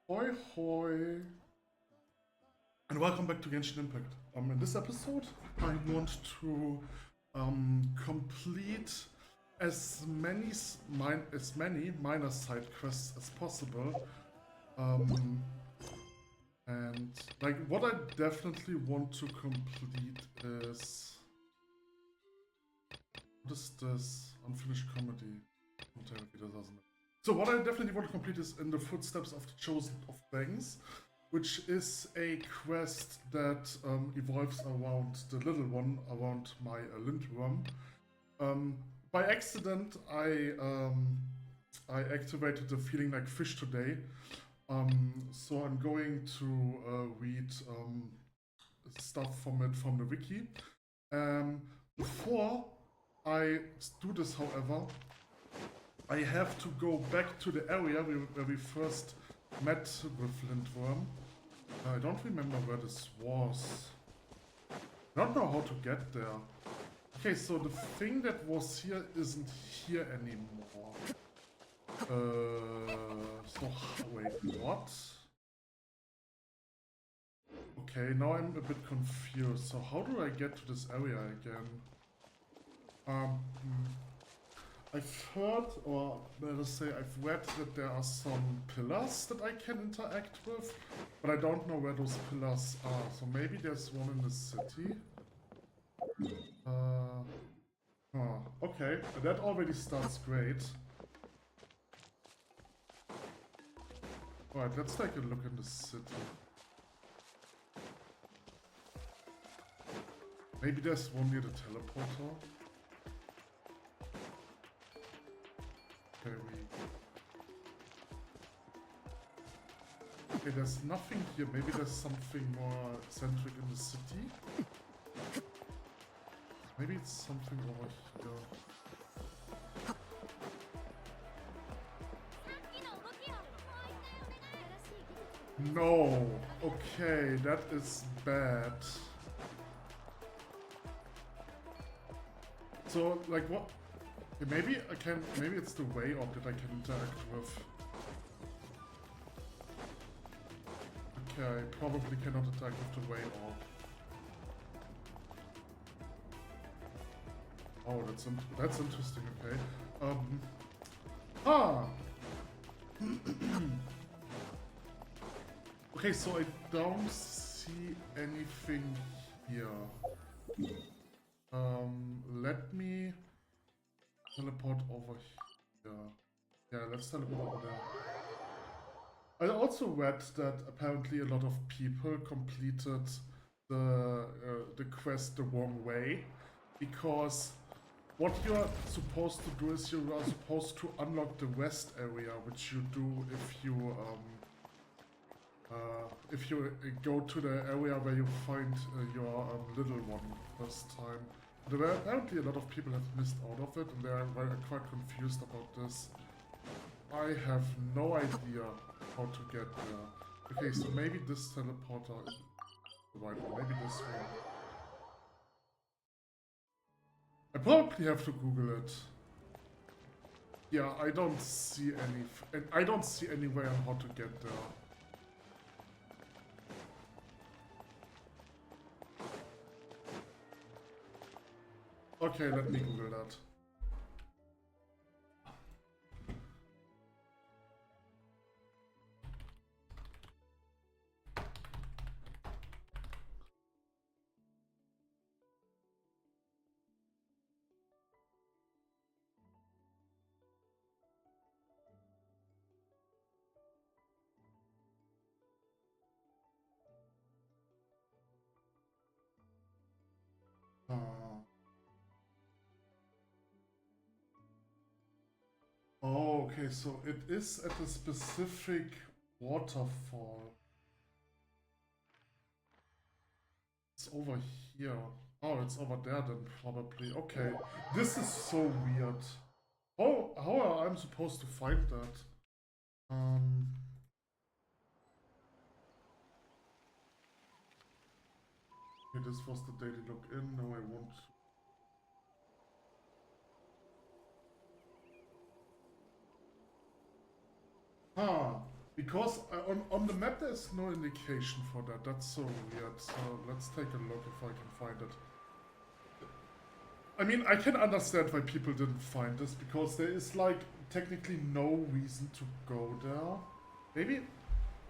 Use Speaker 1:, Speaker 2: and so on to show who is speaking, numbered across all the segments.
Speaker 1: Hoi Hoi! And welcome back to Genshin Impact. In this episode, I want to complete as many minor side quests as possible. And like what I definitely want to complete is what is this? Unfinished comedy. So what I definitely want to complete is In the Footsteps of the Chosen of Bangs, which is a quest that evolves around the little one, around my lindworm. By accident, I activated the Feeling Like Fish today, so I'm going to read stuff from it from the wiki. Before I do this, however, I have to go back to the area where we first met with Lindworm. I don't remember where this was. I don't know how to get there. Okay, so the thing that was here isn't here anymore. So wait, what? Okay, now I'm a bit confused. So how do I get to this area again? I've heard, or let us say I've read that there are some pillars that I can interact with, but I don't know where those pillars are. So maybe there's one in the city. Okay, that already starts great. Alright, let's take a look in the city. Maybe there's one near the teleporter. Okay, there's nothing here. Maybe there's something more centric in the city. Maybe it's something over here. No! Okay, that is bad. So, like, what? Okay, maybe I can. Maybe it's the way orb that I can interact with. Okay, I probably cannot interact with the way orb. Oh, that's interesting. Okay. Okay, so I don't see anything here. Let me teleport over here. Yeah, let's teleport over there. I also read that apparently a lot of people completed the quest the wrong way, because what you are supposed to do is you are supposed to unlock the west area, which you do if you go to the area where you find your little one first time. There were apparently a lot of people have missed out of it, and they are quite confused about this. I have no idea how to get there. Okay, so maybe this teleporter is the right one. Maybe this one. I probably have to Google it. Yeah, I don't see any way on how to get there. Okay, let me Google that. Oh, okay, so it is at a specific waterfall. It's over here. Oh, it's over there then, probably. Okay, this is so weird. How am I supposed to find that? Okay, this was the daily login. Now I want. Ah, Because on the map there's no indication for that. That's so weird. So let's take a look if I can find it. I mean, I can understand why people didn't find this, because there is like technically no reason to go there. Maybe,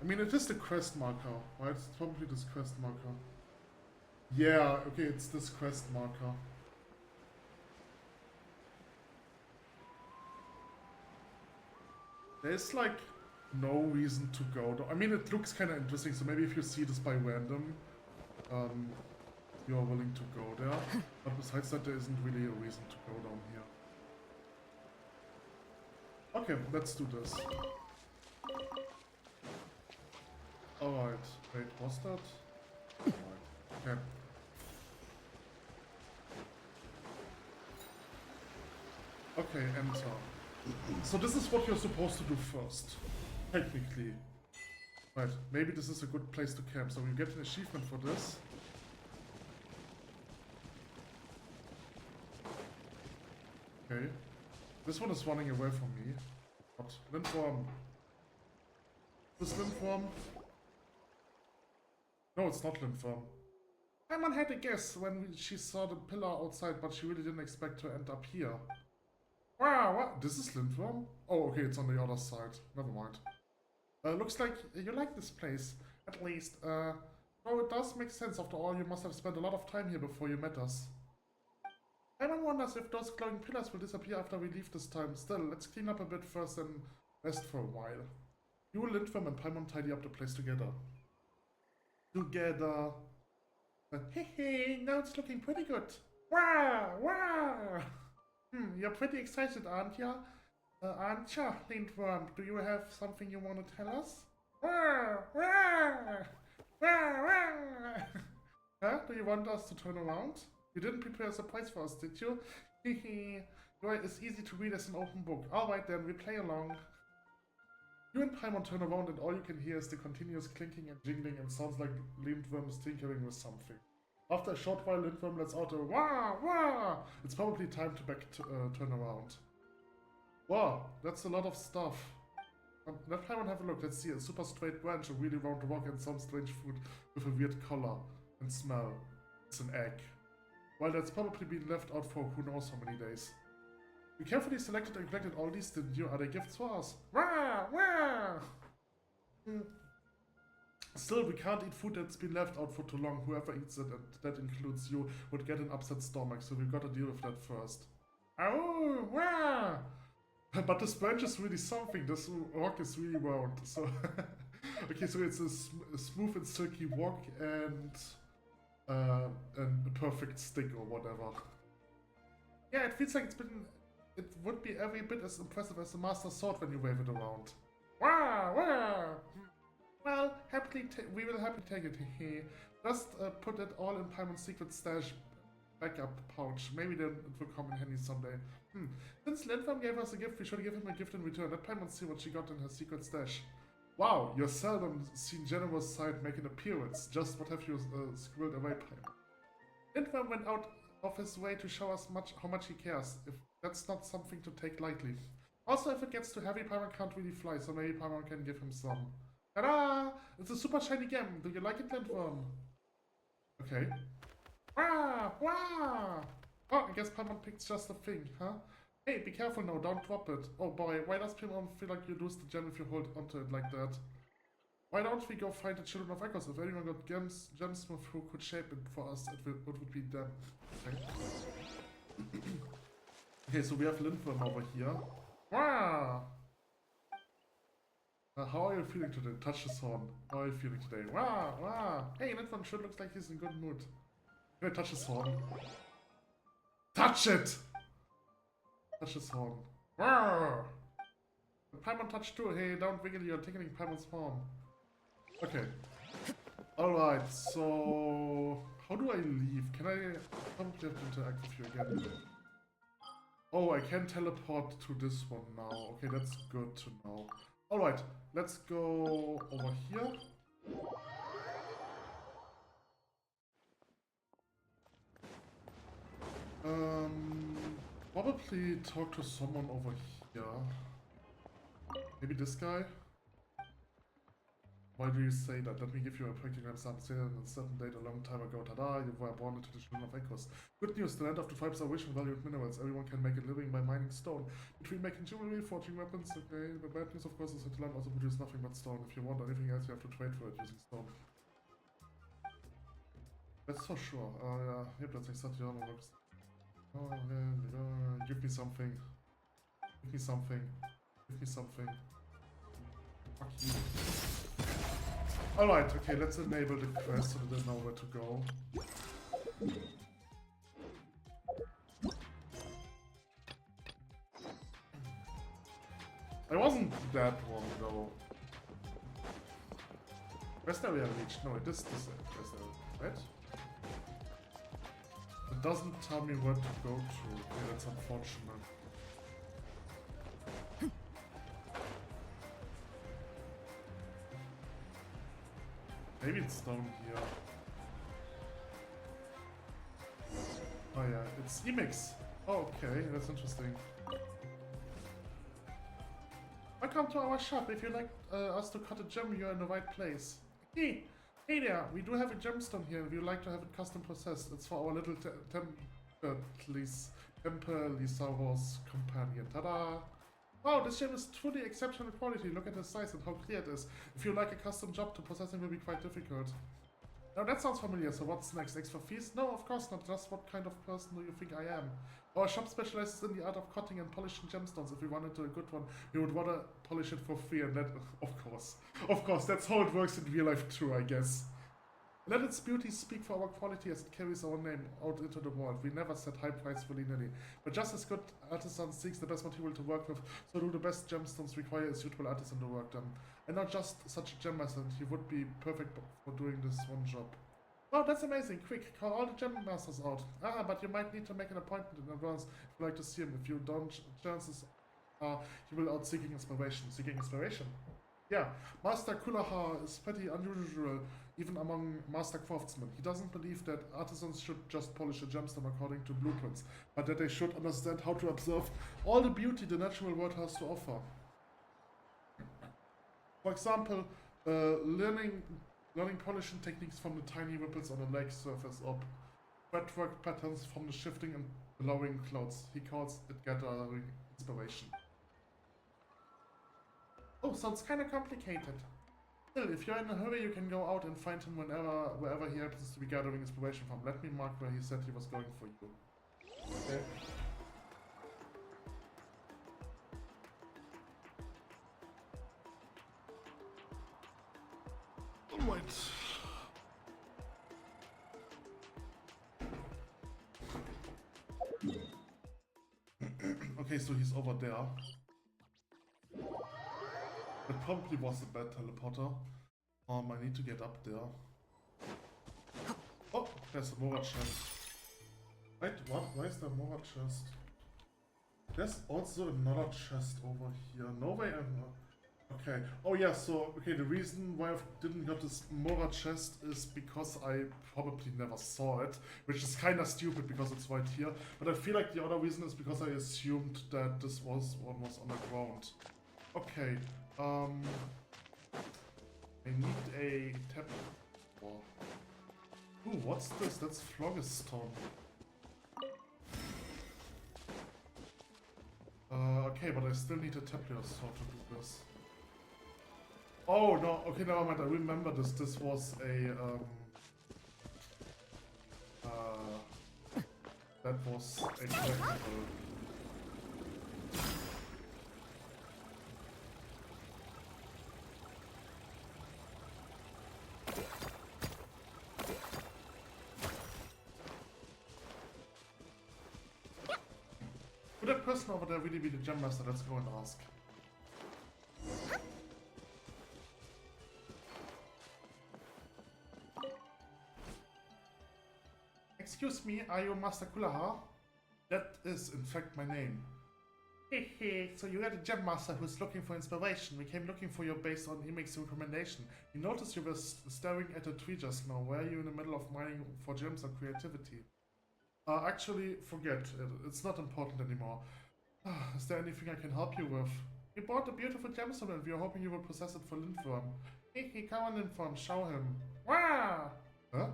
Speaker 1: I mean, it is the quest marker, right? It's probably this quest marker. Yeah, okay, it's this quest marker. There's like no reason to go there. I mean, it looks kind of interesting, so maybe if you see this by random, you are willing to go there. But besides that, there isn't really a reason to go down here. Okay, let's do this. Alright, wait, was that? Alright, okay. Okay, enter. So this is what you're supposed to do first, technically. Right, maybe this is a good place to camp, so you get an achievement for this. Okay. This one is running away from me. What? Lindworm. This Lindworm? No, it's not Lindworm. Paimon had a guess when she saw the pillar outside, but she really didn't expect to end up here. Wow, what? This is Lindworm? Oh, okay, it's on the other side. Never mind. Looks like you like this place, at least. Oh, it does make sense. After all, you must have spent a lot of time here before you met us. Paimon wonders if those glowing pillars will disappear after we leave this time. Still, let's clean up a bit first and rest for a while. You, Lindworm, and Paimon tidy up the place together. Hey, now it's looking pretty good. Wow, wow! You're pretty excited, aren't ya? Aren't ya, Lindworm? Do you have something you want to tell us? Wow, wow! Wow, wow! Huh? Do you want us to turn around? You didn't prepare a surprise for us, did you? Hehe. It's easy to read as an open book. Alright then, we play along. You and Paimon turn around and all you can hear is the continuous clinking and jingling and sounds like Lindworm is tinkering with something. After a short while, Lindworm lets out a wah wah! It's probably time to turn around. Wow, that's a lot of stuff. Let Paimon have a look. Let's see. A super straight branch, a really round rock, and some strange fruit with a weird color and smell. It's an egg. Well, that's probably been left out for who knows how many days. You carefully selected and collected all these, didn't you? Are they gifts for us? Wah! Wah! Still, we can't eat food that's been left out for too long. Whoever eats it, and that includes you, would get an upset stomach, so we've got to deal with that first. Oh! Wah! But this branch is really something. This rock is really round. So, okay, so it's a smooth and silky rock and a perfect stick or whatever. Yeah, it feels like it would be every bit as impressive as the Master Sword when you wave it around. Wow, wow. Well, we will happily take it. Just put it all in Paimon's secret stash backup pouch. Maybe then it will come in handy someday. Since Lindworm gave us a gift, we should give him a gift in return. Let Paimon see what she got in her secret stash. Wow, your seldom seen generous side make an appearance. Just what have you squirreled away, Paimon? Lindworm went out of his way to show us how much he cares. If that's not something to take lightly. Also, if it gets too heavy, Paimon can't really fly, so maybe Paimon can give him some. Ta-da! It's a super shiny gem. Do you like it, Lindworm? Okay. Wow! Wow! Oh, I guess Paimon picked just the thing, huh? Hey, be careful now, don't drop it. Oh boy, why does Paimon feel like you lose the gem if you hold onto it like that? Why don't we go find the Children of Echoes? If anyone got gemsmith who could shape it for us, it would be them. Okay. Okay, so we have Lindworm over here. Wow! How are you feeling today? Touch his horn. How are you feeling today? Wow! Wow! Hey, Lindworm sure looks like he's in good mood. Can I touch his horn? Touch it! Touch his horn. Wow! Paimon touch too. Hey, don't wiggle, you're tickling Paimon's horn. Okay. Alright, so... How do I leave? Can I probably have to interact with you again? Oh, I can teleport to this one now. Okay, that's good to know. Alright, let's go over here. Probably talk to someone over here. Maybe this guy? Why do you say that? Let me give you a practical example. Say that on a certain date a long time ago, tada, you were born into the children of Echoes. Good news, the land of the tribes are rich in valued minerals. Everyone can make a living by mining stone. Between making jewelry, forging weapons, okay, the bad news of course is that the land also produces nothing but stone. If you want anything else, you have to trade for it using stone. That's for sure. Ja, hier plötzlich sagt ja, oh, give me something. Give me something. Give me something. Fuck you. Alright, okay, let's enable the quest so that they know where to go. I wasn't that wrong though. Rest area reached. No, it is this rest area, right? It doesn't tell me where to go to. Okay, that's unfortunate. Maybe it's down here. Oh yeah, it's Emix. Oh, okay, that's interesting. Welcome to our shop. If you'd like us to cut a gem, you're in the right place. Hey there, we do have a gemstone here if you'd like to have it custom processed. It's for our little Tempelisauros companion. Ta-da! Wow, this gem is truly exceptional quality. Look at the size and how clear it is. If you like a custom job, the processing will be quite difficult. Now that sounds familiar, so what's next? Extra fees? No, of course not. Just what kind of person do you think I am? Our shop specializes in the art of cutting and polishing gemstones. If we wanted a good one, we would rather polish it for free and that, of course, that's how it works in real life too, I guess. Let its beauty speak for our quality as it carries our name out into the world. We never set high price willy-nilly. But just as good artisan seeks the best material to work with, so do the best gemstones require a suitable artisan to work them. And not just such a gem master, he would be perfect for doing this one job. Oh, that's amazing. Quick, call all the gem masters out. Ah, but you might need to make an appointment in advance if you'd like to see him. If you don't, chances are he will out seeking inspiration. Seeking inspiration? Yeah, Master Kulaha is pretty unusual, even among master craftsmen. He doesn't believe that artisans should just polish a gemstone according to blueprints, but that they should understand how to observe all the beauty the natural world has to offer. For example, learning polishing techniques from the tiny ripples on the lake surface, or fretwork patterns from the shifting and blowing clouds. He calls it gathering inspiration. Oh, sounds kinda complicated. Still, if you're in a hurry, you can go out and find him wherever he happens to be gathering inspiration from. Let me mark where he said he was going for you. Okay. Alright. Okay, so he's over there. That probably was a bad teleporter. I need to get up there. Oh, there's a Mora chest. Wait, what? Why is there a Mora chest? There's also another chest over here. No way okay. Oh yeah, so, okay, the reason why I didn't get this Mora chest is because I probably never saw it, which is kinda stupid because it's right here. But I feel like the other reason is because I assumed that this one was on the ground. Okay, I need a tap. Ooh, what's this? That's phlogiston. Okay, but I still need a tablet sword to do this. Oh no, okay, never mind. I remember this. This was a that was a collectible. Would that person over there really be the gem master? Let's go and ask. Excuse me, are you Master Kulaha? That is in fact my name. Hehe, so you are the gem master who's looking for inspiration. We came looking for you based on Emix's recommendation. We noticed you were staring at a tree just now. Were you in the middle of mining for gems or creativity? Actually, forget it. It's not important anymore. Is there anything I can help you with? We bought a beautiful gemstone and we are hoping you will possess it for Lindworm. Hey, come on Lindworm, show him. Wah! Huh?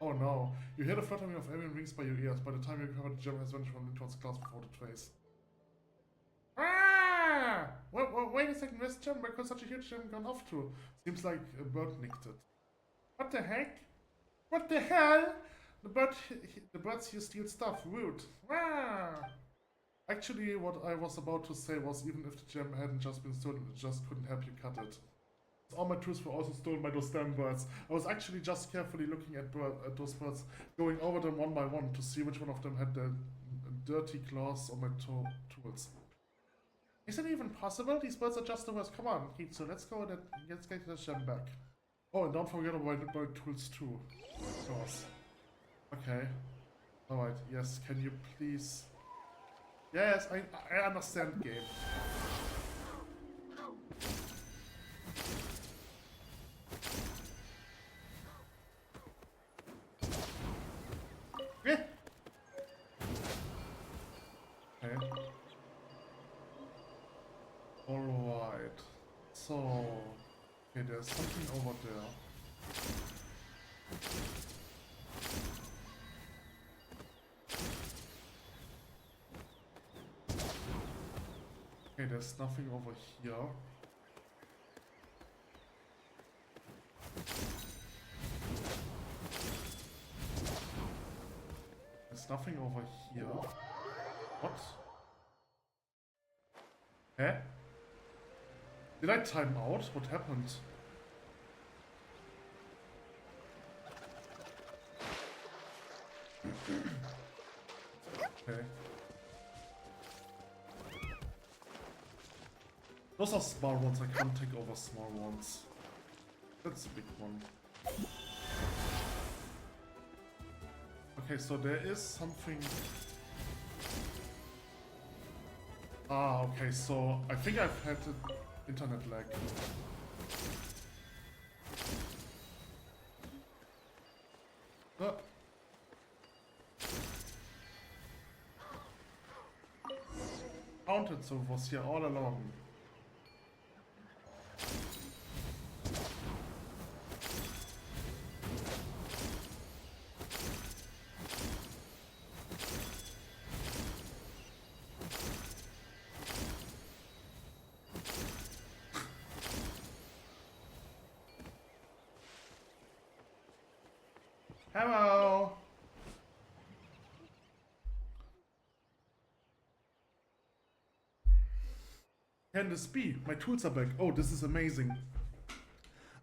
Speaker 1: Oh no, you hear the fluttering of alien wings by your ears. By the time you recover, the gem has vanished from Lindworm's class without a trace. Ah! Wait a second, where's the gem? Where could such a huge gem gone off to? Seems like a bird nicked it. What the heck? What the hell? The birds here steal stuff. Rude. Ah! Actually, what I was about to say was, even if the gem hadn't just been stolen, it just couldn't help you cut it. All my tools were also stolen by those damn birds. I was actually just carefully looking at those birds, going over them one by one to see which one of them had the dirty claws on my tools. Is it even possible? These birds are just the worst. Come on, Kitsu, let's go and let's get the gem back. Oh, and don't forget about my tools too. Of course. Okay. Alright, yes, can you please... Yes, I understand game. Yeah. Okay. Alright. So... Okay, there's something over there. Okay, there's nothing over here. There's nothing over here. What? Huh? Did I time out? What happened? Okay. Those are small ones, I can't take over small ones. That's a big one. Okay, so there is something... Ah, okay, so I think I've had an internet lag. Counted, so it was here all along. Hello! Can this be? My tools are back. Oh, this is amazing.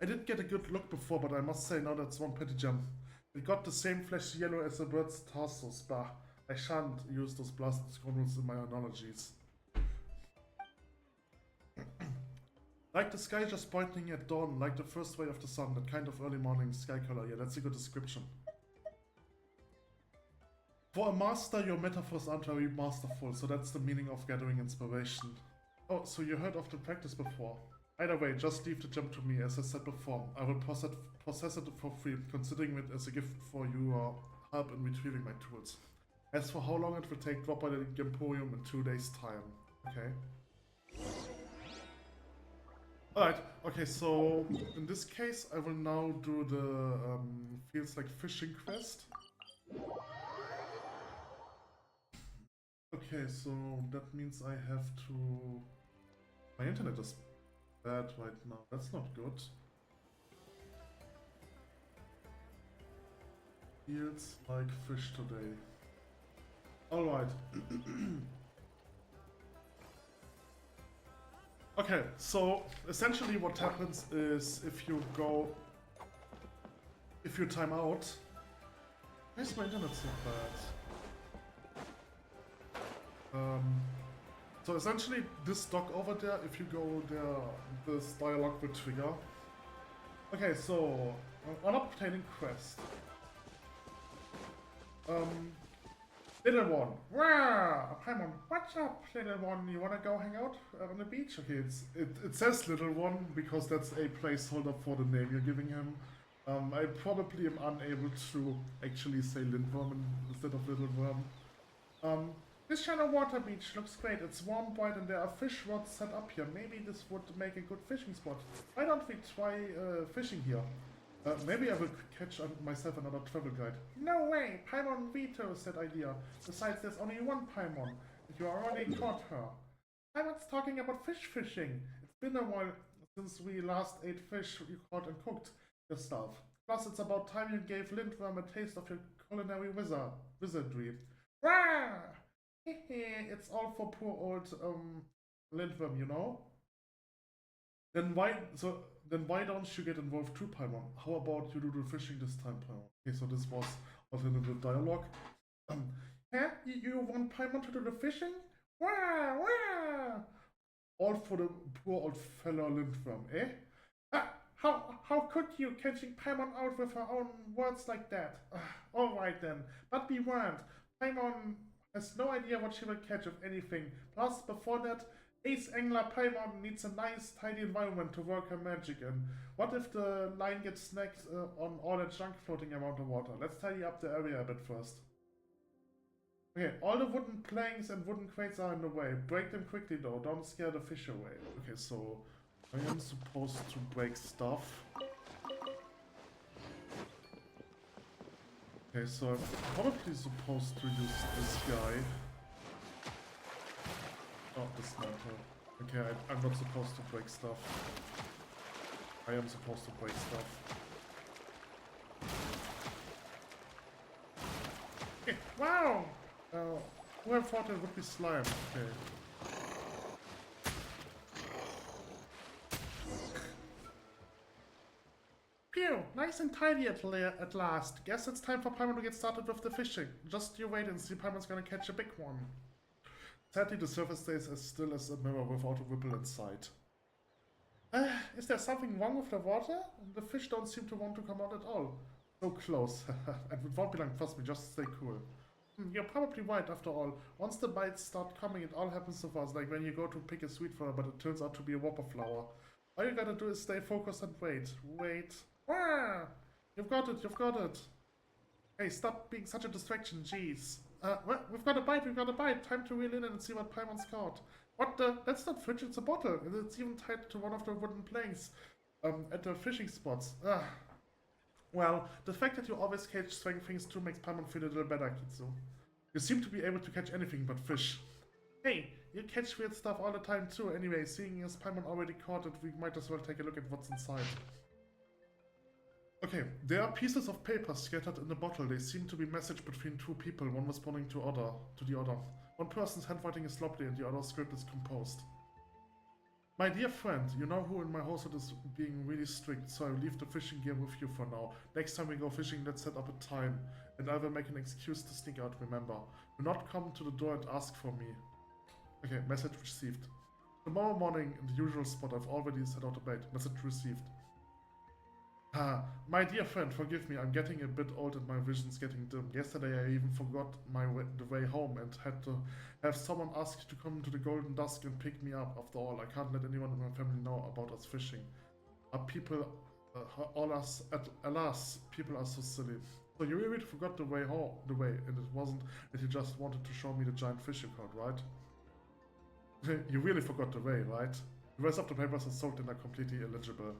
Speaker 1: I did get a good look before, but I must say now that's one pretty gem. It got the same flashy yellow as a bird's tarsus. Bah, I shan't use those blasted scoundrels in my analogies. Like the sky just brightening at dawn, like the first ray of the sun, that kind of early morning sky color. Yeah, that's a good description. For a master, your metaphors aren't very masterful, so that's the meaning of gathering inspiration. Oh, so you heard of the practice before. Either way, just leave the gem to me, as I said before. I will possess it for free, considering it as a gift for your help in retrieving my tools. As for how long it will take, drop by the Gemporium in 2 days' time. Okay. Alright, okay, so in this case I will now do the feels like fishing quest. Okay, so that means I have to... My internet is bad right now, that's not good. Feels like fish today. Alright. Okay, so essentially what happens is if you time out... Why is my internet so bad? So essentially this dock over there, if you go there, this dialogue will trigger. Okay, so on obtaining quest. Little one. Wow! Paimon, what's up, little one? You wanna go hang out on the beach? Okay, it says little one because that's a placeholder for the name you're giving him. I probably am unable to actually say Lindworm instead of little worm. This shallow water beach looks great. It's warm, bright, and there are fish rods set up here. Maybe this would make a good fishing spot. Why don't we try fishing here? Maybe I will catch myself another travel guide. No way! Paimon Vito said idea. Besides, there's only one Paimon. You already caught her. Paimon's talking about fish fishing. It's been a while since we last ate fish you caught and cooked yourself. Plus, it's about time you gave Lindworm a taste of your culinary wizardry. Rah! It's all for poor old Lindworm, you know? Then why don't you get involved too, Paimon? How about you do the fishing this time, Paimon? Okay, so this was alternative dialogue. You want Paimon to do the fishing? Wah, wah! All for the poor old fellow Lindworm, eh? How could you, catching Paimon out with her own words like that? Alright then, but be warned, Paimon has no idea what she will catch, if anything. Plus, before that, Ace Angler Paimon needs a nice, tidy environment to work her magic in. What if the line gets snagged on all that junk floating around the water? Let's tidy up the area a bit first. Okay, all the wooden planks and wooden crates are in the way. Break them quickly though, don't scare the fish away. Okay, so I am supposed to break stuff. Okay, so I'm probably supposed to use this guy. Oh, dismantle. Okay, I'm not supposed to break stuff. I am supposed to break stuff. Okay, wow! Who I thought it would be slime? Okay. Phew! Nice and tidy at last. Guess it's time for Paimon to get started with the fishing. Just you wait and see, Paimon's gonna catch a big one. Sadly, the surface stays as still as a mirror without a ripple in sight. Is there something wrong with the water? The fish don't seem to want to come out at all. So close. And it won't be long, trust me, just stay cool. You're probably right, after all. Once the bites start coming, it all happens so fast, like when you go to pick a sweet flower, but it turns out to be a whopper flower. All you gotta do is stay focused and wait. Wait. Ah! You've got it, you've got it. Hey, stop being such a distraction, jeez. Well, we've got a bite. Time to reel in and see what Paimon's caught. What the? That's not fish, it's a bottle. And it's even tied to one of the wooden planks at the fishing spots. Well, the fact that you always catch strange things too makes Paimon feel a little better, Kitsu. You seem to be able to catch anything but fish. Hey, you catch weird stuff all the time too. Anyway, seeing as Paimon already caught it, we might as well take a look at what's inside. Okay, there are pieces of paper scattered in the bottle. They seem to be message between two people, one responding to the other. One person's handwriting is sloppy and the other's script is composed. My dear friend, you know who in my household is being really strict, so I'll leave the fishing gear with you for now. Next time we go fishing, let's set up a time, and I will make an excuse to sneak out, remember. Do not come to the door and ask for me. Okay, message received. Tomorrow morning, in the usual spot, I've already set out a bait. Message received. My dear friend, forgive me, I'm getting a bit old and my vision's getting dim. Yesterday I even forgot the way home and had to have someone ask to come to the Golden Dusk and pick me up. After all, I can't let anyone in my family know about us fishing. Alas, people are so silly. So you really forgot the way home, and it wasn't that you just wanted to show me the giant fish you caught, right? You really forgot the way, right? The rest of the papers are soaked and are completely illegible.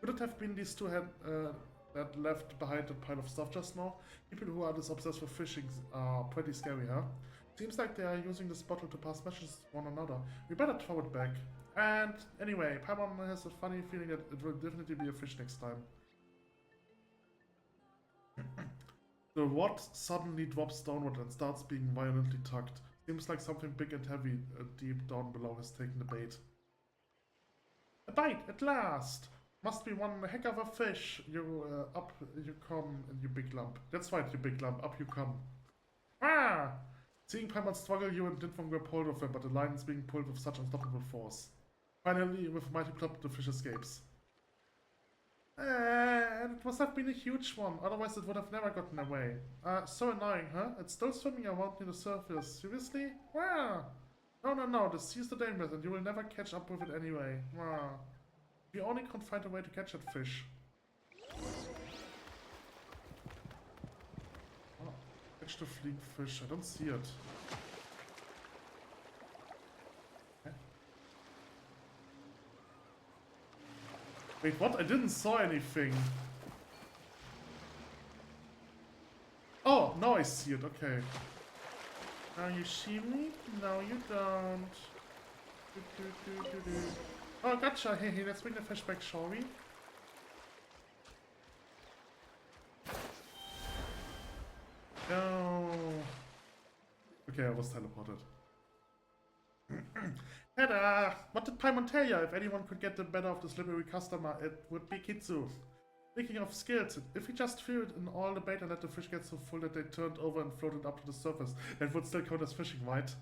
Speaker 1: Could it have been these two that left behind that pile of stuff just now? People who are this obsessed with fishing are pretty scary, huh? Seems like they are using this bottle to pass messages to one another. We better throw it back. And anyway, Paimon has a funny feeling that it will definitely be a fish next time. The rod suddenly drops downward and starts being violently tugged. Seems like something big and heavy deep down below has taken the bait. A bite, at last! Must be one heck of a fish. Up you come, you big lump. That's right, you big lump. Up you come. Ah! Seeing Paimon struggle, you and Lindworm grab hold of him, but the line is being pulled with such unstoppable force. Finally, with a mighty plop, the fish escapes. And it must have been a huge one, otherwise it would have never gotten away. So annoying, huh? It's still swimming around near the surface. Seriously? Ah! No, the sea's the dangerous and you will never catch up with it anyway. Ah. You only can't find a way to catch that fish. Oh, catch the fleeing fish. I don't see it. Wait, what? I didn't saw anything. Oh, now I see it, okay. Now you see me? No, you don't. Oh, gotcha. Hey, let's bring the fish back, shall we? No. Okay, I was teleported. Ta-da! What did Paimon tell you? If anyone could get the better of the slippery customer, it would be Kitsu. Speaking of skills, if we just threw it in all the bait and let the fish get so full that they turned over and floated up to the surface, that would still count as fishing, right?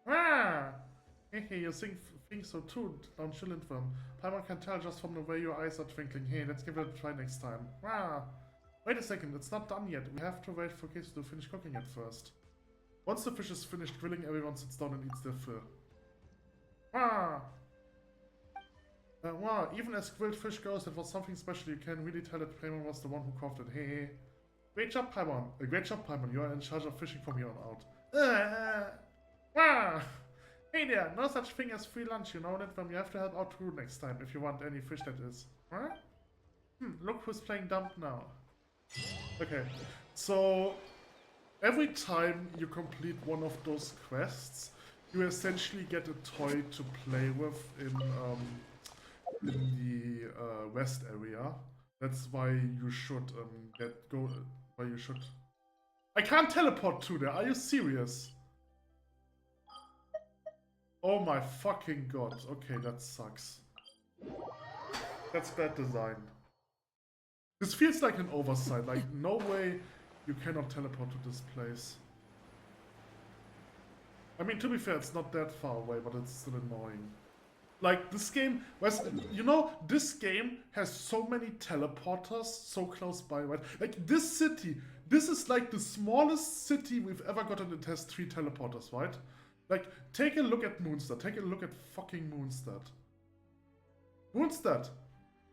Speaker 1: Ah! Hey, you think so too, don't you, Lindworm? Paimon can tell just from the way your eyes are twinkling. Hey, let's give it a try next time. Ah! Wait a second, it's not done yet. We have to wait for Kitsu to finish cooking it first. Once the fish is finished grilling, everyone sits down and eats their fill. Ah! Wow, even as grilled fish goes, it was something special. You can really tell that Paimon was the one who carved it. Hey. Great job, Paimon. Great job, Paimon. You are in charge of fishing from here on out. Wow! Hey there, no such thing as free lunch, you know that? You have to help out too next time if you want any fish that is. Huh? Look who's playing dumb now. Okay, so every time you complete one of those quests, you essentially get a toy to play with in the west area. That's why you should I can't teleport to there. Are you serious? Oh my fucking god. Okay, that sucks. That's bad design. This feels like an oversight. Like, no way you cannot teleport to this place. I mean, to be fair, it's not that far away, but it's still annoying. Like, this game, you know, this game has so many teleporters so close by, right? Like, this city, this is like the smallest city we've ever gotten that has 3 teleporters, right? Like, take a look at Moonstad. Take a look at fucking Moonstad. Moonstad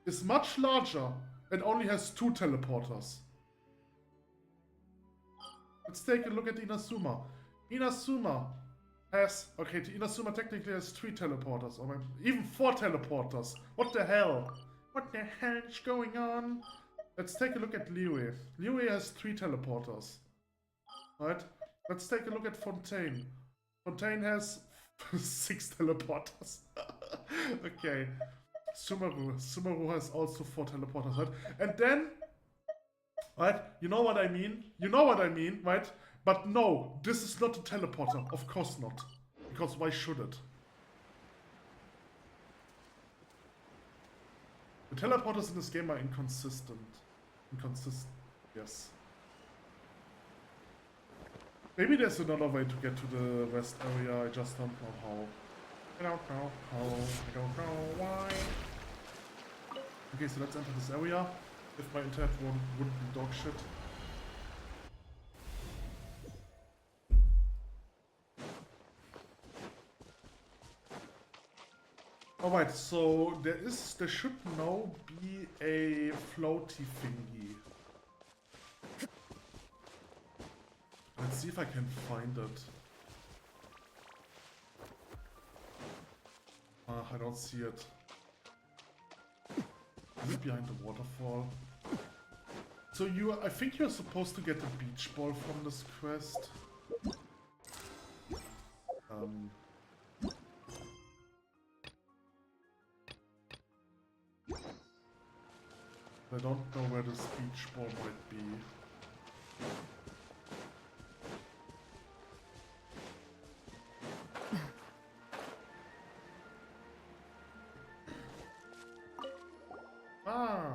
Speaker 1: is much larger and only has 2 teleporters. Let's take a look at Inazuma. Inazuma has... Okay, Inazuma technically has 3 teleporters, or even 4 teleporters. What the hell? What the hell is going on? Let's take a look at Liyue. Liyue has 3 teleporters. Right? Let's take a look at Fontaine. Fontaine has 6 teleporters. Okay. Sumeru has also 4 teleporters, right? And then... Right? You know what I mean? You know what I mean, right? But no, this is not a teleporter. Of course not. Because why should it? The teleporters in this game are inconsistent. Yes. Maybe there's another way to get to the west area, I just don't know how. I don't know how, I don't know why. Okay, so let's enter this area. If my internet wouldn't be dog shit. Alright, so there should now be a floaty thingy. Let's see if I can find it. I don't see it. Is it behind the waterfall? So I think you're supposed to get a beach ball from this quest. I don't know where this beach ball might be. Ah!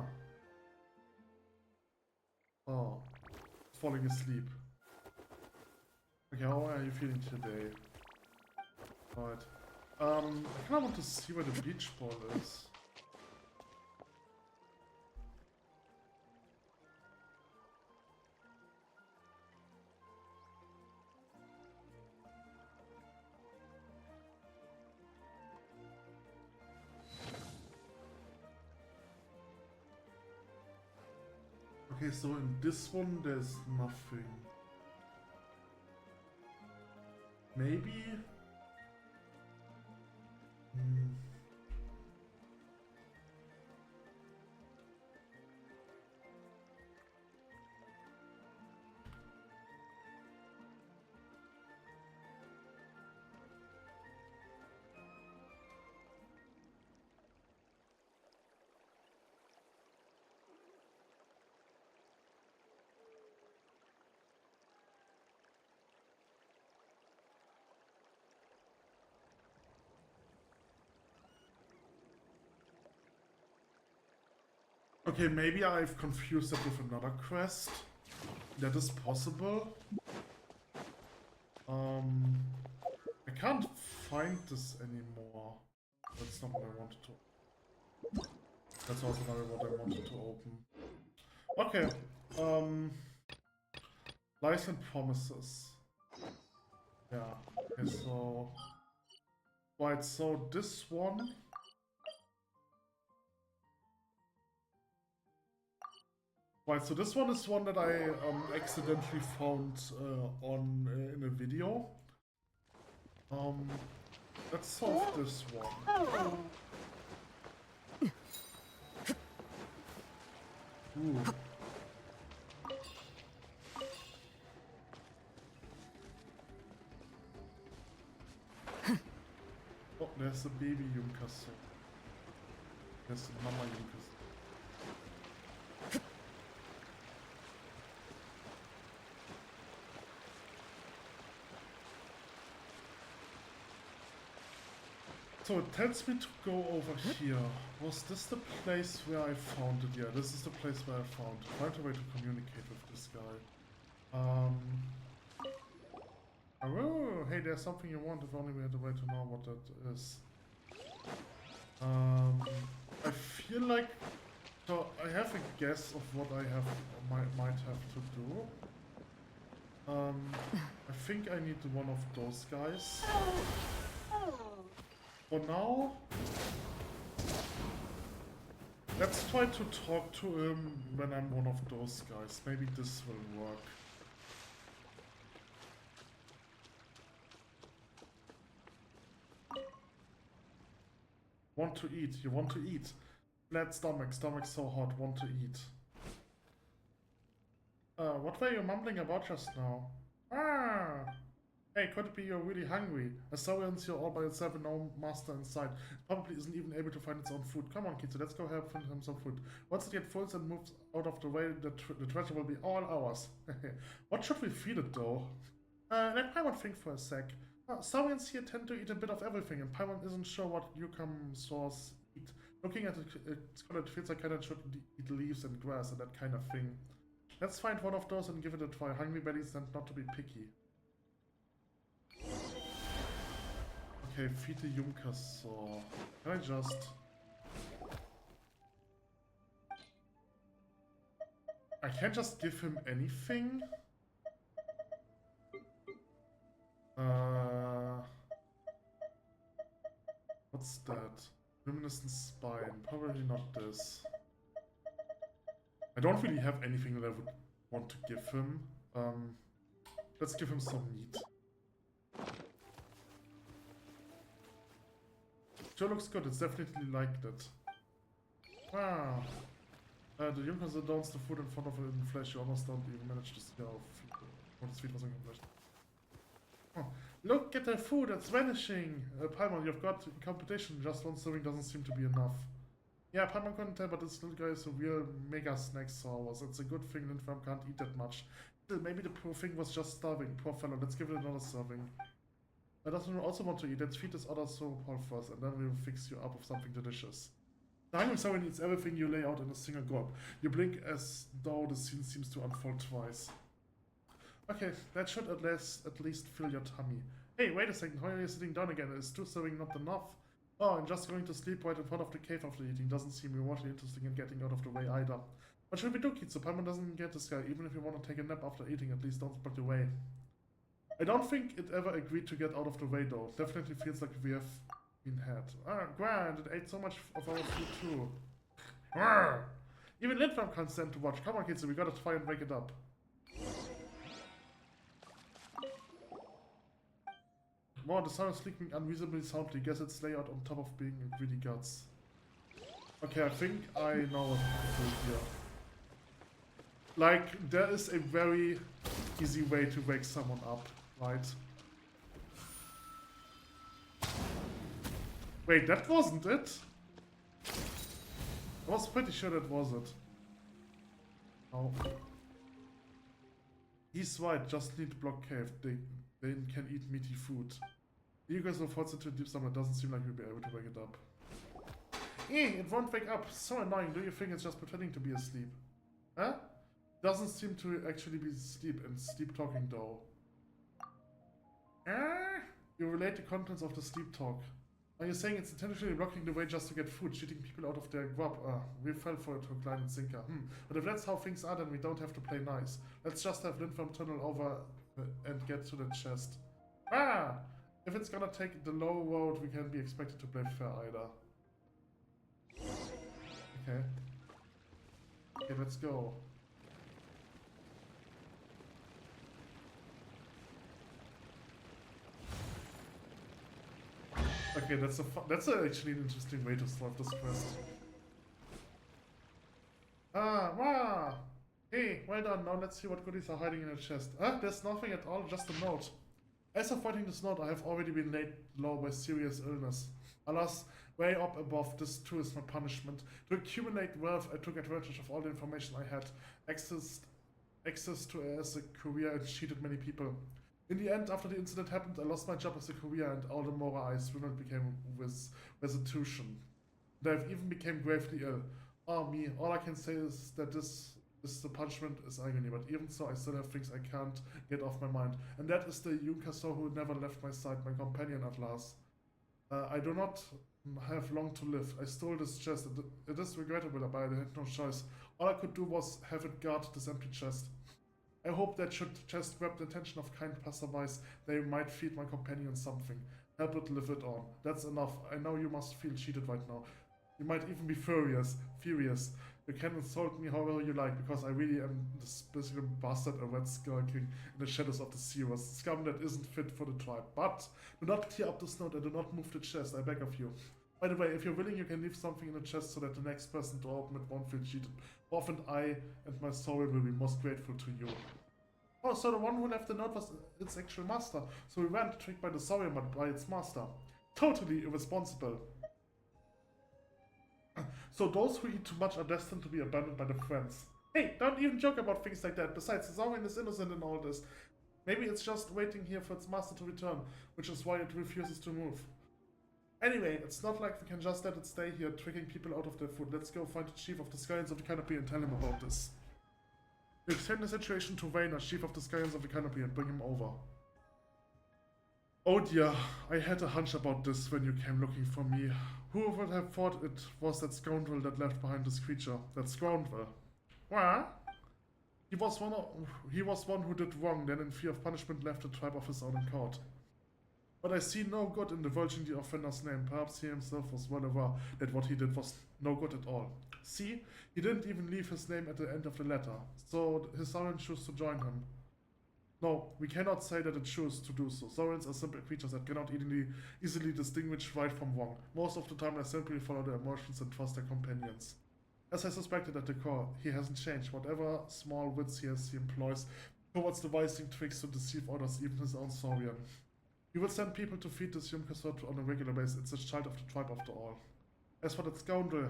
Speaker 1: Oh, falling asleep. Okay, how are you feeling today? Right. I kind of want to see where the beach ball is. Okay, so in this one there's nothing. Maybe? Okay, maybe I've confused it with another quest. That is possible. I can't find this anymore. That's not what I wanted to. That's also not what I wanted to open. Okay. Lies and promises. Yeah. Okay, so. Right, so this one. Right, so this one is one that I accidentally found in a video. Let's solve this one. Ooh. Oh, there's the baby Yunkas. There's the mama Yunkas. So it tells me to go over here. Was this the place where I found it? Yeah, this is the place where I found it. Find a way to communicate with this guy. Oh, hey, there's something you want. If only we had a way to know what that is. I feel like... So, I have a guess of what I might have to do. I think I need one of those guys. For now, let's try to talk to him when I'm one of those guys. Maybe this will work. Want to eat? You want to eat? Flat stomach, stomach so hot, want to eat. What were you mumbling about just now? Ah! Hey, could it be you're really hungry? A Saurians you're all by yourself and no master inside. It probably isn't even able to find its own food. Come on, Kitsu, let's go help find him some food. Once it gets full and moves out of the way, the treasure will be all ours. What should we feed it, though? Let Paimon think for a sec. Saurians here tend to eat a bit of everything, and Paimon isn't sure what saws eat. Looking at it feels like it should eat leaves and grass and that kind of thing. Let's find one of those and give it a try. Hungry bellies tend not to be picky. Okay, feed the Yumkas, so... Can I just... I can't just give him anything? What's that? Luminescent spine. Probably not this. I don't really have anything that I would want to give him. Let's give him some meat. Sure looks good, it's definitely like that. Wow. The Junkers adorns the food in front of it in flesh. You almost don't even manage to see how his feet wasn't flesh. Oh, look at the food, it's vanishing! Paimon, you've got competition, just one serving doesn't seem to be enough. Yeah, Paimon couldn't tell, but this little guy is a real mega snack sauce. It's a good thing Lindworm can't eat that much. Still, maybe the poor thing was just starving. Poor fellow, let's give it another serving. Doesn't also want to eat. Let's feed this other soul first, and then we'll fix you up with something delicious. The hungry Saurian eats everything you lay out in a single gulp. You blink as though the scene seems to unfold twice. Okay, that should at least fill your tummy. Hey, wait a second, how are you sitting down again? Is 2 serving not enough? Oh, I'm just going to sleep right in front of the cave after eating. Doesn't seem remotely interesting in getting out of the way either. What should we do, Kitsu? Paimon doesn't get this guy. Even if you want to take a nap after eating, at least don't block the way. I don't think it ever agreed to get out of the way though. Definitely feels like we have been had. Ah, grand, it ate so much of our food too. Arrgh. Even Lindworm can't stand to watch. Come on, Kitsu, we gotta try and wake it up. Wow, the sound is sleeping unreasonably soundly. Guess its layout on top of being a greedy guts. Okay, I think I know what to do here. Like, there is a very easy way to wake someone up, right? Wait, that wasn't it? I was pretty sure that was it. Oh. He's right, just need to block cave. They can eat meaty food. You guys will force it to a deep slumber. It doesn't seem like we'll be able to wake it up. it won't wake up. So annoying. Do you think it's just pretending to be asleep? Huh? Doesn't seem to actually be asleep and sleep talking though. You relate the contents of the sleep talk. Are you saying it's intentionally blocking the way just to get food, cheating people out of their grub? We fell for it, hook, line, and sinker. But if that's how things are, then we don't have to play nice. Let's just have Lindworm tunnel over and get to the chest. If it's gonna take the low road, we can't be expected to play fair either. Okay, let's go. Okay, that's actually an interesting way to solve this quest. Wow! Hey, well done. Now let's see what goodies are hiding in the chest. There's nothing at all, just a note. As of writing this note, I have already been laid low by serious illness. Alas, way up above, this too is my punishment. To accumulate wealth, I took advantage of all the information I had, access to as a career, and cheated many people. In the end, after the incident happened, I lost my job as a career, and all the more I swindled became with restitution. And I've even became gravely ill. Me, all I can say is that this the punishment is agony, but even so, I still have things I can't get off my mind. And that is the Yunkaso who never left my side, my companion at last. I do not have long to live. I stole this chest. It is regrettable, but I had no choice. All I could do was have it guard this empty chest. I hope that should chest grab the attention of kind passerbys, they might feed my companion something. Help it live it on. That's enough. I know you must feel cheated right now. You might even be furious. You can insult me however you like, because I really am this physical bastard, a red skulking in the shadows of the seaward, scum that isn't fit for the tribe. But do not tear up this note and do not move the chest, I beg of you. By the way, if you're willing, you can leave something in the chest so that the next person to open it won't feel cheated. Often I and my soul will be most grateful to you. Oh, so the one who left the note was its actual master. So we weren't tricked by the Saurian, but by its master. Totally irresponsible. So those who eat too much are destined to be abandoned by their friends. Hey, don't even joke about things like that. Besides, the Saurian is innocent in all this. Maybe it's just waiting here for its master to return, which is why it refuses to move. Anyway, it's not like we can just let it stay here, tricking people out of their food. Let's go find the chief of the Scions of the Canopy and tell him about this. We extend the situation to Vayner, chief of the Scions of the Canopy, and bring him over. Oh dear, I had a hunch about this when you came looking for me. Who would have thought it was that scoundrel that left behind this creature? That scoundrel. What? He was one who did wrong, then in fear of punishment left the tribe of his own accord. But I see no good in divulging the offender's name. Perhaps he himself was well aware that what he did was no good at all. See, he didn't even leave his name at the end of the letter, so his Saurian chose to join him. No, we cannot say that it chose to do so. Saurians are simple creatures that cannot easily distinguish right from wrong. Most of the time they simply follow their emotions and trust their companions. As I suspected at the core, he hasn't changed. Whatever small wits he employs towards devising tricks to deceive others, even his own Saurian. He will send people to feed this Yumkasot on a regular basis. It's a child of the tribe after all. As for that scoundrel,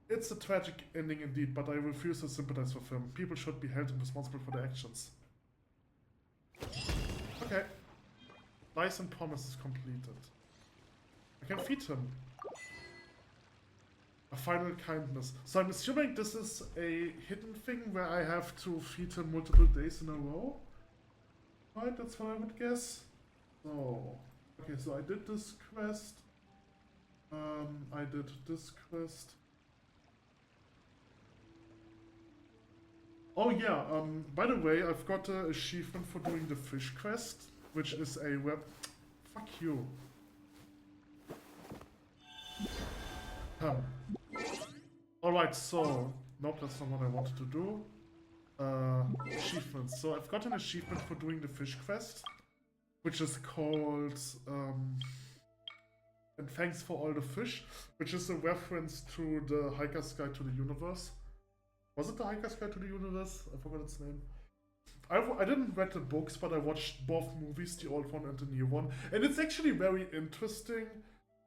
Speaker 1: it's a tragic ending indeed, but I refuse to sympathize with him. People should be held responsible for their actions. Okay. Nice and promise is completed. I can feed him. A final kindness. So I'm assuming this is a hidden thing where I have to feed him multiple days in a row? Right, that's what I would guess. So, okay, so I did this quest. I did this quest. Oh yeah, by the way, I've got an achievement for doing the fish quest, which is a web... Fuck you. Alright, so... Nope, that's not what I wanted to do. Achievements. So I've got an achievement for doing the fish quest, which is called... And thanks for all the fish, which is a reference to the Hiker's Guide to the Universe. Was it the Hiker's Guide to the Universe? I forgot its name. I didn't read the books, but I watched both movies, the old one and the new one. And it's actually very interesting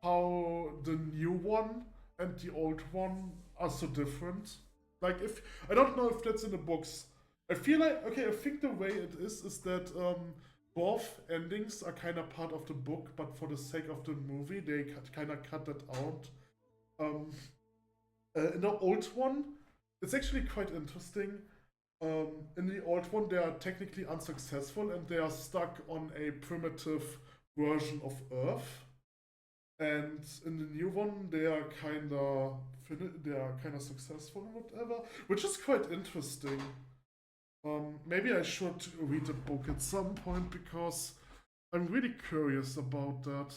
Speaker 1: how the new one and the old one are so different. Like, if I don't know if that's in the books. I feel like, okay, I think the way it is that both endings are kind of part of the book, but for the sake of the movie, they kind of cut that out. In the old one, it's actually quite interesting. In the old one, they are technically unsuccessful and they are stuck on a primitive version of Earth. And in the new one, they are kind of successful and whatever, which is quite interesting. Maybe I should read a book at some point because I'm really curious about that.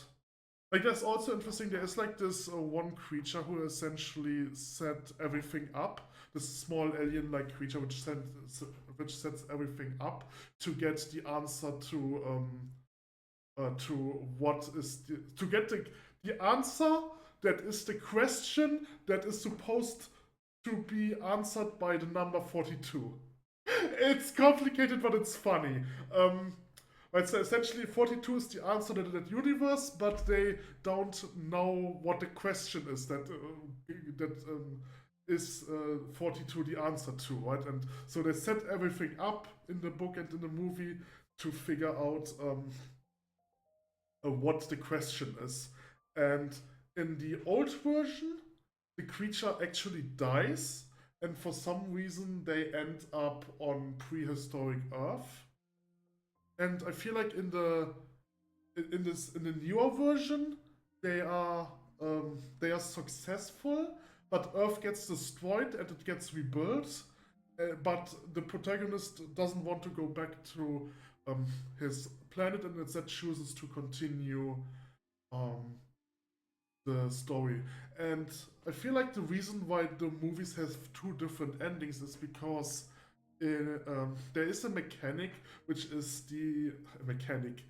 Speaker 1: Like, that's also interesting. There is like this one creature who essentially set everything up. This small alien-like creature which sets everything up to get the answer to what is to get the answer that is the question that is supposed to be answered by the number 42. It's complicated, but it's funny. Right, so essentially 42 is the answer to that universe, but they don't know what the question is that is 42 the answer to, right? And so they set everything up in the book and in the movie to figure out what the question is. And in the old version, the creature actually dies, and for some reason they end up on prehistoric Earth. And I feel like in the newer version, they are successful, but Earth gets destroyed and it gets rebuilt. But the protagonist doesn't want to go back to his planet and instead chooses to continue the story. And I feel like the reason why the movies have two different endings is because there is a mechanic which is the mechanic.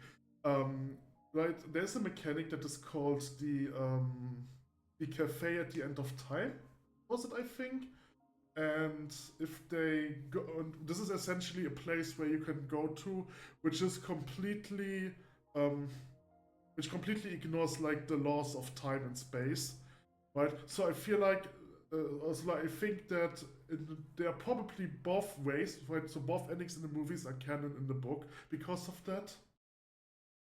Speaker 1: Right, there's a mechanic that is called the cafe at the end of time. Was it, I think? And if they go, this is essentially a place where you can go to, which is which completely ignores like the laws of time and space, right? So I feel like, I think that there are probably both ways, right? So both endings in the movies are canon in the book because of that.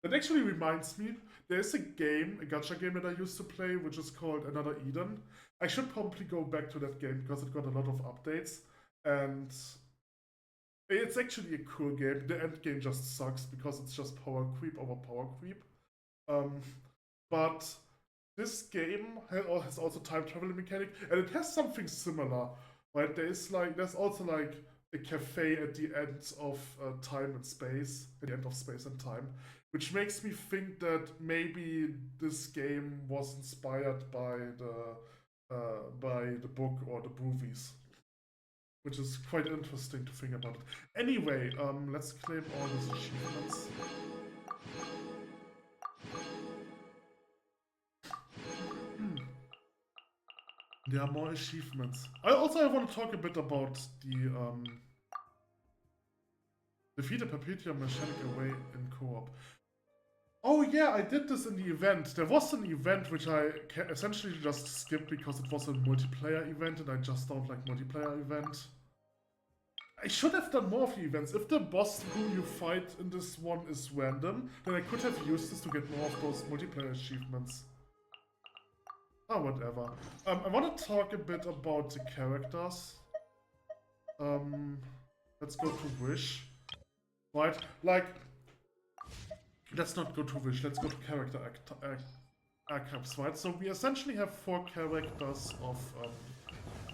Speaker 1: That actually reminds me, there's a gacha game that I used to play, which is called Another Eden. I should probably go back to that game because it got a lot of updates. And it's actually a cool game. The end game just sucks because it's just power creep over power creep. But this game has also time travel mechanic, and it has something similar, right? There's also like a cafe at the end of time and space, at the end of space and time, which makes me think that maybe this game was inspired by the book or the movies, which is quite interesting to think about it. Anyway, let's claim all these achievements. There are more achievements. I want to talk a bit about the defeat a Perpetuum mechanic away in co-op. Oh yeah, I did this in the event. There was an event which I essentially just skipped because it was a multiplayer event and I just don't like multiplayer event. I should have done more of the events. If the boss who you fight in this one is random, then I could have used this to get more of those multiplayer achievements. Oh, whatever. I want to talk a bit about the characters. Let's go to Wish. Right, like, let's not go to Wish, let's go to character archives, right? So we essentially have 4 characters of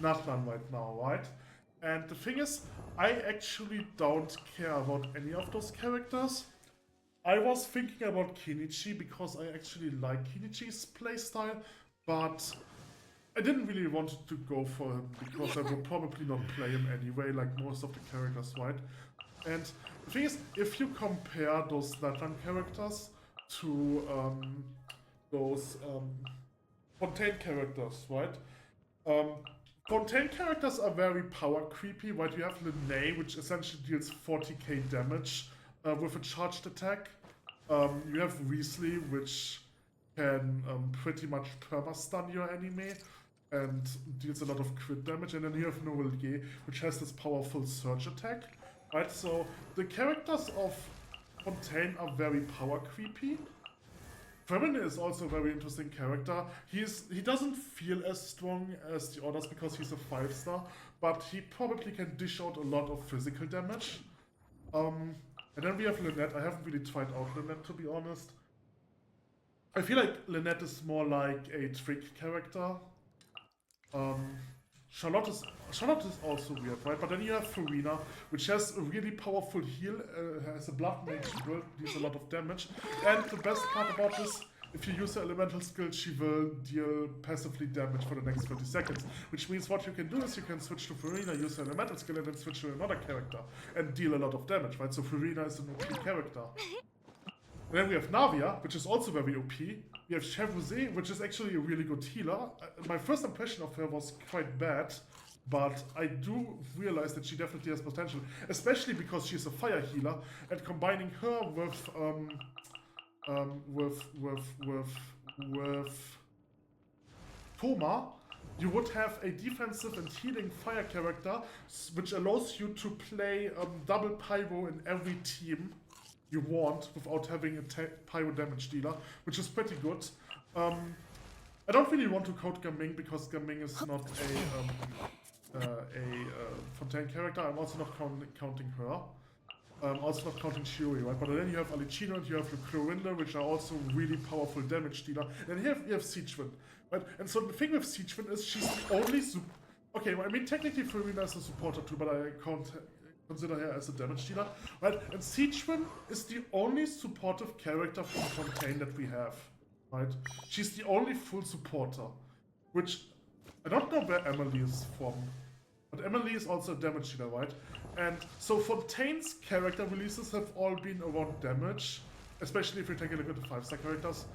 Speaker 1: Natlan right now, right? And the thing is, I actually don't care about any of those characters. I was thinking about Kenichi because I actually like Kenichi's playstyle, but I didn't really want to go for him because I would probably not play him anyway, like most of the characters, right? And the thing is, if you compare those Natlan characters to those Fontaine characters, right? Fontaine characters are very power creepy, right? You have Linnae, which essentially deals 40k damage with a charged attack. You have Weasley, which can pretty much perma-stun your enemy and deals a lot of crit damage. And then you have Noelier, which has this powerful surge attack. Right, so the characters of Fontaine are very power creepy. Vermine is also a very interesting character. He doesn't feel as strong as the others because he's a 5-star, but he probably can dish out a lot of physical damage. And then we have Lynette. I haven't really tried out Lynette, to be honest. I feel like Lynette is more like a trick character. Charlotte is also weird, right? But then you have Farina, which has a really powerful heal, has a blood mage build, deals a lot of damage. And the best part about this, if you use her elemental skill, she will deal passively damage for the next 30 seconds. Which means what you can do is you can switch to Farina, use her elemental skill, and then switch to another character and deal a lot of damage, right? So Farina is an OP character. And then we have Navia, which is also very OP. We have Chevrolet, which is actually a really good healer. My first impression of her was quite bad, but I do realize that she definitely has potential, especially because she's a fire healer, and combining her with Thoma, you would have a defensive and healing fire character, which allows you to play double pyro in every team you want without having a pyro damage dealer, which is pretty good. I don't really want to quote Gaming because Gaming is not a Fontaine character. I'm also not counting her. Also not counting Shuri, right? But then you have Alicino and you have the Chlorindler, which are also really powerful damage dealer. And here you have Siegwind, right? And so the thing with Siegwind is she's the only okay, well, I mean technically Farina is a supporter too, but I can't consider her as a damage dealer, right? And Siegwind is the only supportive character from Fontaine that we have, right? She's the only full supporter, which I don't know where Emily is from, but Emily is also a damage dealer, right? And so Fontaine's character releases have all been around damage, especially if you take a look at the 5-star characters.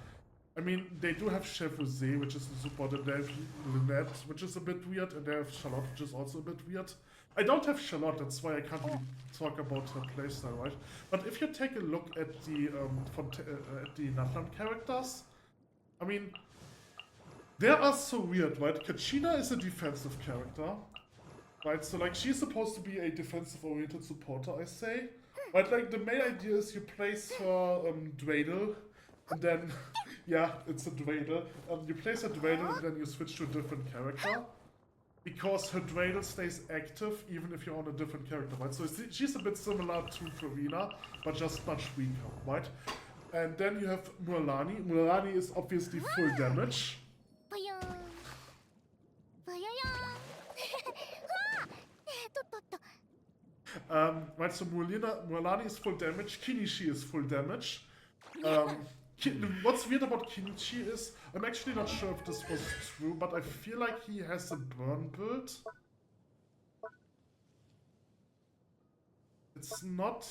Speaker 1: I mean, they do have Chevrolet, which is a supporter, they have Lynette, which is a bit weird, and they have Charlotte, which is also a bit weird. I don't have Charlotte, that's why I can't really talk about her playstyle, right? But if you take a look at the Natlan characters, I mean, they are so weird, right? Kachina is a defensive character, right? So like she's supposed to be a defensive-oriented supporter, I say. But like the main idea is you place her Dreidel, and then yeah, it's a Dreidel. You place a Dreidel and then you switch to a different character. Because her Dreidel stays active even if you're on a different character, right? So she's a bit similar to Farina, but just much weaker, right? And then you have Mualani. Mualani is obviously full damage. Right, so Mualani is full damage, Kinishi is full damage. What's weird about Kinichi is, I'm actually not sure if this was true, but I feel like he has a burn build. It's not...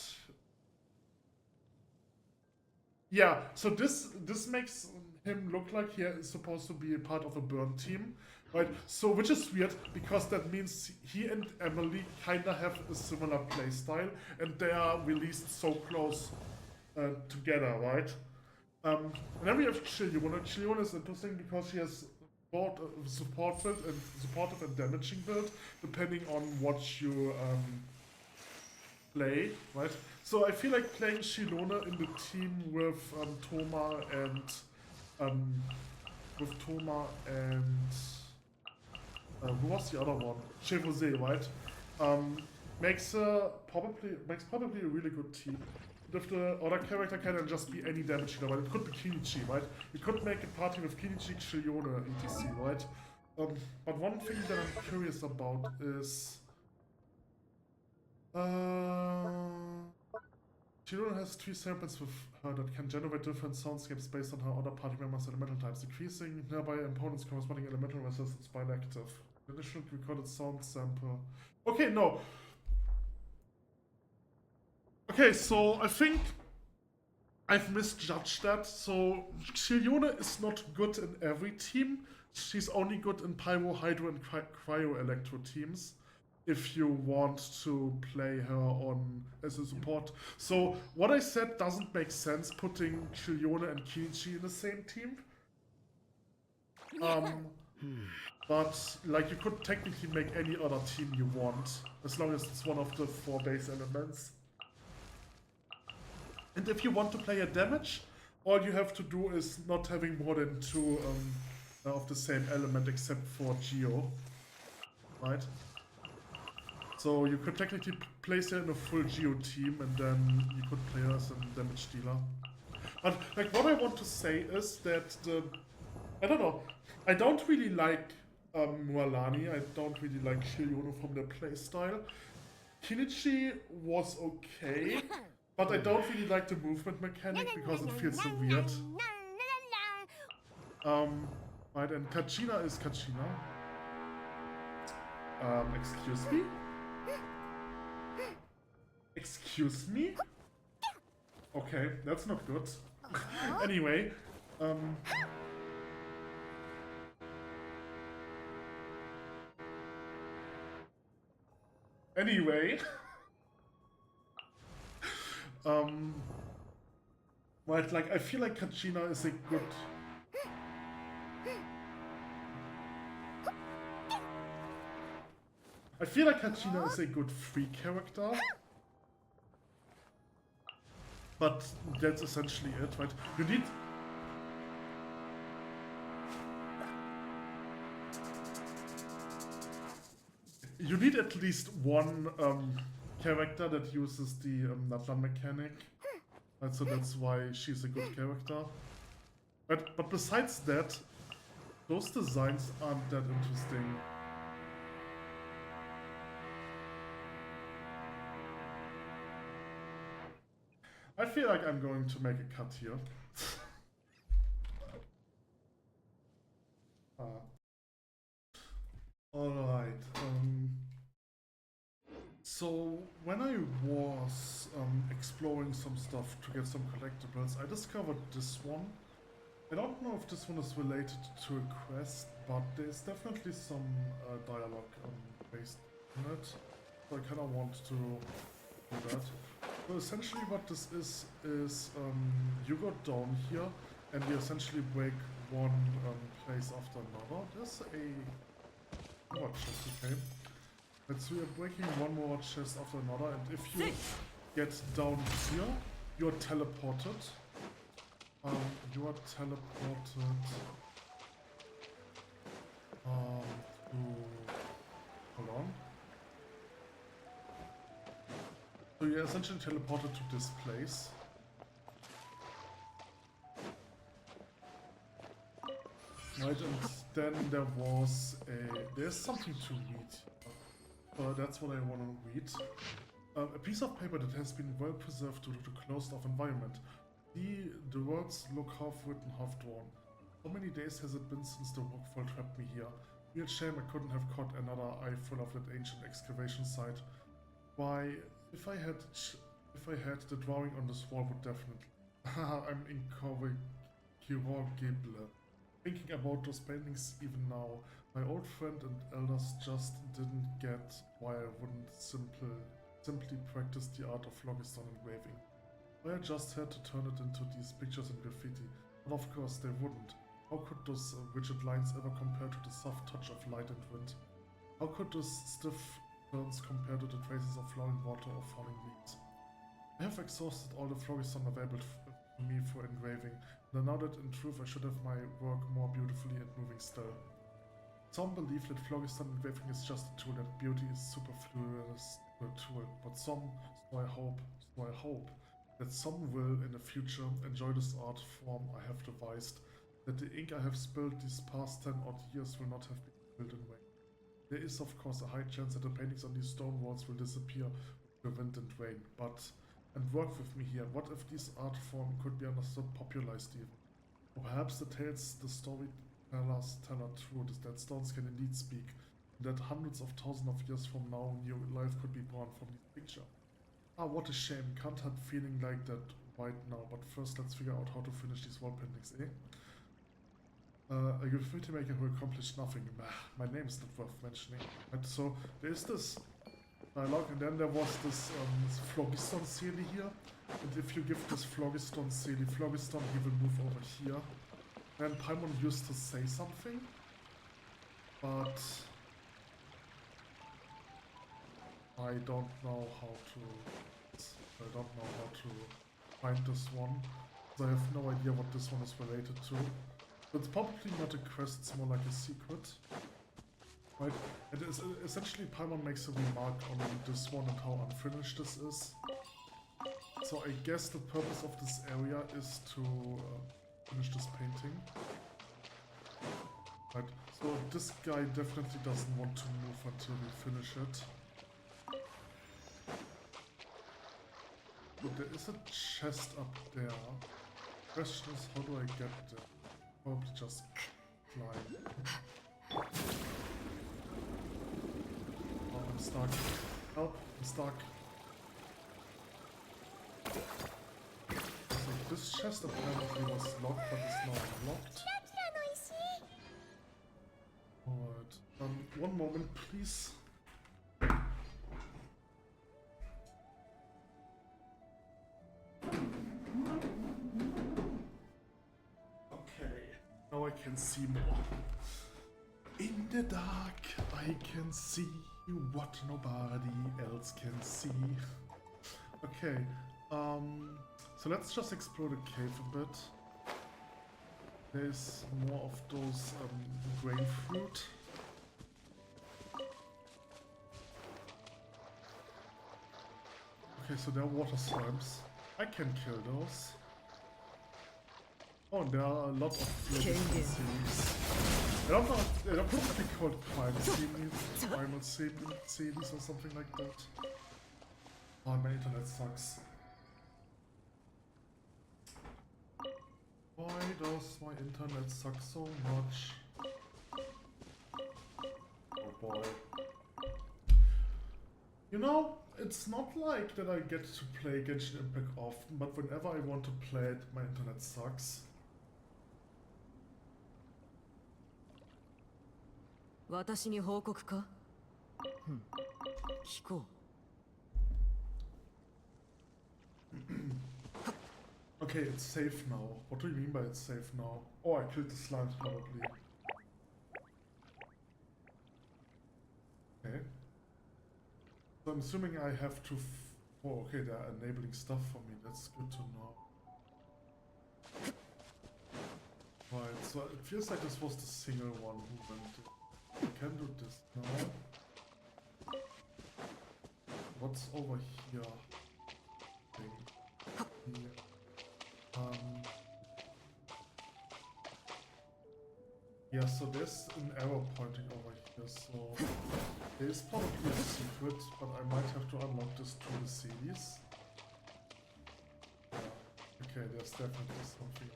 Speaker 1: Yeah, so this makes him look like he is supposed to be a part of a burn team, right? So, which is weird, because that means he and Emily kinda have a similar playstyle, and they are released so close together, right? And then we have Chiliona. Chiliona is interesting because she has both a supportive and damaging build, depending on what you play, right? So I feel like playing Chiliona in the team with Thoma and who was the other one? Chevrolet, right? Makes probably a really good team. If the other character can just be any damage dealer, right? It could be Kinichi, right? We could make a party with Kinichi, Chiliona, etc., right? But one thing that I'm curious about is... Chiliona has 3 samples with her that can generate different soundscapes based on her other party members' elemental types, decreasing nearby opponents' corresponding elemental resistance by active. Additional recorded sound sample. Okay, no. Okay, so I think I've misjudged that. So Chiliona is not good in every team. She's only good in Pyro, Hydro, and Cryo Electro teams. If you want to play her on as a support. So what I said doesn't make sense, putting Chiliona and Kinichi in the same team. But like you could technically make any other team you want, as long as it's one of the 4 base elements. And if you want to play a damage, all you have to do is not having more than 2 of the same element except for Geo, right? So you could technically place her in a full Geo team and then you could play her as a damage dealer. But like what I want to say is that I don't know, I don't really like Mualani, I don't really like Shiryono from their playstyle. Kinichi was okay, but I don't really like the movement mechanic because it feels so weird. Right, and Kachina is Kachina. Excuse me? Excuse me? Okay, that's not good. Anyway, Anyway, right, like I feel like Kachina is a good. I feel like Kachina is a good free character, but that's essentially it, right? You need at least one character that uses the Natlan mechanic, right? So that's why she's a good character. But besides that, those designs aren't that interesting. I feel like I'm going to make a cut here. Alright. So when I was exploring some stuff to get some collectibles, I discovered this one. I don't know if this one is related to a quest, but there's definitely some dialogue based on it. So I kind of want to do that. So essentially what this is you go down here and you essentially break one place after another. There's a more chest, okay. Right, so you're breaking one more chest after another, and if you get down here, you're teleported. You are teleported to... Hold on. So you're essentially teleported to this place. Right, and then there's something to read. That's what I want to read. A piece of paper that has been well preserved due to the closed-off environment. The words look half-written, half-drawn. How many days has it been since the rockfall trapped me here? Real shame I couldn't have caught another eye full of that ancient excavation site. Why, if I had the drawing on this wall would definitely... I'm incorrigible. Thinking about those paintings even now, my old friend and elders just didn't get why I wouldn't simply practice the art of phlogiston engraving. I just had to turn it into these pictures and graffiti, but of course they wouldn't. How could those rigid lines ever compare to the soft touch of light and wind? How could those stiff turns compare to the traces of flowing water or falling leaves? I have exhausted all the phlogiston available to me for engraving, and now that in truth I should have my work more beautifully and moving still. Some believe that phlogiston engraving is just a tool, that beauty is superfluous to a tool, but so I hope that some will in the future enjoy this art form I have devised, that the ink I have spilled these past 10 odd years will not have been spilled in vain. There is of course a high chance that the paintings on these stone walls will disappear with the wind and rain, and work with me here, what if this art form could be understood, popularized even? Or perhaps the tales the storytellers tell are true, that stones can indeed speak, and that hundreds of thousands of years from now new life could be born from this picture. Ah, what a shame, can't have feeling like that right now, but first let's figure out how to finish these wall paintings, eh? A graffiti maker who accomplished nothing. My name is not worth mentioning. Right, so there's this dialogue, and then there was this phlogiston sealy here, and if you give this phlogiston sealy phlogiston, he will move over here. And Paimon used to say something, but I don't know how to find this one. I have no idea what this one is related to. It's probably not a quest, it's more like a secret. Right? It is essentially Paimon makes a remark on this one and how unfinished this is. So I guess the purpose of this area is to finish this painting. Right, so this guy definitely doesn't want to move until we finish it. So there is a chest up there. Question is, how do I get there? Probably just climb. Oh, I'm stuck. Help, I'm stuck. So this chest apparently was locked, but is now unlocked. Alright, one moment please. Now I can see more. In the dark, I can see what nobody else can see. Okay, so let's just explore the cave a bit. There's more of those grain fruit. Okay, so there are water slimes. I can kill those. Oh, and there are a lot of different series. They're probably called crime series, primal series or something like that. Oh, my internet sucks. Why does my internet suck so much? Oh boy. You know, it's not like that I get to play Genshin Impact often, but whenever I want to play it, my internet sucks.
Speaker 2: 私に報告か？聞こう。
Speaker 1: Okay, it's safe now. What do you mean by it's safe now? Oh, I killed the slimes probably. Okay. So I'm assuming I have to... Oh, okay, they're enabling stuff for me. That's good to know. Right, so it feels like this was the single one who went to... I can do this now. What's over here? Here. Yeah, so there's an arrow pointing over here, so there is probably a secret, but I might have to unlock this through the series. Yeah, okay, there's definitely something.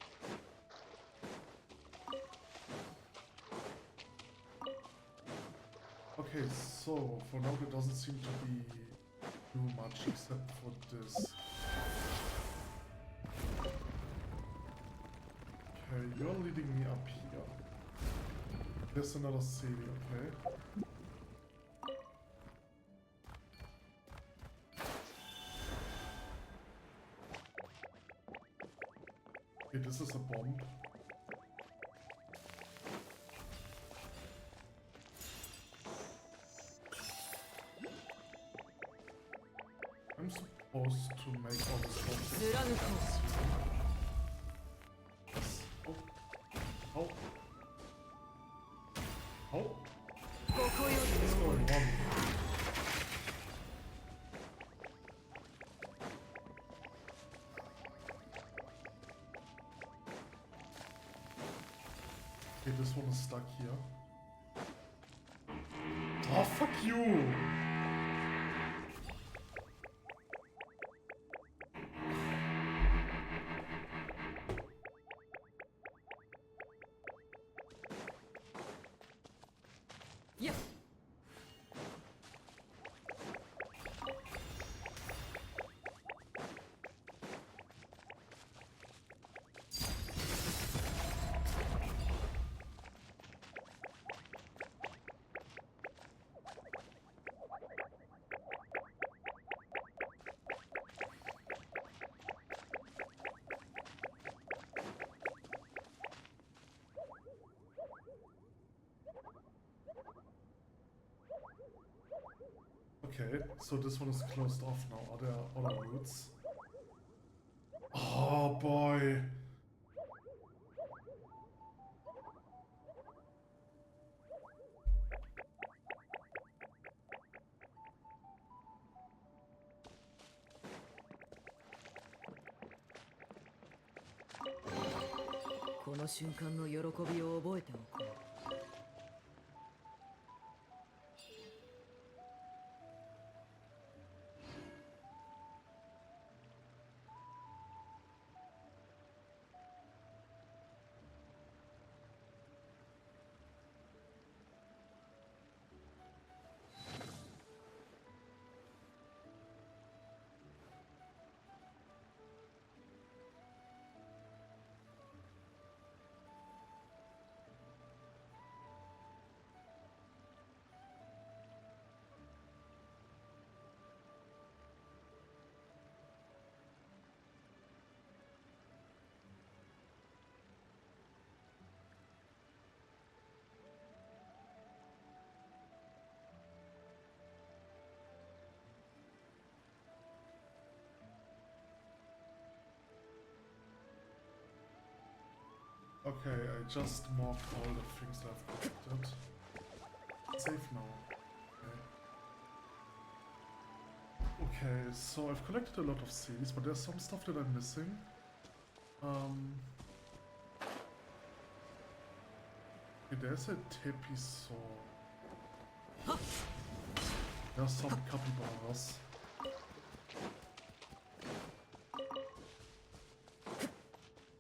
Speaker 1: Okay, so for now there doesn't seem to be too much except for this. Okay, you're leading me up here. There's another city, okay. Okay, this is a bomb. I'm supposed to make all this bombs. Oh. Oh. Oh. What's going on? Okay, this one is stuck here. Oh, fuck you!
Speaker 2: Yeah.
Speaker 1: Okay, so this one is closed off now. Are there other routes? Oh boy. Okay, I just marked all the things that I've collected. Save now. Okay, so I've collected a lot of seeds, but there's some stuff that I'm missing. Okay, there's a tepi saw. There's some capybaras.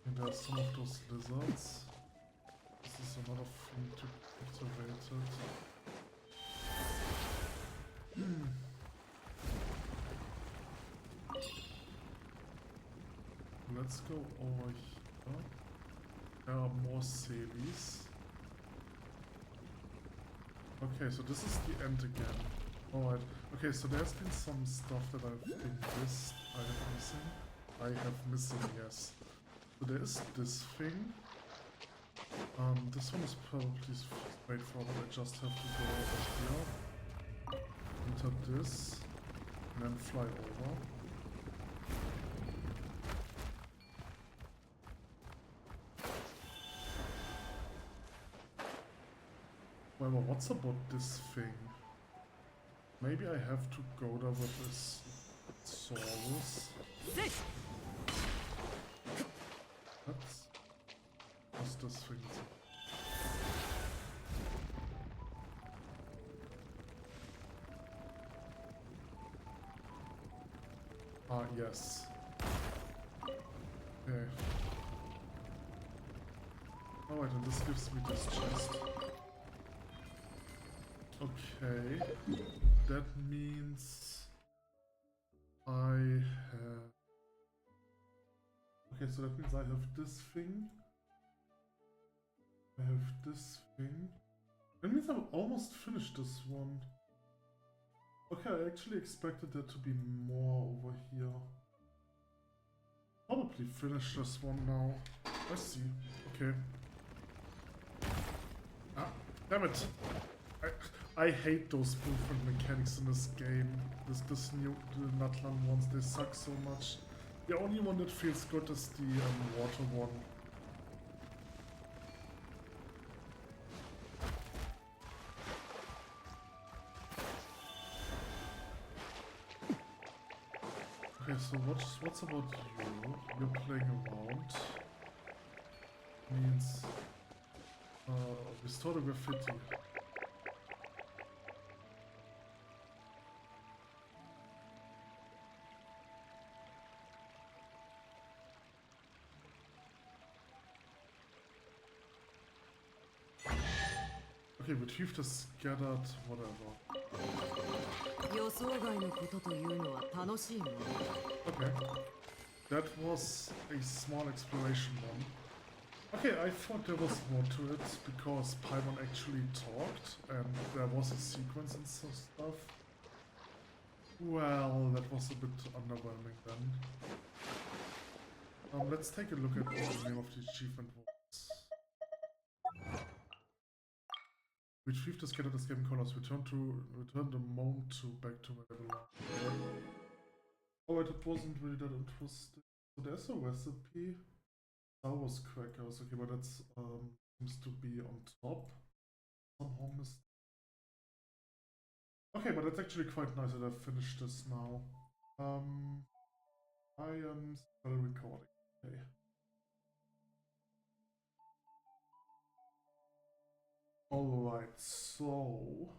Speaker 1: And there's some of those lizards. This is another thing to be activated. Let's go over here. There are more Celis. Okay, so this is the end again. Alright. Okay, so there's been some stuff that I have missing, yes. So there is this thing. This one is probably straightforward. I just have to go over here, enter this, and then fly over. However, what's about this thing? Maybe I have to go there with this Saurus. What's this thing? Ah, yes. Okay. Alright, and this gives me this chest. Okay. That means I have... Okay, so that means I have this thing. I have this thing. That means I've almost finished this one. Okay, I actually expected there to be more over here. Probably finish this one now. I see. Okay. Ah, damn it! I hate those movement mechanics in this game. This new Natlan ones, they suck so much. The only one that feels good is the water one. Okay, so what's about you? You're playing around. Means restore the graffiti. Okay, retrieve the scattered whatever. Okay. That was a small exploration one. Okay, I thought there was more to it because Paimon actually talked and there was a sequence and stuff. Well, that was a bit underwhelming then. Let's take a look at what the name of the achievement was. Retrieve the scattered escaping colors. Return the mount back to where they belong. Alright, it wasn't really that interesting. So there's a recipe. Salvos crackers. Okay, but that's seems to be on top. Somehow missed. Okay, but it's actually quite nice that I've finished this now. I am still recording. Okay. Alright, so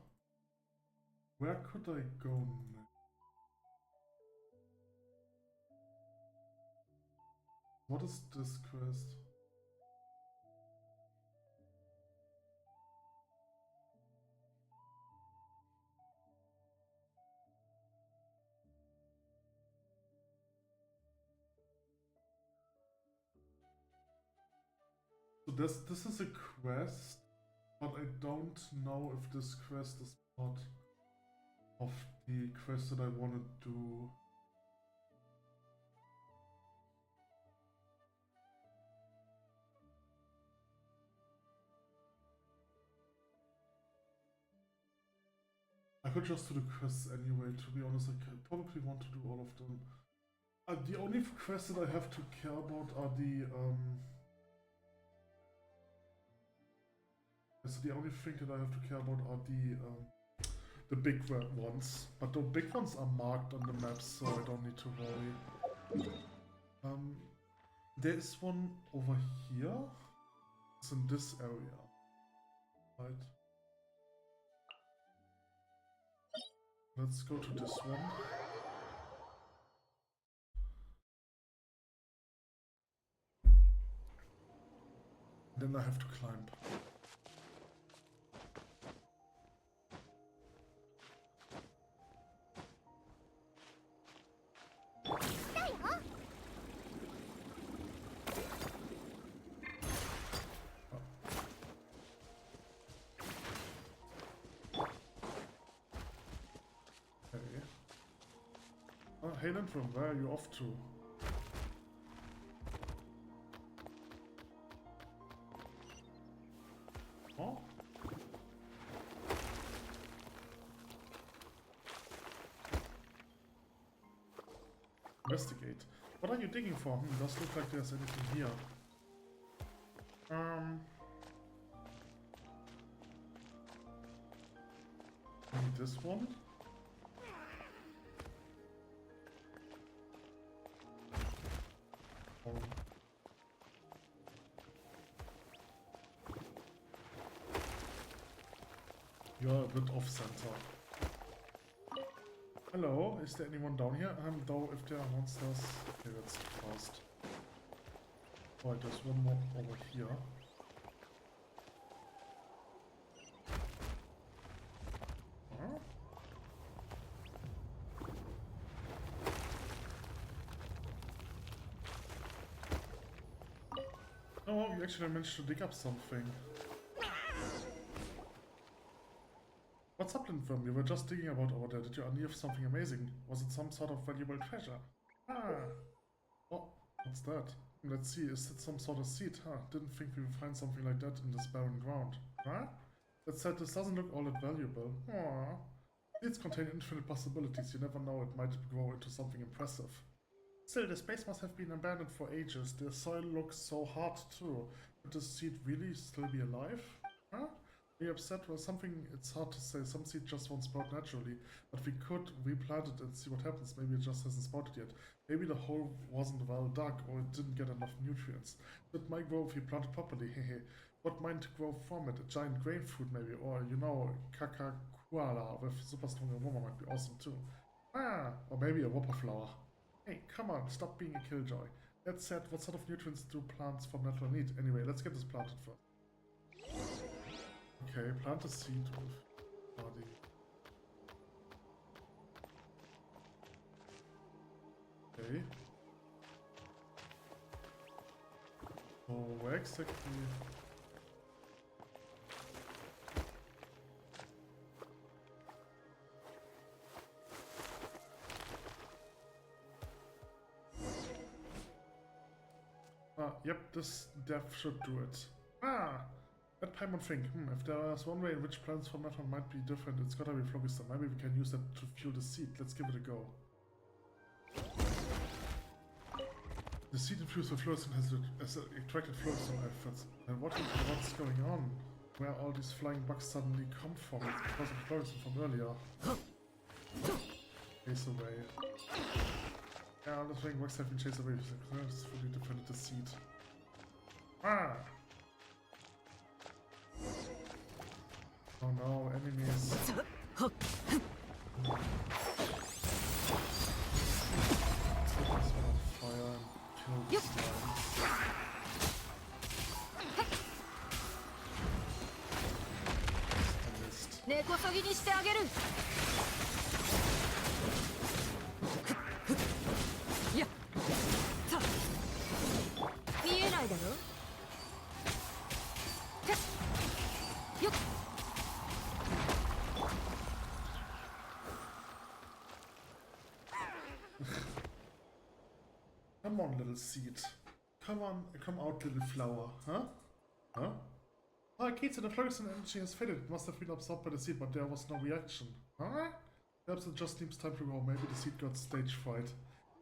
Speaker 1: where could I go next? What is this quest? So this is a quest, but I don't know if this quest is part of the quest that I want to do. I could just do the quests anyway, to be honest. I probably want to do all of them. The only quests that I have to care about are the so the only thing that I have to care about are the big ones. But the big ones are marked on the map, so I don't need to worry. There is one over here. It's in this area, right? Let's go to this one. Then I have to climb. Hey Natlan, where are you off to? Oh? Investigate. What are you digging for? Doesn't look like there's anything here. Maybe this one? You're a bit off center. Hello, is there anyone down here? Though if there are monsters. Okay, that's fast. Oh, there's one more over here. Huh? Oh, you actually managed to dig up something. What's up, Lindworm? We were just digging about over there. Did you unearth something amazing? Was it some sort of valuable treasure? Ah! Oh, what's that? Let's see, is it some sort of seed? Huh, didn't think we would find something like that in this barren ground. Huh? That said, this doesn't look all that valuable. Aww. Seeds contain infinite possibilities. You never know, it might grow into something impressive. Still, the space must have been abandoned for ages. The soil looks so hard too. Could this seed really still be alive? Huh? Are you upset? Well, something, it's hard to say. Some seed just won't sprout naturally. But we could replant it and see what happens. Maybe it just hasn't sprouted yet. Maybe the hole wasn't well dug or it didn't get enough nutrients. It might grow if we plant it properly, hehe. What might grow from it? A giant grain fruit maybe? Or, you know, kakakuala with super strong aroma might be awesome too. Ah! Or maybe a whopper flower. Hey, come on, stop being a killjoy. That said, what sort of nutrients do plants from Natlan need? Anyway, let's get this planted first. Okay, plant a seed with body. Okay. So where exactly? Yep, this def should do it. That Paimon thing. If there's one way in which plants from Natlan might be different, it's gotta be Phlogiston. Maybe we can use that to fuel the seed. Let's give it a go. The seed infused with fluorescent has attracted fluorescent efforts. And what's going on? Where all these flying bugs suddenly come from? It's because of fluorescent from earlier. Chase away. Yeah, all the flying bugs have been chased away. It's fully defended the seed. Ah! Oh no, enemies. Fire and kill the slimes.
Speaker 2: 根こそぎにしてあげる。やっ、さあ、見えないだろ。よっ。
Speaker 1: Come on, little seed. Come on, come out, little flower. Huh? Huh? Oh, Kitsu, the fluorescent energy has faded. It must have been absorbed by the seed, but there was no reaction. Huh? Perhaps it just needs time to grow. Maybe the seed got stage fright.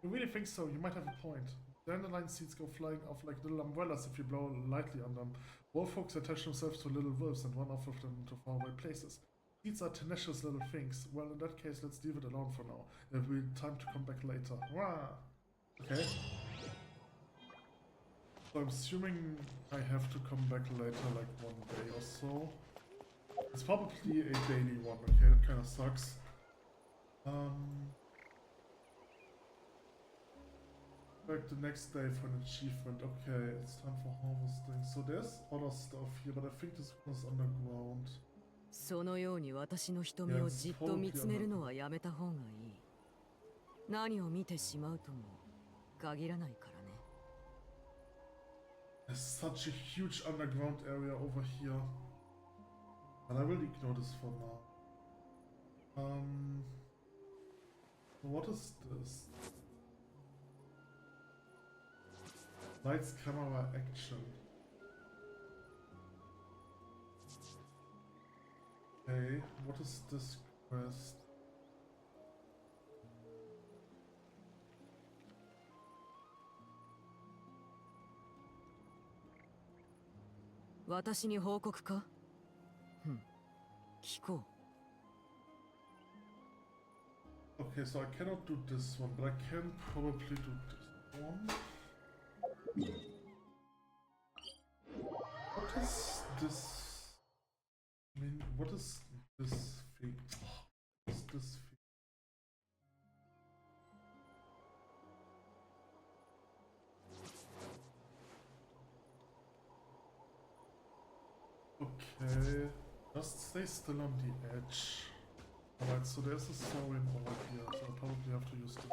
Speaker 1: You really think so? You might have a point. Dandelion seeds go flying off like little umbrellas if you blow lightly on them. Wolf folks attach themselves to little wolves and run off with them to faraway places. Seeds are tenacious little things. Well, in that case, let's leave it alone for now. There will be time to come back later. Wah! Okay. So I'm assuming I have to come back later, like one day or so. It's probably a daily one, okay, that kind of sucks. Back the next day for an achievement. Okay, it's time for harvesting. So there's other stuff here, but I think this one is underground.
Speaker 2: そのように私の瞳をじっと見つめるのはやめた方がいい。何を見てしまうとも限らないからね。
Speaker 1: There's such a huge underground area over here. And I will ignore this for now. What is this? Lights, camera, action. Okay, what is this quest?
Speaker 2: 私に報告か？聞こう。
Speaker 1: Okay, so I cannot do this one, but I can probably do this one. What is this? I mean, what is this thing? What is this thing? Okay, just stay still on the edge. Alright, so there's a saurian over here, so I probably have to use the...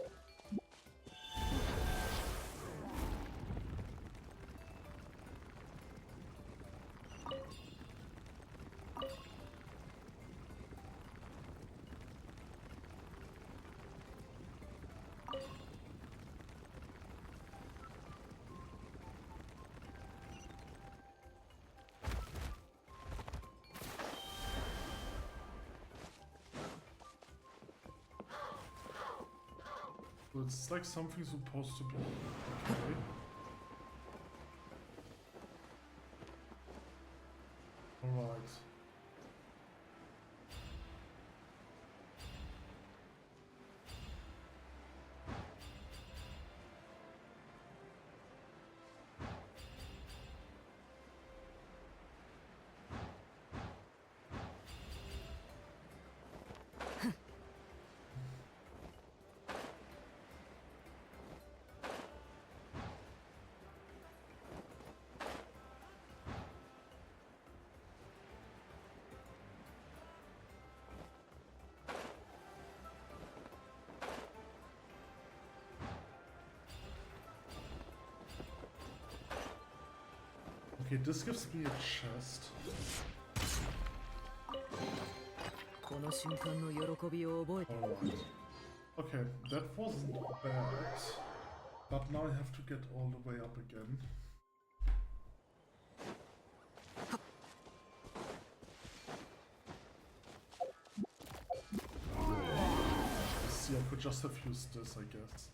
Speaker 1: So it's like something supposed to be okay. Alright. Okay, this gives me a chest.
Speaker 2: この瞬間の喜びを覚えて。
Speaker 1: Alright. Okay, that wasn't bad. But now I have to get all the way up again. See, I could just have used this, I guess.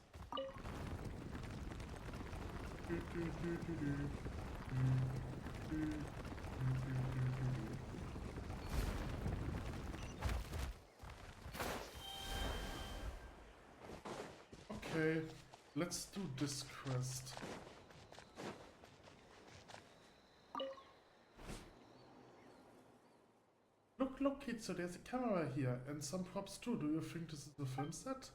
Speaker 1: Okay, let's do this quest. Look, Kitsu, there's a camera here, and some props too. Do you think this is a film set?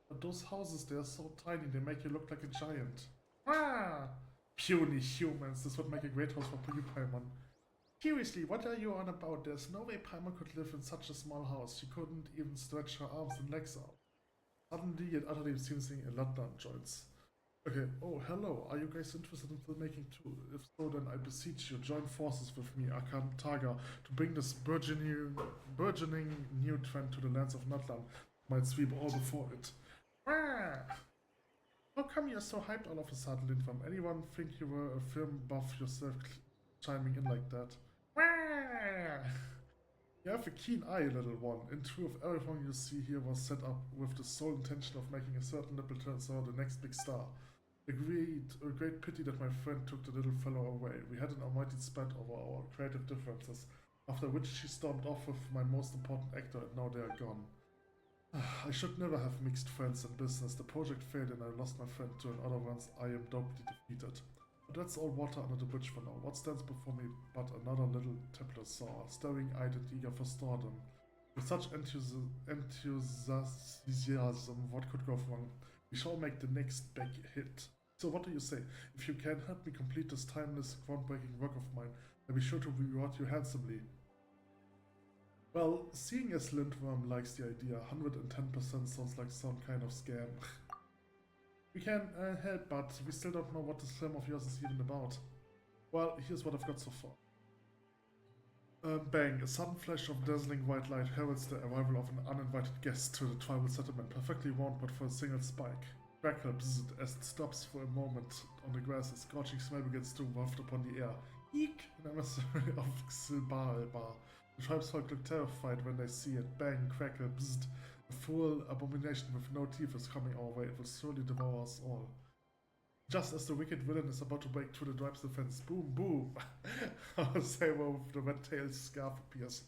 Speaker 1: But those houses, they are so tiny, they make you look like a giant. Ah! Puny humans, this would make a great house for Paimon. Seriously, what are you on about? There's no way Paimon could live in such a small house. She couldn't even stretch her arms and legs out. Suddenly, it utterly seems a Natlan joins. Okay, oh, hello. Are you guys interested in filmmaking too? If so, then I beseech you, join forces with me, Akan Taga, to bring this burgeoning new trend to the lands of Natlan. Might sweep all before it. Ah! How come you're so hyped all of a sudden, Linfam? Anyone think you were a film buff yourself chiming in like that? Ah! You have a keen eye, little one. In truth, everything you see here was set up with the sole intention of making a certain little turns out the next big star. A great pity that my friend took the little fellow away. We had an almighty spat over our creative differences, after which she stormed off with my most important actor, and now they are gone. I should never have mixed friends in business. The project failed and I lost my friend too, and other ones I am doubly defeated. But that's all water under the bridge for now. What stands before me but another little Templar-saur, staring-eyed and eager for stardom. With such enthusiasm, what could go wrong? We shall make the next big hit. So what do you say? If you can help me complete this timeless, groundbreaking work of mine, I'll be sure to reward you handsomely. Well, seeing as Lindworm likes the idea, 110% sounds like some kind of scam. We can help, but we still don't know what this film of yours is even about. Well, here's what I've got so far. Bang, a sudden flash of dazzling white light heralds the arrival of an uninvited guest to the tribal settlement, perfectly wound but for a single spike. Crackle bzzzt as it stops for a moment on the grass, a scorching smell begins to waft upon the air. Eek! An emissary of Xilbalbar. The tribesfolk look terrified when they see it. Bang, crackle, bzzzt. A full abomination with no teeth is coming our way. It will surely devour us all. Just as the wicked villain is about to break through the tribe's defense, boom, boom! Our saber with the red-tailed scarf appears.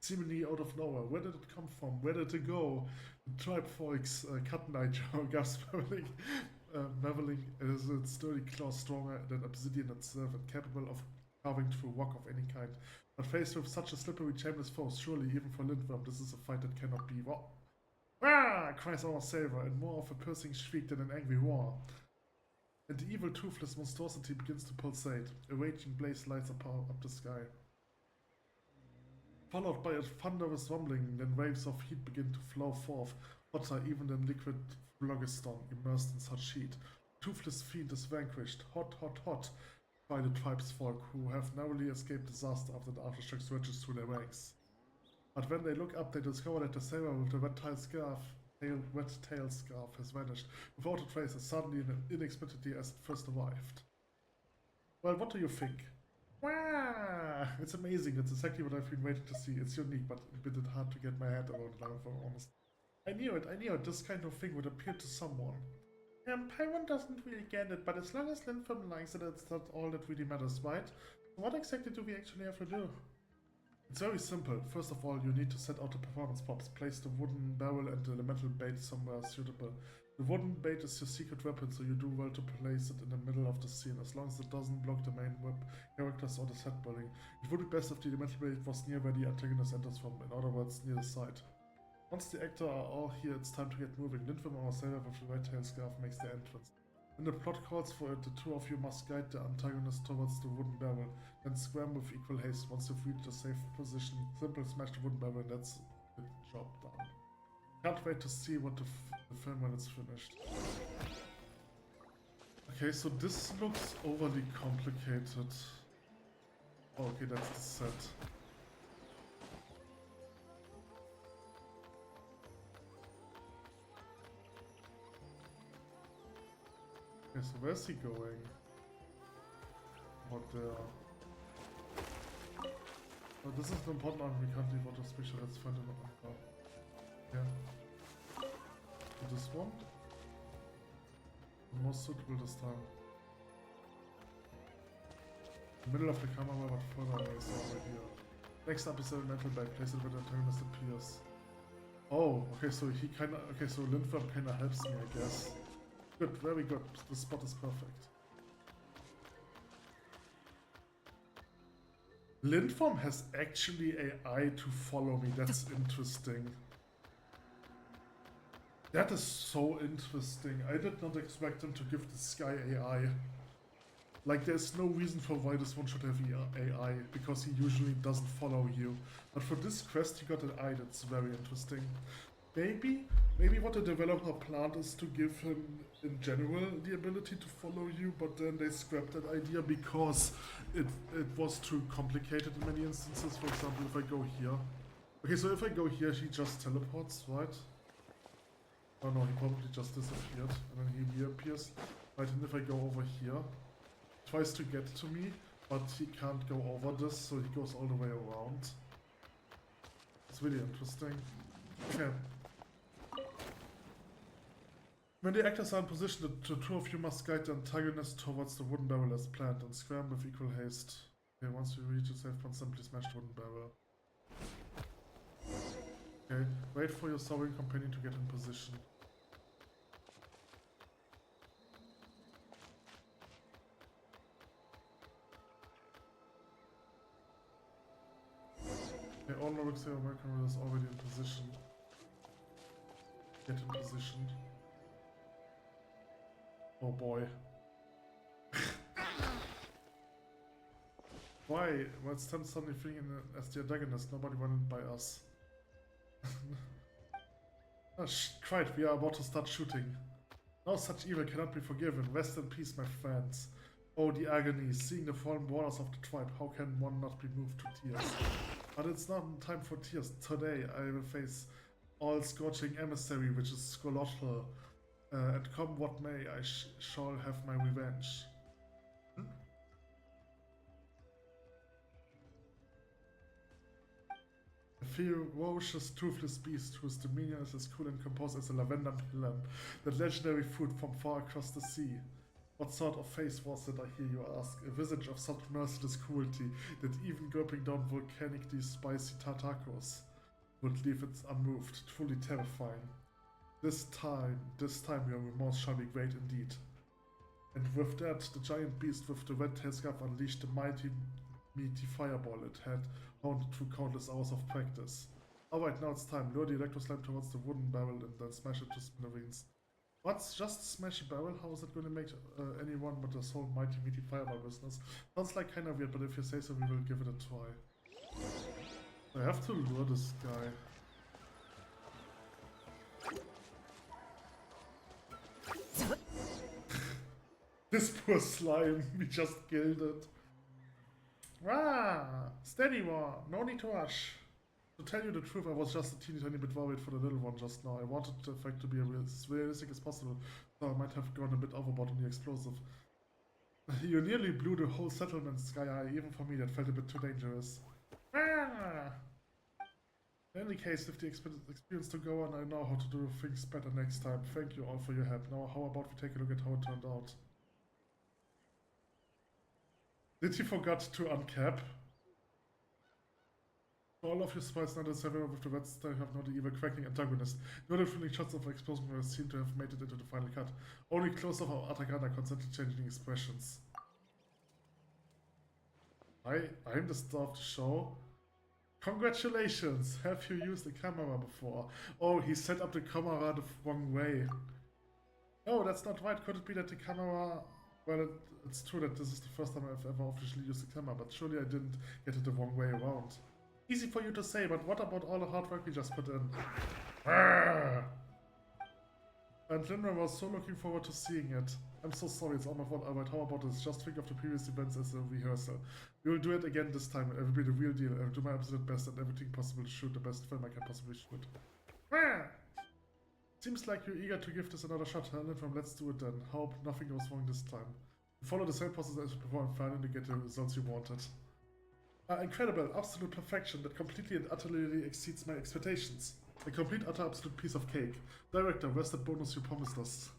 Speaker 1: Seemingly out of nowhere. Where did it come from? Where did it go? The tribe folks, cut night, gasp, marveling as its sturdy claws stronger than obsidian itself and capable of carving through rock of any kind. But faced with such a slippery, shameless foe, surely even for Lindworm, this is a fight that cannot be won. Ah! Cries our saber, and more of a piercing shriek than an angry roar. And the evil, toothless monstrosity begins to pulsate. A raging blaze lights up the sky. Followed by a thunderous rumbling, then waves of heat begin to flow forth, hotter even than liquid phlogiston immersed in such heat. Toothless fiend is vanquished. Hot, hot, hot, by the tribesfolk, who have narrowly escaped disaster after the aftershock surges through their ranks. But when they look up, they discover that the saber with the red-tailed scarf has vanished, without a trace, as suddenly and unexpectedly as it first arrived. Well, what do you think? Wow! It's amazing. It's exactly what I've been waiting to see. It's unique, but a bit hard to get my head around it, if I'm honest. I knew it. This kind of thing would appeal to someone. Paimon doesn't really get it, but as long as Lindworm likes it, it's not all that really matters, right? So what exactly do we actually have to do? It's very simple. First of all, you need to set out the performance props, place the wooden barrel and the elemental bait somewhere suitable. The wooden bait is your secret weapon, so you do well to place it in the middle of the scene, as long as it doesn't block the main web characters or the set building. It would be best if the elemental bait was near where the antagonist enters from, in other words, near the side. Once the actors are all here, it's time to get moving. Lindworm, our sailor with the red-tailed scarf, makes the entrance. When the plot calls for it, the two of you must guide the antagonist towards the wooden barrel, then scram with equal haste. Once you've reached a safe position, simple smash the wooden barrel and that's the job done. Can't wait to see what the film when it's finished. Okay, so this looks overly complicated. Oh, okay, that's the set. Okay, so where's he going? What there? Oh, this is an important one. We can't leave out of picture. Let's find another one. Yeah. So this one? The most suitable this time. Middle of the camera, but further away, so over here. Next episode, Natlan back, place it where the antagonist appears. Oh, okay, so he kinda, okay, so Lindworm kinda helps me, I guess. Good, very good, the spot is perfect. Lindworm has actually AI to follow me, that's interesting. That is so interesting. I did not expect him to give this guy AI. Like, there's no reason for why this one should have AI, because he usually doesn't follow you. But for this quest, he got an AI, that's very interesting. Maybe what the developer planned is to give him, in general, the ability to follow you, but then they scrapped that idea because it was too complicated in many instances. For example, if I go here. Okay, so if I go here, he just teleports, right? Oh no, he probably just disappeared, and then he reappears. Right, and if I go over here, he tries to get to me, but he can't go over this, so he goes all the way around. It's really interesting. Okay. When the actors are in position, the two of you must guide the antagonist towards the wooden barrel as planned and scram with equal haste. Okay, once you reach a safe point, simply smash the wooden barrel. Okay, wait for your soaring companion to get in position. Okay, all Nordics here American is already in position. Get in position. Oh boy. Why? Well, it's time suddenly feeling as the antagonist, nobody wanted by us. Oh, quite, we are about to start shooting. No such evil cannot be forgiven. Rest in peace, my friends. Oh, the agony, seeing the fallen warriors of the tribe, how can one not be moved to tears? But it's not time for tears. Today I will face all-scorching emissary, which is Skolotl. And come what may, I shall have my revenge. A ferocious, toothless beast whose demeanor is as cool and composed as a lavender melon, that legendary fruit from far across the sea. What sort of face was it, I hear you ask? A visage of such merciless cruelty that even gulping down volcanically spicy tacos would leave it unmoved, truly terrifying. This time your remorse shall be great indeed. And with that, the giant beast with the red tail scarf unleashed a mighty, meaty fireball it had honed through countless hours of practice. Alright, now it's time. Lure the electroslime towards the wooden barrel and then smash it to smithereens. What's just smash a barrel? How is it going to make anyone but this whole mighty, meaty fireball business? Sounds like kinda weird, but if you say so, we will give it a try. I have to lure this guy. This poor slime, we just killed it. Ah, steady war, no need to rush. To tell you the truth, I was just a teeny tiny bit worried for the little one just now. I wanted the effect to be as realistic as possible, so I might have gone a bit overboard on the explosive. You nearly blew the whole settlement sky high, even for me that felt a bit too dangerous. Ah. In any case, with the experience to go on, I know how to do things better next time. Thank you all for your help. Now, how about we take a look at how it turned out? Did he forget to uncap? All of your spies now the several with the red style have now the evil cracking antagonist. No different shots of explosion were seem to have made it into the final cut. Only close-up of Atagana constantly changing expressions. I'm the star of the show. Congratulations! Have you used the camera before? Oh, he set up the camera the wrong way. No, that's not right. Could it be that the camera... Well, it's true that this is the first time I've ever officially used the camera, but surely I didn't get it the wrong way around. Easy for you to say, but what about all the hard work we just put in? And Linda was so looking forward to seeing it. I'm so sorry, it's all my fault, Albert. How about this? Just think of the previous events as a rehearsal. We will do it again this time. It will be the real deal. I will do my absolute best and everything possible to shoot the best film I can possibly shoot. Seems like you're eager to give this another shot, Lindworm. Let's do it then. Hope nothing goes wrong this time. Follow the same process as before and finally get the results you wanted. Incredible, absolute perfection that completely and utterly exceeds my expectations. A complete, utter, absolute piece of cake. Director, where's the bonus you promised us?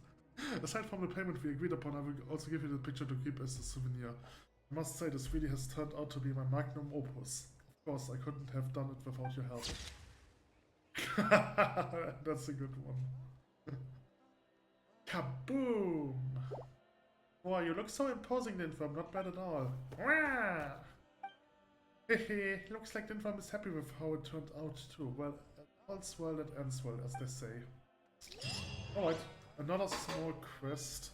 Speaker 1: Aside from the payment we agreed upon, I will also give you the picture to keep as a souvenir. I must say, this really has turned out to be my magnum opus. Of course, I couldn't have done it without your help. That's a good one. Kaboom! Wow, you look so imposing, Ninfam. Not bad at all. Hehe, looks like Ninfam is happy with how it turned out too. Well, all's well that ends well, as they say. Alright, another small quest.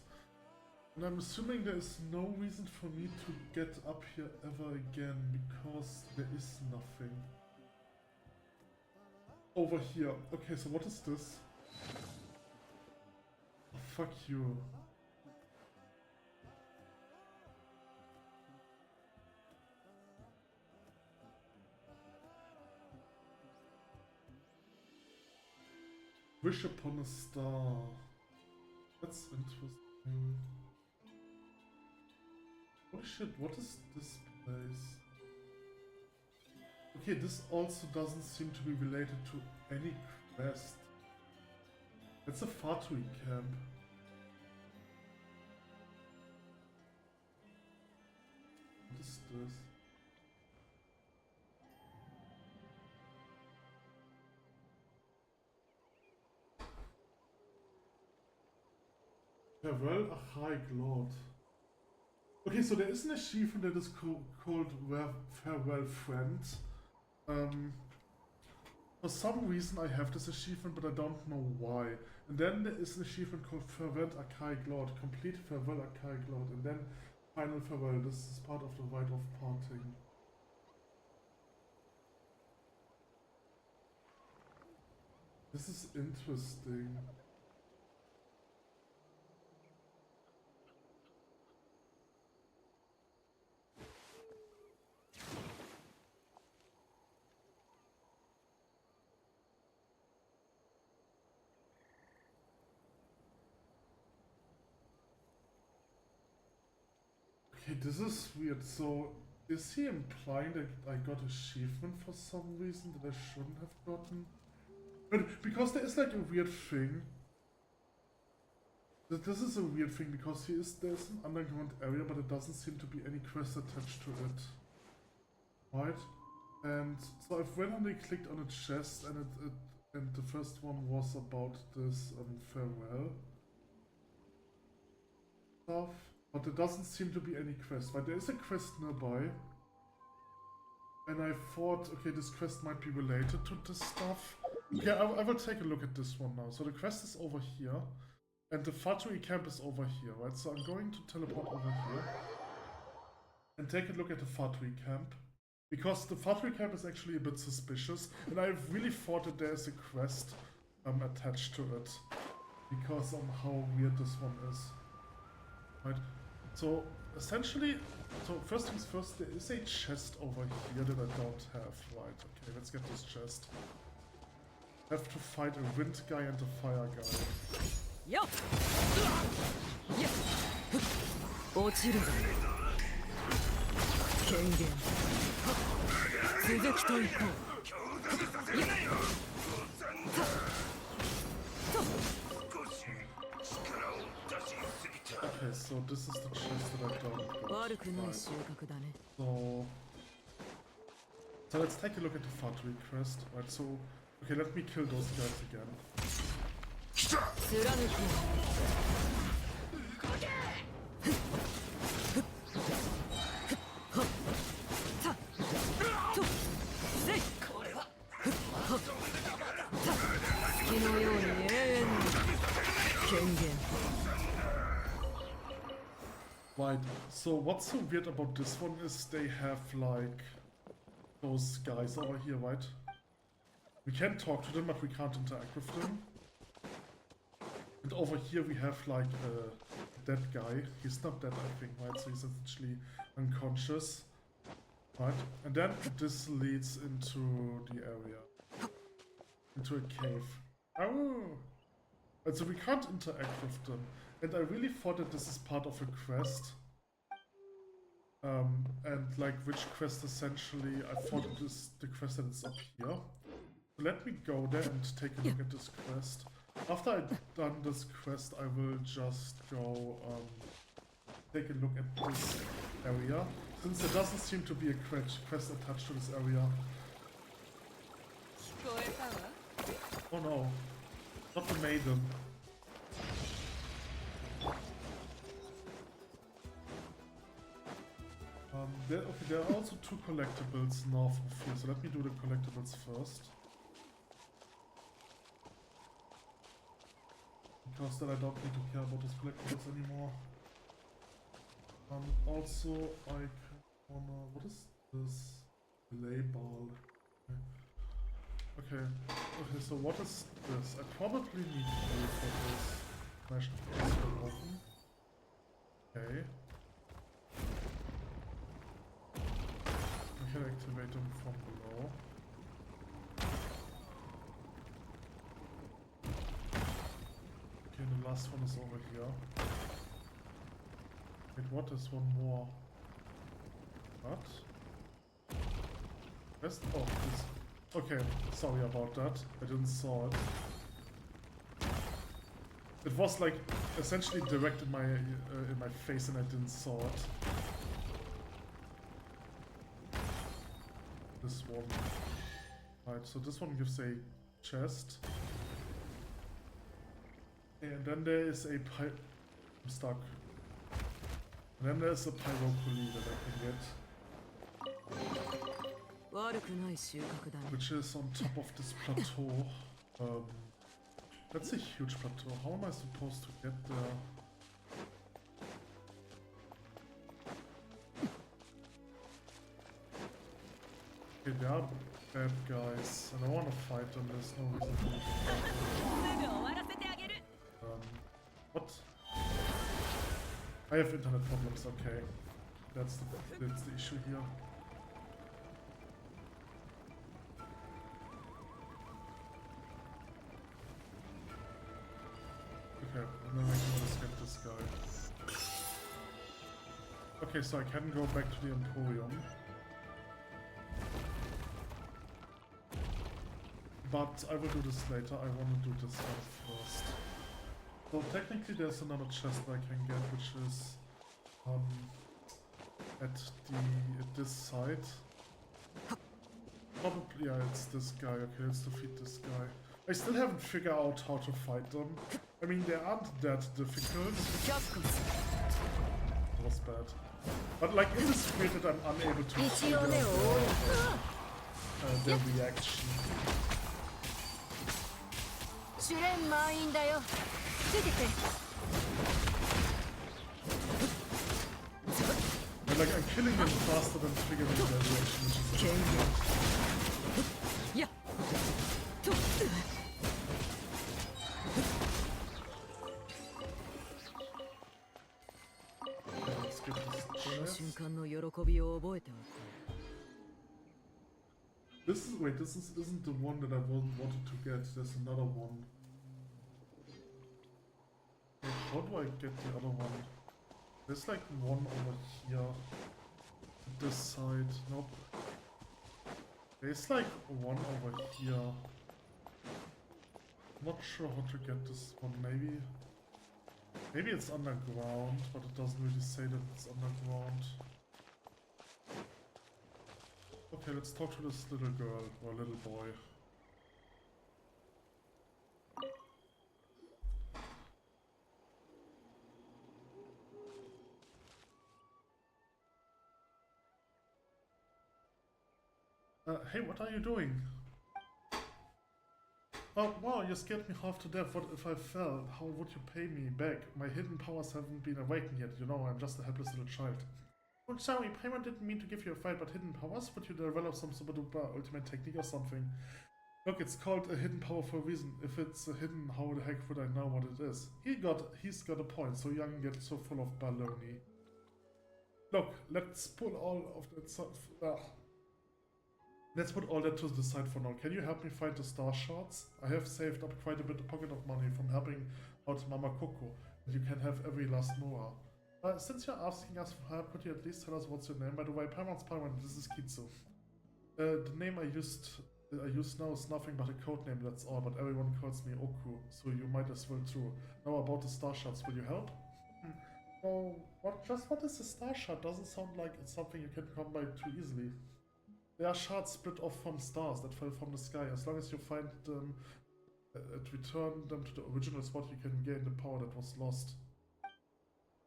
Speaker 1: And I'm assuming there is no reason for me to get up here ever again, because there is nothing. Over here. Okay, so what is this? Oh, fuck you. Wish upon a star. That's interesting. Holy shit, what is this place? Okay, this also doesn't seem to be related to any quest. It's a Vtuber camp. What is this? Farewell, a high lord. Okay, so there is an achievement that is called Farewell Friend. For some reason I have this achievement, but I don't know why. And then there is an achievement called Farewell Archaic Lord. Complete Farewell Archaic Lord. And then Final Farewell. This is part of the rite of parting. This is interesting. Okay, this is weird. So, is he implying that I got achievement for some reason that I shouldn't have gotten? But because there is like a weird thing. This is a weird thing because there's an underground area, but it doesn't seem to be any quest attached to it. Right? And so I've randomly clicked on a chest, and and the first one was about this farewell stuff. But there doesn't seem to be any quest, but there is a quest nearby. And I thought, okay, this quest might be related to this stuff. Okay, I will take a look at this one now. So the quest is over here, and the Vtuber camp is over here, right? So I'm going to teleport over here and take a look at the Vtuber camp. Because the Vtuber camp is actually a bit suspicious, and I really thought that there's a quest attached to it. Because of how weird this one is. Right? So, essentially, first things first, there is a chest over here that I don't have. Right, okay, let's get this chest. I have to fight a wind guy and a fire guy.
Speaker 2: Yo! Yeah! 落ちるだ権限続きといこうよっ
Speaker 1: Okay, so this is the chest that I don't got. Right. So let's take a look at the Vtuber quest. Right, so okay, let me kill those guys again. Right, so what's so weird about this one is they have like those guys over here, right? We can talk to them, but we can't interact with them. And over here we have like a dead guy. He's not dead, I think, right? So he's essentially unconscious. Right? And then this leads into the area. Into a cave. Oh! And so we can't interact with them. And I really thought that this is part of a quest. And like which quest essentially, I thought it is the quest that is up here. So let me go there and take a look at this quest. After I've done this quest, I will just go take a look at this area, since there doesn't seem to be a quest attached to this area. Oh no, not the maiden. There are also 2 collectibles north of here, so let me do the collectibles first. Because then I don't need to care about those collectibles anymore. Also, I wanna... What is this? Delay ball. Okay, so what is this? I probably need to go for this. Smash this open. Okay. I can activate them from below. Okay, the last one is over here. Wait, what is one more? What? West? Oh, this. Okay, sorry about that. I didn't saw it. It was like essentially direct in my face, and I didn't saw it. This one. Right, so this one gives a chest. And then there is a I'm stuck. And then there's a pyroculi that I can get. Which is on top of this plateau. That's a huge plateau. How am I supposed to get there? Okay, there are bad guys, and I want to fight them. There's no reason for me to fight them. What? I have internet problems, okay. That's the issue here. Okay, and then I can just get this guy. Okay, so I can go back to the Emporium. But I will do this later. I want to do this one first. So technically there's another chest I can get, which is at this side. Probably, yeah, it's this guy. Okay, let's defeat this guy. I still haven't figured out how to fight them. I mean, they aren't that difficult. That was bad. But like in this field that I'm unable to figure out their reaction. But like I'm killing them faster than figuring out their reaction, which is let's get this chest. This isn't the one that I wanted to get. There's another one. Wait, how do I get the other one? There's like one over here. This side. Nope. There's like one over here. Not sure how to get this one. Maybe it's underground, but it doesn't really say that it's underground. Okay, let's talk to this little girl or little boy. Hey, what are you doing? Oh, wow, you scared me half to death. What if I fell? How would you pay me back? My hidden powers haven't been awakened yet, you know, I'm just a helpless little child. Oh, sorry, Paimon didn't mean to give you a fight, but hidden powers? Would you develop some super duper ultimate technique or something? Look, it's called a hidden power for a reason. If it's a hidden, how the heck would I know what it is? He's got a point, so young yet so full of baloney. Look, let's put all of that stuff. Let's put all that to the side for now. Can you help me find the star shards? I have saved up quite a bit of pocket of money from helping out Mama Coco, and you can have every last Noah. Since you're asking us for help, could you at least tell us what's your name? By the way, Paimon's Paimon, this is Kitsu. The name I use now is nothing but a code name, that's all, but everyone calls me Oku, so you might as well too. Now about the star shards, will you help? Oh, what is a star shard? Doesn't sound like it's something you can come by too easily. They are shards split off from stars that fell from the sky. As long as you find them and return them to the original spot, you can gain the power that was lost.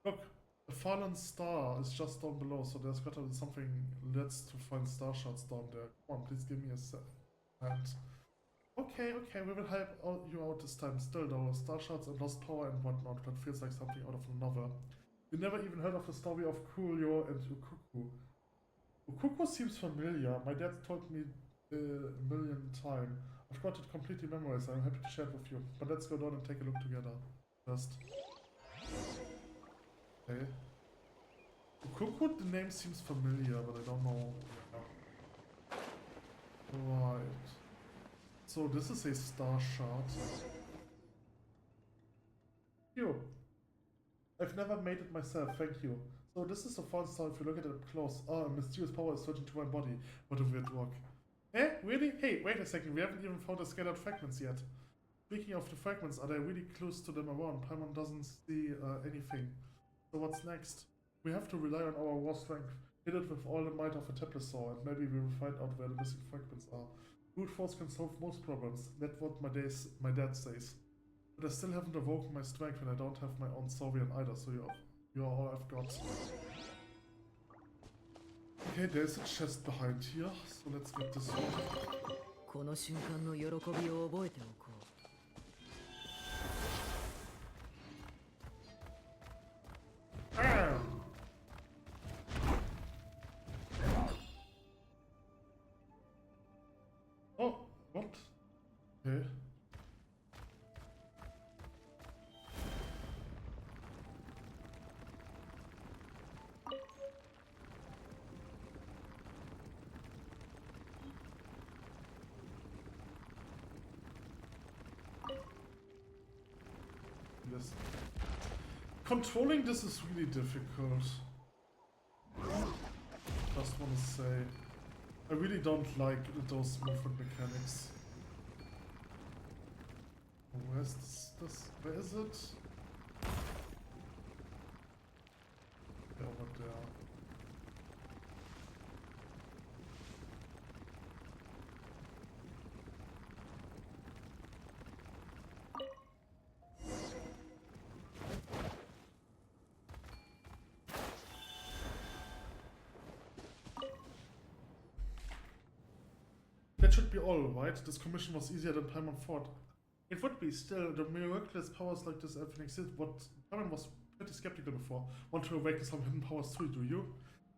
Speaker 1: Look, a fallen star is just down below, so there's gotta be something let's to find star shards down there. Come on, please give me a hand. Okay, we will help you out this time. Still though, star shards and lost power and whatnot, that feels like something out of a novel. You never even heard of the story of Coolio and Ukuku. Ukuku seems familiar. My dad told me a million times. I've got it completely memorized. I'm happy to share it with you. But let's go down and take a look together. First. Okay. Ukuku, the name seems familiar, but I don't know. Right. So this is a star shard. You. I've never made it myself, thank you. So this is the false star if you look at it up close. Oh, a mysterious power is surging to my body. What a weird rock. Eh? Really? Hey, wait a second, we haven't even found the scattered fragments yet. Speaking of the fragments, are there really clues to them around? Paimon doesn't see anything. So what's next? We have to rely on our war strength. Hit it with all the might of a Teplasaur, and maybe we will find out where the missing fragments are. Brute force can solve most problems. That's what my dad says. But I still haven't awoken my strength and I don't have my own Saurian either, so you are all I've got. Okay, there's a chest behind here, so let's get this one.
Speaker 2: この瞬間の喜びを覚えておこう。
Speaker 1: Oh, what? Okay. Yes. Controlling this is really difficult. Just want to say, I really don't like those movement mechanics. Where's this? Where is it? Yeah, over there. That should be all, right? This commission was easier than Paimon thought. It would be still, the miraculous powers like this everything exists. What Paimon was pretty skeptical before. Want to awaken some hidden powers too, do you?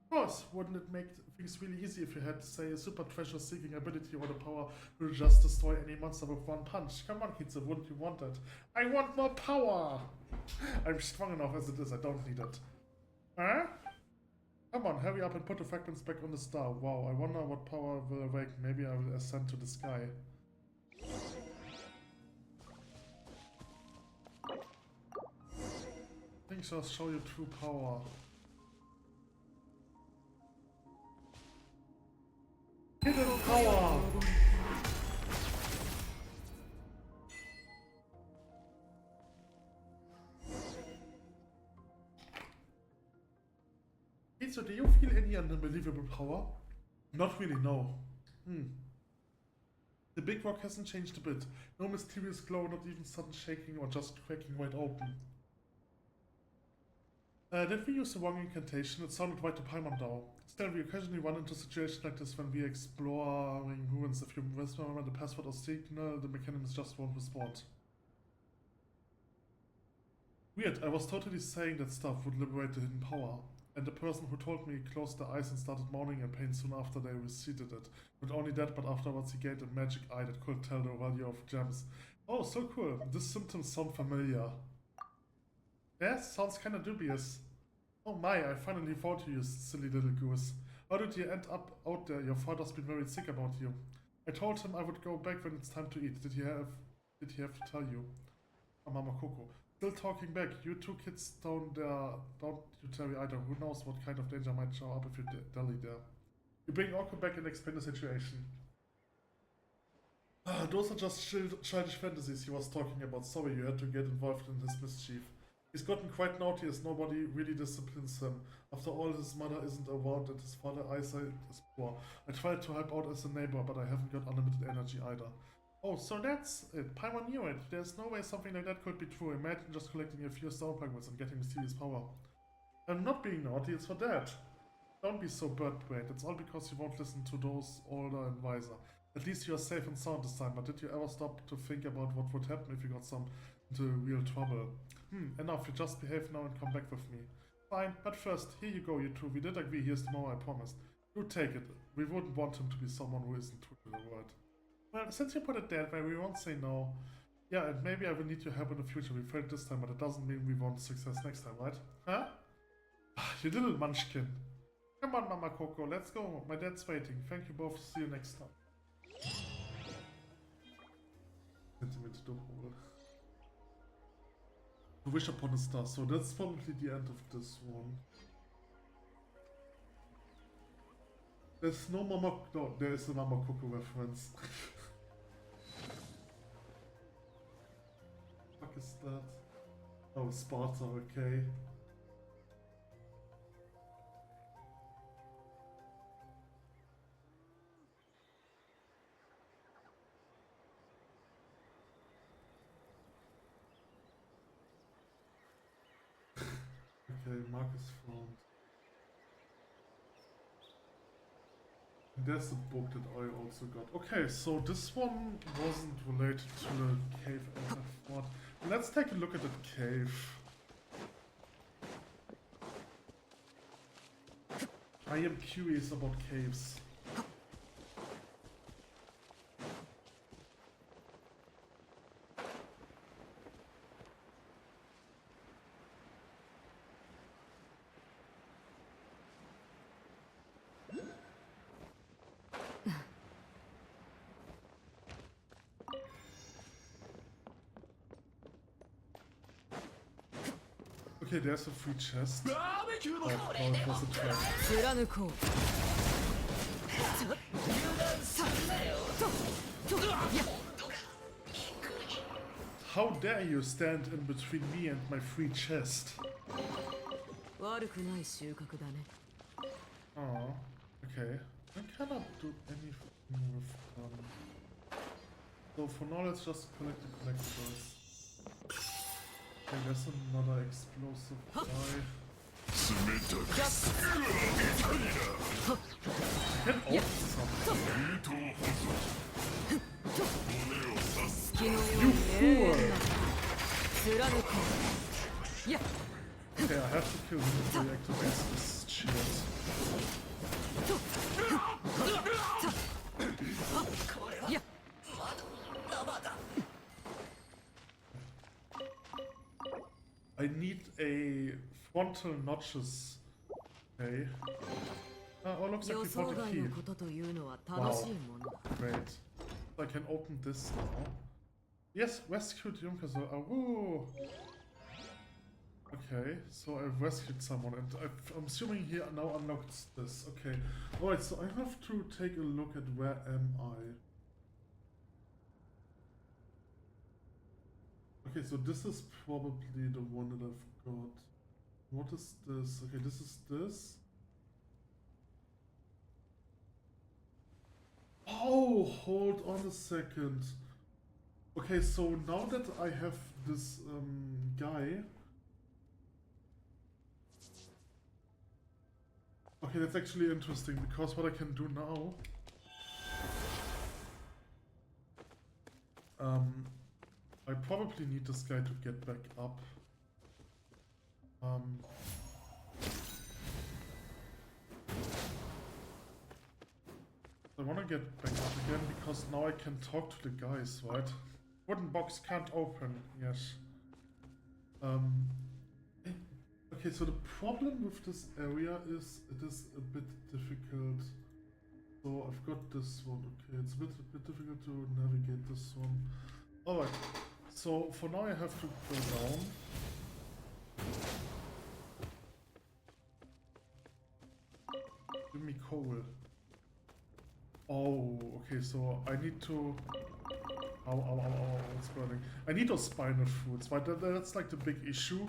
Speaker 1: Of course, wouldn't it make things really easy if you had, say, a super treasure seeking ability or the power to just destroy any monster with one punch? Come on, Kitsu, wouldn't you want it? I want more power! I'm strong enough as it is, I don't need it. Huh? Come on, hurry up and put the fragments back on the star. Wow, I wonder what power will awake. Maybe I will ascend to the sky. Things shall show you true power. Hidden power! So do you feel any unbelievable power? Not really, no. The big rock hasn't changed a bit. No mysterious glow, not even sudden shaking or just cracking wide open. Did we use the wrong incantation? It sounded right to Paimon though. Still, we occasionally run into situations like this when we're exploring ruins. If you remember the password or signal, the mechanisms just won't respond. Weird, I was totally saying that stuff would liberate the hidden power. And the person who told me closed their eyes and started moaning in pain soon after they received it. Not only that, but afterwards he gained a magic eye that could tell the value of gems. Oh, so cool. These symptoms sound familiar. Yes, sounds kinda dubious. Oh my, I finally found you, you silly little goose. How did you end up out there? Your father's been very sick about you. I told him I would go back when it's time to eat. Did he have to tell you? Oh, Mama Coco. Still talking back. You two kids don't you tell me either. Who knows what kind of danger might show up if you dally there. You bring Orko back and explain the situation. Those are just childish fantasies he was talking about. Sorry, you had to get involved in his mischief. He's gotten quite naughty as nobody really disciplines him. After all, his mother isn't around and his father eyesight is poor. I tried to help out as a neighbor, but I haven't got unlimited energy either. Oh, so that's it. Paimon knew it. There's no way something like that could be true. Imagine just collecting a few star fragments and getting mysterious power. I'm not being naughty, it's for that. Don't be so bird-brained. It's all because you won't listen to those older and wiser. At least you're safe and sound this time, but did you ever stop to think about what would happen if you got into real trouble? Enough, you just behave now and come back with me. Fine, but first, here you go, you two. We did agree, here's tomorrow, I promised. You take it. We wouldn't want him to be someone who isn't true to the word. Well, since you put it that way, we won't say no. Yeah, and maybe I will need your help in the future. We failed this time, but it doesn't mean we want success next time, right? Huh? You little munchkin. Come on, Mama Coco, let's go. My dad's waiting. Thank you both. See you next time. To wish upon a star. So that's probably the end of this one. There's no Mama... No, there is a Mama Coco reference. What the fuck is that? Oh, Sparta, okay. Okay, Marcus found. There's a book that I also got. Okay, so this one wasn't related to the cave as I thought. Let's take a look at that cave. I am curious about caves. Okay, there's a free chest. Oh, it was a trap. How dare you stand in between me and my free chest? Oh, okay. I cannot do anything with them. So for now, let's just collect the collectibles. Okay, there's another explosive guy. I can open something. You fool! Okay, I have to kill him before he activates this shield. I need a frontal notches. Okay. Oh, looks like we found a key. Wow. Great. So I can open this now. Yes, rescued Junker. Oh. Okay, so I've rescued someone and I'm assuming he now unlocked this. Okay. Alright, so I have to take a look at where am I. Okay, so this is probably the one that I've got. What is this? Okay, this is this. Oh, hold on a second. Okay, so now that I have this guy. Okay, that's actually interesting because what I can do now. I probably need this guy to get back up. I want to get back up again because now I can talk to the guys, right? Wooden box can't open, yes. Okay, so the problem with this area is it is a bit difficult. So I've got this one, okay, it's a bit difficult to navigate this one. Alright, so for now I have to go down. Give me coal. Oh, okay, so I need to... Ow, it's burning. I need those spinal fruits, but that's like the big issue.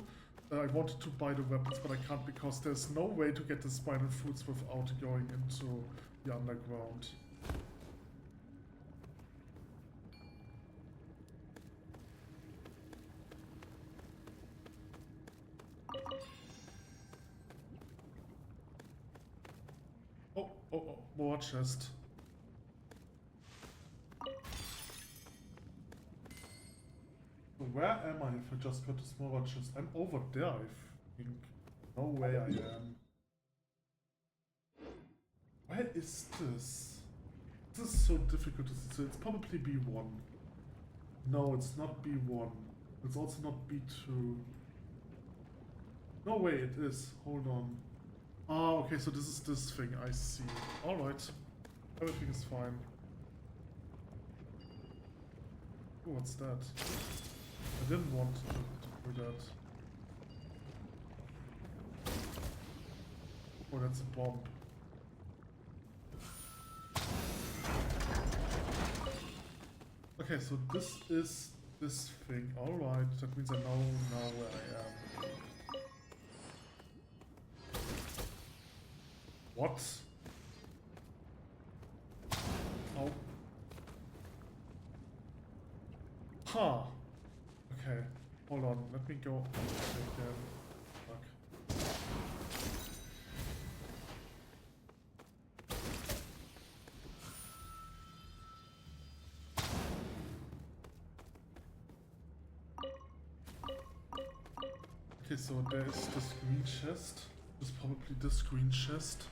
Speaker 1: I wanted to buy the weapons, but I can't because there's no way to get the spinal fruits without going into the underground. Oh, more chest. So where am I if I just got this more chest? I'm over there, I think. No way I am. Where is this? This is so difficult to see. So it's probably B1. No, it's not B1. It's also not B2. No way, it is. Hold on. Ah, okay, so this is this thing, I see. Alright. Everything is fine. Oh, what's that? I didn't want to do that. Oh, that's a bomb. Okay, so this is this thing. Alright, that means I know now where I am. What? Oh. Huh. Okay, hold on. Let me go again. Fuck. Okay, so there is this green chest. This is probably this green chest.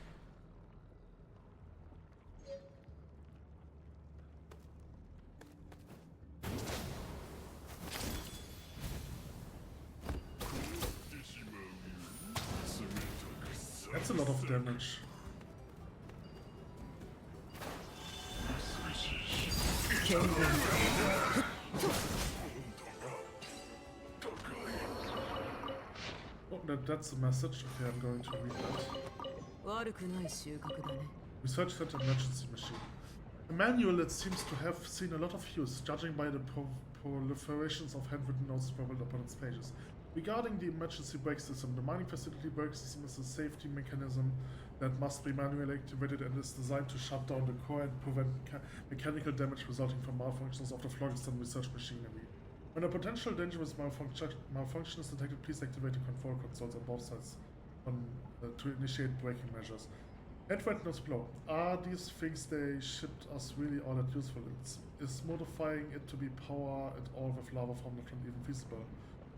Speaker 1: That's a lot of damage. Oh, that's a message. Okay, I'm going to read that. Research that emergency machine. A manual that seems to have seen a lot of use, judging by the proliferations of handwritten notes sprawled upon its pages. Regarding the emergency brake system, the mining facility brake system is a safety mechanism that must be manually activated and is designed to shut down the core and prevent mechanical damage resulting from malfunctions of the phlogiston research machinery. When a potential dangerous malfunction is detected, please activate the control consoles on both sides to initiate braking measures. Handwritten notes below. Are these things they shipped us really all that useful? Is modifying it to be power at all with lava from Natlan even feasible?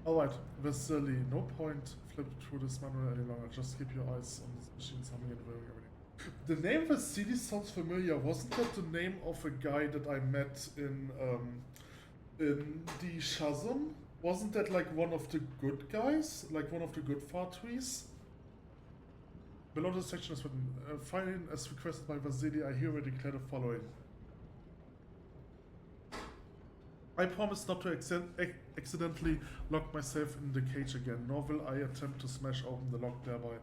Speaker 1: Alright, Vasily, no point flip through this manual any longer. Just keep your eyes on this machine, something and wearing everything. The name Vasily sounds familiar. Wasn't that the name of a guy that I met in the Shazam? Wasn't that like one of the good guys? Like one of the good Fatris? Below this section is written, fine as requested by Vasily, I hereby declare the following. I promise not to accidentally lock myself in the cage again, nor will I attempt to smash open the lock, thereby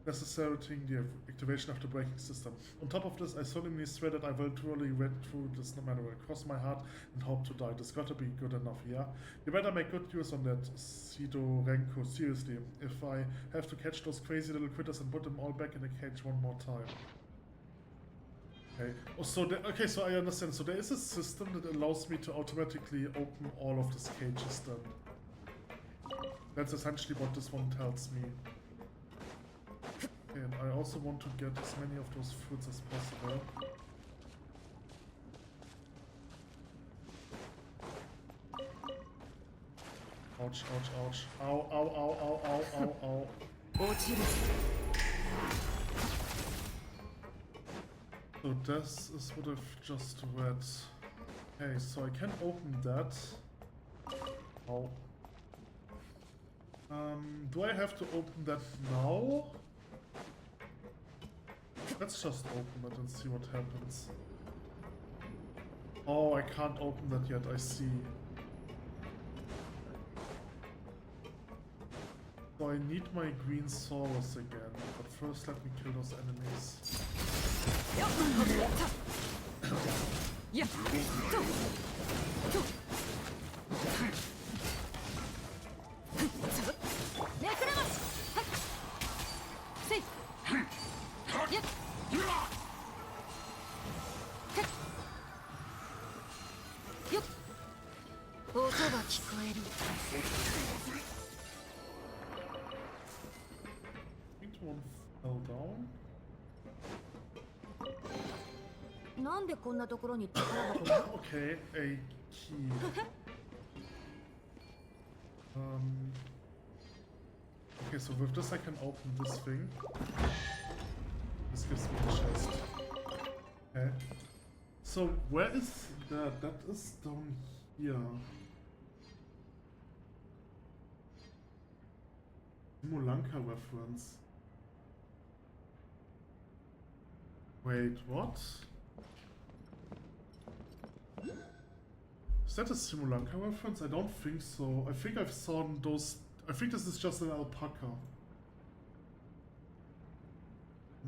Speaker 1: necessitating the activation of the braking system. On top of this, I solemnly swear that I will truly read through this manual, cross my heart, and hope to die. This gotta be good enough, yeah? You better make good use on that, Sidorenko, seriously. If I have to catch those crazy little critters and put them all back in the cage one more time. Okay. Oh, so okay, so I understand. So there is a system that allows me to automatically open all of these cages then. That's essentially what this one tells me. Okay, and I also want to get as many of those fruits as possible. Ouch, ouch, ouch. Ow, ow, ow, ow, ow, ow, ow. So this is what I've just read. Okay, so I can open that. Oh. Do I have to open that now? Let's just open it and see what happens. Oh, I can't open that yet, I see. So I need my green Saurus again, but first let me kill those enemies.
Speaker 3: なんでこんなところに宝箱が？
Speaker 1: Okay, a key. Okay, so with this I can open this thing. This gives me a chest. Okay. So where is that? That is down here. Mulanka reference. Wait, what? Is that a Simulanka reference? I don't think so. I think I've seen those. I think this is just an alpaca.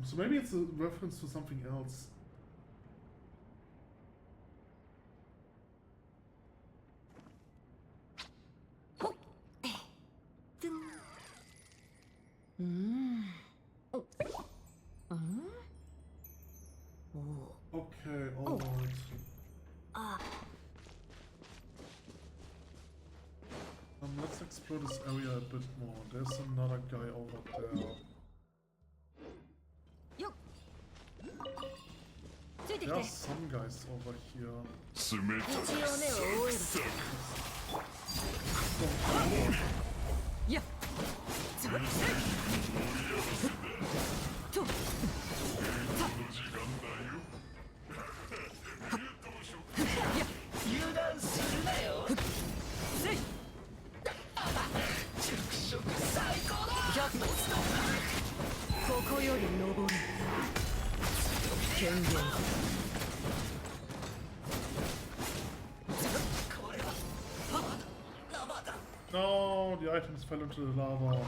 Speaker 1: So maybe it's a reference to something else. Okay, alright. Let's explore this area a bit more. There's another guy over there. There are some guys over here. No, the items fell into the lava.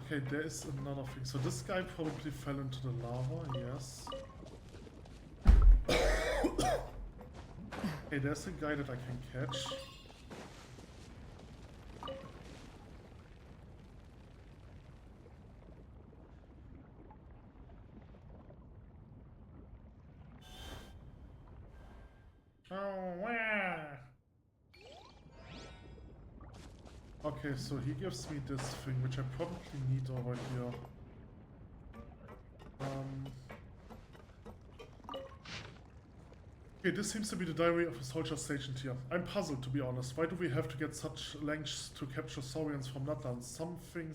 Speaker 1: Okay, there is another thing. So this guy probably fell into the lava, yes. Okay, there's a guy that I can catch. Oh, where? Okay, so he gives me this thing, which I probably need over here. Okay, this seems to be the diary of a soldier stationed here. I'm puzzled, to be honest. Why do we have to get such lengths to capture saurians from Natlan? Something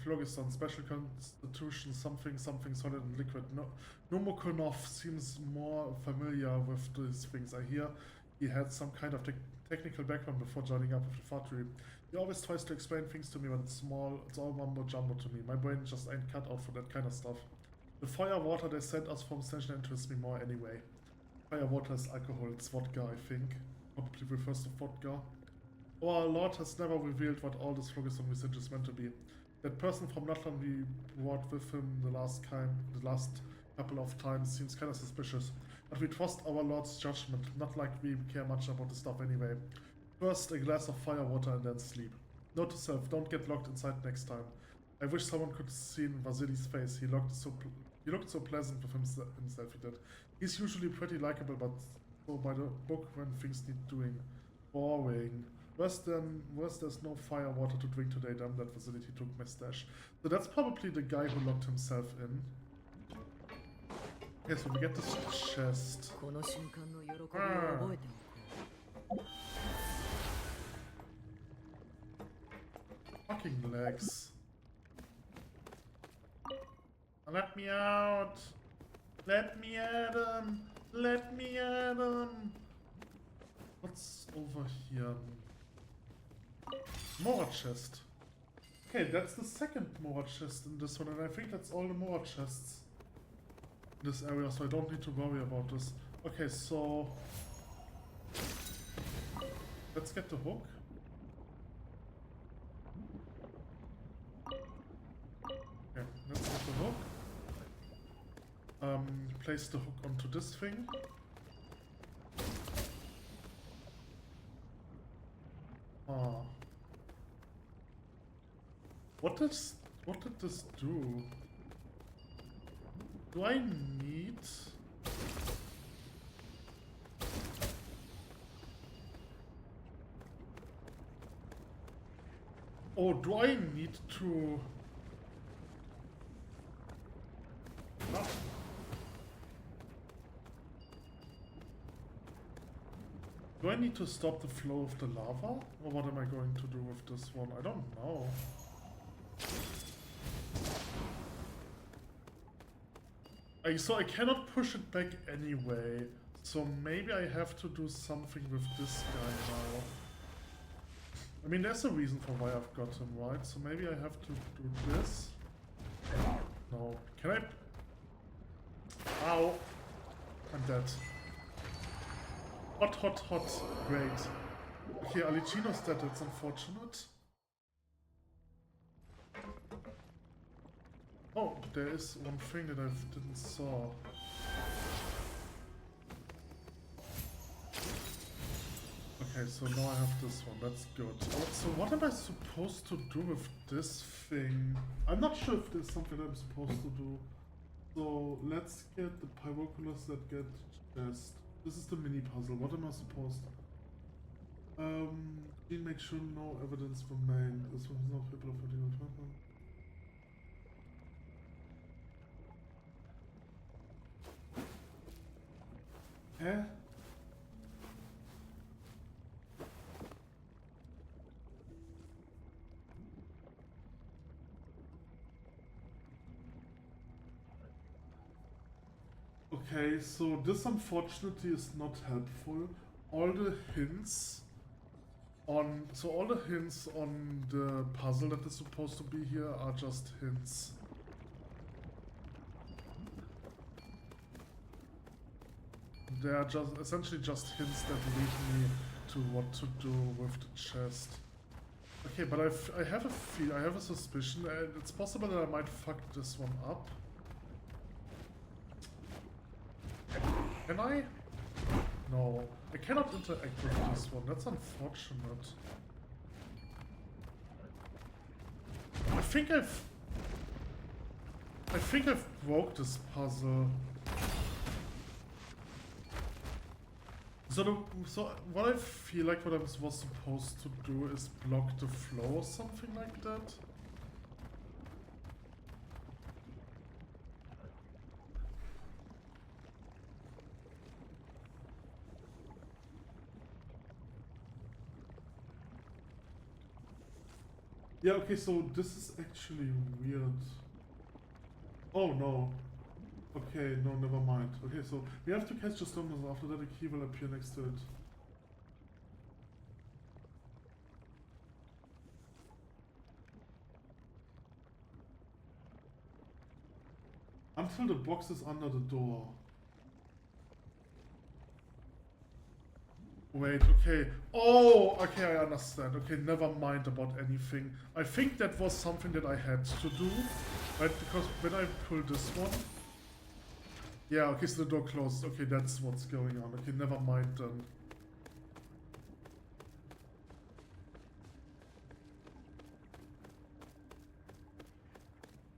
Speaker 1: phlogiston, special constitution, something solid and liquid. No, Nomokonov seems more familiar with these things. I hear he had some kind of technical background before joining up with the Vtuber. He always tries to explain things to me, but it's all mumbo jumbo to me. My brain just ain't cut out for that kind of stuff. The fire water they sent us from station interests me more anyway. Fire water is alcohol, it's vodka, I think. Probably refers to vodka. Our Lord has never revealed what all this phlogiston research is meant to be. That person from Natlan we brought with him the last couple of times seems kind of suspicious. But we trust our Lord's judgment, not like we care much about the stuff anyway. First, a glass of fire water and then sleep. Note to self, don't get locked inside next time. I wish someone could have seen Vasily's face. He looked so pleasant with himself, he did. He's usually pretty likable, but so by the book when things need doing. Boring. Worse, there's no fire water to drink today. Damn, that facility took my stash. So that's probably the guy who locked himself in. Okay, so we get this chest. Fucking legs. Let me out! Let me at him! Let me at him! What's over here? More chest. Okay, that's the second more chest in this one, and I think that's all the more chests in this area, so I don't need to worry about this. Okay, so let's get the hook. Okay, let's get the hook. Place the hook onto this thing. Ah. What did this do? Do I need... Oh, do I need to... do I need to stop the flow of the lava? Or what am I going to do with this one? I don't know. So I cannot push it back anyway. So maybe I have to do something with this guy now. I mean, there's a reason for why I've got him, right? So maybe I have to do this. No. Can I? Ow. I'm dead. Hot, hot, hot. Great. Okay, Alicino's dead. That's unfortunate. Oh, there is one thing that I didn't saw. Okay, so now I have this one. That's good. Oh, so what am I supposed to do with this thing? I'm not sure if there's something I'm supposed to do. So let's get the pyroculars that get chest. This is the mini puzzle. What am I supposed to? Make sure no evidence remained. This one is not people of Eh? Okay, so this unfortunately is not helpful. All the hints on the puzzle that is supposed to be here are just hints. They are just essentially just hints that lead me to what to do with the chest. Okay, but I have a suspicion, and it's possible that I might fuck this one up. Can I? No, I cannot interact with this one. That's unfortunate. I think I've broke this puzzle. So what I feel like what I was supposed to do is block the flow or something like that. Yeah, okay, so this is actually weird. Oh no. Okay, no, never mind. Okay, so we have to catch the stumbles. After that, a key will appear next to it. Until the box is under the door. Wait, okay. Oh, okay, I understand. Okay, never mind about anything. I think that was something that I had to do, right? Because when I pull this one... Yeah, okay, so the door closed. Okay, that's what's going on. Okay, never mind then.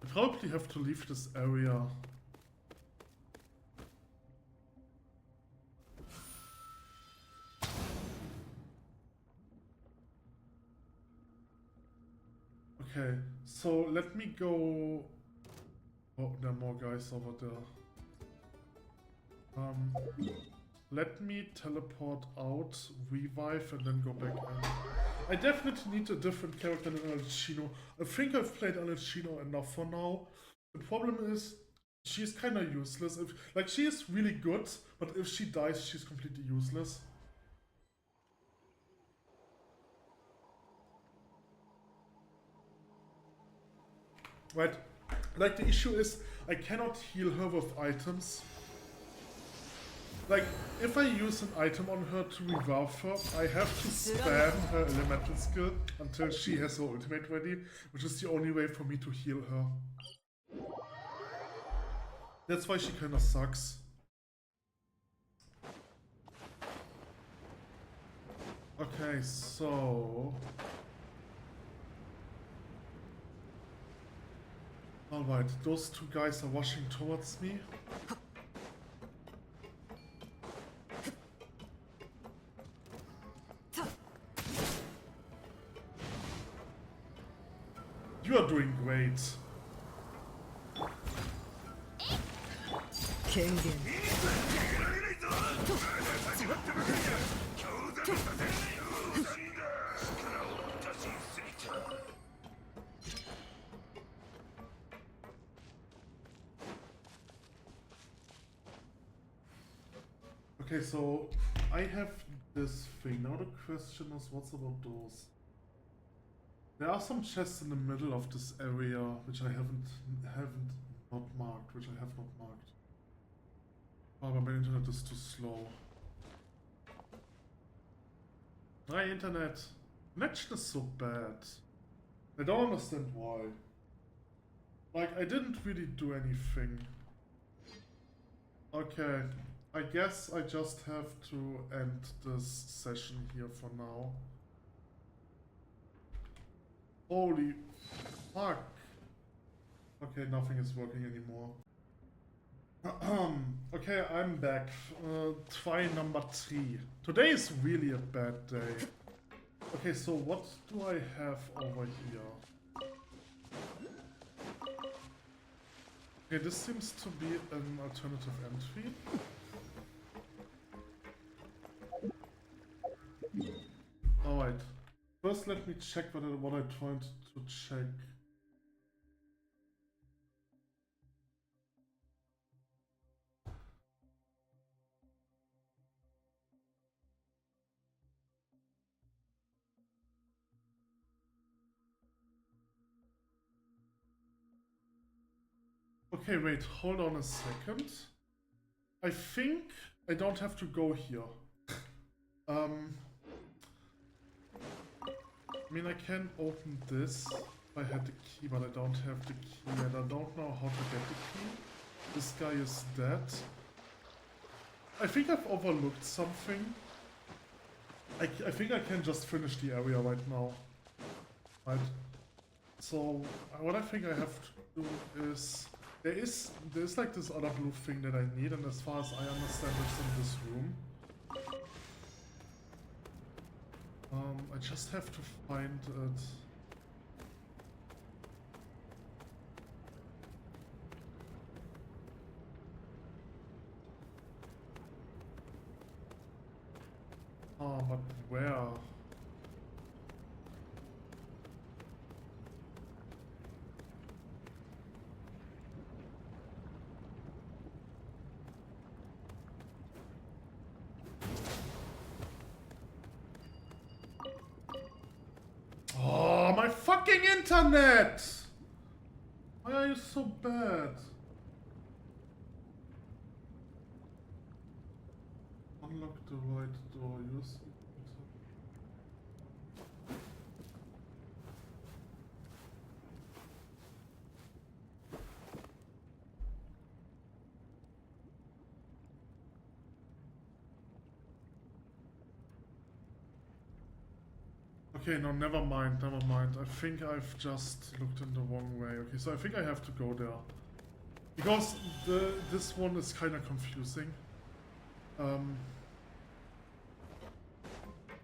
Speaker 1: I probably have to leave this area. Okay, so let me go... Oh, there are more guys over there. Let me teleport out, revive, and then go back in. I definitely need a different character than Alicino. I think I've played Alicino enough for now. The problem is, she's kind of useless. Like, she is really good, but if she dies, she's completely useless. Right, like the issue is, I cannot heal her with items. Like, if I use an item on her to revive her, I have to spam her elemental skill until she has her ultimate ready, which is the only way for me to heal her. That's why she kinda sucks. Okay, so... Alright, those two guys are rushing towards me. You are doing great. Okay, so I have this thing. Now the question is, what's about those? There are some chests in the middle of this area which I haven't not marked, which I have not marked. Oh, but my internet is too slow. My internet connection is so bad. I don't understand why. Like, I didn't really do anything. Okay, I guess I just have to end this session here for now. Holy fuck. Okay, nothing is working anymore. Okay, I'm back. Try number 3. Today is really a bad day. Okay, so what do I have over here? Okay, this seems to be an alternative entry. Alright. First, let me check what I tried to check. Okay, wait, hold on a second. I think I don't have to go here. I mean, I can open this if I had the key, but I don't have the key, and I don't know how to get the key. This guy is dead. I think I've overlooked something. I think I can just finish the area right now. Right? So, what I think I have to do is... There's like this other blue thing that I need, and as far as I understand, it's in this room. I just have to find it. Oh, but where? Oh, my fucking internet! Why are you so bad? Unlock the right door, use it. Okay, no, never mind. I think I've just looked in the wrong way. Okay, so I think I have to go there. Because this one is kind of confusing.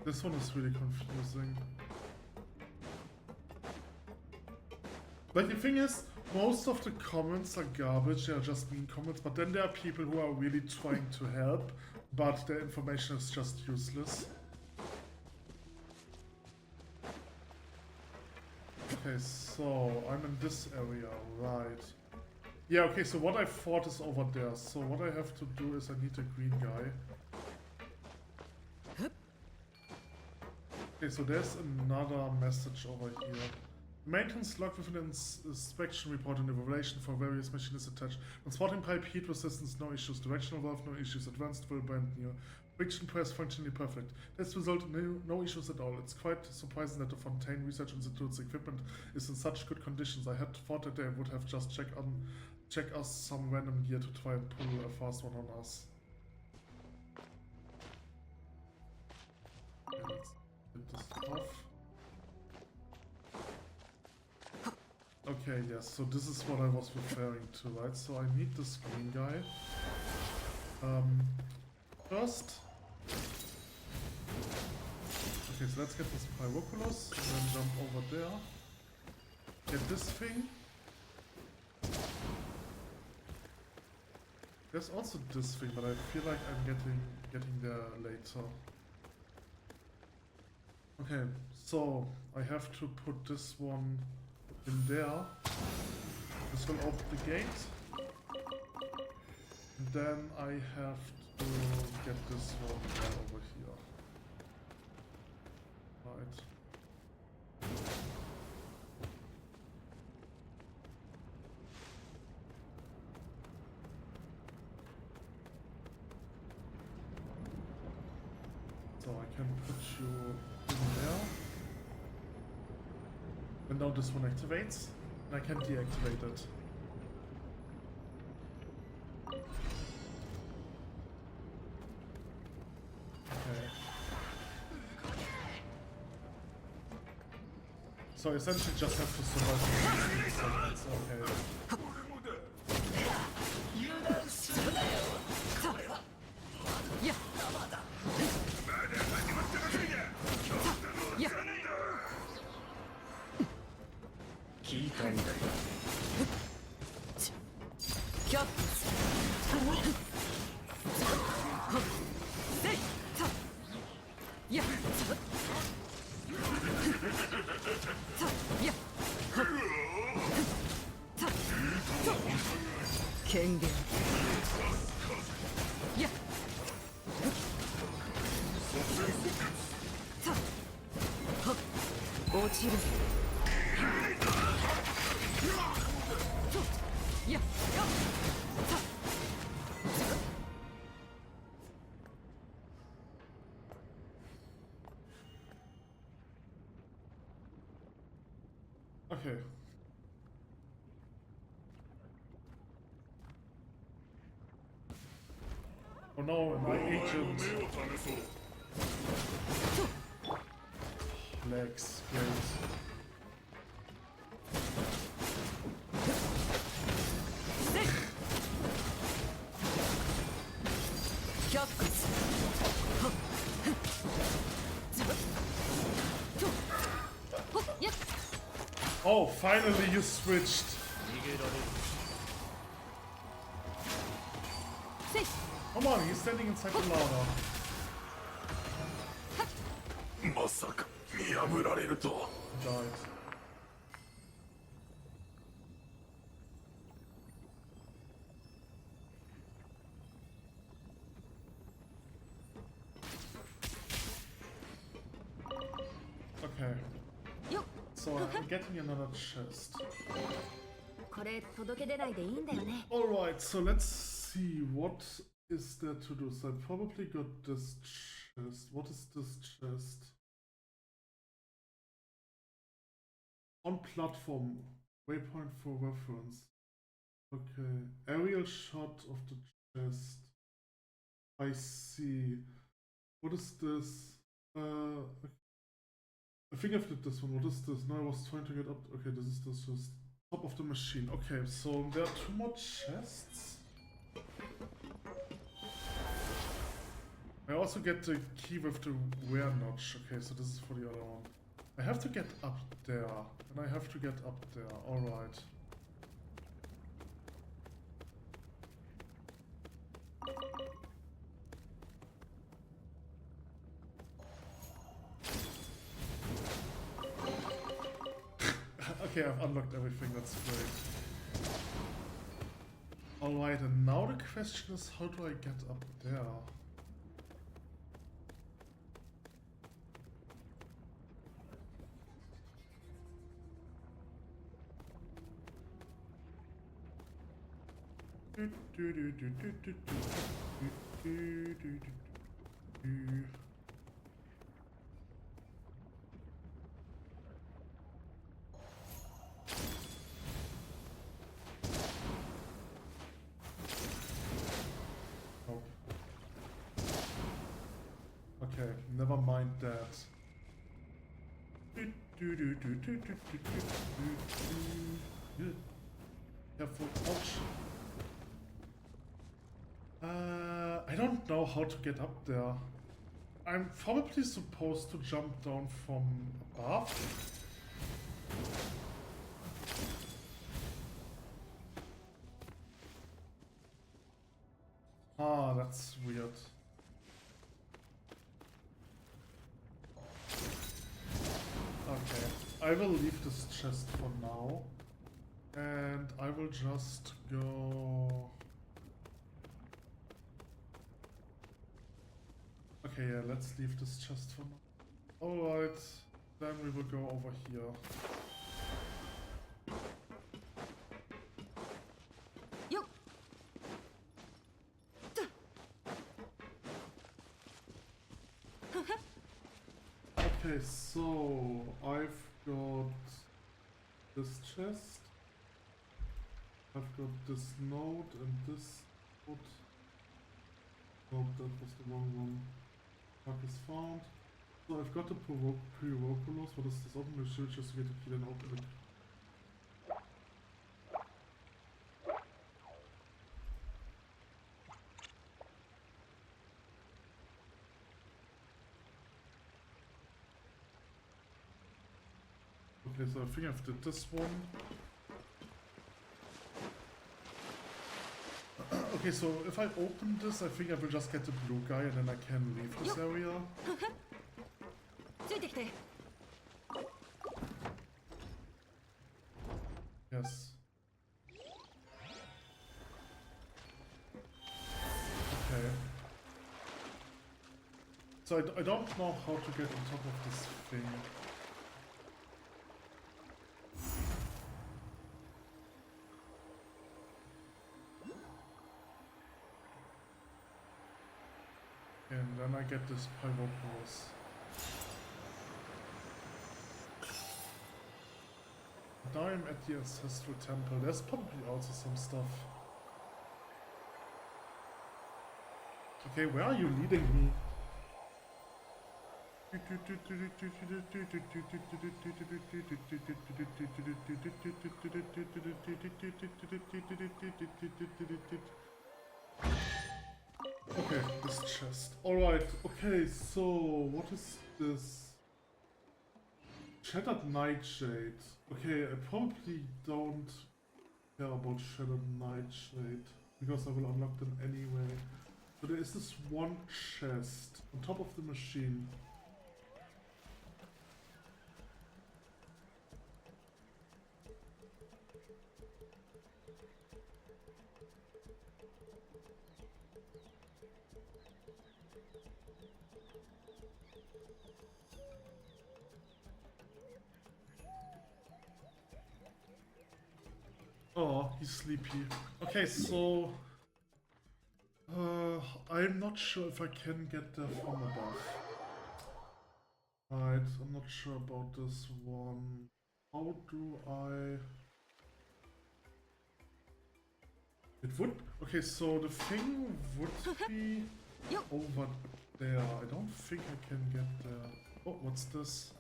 Speaker 1: This one is really confusing. Like, the thing is, most of the comments are garbage, they are just mean comments, but then there are people who are really trying to help, but their information is just useless. Okay, so I'm in this area, right. Yeah, okay, so what I thought is over there. So what I have to do is I need a green guy. Okay, so there's another message over here. Maintenance log with an inspection report and evaluation for various machines attached. Transporting pipe, heat resistance, no issues. Directional valve, no issues. Advanced full brand new. Friction press functionally perfect. Test result, no issues at all. It's quite surprising that the Fontaine Research Institute's equipment is in such good conditions. I had thought that they would have just check us some random gear to try and pull a fast one on us. Okay, let's get this off. Okay, yes, so this is what I was referring to, right? So I need this green guy. First... Okay, so let's get this Pyroculus, and then jump over there. Get this thing. There's also this thing, but I feel like I'm getting there later. Okay, so I have to put this one in there. This will open the gate. And then I have to get this one over here. Right. So I can put you in there. And now this one activates. And I can deactivate it. Okay. So essentially just have to survive for 16 seconds. Okay.
Speaker 2: Yeah. Yeah.
Speaker 1: Okay. Oh no, my agent. Legs, great. Oh, finally you switched. Come on, he's standing inside the ladder. Died. Okay. So I'm getting another chest.
Speaker 3: これ届け出ないでいいんだよね。
Speaker 1: Alright, so let's see what is there to do. So I probably got this chest. What is this chest? On platform. Waypoint for reference. Okay. Aerial shot of the chest. I see. What is this? I think I've did this one. What is this? No, I was trying to get up. Okay, this is this just top of the machine. Okay, so there are 2 more chests. I also get the key with the wear notch. Okay, so this is for the other one. I have to get up there, and I have to get up there. Alright. Okay, I've unlocked everything, that's great. Alright, and now the question is, how do I get up there? Okay, never mind that. Careful, ouch. I don't know how to get up there. I'm probably supposed to jump down from above. Ah, that's weird. I will leave this chest for now. And I will just go... Okay, yeah, let's leave this chest for now. Alright, then we will go over here.
Speaker 2: Yo.
Speaker 1: Okay, so I've got this chest. I've got this node and this node. Oh, that was the wrong one. Bug is found. So I've got the preroculos. What is this? Open the shield just to get the key and open it. Okay, so I think I've did this one. Okay, so if I open this, I think I will just get the blue guy and then I can leave this area. Yes. Okay. So I don't know how to get on top of this thing. And then I get this pyropolis. Now I'm at the ancestral temple. There's probably also some stuff. Okay, where are you leading me? Okay, this chest. Alright, okay, so what is this? Shattered Nightshade. Okay, I probably don't care about Shattered Nightshade because I will unlock them anyway. So there is this one chest on top of the machine. Oh, he's sleepy. Okay, so... I'm not sure if I can get there from above. Right, I'm not sure about this one. How do I... It would... Okay, so the thing would be over there. I don't think I can get there. Oh, what's this?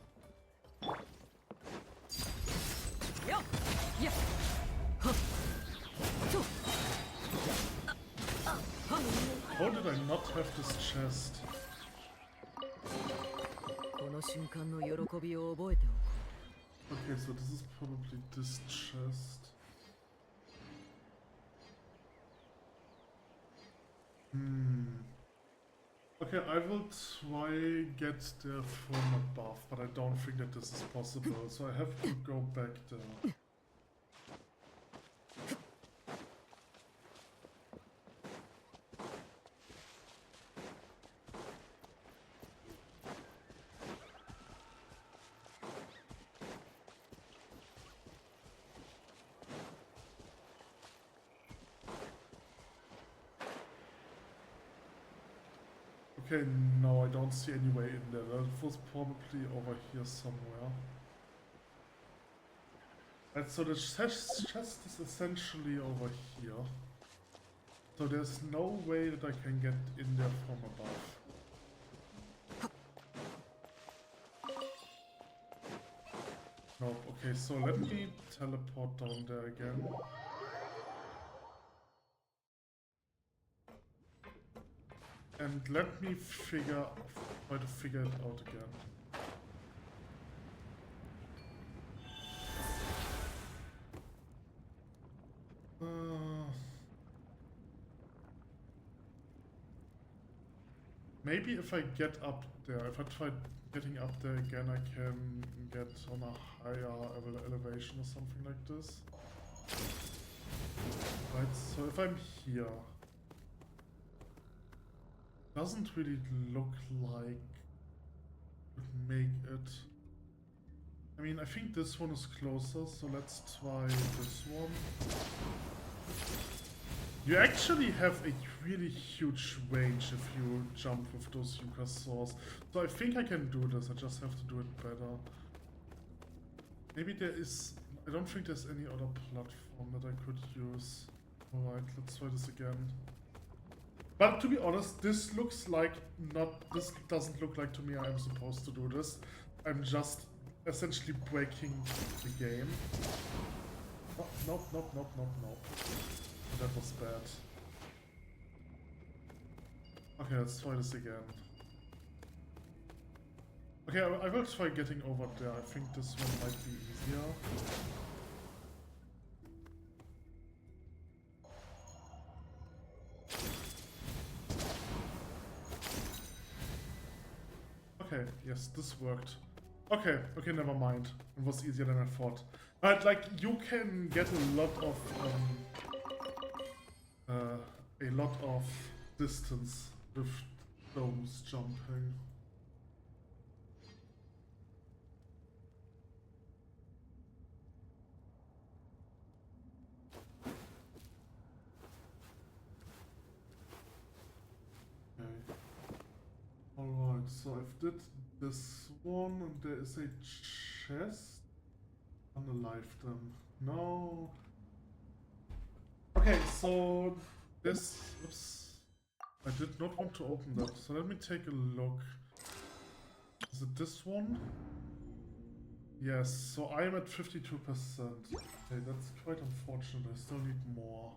Speaker 1: How did I not have this chest? Okay, so this is probably this chest. Okay, I will try get there from above, but I don't think that this is possible, so I have to go back there. Okay, no, I don't see any way in there. That was probably over here somewhere. And so the chest is essentially over here. So there's no way that I can get in there from above. Nope, okay, so let me teleport down there again. And let me try to figure it out again. Maybe if I get up there, if I try getting up there again, I can get on a higher elevation or something like this. Right, so if I'm here, doesn't really look like would make it. I mean, I think this one is closer, so let's try this one. You actually have a really huge range if you jump with those yucca saws. So I think I can do this, I just have to do it better. Maybe there is... I don't think there's any other platform that I could use. Alright, let's try this again. But to be honest, this looks like not... This doesn't look like to me I'm supposed to do this. I'm just essentially breaking the game. Oh, nope, nope, nope, nope, nope. That was bad. Okay, let's try this again. Okay, I will try getting over there. I think this one might be easier. Okay, yes, this worked. Okay, okay, never mind. It was easier than I thought. But like, you can get a lot of distance with those jumping. Alright, so I've did this one, and there is a chest. Unalive them. No. Okay, so this... Oops. I did not want to open that, so let me take a look. Is it this one? Yes, so I'm at 52%. Okay, that's quite unfortunate. I still need more.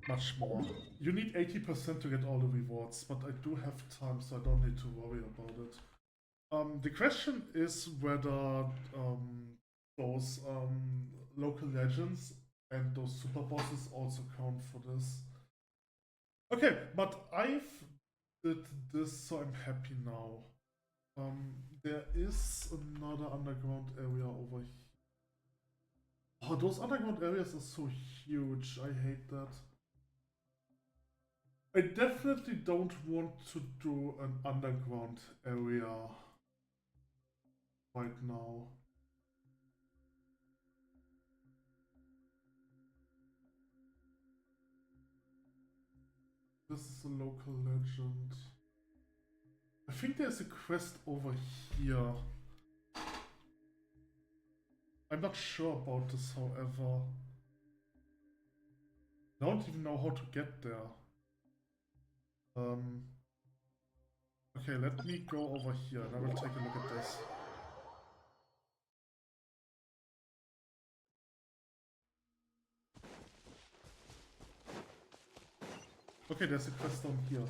Speaker 1: Much more. You need 80% to get all the rewards, but I do have time, so I don't need to worry about it. The question is whether those local legends and those super bosses also count for this. Okay, but I've did this, so I'm happy now. There is another underground area over here. Oh, those underground areas are so huge. I hate that. I definitely don't want to do an underground area right now. This is a local legend. I think there's a quest over here. I'm not sure about this, however. I don't even know how to get there. Okay, let me go over here and I will take a look at this. Okay, there's a quest down here.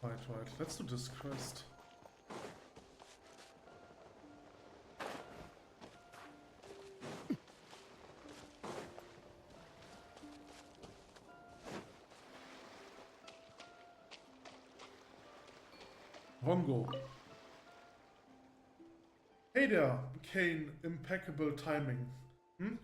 Speaker 1: Right, let's do this quest. Hongo. Hey there, Kane, impeccable timing.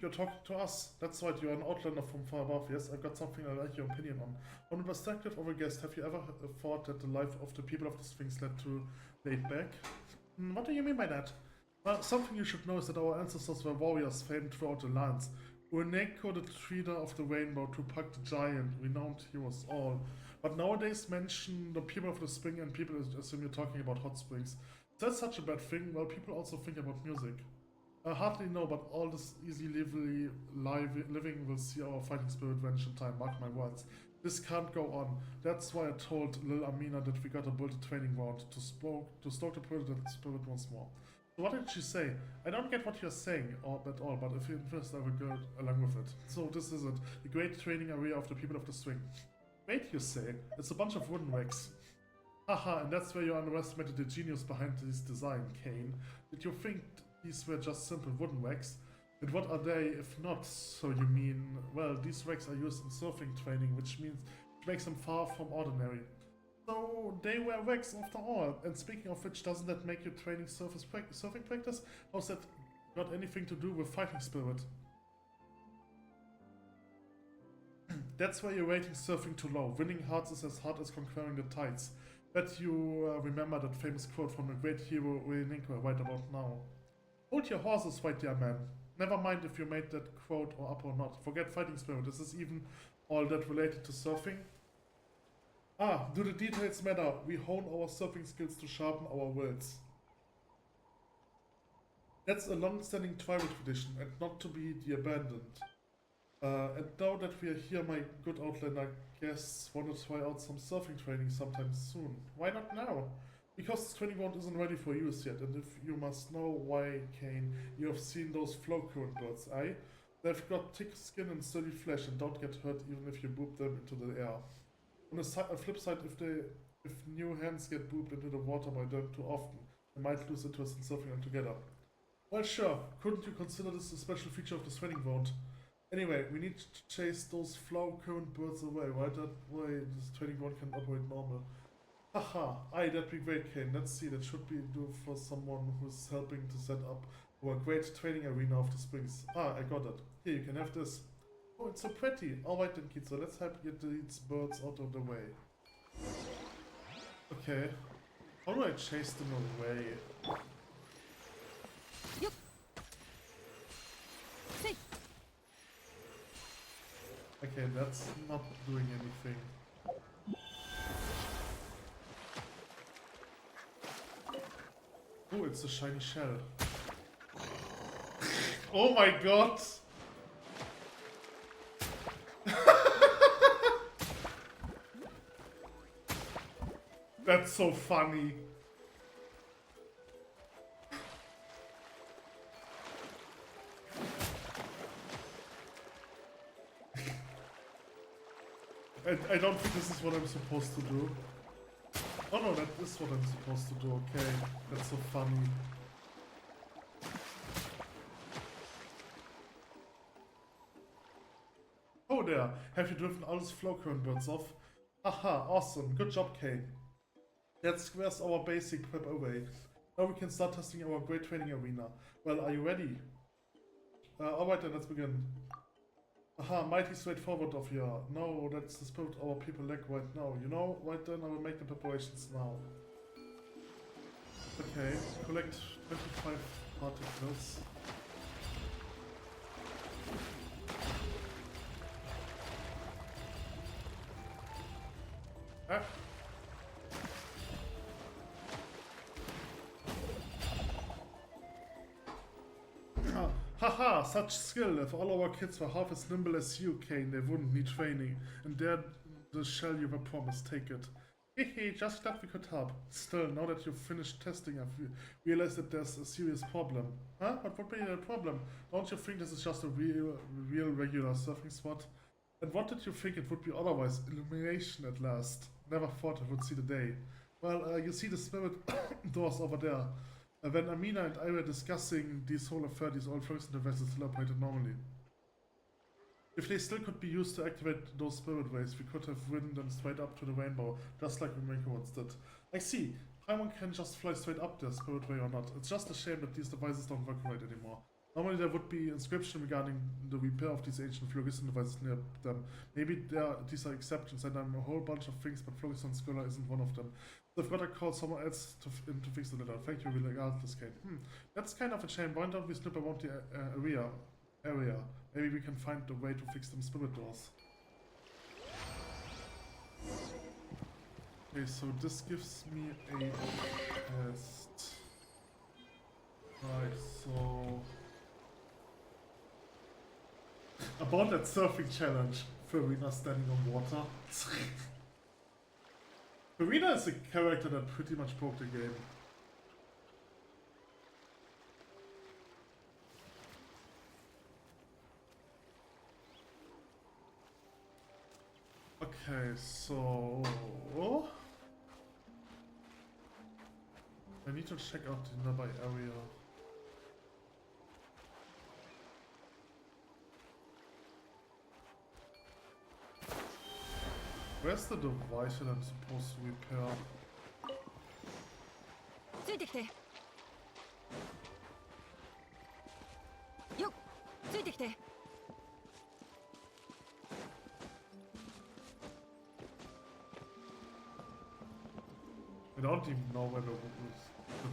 Speaker 1: You're talking to us. That's right, you're an outlander from far above. Yes, I've got something I'd like your opinion on. From the perspective of a guest, have you ever thought that the life of the people of the Sphinx led to laid back? What do you mean by that? Well, something you should know is that our ancestors were warriors famed throughout the lands. Uneko, the Treader of the Rainbow, Tupac the Giant, renowned heroes all. But nowadays mention the people of the spring and people assume you're talking about hot springs. Is that such a bad thing? Well, people also think about music. I hardly know, but all this easy living will see our fighting spirit vanish in time, mark my words. This can't go on. That's why I told Lil Amina that we gotta build a training ground to stoke the spirit once more. So what did she say? I don't get what you're saying at all, but if you're interested, I will go along with it. So this is it, the great training area of the people of the swing. Wait, you say? It's a bunch of wooden racks. Haha, and that's where you underestimated the genius behind this design, Kane. Did you think these were just simple wooden racks? And what are they, if not? So you mean, well, these racks are used in surfing training, which makes them far from ordinary. So they were wax after all. And speaking of which, doesn't that make you training surfing practice? How's that got anything to do with fighting spirit? That's why you're rating surfing too low. Winning hearts is as hard as conquering the tides. Bet you remember that famous quote from the great hero Ueninka right about now. Hold your horses, right there, man. Never mind if you made that quote or up or not. Forget fighting spirit. Is this even all that related to surfing? Ah, do the details matter? We hone our surfing skills to sharpen our wills. That's a long-standing tribal tradition and not to be abandoned. And now that we are here, my good outlander guests want to try out some surfing training sometime soon. Why not now? Because this training ground isn't ready for use yet, and if you must know why, Kane, you have seen those flow current birds, eh? They've got thick skin and sturdy flesh and don't get hurt even if you boop them into the air. On the flip side, if new hands get booped into the water by them too often, they might lose interest in surfing altogether. Well, sure. Couldn't you consider this a special feature of this training ground? Anyway, we need to chase those flow current birds away, right? That way this training ground can operate normal. Haha, aye, that'd be great, Kane. Let's see, that should be do for someone who's helping to set up our great training arena of the springs. Ah, I got it. Here, you can have this. Oh, it's so pretty. Alright then, kids, so let's help get these birds out of the way. Okay. How do I chase them away?
Speaker 2: Yup. Hey.
Speaker 1: Okay, that's not doing anything. Oh, it's a shiny shell. Oh my god! That's so funny. I don't think this is what I'm supposed to do. Oh no, that is what I'm supposed to do, okay. That's so funny. Oh there, have you driven all those flow current birds off? Aha, awesome, good job, Kane. That squares our basic prep away. Now we can start testing our great training arena. Well, are you ready? Alright then, let's begin. Aha, mighty straightforward of you. No, that's the spirit our people lack right now. You know, right then I will make the preparations now. Okay, collect 25 particles. Ah. Haha, such skill. If all our kids were half as nimble as you, Kane, they wouldn't need training. And there, the shell you were promised, take it. Hehe, just glad we could help. Still, now that you've finished testing, I've realized that there's a serious problem. Huh? What would be the problem? Don't you think this is just a real regular surfing spot? And what did you think it would be otherwise? Illumination at last. Never thought I would see the day. Well, you see the spirit doors over there. When Amina and I were discussing this whole affair, these old frozen devices still operated normally. If they still could be used to activate those spirit waves, we could have ridden them straight up to the rainbow, just like Uminka once did. I see. Paimon can just fly straight up there, spirit way or not. It's just a shame that these devices don't work right anymore. Normally there would be inscription regarding the repair of these ancient Phlogiston devices near them. Maybe these are exceptions, and I'm a whole bunch of things, but Phlogiston Scholar isn't one of them. So I've got to call someone else to fix the letter. Thank you, regardless, Kate. That's kind of a shame. Why don't we snip around the area? Maybe we can find a way to fix them spirit doors. Okay, so this gives me a test. Right, so... About that surfing challenge, Farina standing on water. Farina is a character that pretty much broke the game. Okay, so... I need to check out the nearby area. Where's the device that I'm supposed to repair?
Speaker 3: ついてきて。よっ、ついてきて。
Speaker 1: I don't even know where the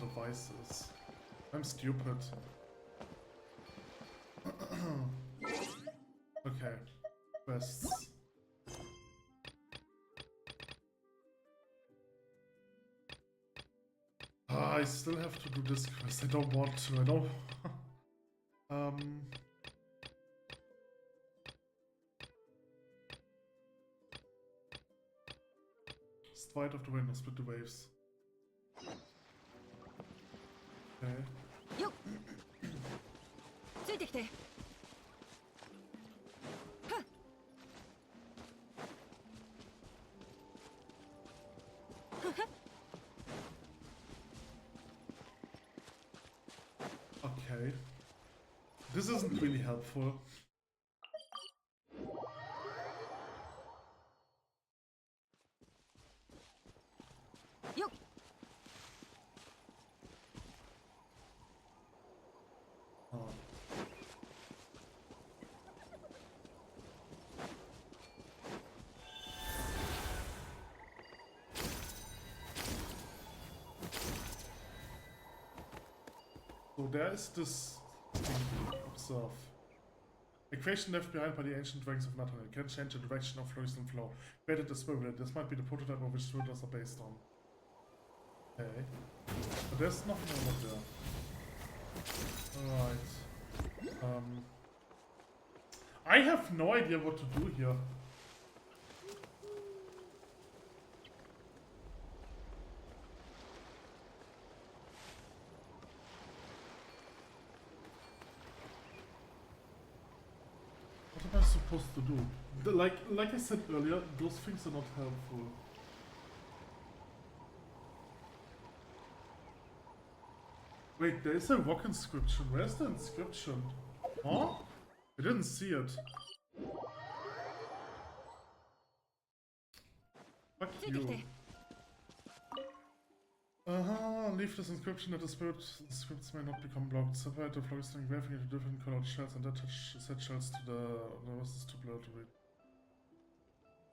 Speaker 1: device is. I'm stupid. Okay. Quests. Ah, I still have to do this quest. I don't want to. I don't. Stride of the wind, split the waves. Okay.
Speaker 3: よっ、ついてきて。
Speaker 1: Okay. This isn't really helpful.
Speaker 3: Yo.
Speaker 1: Oh. So there is this thing to observe. Equation left behind by the ancient dragons of Natlan. It can change the direction of Floriston flow. Created this spirit. This might be the prototype of which spirits are based on. Okay. But there's nothing over there. Alright. I have no idea what to do here. What am I supposed to do? Like I said earlier, those things are not helpful. Wait, there is a rock inscription. Where's the inscription? Huh? I didn't see it. Fuck you. Leave this inscription that the scripts may not become blocked. Separate the floresting engraving into different colored shells and attach set shells to the rest is too blurred to read.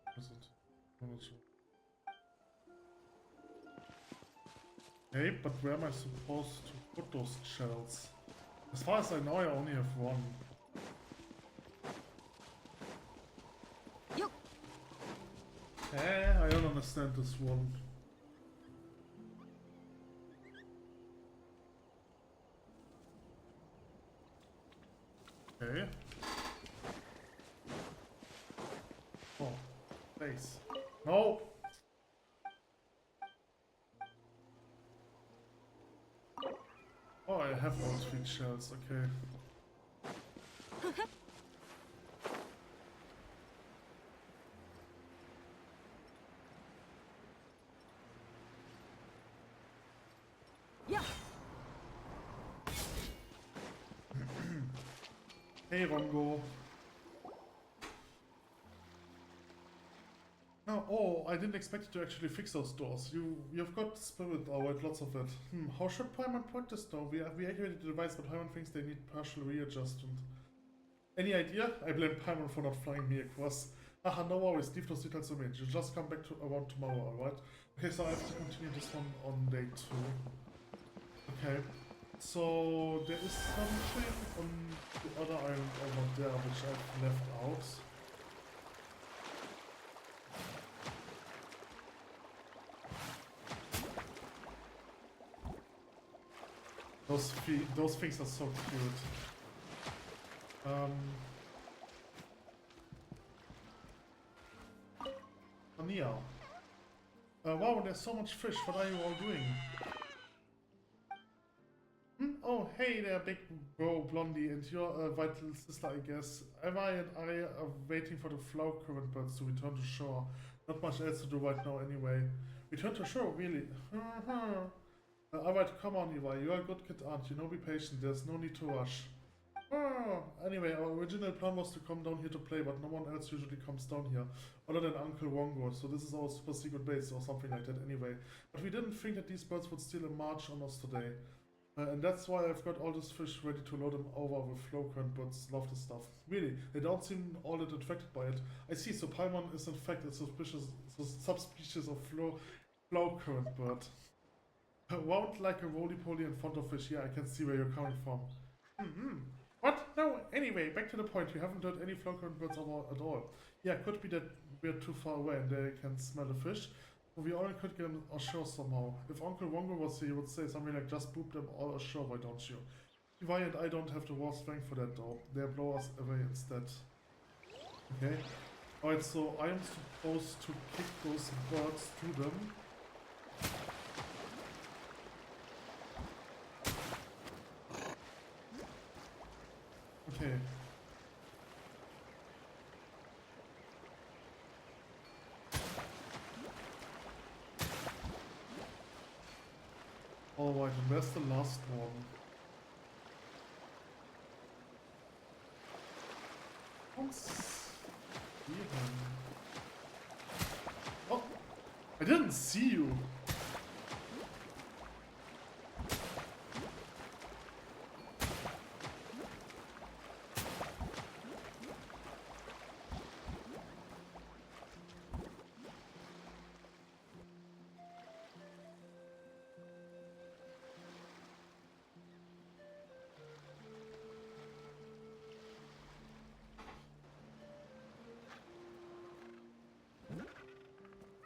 Speaker 1: What is it? I'm not sure. Okay, but where am I supposed to put those shells? As far as I know, I only have one. I don't understand this one. Okay. Oh, face. No! Oh, I have all 3 shells, okay.
Speaker 3: Yeah.
Speaker 1: Hey, Rongo. No, oh, I didn't expect you to actually fix those doors. You've got spirit, alright, lots of it. How should Paimon put this though? We activated the device, but Paimon thinks they need partial readjustment. Any idea? I blame Paimon for not flying me across. Haha, no worries, leave those details to me. You just come back to around tomorrow, alright? Okay, so I have to continue this one on day 2. Okay. So there is something on the other island over there which I've left out. Those things are so cute. Ania. Wow, there's so much fish. What are you all doing? Oh, hey there, big bro Blondie, and your white little sister, I guess. Eva and I are waiting for the flow current birds to return to shore. Not much else to do right now anyway. Return to shore, really? Alright, come on, Eva. You're a good kid, aren't you? No, be patient. There's no need to rush. Anyway, our original plan was to come down here to play, but no one else usually comes down here, other than Uncle Wongo, so this is our super secret base or something like that anyway. But we didn't think that these birds would steal a march on us today. And that's why I've got all this fish ready to load them over with flow current birds. Love this stuff. Really, they don't seem all that attracted by it. I see, so Paimon is in fact a subspecies of flow current bird. Round like a roly-poly in front of fish. Yeah, I can see where you're coming from. What? No, anyway, back to the point. You haven't heard any flow current birds over at all. Yeah, could be that we're too far away and they can smell the fish. But we all could get ashore somehow. If Uncle Wongo was here, he would say something like, just boop them all ashore, why don't you? Levi and I don't have the raw strength for that though. They'll blow us away instead. Okay. Alright, so I am supposed to kick those birds to them. Okay. Alright, and where's the last one? Don't see him. Oh! I didn't see you!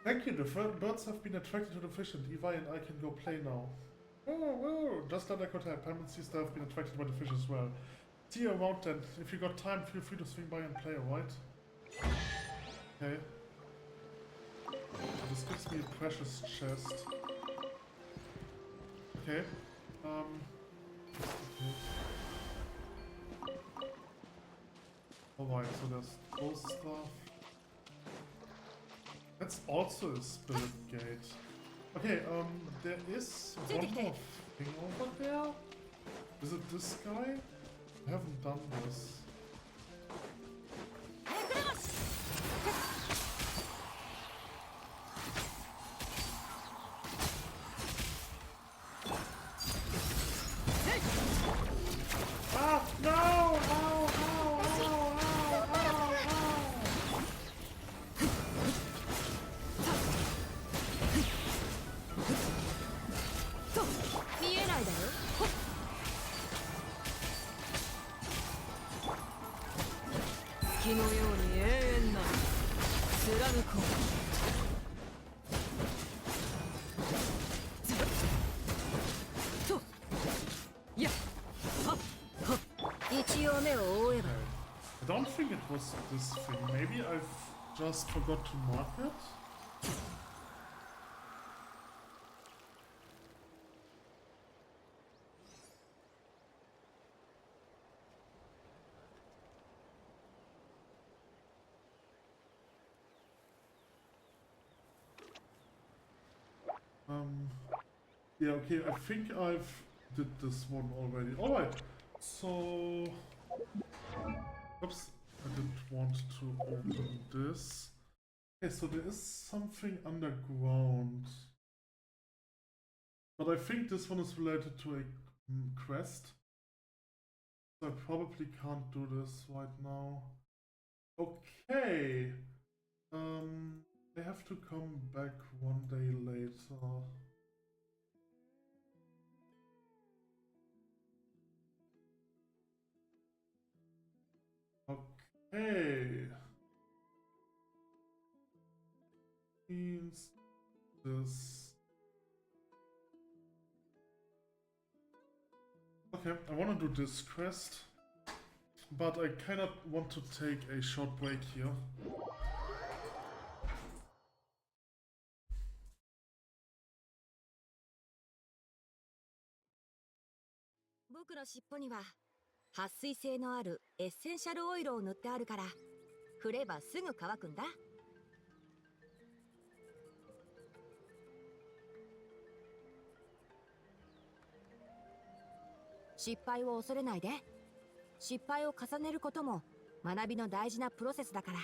Speaker 1: Thank you, the birds have been attracted to the fish and Levi and I can go play now. Oh, just like I could have. Pam and Sister have been attracted by the fish as well. See you around then. If you got time, feel free to swing by and play, alright? Okay. This gives me a precious chest. Okay. Alright, so there's those stuff. That's also a spirit gate. Okay, there is one more thing over there. Is it this guy? I haven't done this. Ah, no! Ow, ow, ow, ow, ow, ow, ow. I don't think it was this thing. Maybe I've just forgot to mark it. Yeah, okay, I think I've did this one already. Alright, so... Oops, I didn't want to open this. Okay, so there is something underground. But I think this one is related to a quest. So I probably can't do this right now. Okay. I have to come back one day later. Okay. Means this. Okay, I want to do this quest, but I cannot want to take a short break here.
Speaker 3: 失敗を重ねることも学びの大事なプロセスだから。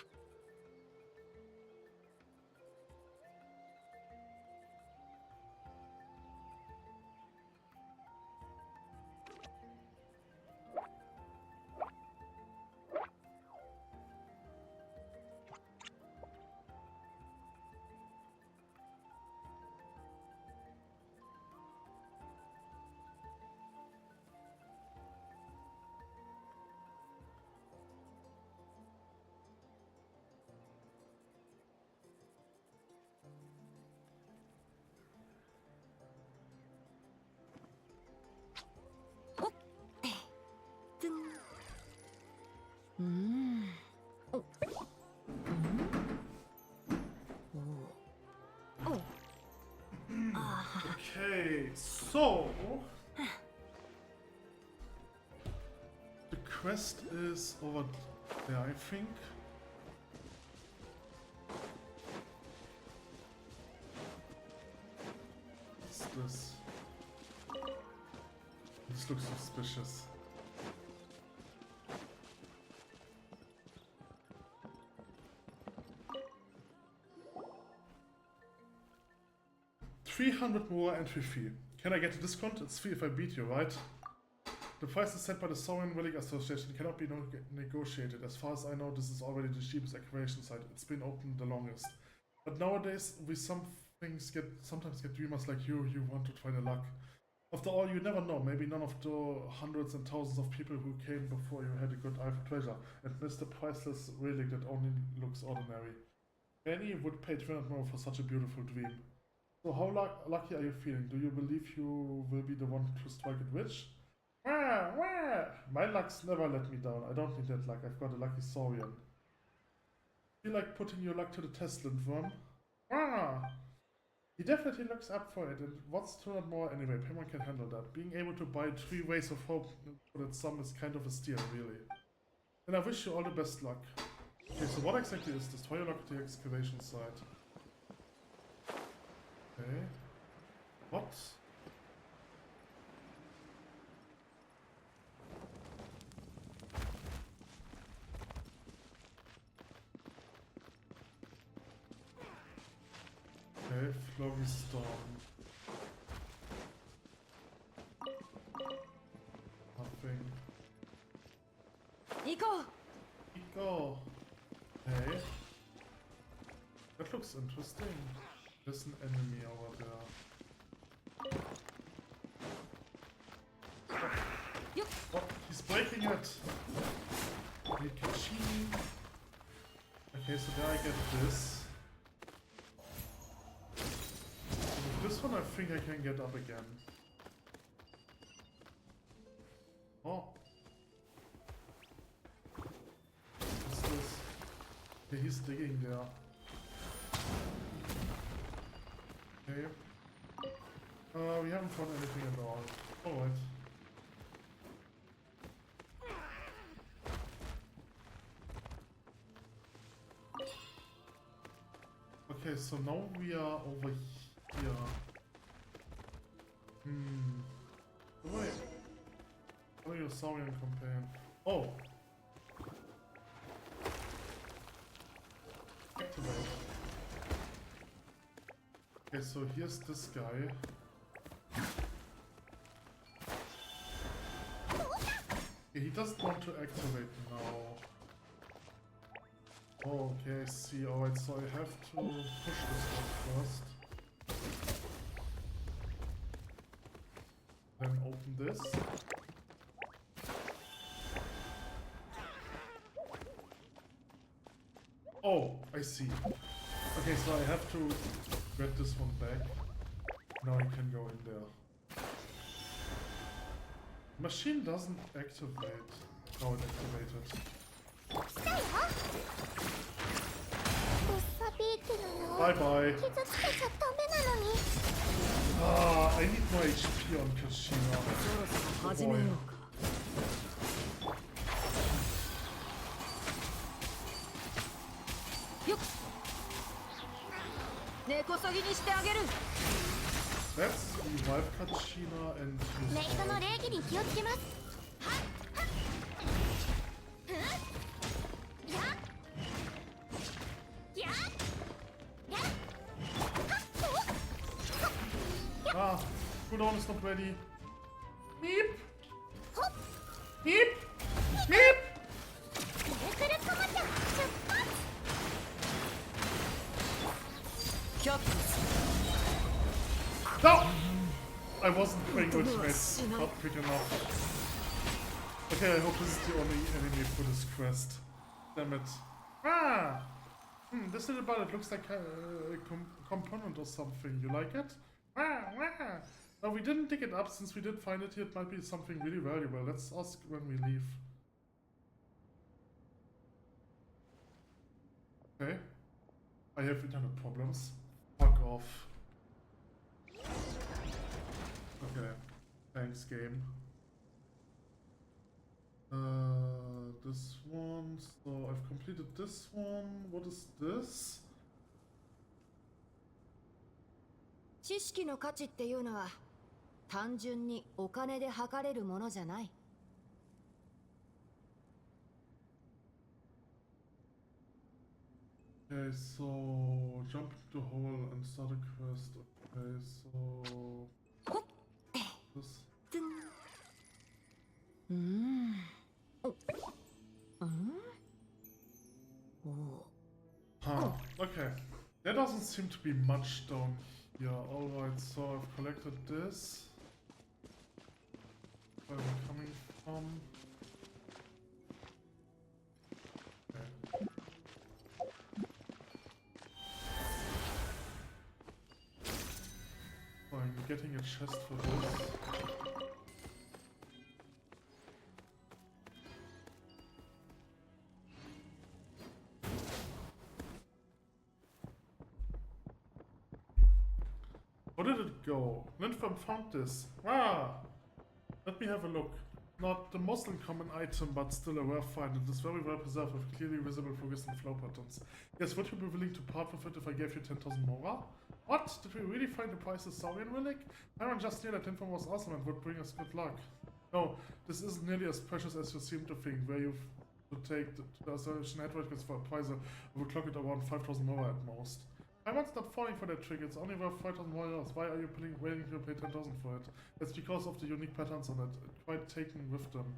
Speaker 1: Okay, so the quest is over there, I think. What's this? This looks suspicious. $300 more entry fee. Can I get a discount? It's free if I beat you, right? The price is set by the Saurian Village Association. It cannot be negotiated. As far as I know, this is already the cheapest excavation site. It's been open the longest. But nowadays, we sometimes get dreamers like you want to try the luck. After all, you never know. Maybe none of the hundreds and thousands of people who came before you had a good eye for treasure and missed the priceless relic that only looks ordinary. Any would pay 200 more for such a beautiful dream. So how lucky are you feeling? Do you believe you will be the one to strike it rich? My luck's never let me down. I don't need that luck. I've got a lucky Saurian. Feel like putting your luck to the test, Lindworm? He definitely looks up for it, and what's 200 more anyway? Paimon can handle that. Being able to buy 3 ways of hope for that sum is kind of a steal, really. And I wish you all the best luck. Okay, so what exactly is this? Try your luck at the excavation site. Okay. What? Okay, Floggy Storm. Nothing.
Speaker 3: Nico!
Speaker 1: Nico! Hey. That looks interesting. There's an enemy over there. Oh, he's breaking it! Genishin. Okay, so there I get this. With this one I think I can get up again. Oh. What's this? Okay, he's digging there. Okay. We haven't found anything at all. Alright. Okay, so now we are over here. Wait. Oh, your Saurian companion. Oh! Activate. Okay, so here's this guy. Okay, he doesn't want to activate now. Oh, okay, I see. Alright, so I have to push this one first. Then open this. Oh, I see. Okay, so I have to get this one back. Now I can go in there. Machine doesn't activate. Oh, it activated. Bye bye. Ah, I need more HP on Kitsundere. Oh boy.
Speaker 3: 根こそぎにしてあげる。
Speaker 1: Let's revive Kitsundere and use
Speaker 3: メイトの礼儀に気をつけます。
Speaker 1: alone is not ready. Meep! Meep! Meep! No! I wasn't quick ultimate, not quick enough. Okay, I hope this is the only enemy for this quest. Damn it. Ah! This little bullet looks like a component or something. You like it? No, we didn't dig it up. Since we did find it here, it might be something really valuable. Let's ask when we leave. Okay. I have internet problems. Fuck off. Okay. Thanks, game. This one. So I've completed this one. What is this?
Speaker 3: 知識の価値っていうのは単純にお金で測れるものじゃない。
Speaker 1: Okay, so jump into the hole and start a quest. Okay, so this. Huh. Okay. There doesn't seem to be much down here. Alright, so I've collected this. Where am I coming from? Okay. Oh, I'm getting a chest for this. Where did it go? Linfam found this. Ah! Let me have a look. Not the most uncommon item, but still a rare find. It is very well preserved with clearly visible progress and flow patterns. Yes, would you be willing to part with it if I gave you 10,000 mora? What? Did we really find the priceless Saurian relic? Everyone just knew that Linfam was awesome and would bring us good luck. No, this isn't nearly as precious as you seem to think, where you've to take the Association Network for a price of would clock it around 5,000 mora at most. I'm not falling for that trick, it's only worth 5,000 more. Why are you willing to pay 10,000 for it? It's because of the unique patterns on it, quite taken with them.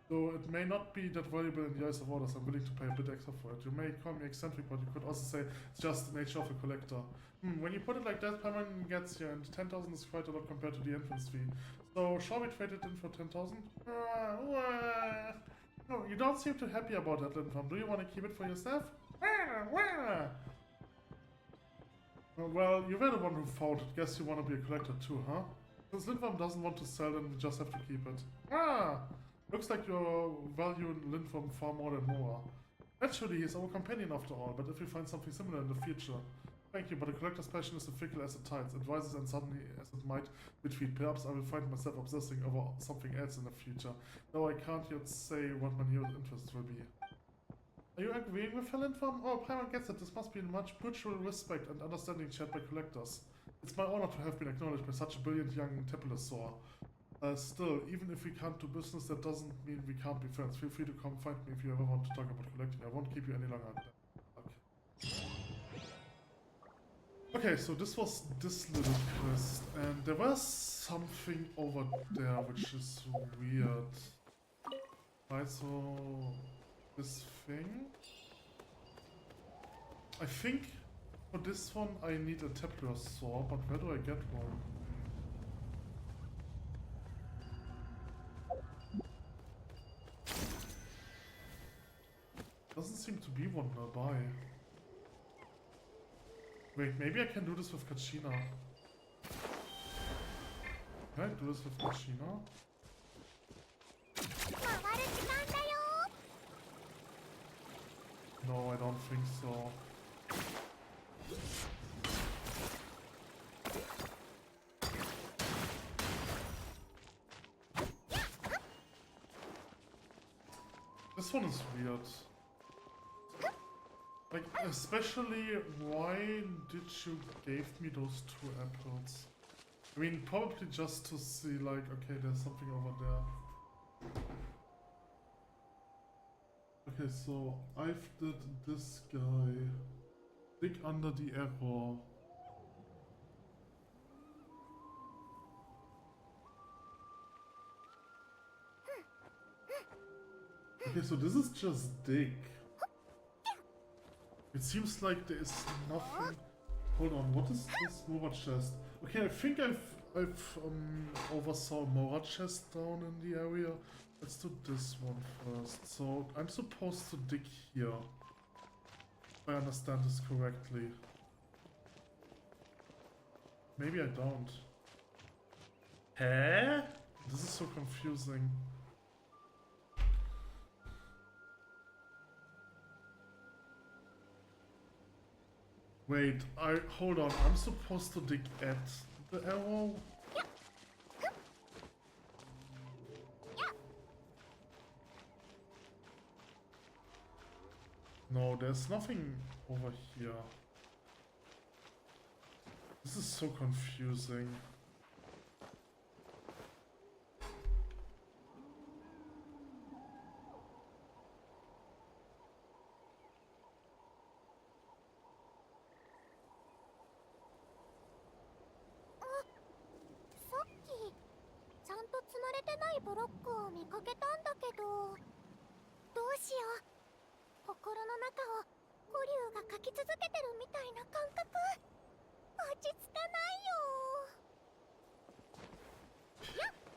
Speaker 1: Though it may not be that valuable in the eyes of others, I'm willing to pay a bit extra for it. You may call me eccentric, but you could also say it's just the nature of a collector. When you put it like that, permanent gets here, and 10,000 is quite a lot compared to the entrance fee. So, shall we trade it in for 10,000? No, you don't seem too happy about that, Linfam. Do you want to keep it for yourself? Well, you were the one who found it. Guess you want to be a collector too, huh? Since Linfam doesn't want to sell, then we just have to keep it. Looks like you value Linfam far more than Mora. Naturally, he's our companion after all, but if we find something similar in the future... Thank you, but a collector's passion is as fickle as the tides. It rises and suddenly as it might retreat. Perhaps I will find myself obsessing over something else in the future. Though I can't yet say what my new interests will be. Are you agreeing with Linfam? Oh, Paimon gets it. This must be much mutual respect and understanding shared by collectors. It's my honor to have been acknowledged by such a brilliant young Tepelosaur. Still, even if we can't do business, that doesn't mean we can't be friends. Feel free to come find me if you ever want to talk about collecting. I won't keep you any longer. Okay. Okay, so this was this little quest, and there was something over there which is weird. Right, so this thing. I think for this one I need a Tepelosaur, but where do I get one? Doesn't seem to be one nearby. Wait, maybe I can do this with Kachina. Can I do this with Kachina? No, I don't think so. This one is weird. Like, especially, why did you give me those 2 apples? I mean, probably just to see, like, okay, there's something over there. Okay, so I've did this guy. Dig under the arrow. Okay, so this is just dig. It seems like there is nothing. Hold on, what is this Mora chest? Okay, I think I've oversaw Mora chest down in the area. Let's do this one first. So I'm supposed to dig here, if I understand this correctly. Maybe I don't. Huh? This is so confusing. Wait, hold on, I'm supposed to dig at the arrow? No, there's nothing over here. This is so confusing.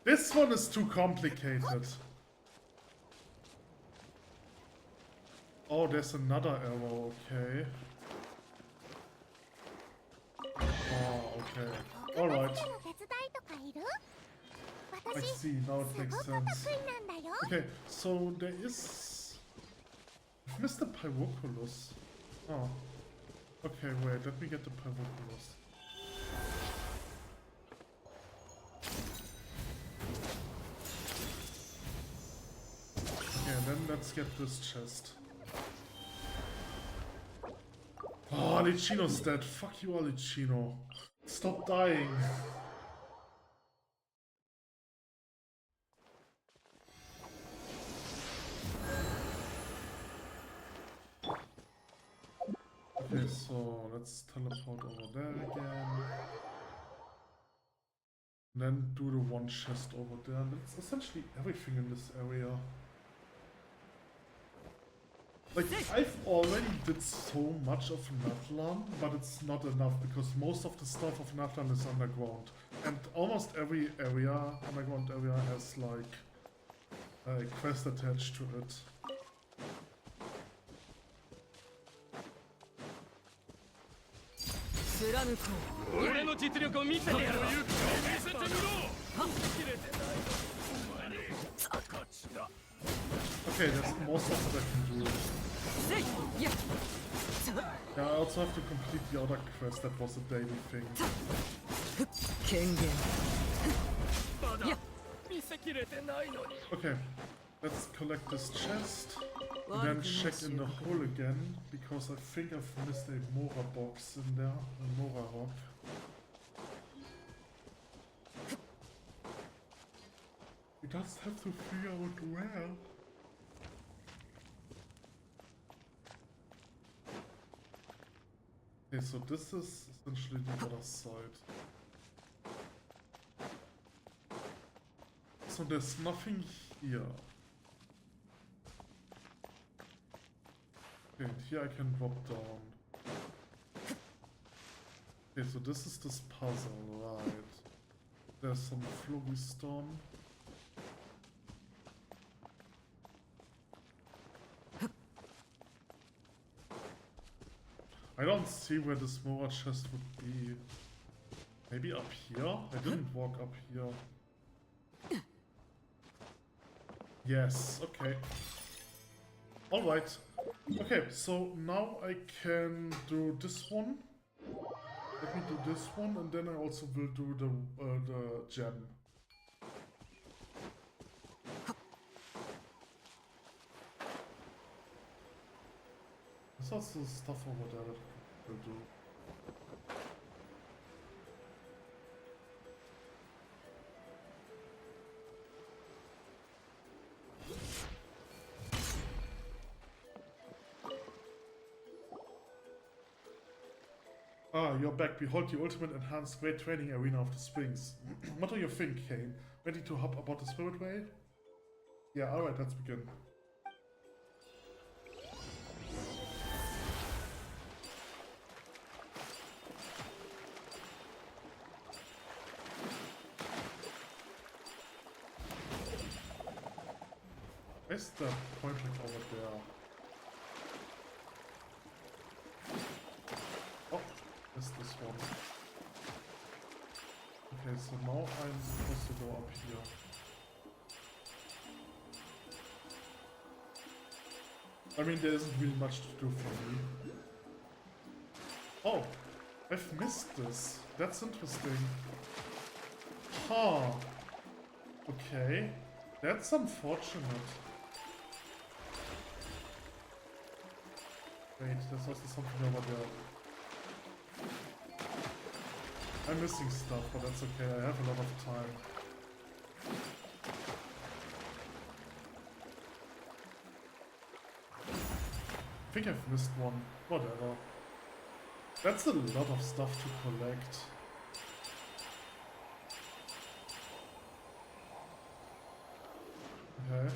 Speaker 1: This one is too complicated. Oh, there's another arrow, okay. Oh, okay. Alright. I see, now it makes sense. Okay, so there is... I've missed the Pyroculus. Oh. Okay, wait, let me get the Pyroculus. Okay, and then let's get this chest. Oh, Alicino's dead. Fuck you, Alicino. Stop dying. Okay, so let's teleport over there again. And then do the one chest over there. And it's essentially everything in this area. Like, I've already did so much of Natlan, but it's not enough because most of the stuff of Natlan is underground. And almost every area, underground area, has like a quest attached to it. Okay, there's more stuff that I can do. Yeah, I also have to complete the other quest that was a daily thing. Okay, let's collect this chest. And then check in the hole again, because I think I've missed a Mora box in there, a Mora rock. We just have to figure out where. Okay, so this is essentially the other side. So there's nothing here. Okay, and here I can drop down. Okay, so this is this puzzle, right? There's some phlogiston. I don't see where this Mora chest would be. Maybe up here? I didn't walk up here. Yes, okay. Alright. Okay, so now I can do this one. Let me do this one, and then I also will do the gem. There's also stuff over there that we'll do. Ah, you're back. Behold the ultimate enhanced great training arena of the Springs. What do you think, Kane? Ready to hop aboard the Spirit Way? Yeah, alright, let's begin. Where's the point like over there? Oh, it's this one. Okay, so now I'm supposed to go up here. I mean, there isn't really much to do for me. Oh, I've missed this. That's interesting. Huh. Okay. That's unfortunate. Wait, there's also something over there. I'm missing stuff, but that's okay. I have a lot of time. I think I've missed one. Whatever. That's a lot of stuff to collect. Okay.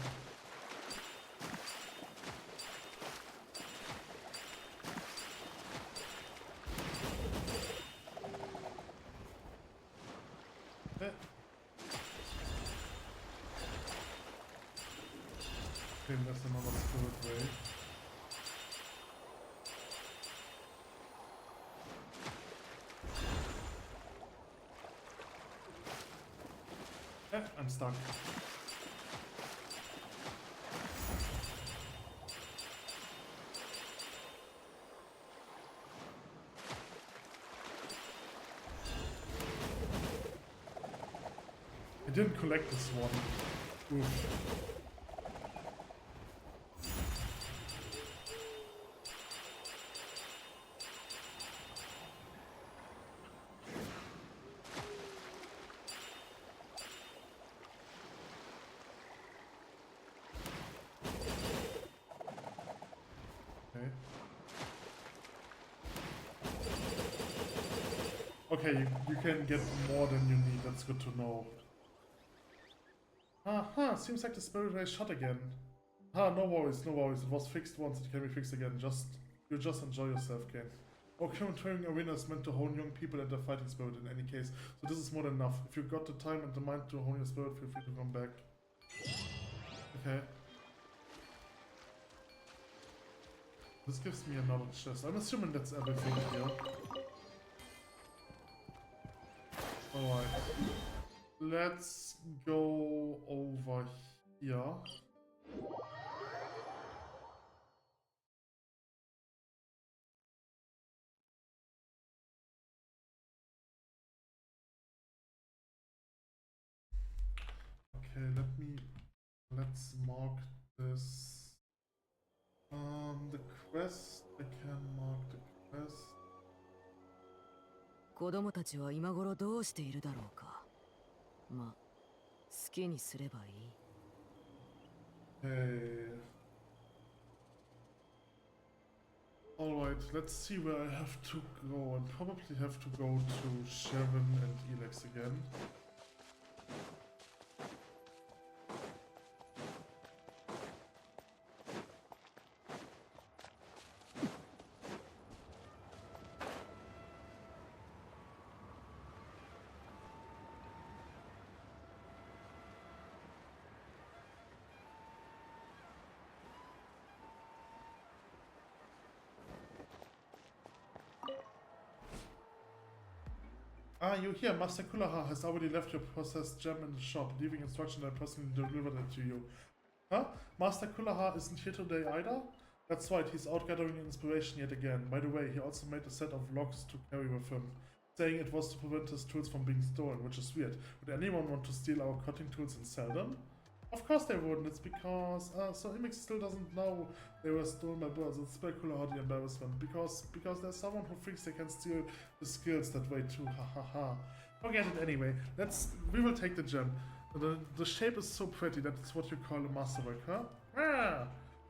Speaker 1: Okay, there's another spirit way. I'm stuck. I didn't collect this one. Oof. Okay, you can get more than you need, that's good to know. Seems like the spirit ray shot again. No worries, no worries, it was fixed once, it can be fixed again, you just enjoy yourself, game. Okay, training arena is meant to hone young people and their fighting spirit in any case, so this is more than enough. If you got the time and the mind to hone your spirit, feel free to come back. Okay. This gives me another chest. I'm assuming that's everything here. Alright. Let's go over here. Okay, let's mark this. The quest, I can mark the quest.
Speaker 2: 子供たちは今頃どうしているだろうか。まあ、好きにすればいい。
Speaker 1: Hey. Alright, let's see where I have to go. I probably have to go to Sharon and Elex again. You here. Master Kulaha has already left your possessed gem in the shop, leaving instruction that I personally delivered it to you. Huh? Master Kulaha isn't here today either? That's right, he's out gathering inspiration yet again. By the way, he also made a set of logs to carry with him, saying it was to prevent his tools from being stolen, which is weird. Would anyone want to steal our cutting tools and sell them? Of course they wouldn't, it's because... so Imix still doesn't know they were stolen by birds. It's speculative the embarrassment. Because there's someone who thinks they can steal the skills that way too, ha ha ha. Forget it anyway, we will take the gem. The shape is so pretty, that's what you call a masterwork, huh? Ah!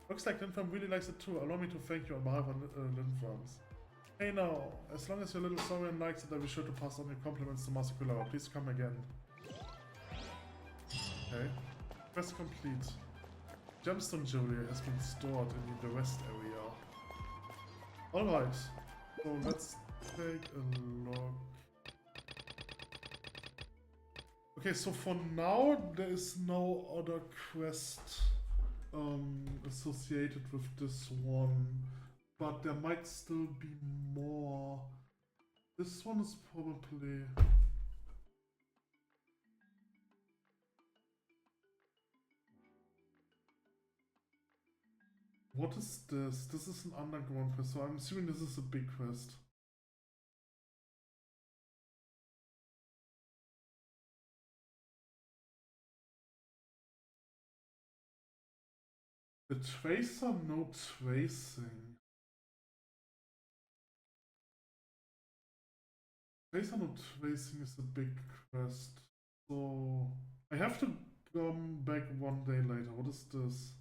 Speaker 1: Looks like Linfam really likes it too. Allow me to thank you on behalf of Linfams. Hey now, as long as your little Saurian likes it, I'll be sure to pass on your compliments to Master Kulawa. Please come again. Okay. Quest complete. Gemstone jewelry has been stored in the west area. Alright. So let's take a look. Okay, so for now there is no other quest associated with this one, but there might still be more. This one is probably... What is this? This is an underground quest, so I'm assuming this is a big quest. The tracer, no tracing. Tracer, no tracing is a big quest. So I have to come back one day later. What is this?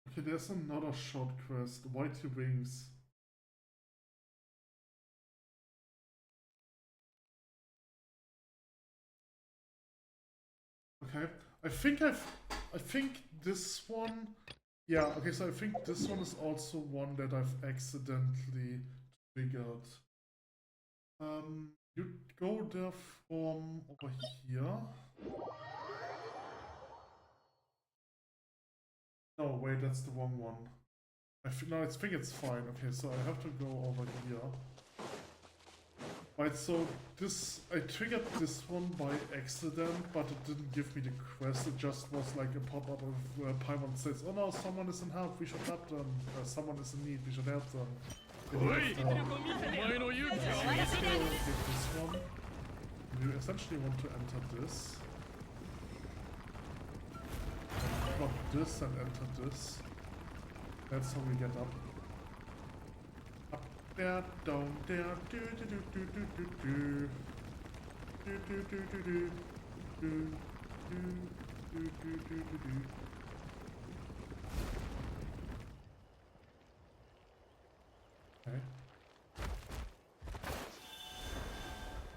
Speaker 1: Okay, there's another short quest. Whitey Wings. Okay, I think this one, yeah, okay, so I think this one is also one that I've accidentally triggered. You go there from over here. No, wait, that's the wrong one. I think it's fine. Okay, so I have to go over here. Right, so this, I triggered this one by accident, but it didn't give me the quest, it just was like a pop-up of Paimon says, oh no, someone is in help, we should help them, someone is in need, we should help them. Let's go get this one. You essentially want to enter this. And drop this and enter this. That's how we get up. There, down there, do do do do do do do do do do do do do do do do do do. Okay.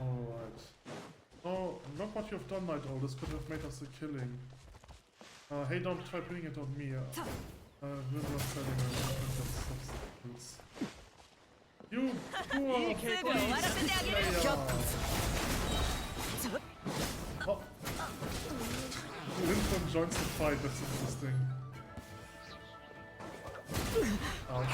Speaker 1: Alright. Oh, look what you've done, Night Owl. This could have made us a killing. Hey, don't try putting it on me. We're not selling substitutes. You poor please player! Oh. Lincoln joins the fight, that's interesting. Ouch.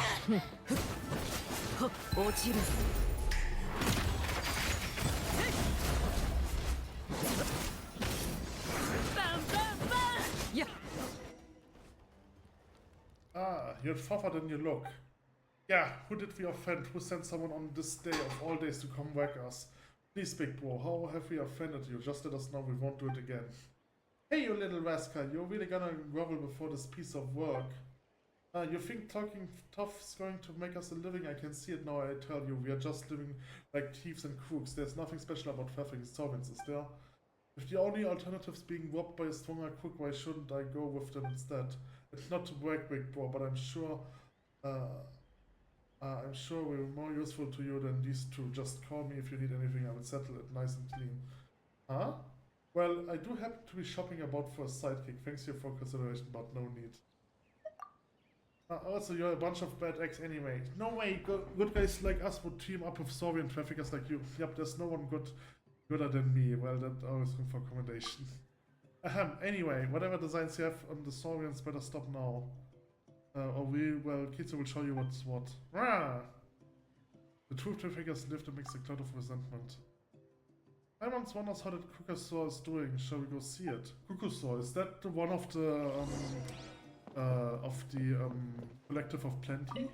Speaker 1: Ah, you're tougher than you look. Yeah, who did we offend? Who sent someone on this day of all days to come whack us? Please, big bro, how have we offended you? Just let us know, we won't do it again. Hey, you little rascal, you're really gonna grovel before this piece of work. You think talking tough is going to make us a living? I can see it now, I tell you. We are just living like thieves and crooks. There's nothing special about faffing solvents, is there? If the only alternatives being robbed by a stronger crook, why shouldn't I go with them instead? It's not to work, big bro, but I'm sure we're more useful to you than these two. Just call me if you need anything. I will settle it nice and clean. Huh? Well, I do happen to be shopping about for a sidekick. Thanks you for consideration, but no need. Also, you're a bunch of bad eggs anyway. No way, good guys like us would team up with Saurian traffickers like you. Yep, there's no one gooder than me. Well, that always room for accommodation. Ahem, anyway, whatever designs you have on the Saurians better stop now. Kitsu will show you what's what. Rah! The two traffickers lived amidst a cloud of resentment. I once wonders how that Kukusaur is doing. Shall we go see it? Kukusaur, is that the one of the Collective of Plenty?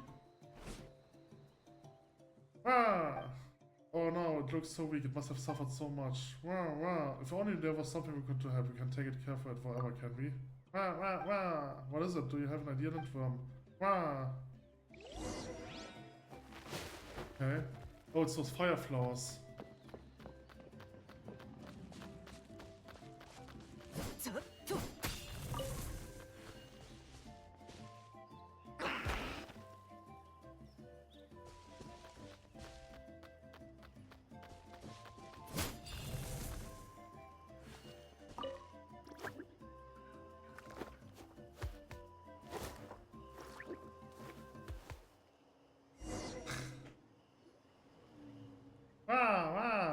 Speaker 1: Ah! Oh no, it looks so weak, it must have suffered so much. Wah, wah. If only there was something we could help, we can take it care for it forever, can we? Wah, wah, wah. What is it? Do you have an idea, Lindworm? Wah! Okay. Oh, it's those fire flowers.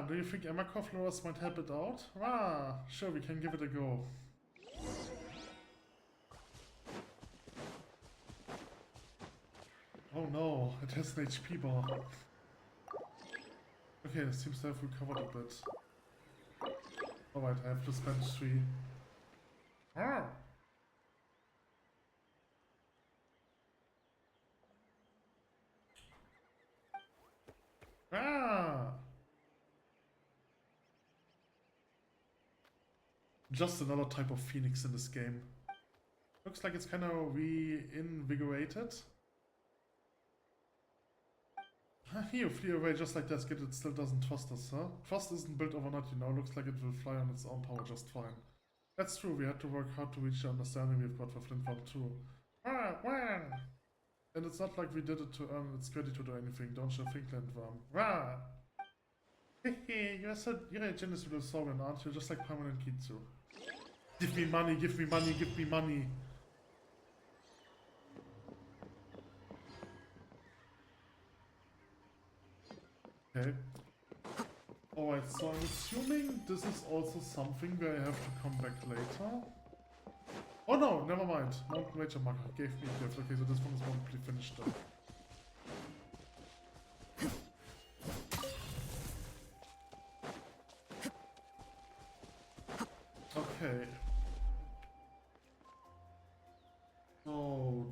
Speaker 1: Do do you think Emakov lures might help it out? Ah, sure, we can give it a go. Oh no, it has an HP bar. Okay, it seems to have recovered a bit. Alright, I have to spend 3. Ah! Ah! Just another type of phoenix in this game. Looks like it's kind of reinvigorated. Here, flee away just like that, it still doesn't trust us, huh? Trust isn't built overnight, you know. Looks like it will fly on its own power just fine. That's true, we had to work hard to reach the understanding we've got for Flintworm too. Ah, wah! And it's not like we did it to earn its credit to do anything, don't you think, Flintworm? Rah! Hehe, you're a generous little sovereign, aren't you? Just like Permanent Kitsu. Give me money, give me money, give me money. Okay. Alright, so I'm assuming this is also something where I have to come back later. Oh no, never mind. Mountain Ranger Marker gave me a gift. Okay, so this one is probably finished then. Okay. Oh,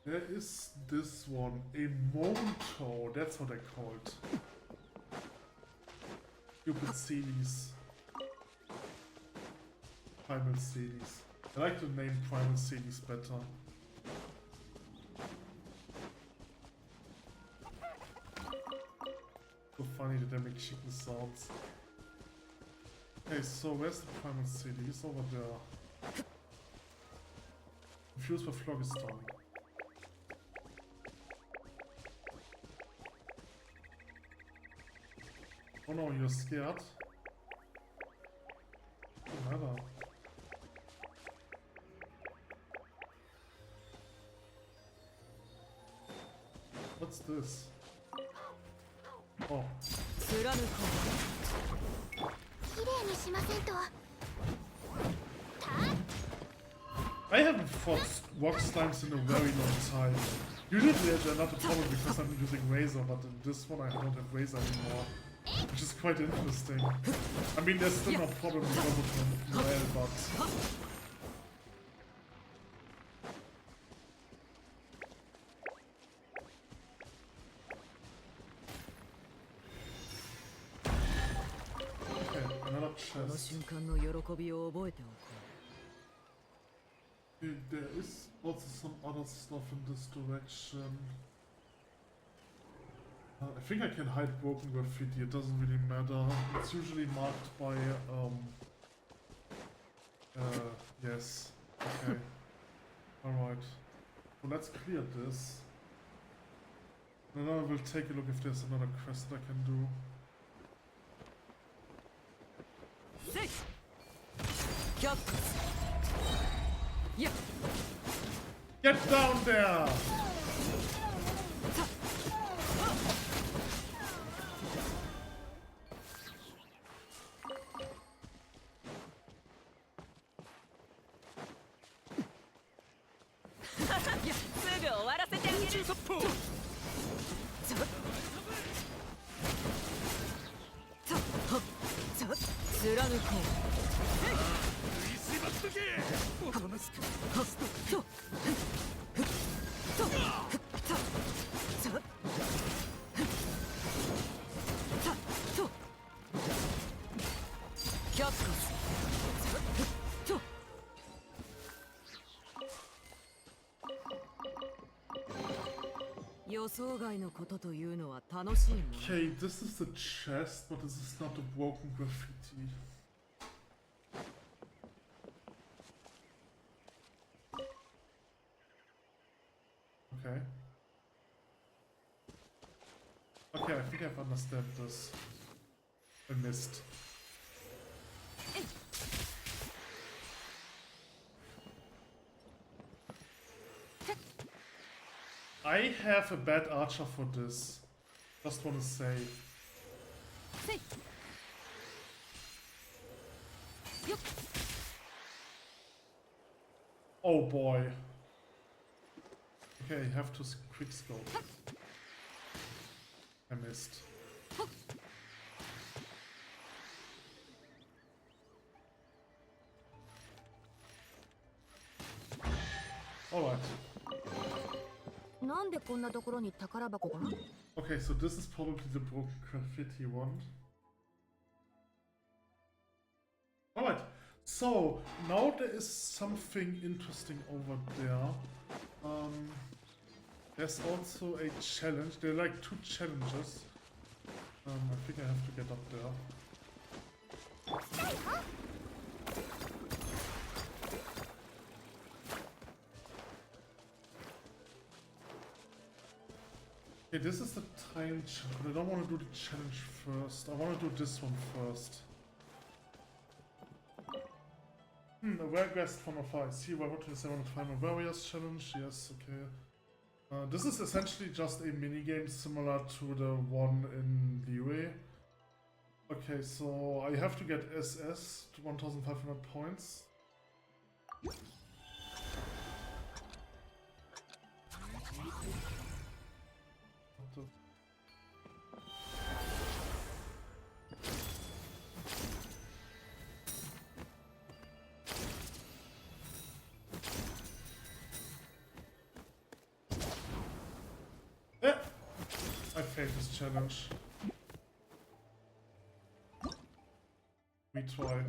Speaker 1: there is this one. A Monto. That's what I call it. Stupid Sealies. Primal Sealies. I like the name Primal Sealies better. So funny that they make chicken sounds. Okay, so where's the Primal Sealies? Over there. Confused with Phlogiston. Oh no, you're scared? Doesn't matter. What's this? Oh. I haven't fought rock slimes in a very long time. Usually they're not a problem because I'm using Razor, but in this one I don't have Razor anymore. Which is quite interesting. I mean, there's still no problem because of Noel, but... Okay, another chest. There is also some other stuff in this direction. I think I can hide broken graffiti, it doesn't really matter. It's usually marked by, yes. Okay. Alright. So let's clear this. And then I will take a look if there's another quest that I can do. Get down there! Okay, this is the chest, but this is not the broken graffiti. Okay. Okay, I think I've understood this. I missed. I have a bad archer for this. Just wanna say. Oh boy. Okay, I have to quick scope. I missed. Alright.
Speaker 3: なんでこんなところに宝箱が？
Speaker 1: Okay, so this is probably the broken graffiti one. Alright, so now there is something interesting over there. There's also a challenge. There are like 2 challenges. I think I have to get up there. Okay, this is the time challenge, but I don't want to do the challenge first. I want to do this one first. A rare guest from afar. I see why what is I want to find a various challenge. Yes, okay. This is essentially just a minigame similar to the one in Liyue. Okay, so I have to get SS to 1500 points. Yeah, I failed this challenge. We try.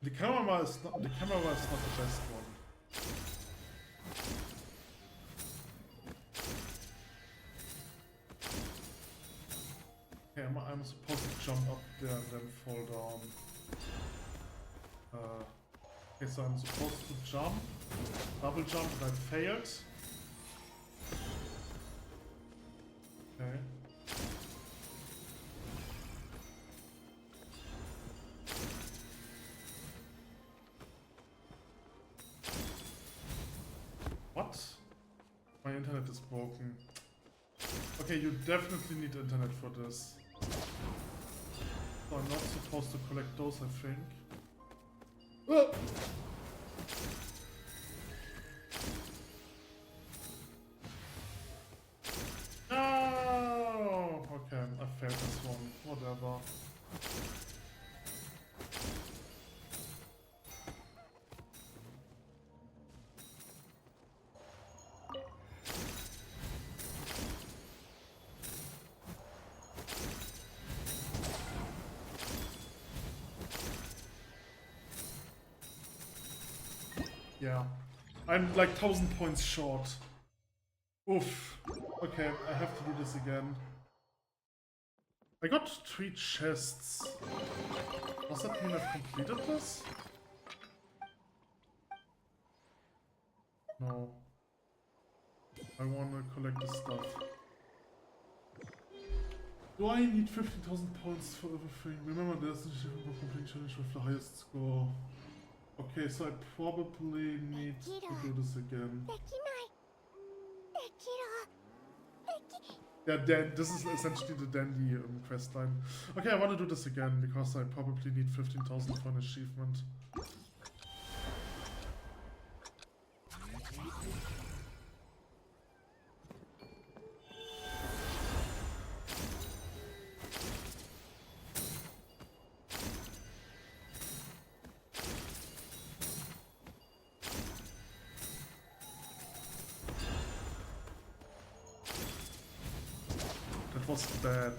Speaker 1: The camera is not the best one. Okay, I'm supposed to jump up there and then fall down. Okay, so I'm supposed to jump, double jump, and I failed. Okay. What? My internet is broken. Okay, you definitely need internet for this. So I'm not supposed to collect those, I think. Oh! No! Okay, I failed this one. Whatever. Yeah, I'm like 1000 points short. Oof. Okay, I have to do this again. I got 3 chests. Does that mean I've completed this? No. I want to collect the stuff. Do I need 15,000 points for everything? Remember, there's an achievement for completing challenge with the highest score. Okay, so I probably need to do this again. Yeah, this is essentially the dandy quest line. Okay, I want to do this again because I probably need 15,000 for an achievement. That was bad.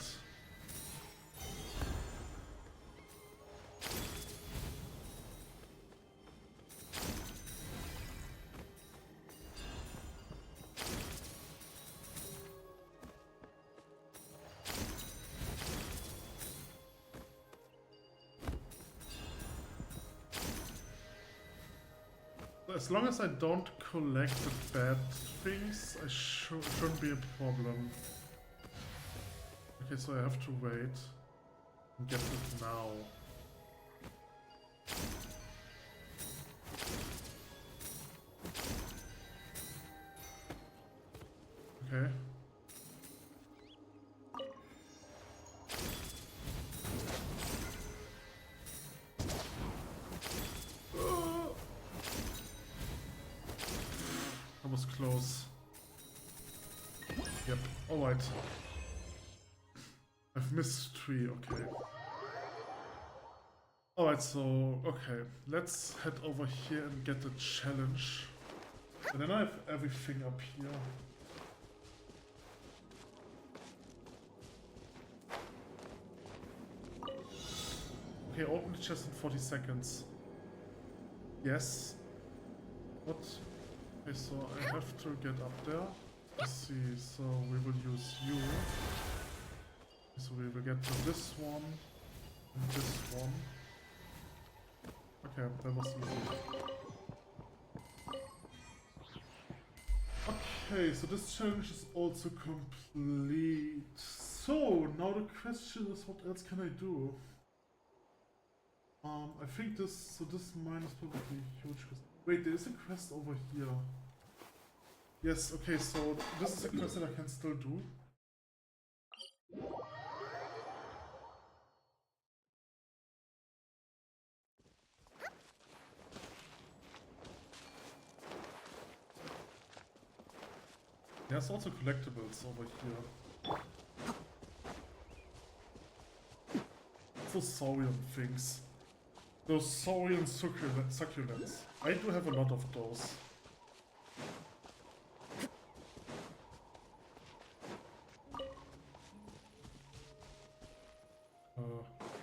Speaker 1: As long as I don't collect the bad things, I shouldn't be a problem. Okay, so I have to wait and get it now. close. Yep, alright. I've missed 3, okay. Alright, so, okay. Let's head over here and get the challenge. And then I have everything up here. Okay, open the chest in 40 seconds. Yes. What? Okay, so I have to get up there. Let's see, so we will use you. So we will get to this one and this one. Okay, that was easy. Okay, so this challenge is also complete. So now the question is, what else can I do? I think this mine is probably a huge quest. Wait, there is a quest over here. Yes, okay, so this is a quest that I can still do. There's also collectibles over here. Those saurian things. Those saurian succulents. I do have a lot of those.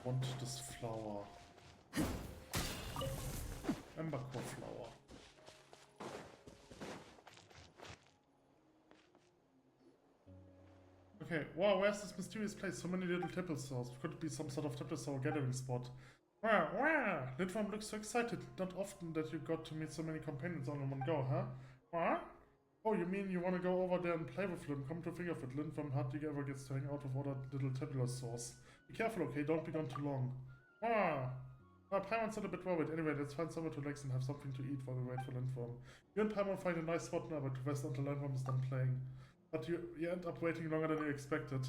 Speaker 1: Want this flower. Ember core flower. Okay, wow, where's this mysterious place? So many little temple cells. Could it be some sort of temple cell gathering spot? Wow, wow! Lindworm looks so excited. Not often that you got to meet so many companions all in one go, huh? What? Oh, you mean you want to go over there and play with them? Come to think of it, Lindworm hardly ever gets to hang out with other little tabular souls. Be careful, okay? Don't be gone too long. Wow! Paimon's not a bit worried. Anyway, let's find somewhere to relax and have something to eat while we wait for Lindworm. You and Paimon find a nice spot now, but to rest until Lindworm is done playing. But you end up waiting longer than you expected.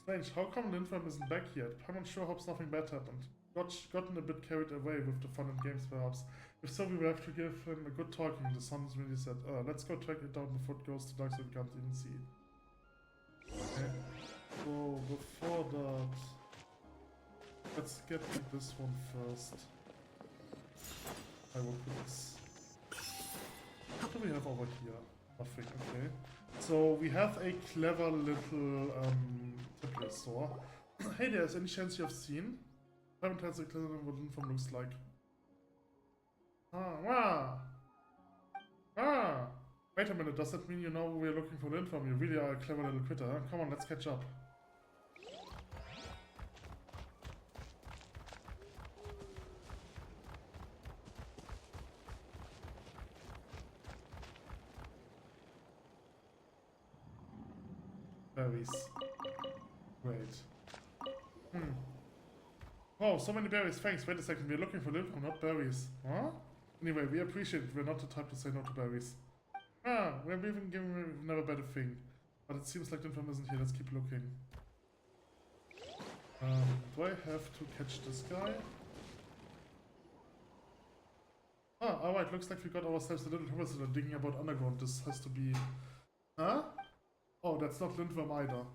Speaker 1: Strange. How come Lindworm isn't back yet? Paimon sure hopes nothing bad happened. Gotten a bit carried away with the fun and games, perhaps. If so, we will have to give him a good talking. The sun's really set. Let's go track it down before it goes too dark so we can't even see it. Okay. So, before that... Let's get to this one first. I will put this... What do we have over here? Nothing, okay. So, we have a clever little Tiplosaur. Hey there, is any chance you have seen? I haven't had a clever what Lindworm looks like. Wait a minute, does that mean you know we're looking for Lindworm? You really are a clever little critter, huh? Come on, let's catch up. Berries. Great. Oh, so many berries, thanks. Wait a second, we're looking for Lindworm, not berries. Huh? Anyway, we appreciate it. We're not the type to say no to berries. We're even giving him never better thing. But it seems like Lindworm isn't here. Let's keep looking. Do I have to catch this guy? Alright, looks like we got ourselves a little hobbits that are digging about underground. This has to be... Huh? Oh, that's not Lindworm either.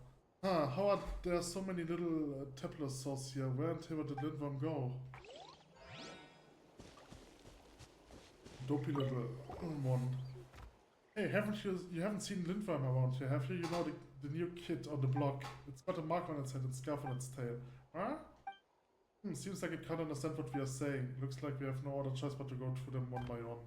Speaker 1: How are there so many little Tiplosaurs here? Where and where did Lindworm go? Dopey little one. Hey, you haven't seen Lindworm around here, have you? You know the new kid on the block. It's got a mark on its head and scarf on its tail. Huh? Seems like it can't understand what we are saying. Looks like we have no other choice but to go through them one by one.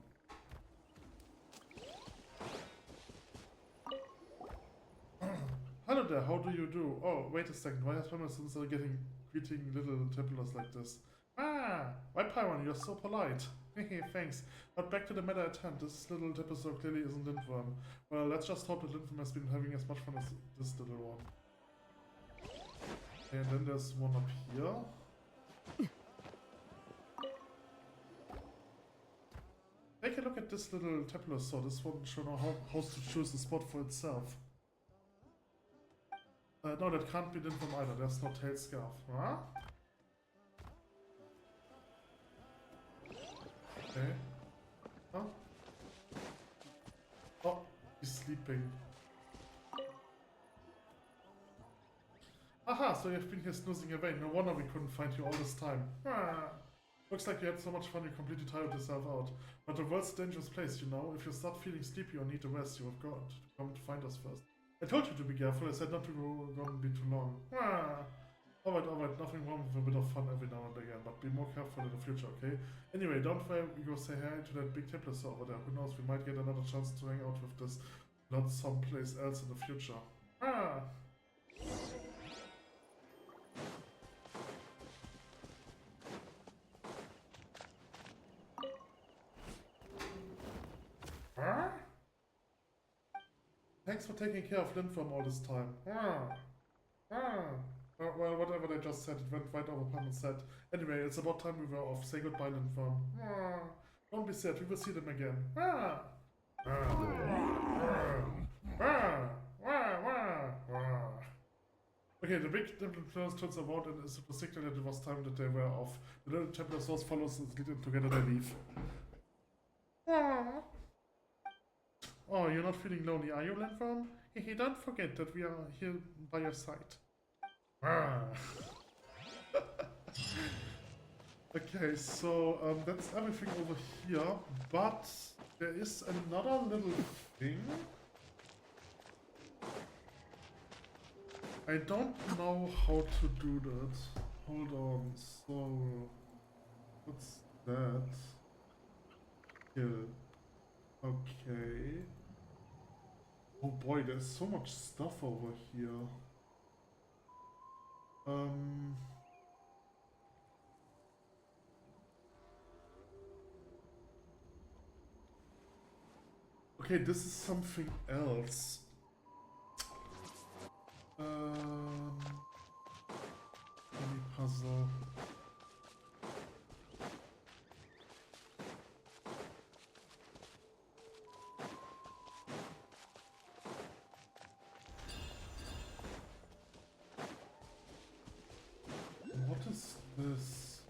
Speaker 1: Hello there, how do you do? Oh, wait a second, why has Paimon since getting greeting little Templars like this? Why Paimon, you're so polite. Hehe, thanks. But back to the matter at hand, this little Templars clearly isn't Lindworm. Well, let's just hope that Lindworm has been having as much fun as this little one. Okay, and then there's one up here. Take a look at this little Templars, this one should know how to choose the spot for itself. No, that can't be Lindworm either. There's no tail scarf. Huh? Okay. Huh? sleeping. Aha, so you've been here snoozing away. No wonder we couldn't find you all this time. Ah. Looks like you had so much fun you completely tired yourself out. But the world's a dangerous place, you know. If you start feeling sleepy or need a rest, you have got to come to find us first. I told you to be careful. I said not to go on be too long. Ah. Alright, nothing wrong with a bit of fun every now and again, but be more careful in the future, okay? Anyway, don't worry, we go say hi to that big Templar over there. Who knows, we might get another chance to hang out with this not someplace else in the future. Ah! Huh? Thanks for taking care of Lindworm all this time. Well, whatever they just said, it went right over Pamela's head. Anyway, it's about time we were off. Say goodbye, Lindworm. Don't be sad, we will see them again. Okay, the big Templars turns around and is the signal that it was time that they were off. The little Templar source follows and lead them together they leave. Oh, you're not feeling lonely, are you, Lindworm? Hey, don't forget that we are here by your side. Okay, so that's everything over here, but there is another little thing. I don't know how to do that. Hold on, so what's that? Here. Okay. Oh boy, there's so much stuff over here. Okay, this is something else. Mini puzzle. What is this?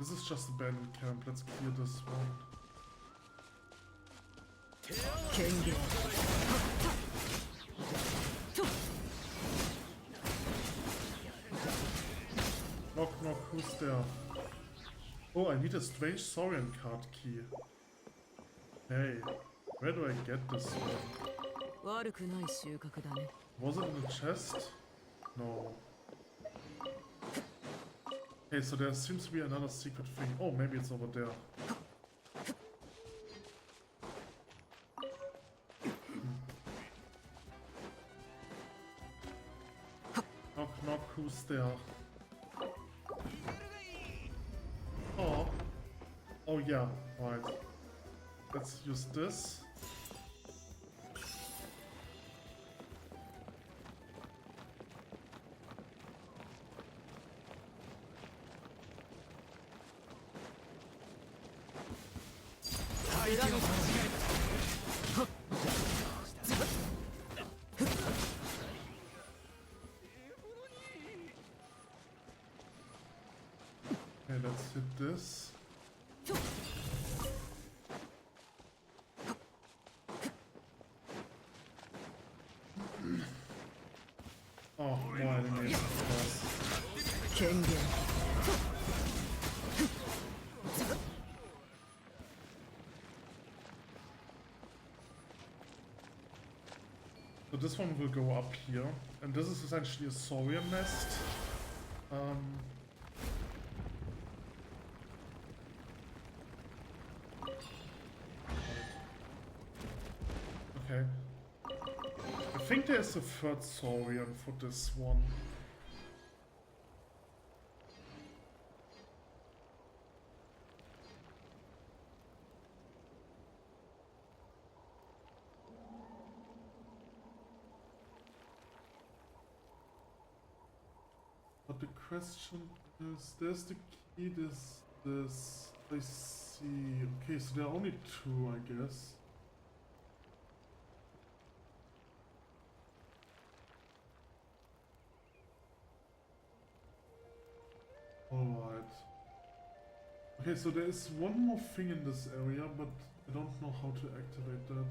Speaker 1: This is just abandoned camp. Let's clear this one. Knock knock, who's there? Oh, I need a strange Saurian card key. Hey, where do I get this one? Was it in the chest? No. Okay, so there seems to be another secret thing. Oh, maybe it's over there. Knock knock, who's there? Oh. Oh yeah, right. Let's use this. Okay, let's hit this. Oh, more enemies, of course. So this one will go up here, and this is essentially a saurian nest. Okay. I think there's a third saurian for this one. But the question is, there's the key, this, I see. Okay, so there are only two, I guess. Alright. Okay, so there is one more thing in this area, but I don't know how to activate that.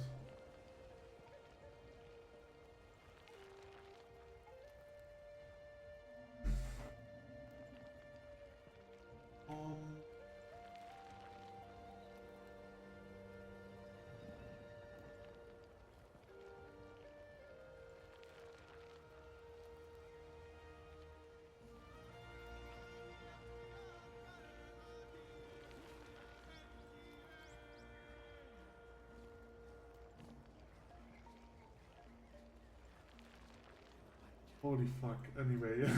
Speaker 1: Holy fuck, anyway.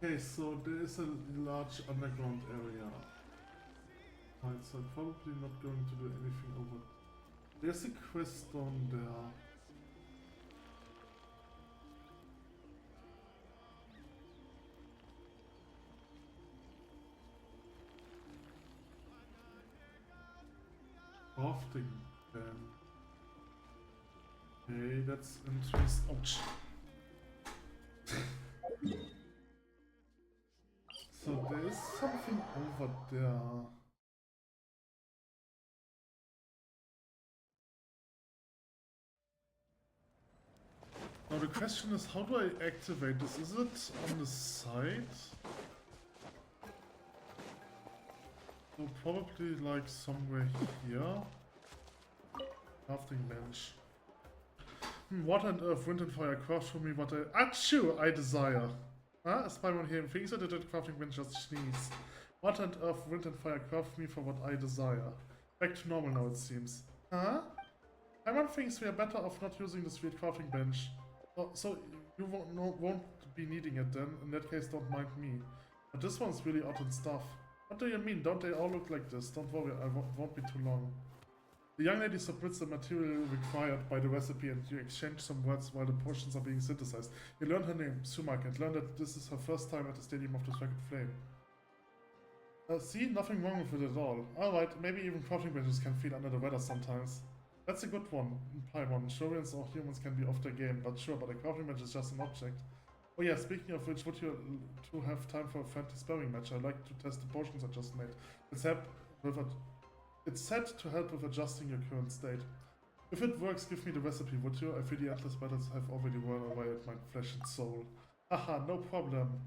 Speaker 1: Okay, so there is a large underground area. Right, so I'm probably not going to do anything over. There's a quest down there. Crafting then. Okay, that's interesting. Ouch. So there is something over there. Now the question is, how do I activate this? Is it on the side? So probably like somewhere here. Crafting bench. What on earth, wind and fire, craft for me what I desire. Huh? Spy one here in things or did it crafting bench just sneeze? What on earth, wind and fire, craft me for what I desire. Back to normal now it seems. Huh? I want things we are better off not using this weird crafting bench. Oh, so you won't be needing it then, in that case don't mind me. But this one's really odd and stuff. What do you mean? Don't they all look like this? Don't worry, I won't be too long. The young lady submits the material required by the recipe and you exchange some words while the portions are being synthesized. You learn her name, Sumak, and learn that this is her first time at the Stadium of the Sacred Flame. See? Nothing wrong with it at all. Alright, maybe even crafting benches can feel under the weather sometimes. That's a good one, Paimon. Shurians or humans can be off their game, but sure, but a crafting bench is just an object. Oh yeah, speaking of which, would you to have time for a friendly sparring match? I'd like to test the potions I just made. It's set to help with adjusting your current state. If it works, give me the recipe, would you? I feel the endless battles have already worn away at my flesh and soul. Haha, no problem.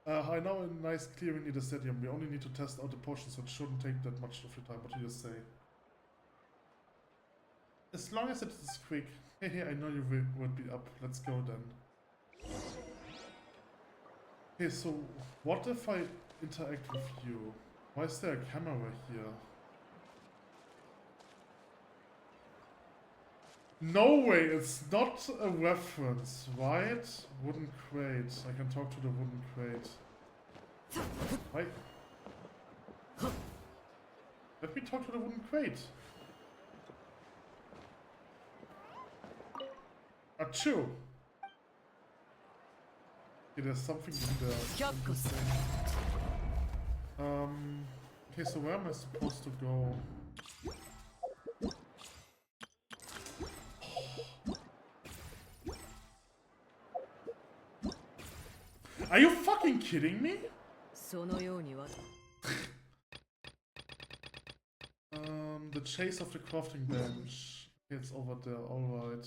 Speaker 1: I know a nice clearing near the stadium. We only need to test out the potions, so it shouldn't take that much of your time. What do you say? As long as it is quick. Hey, I know you would be up. Let's go then. Okay, so what if I interact with you? Why is there a camera here? No way, it's not a reference, right? Wooden crate. I can talk to the wooden crate. Right? Let me talk to the wooden crate. Achoo! Okay, there's something in there. Okay, so where am I supposed to go? Are you fucking kidding me? The chase of the crafting bench. Okay, it's over there, alright.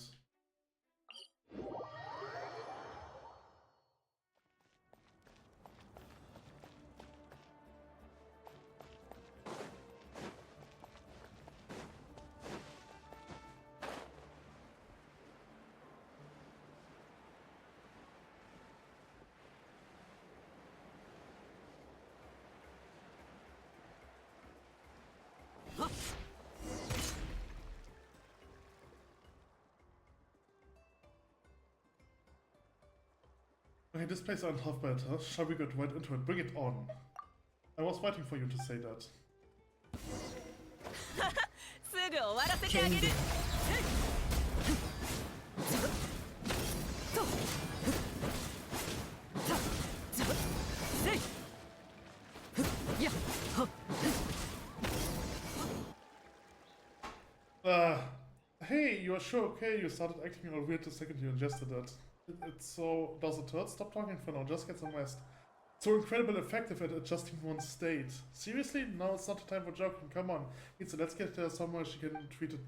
Speaker 1: Okay, this place isn't half bad, huh? Shall we get right into it? Bring it on. I was waiting for you to say that. Hey, you are sure okay? You started acting all weird the second you ingested that. It's so... Does it hurt? Stop talking for now, just get some rest. So incredibly effective at adjusting one's state. Seriously? No, it's not the time for joking. Come on. Kitsu, let's get there somewhere she can treat it.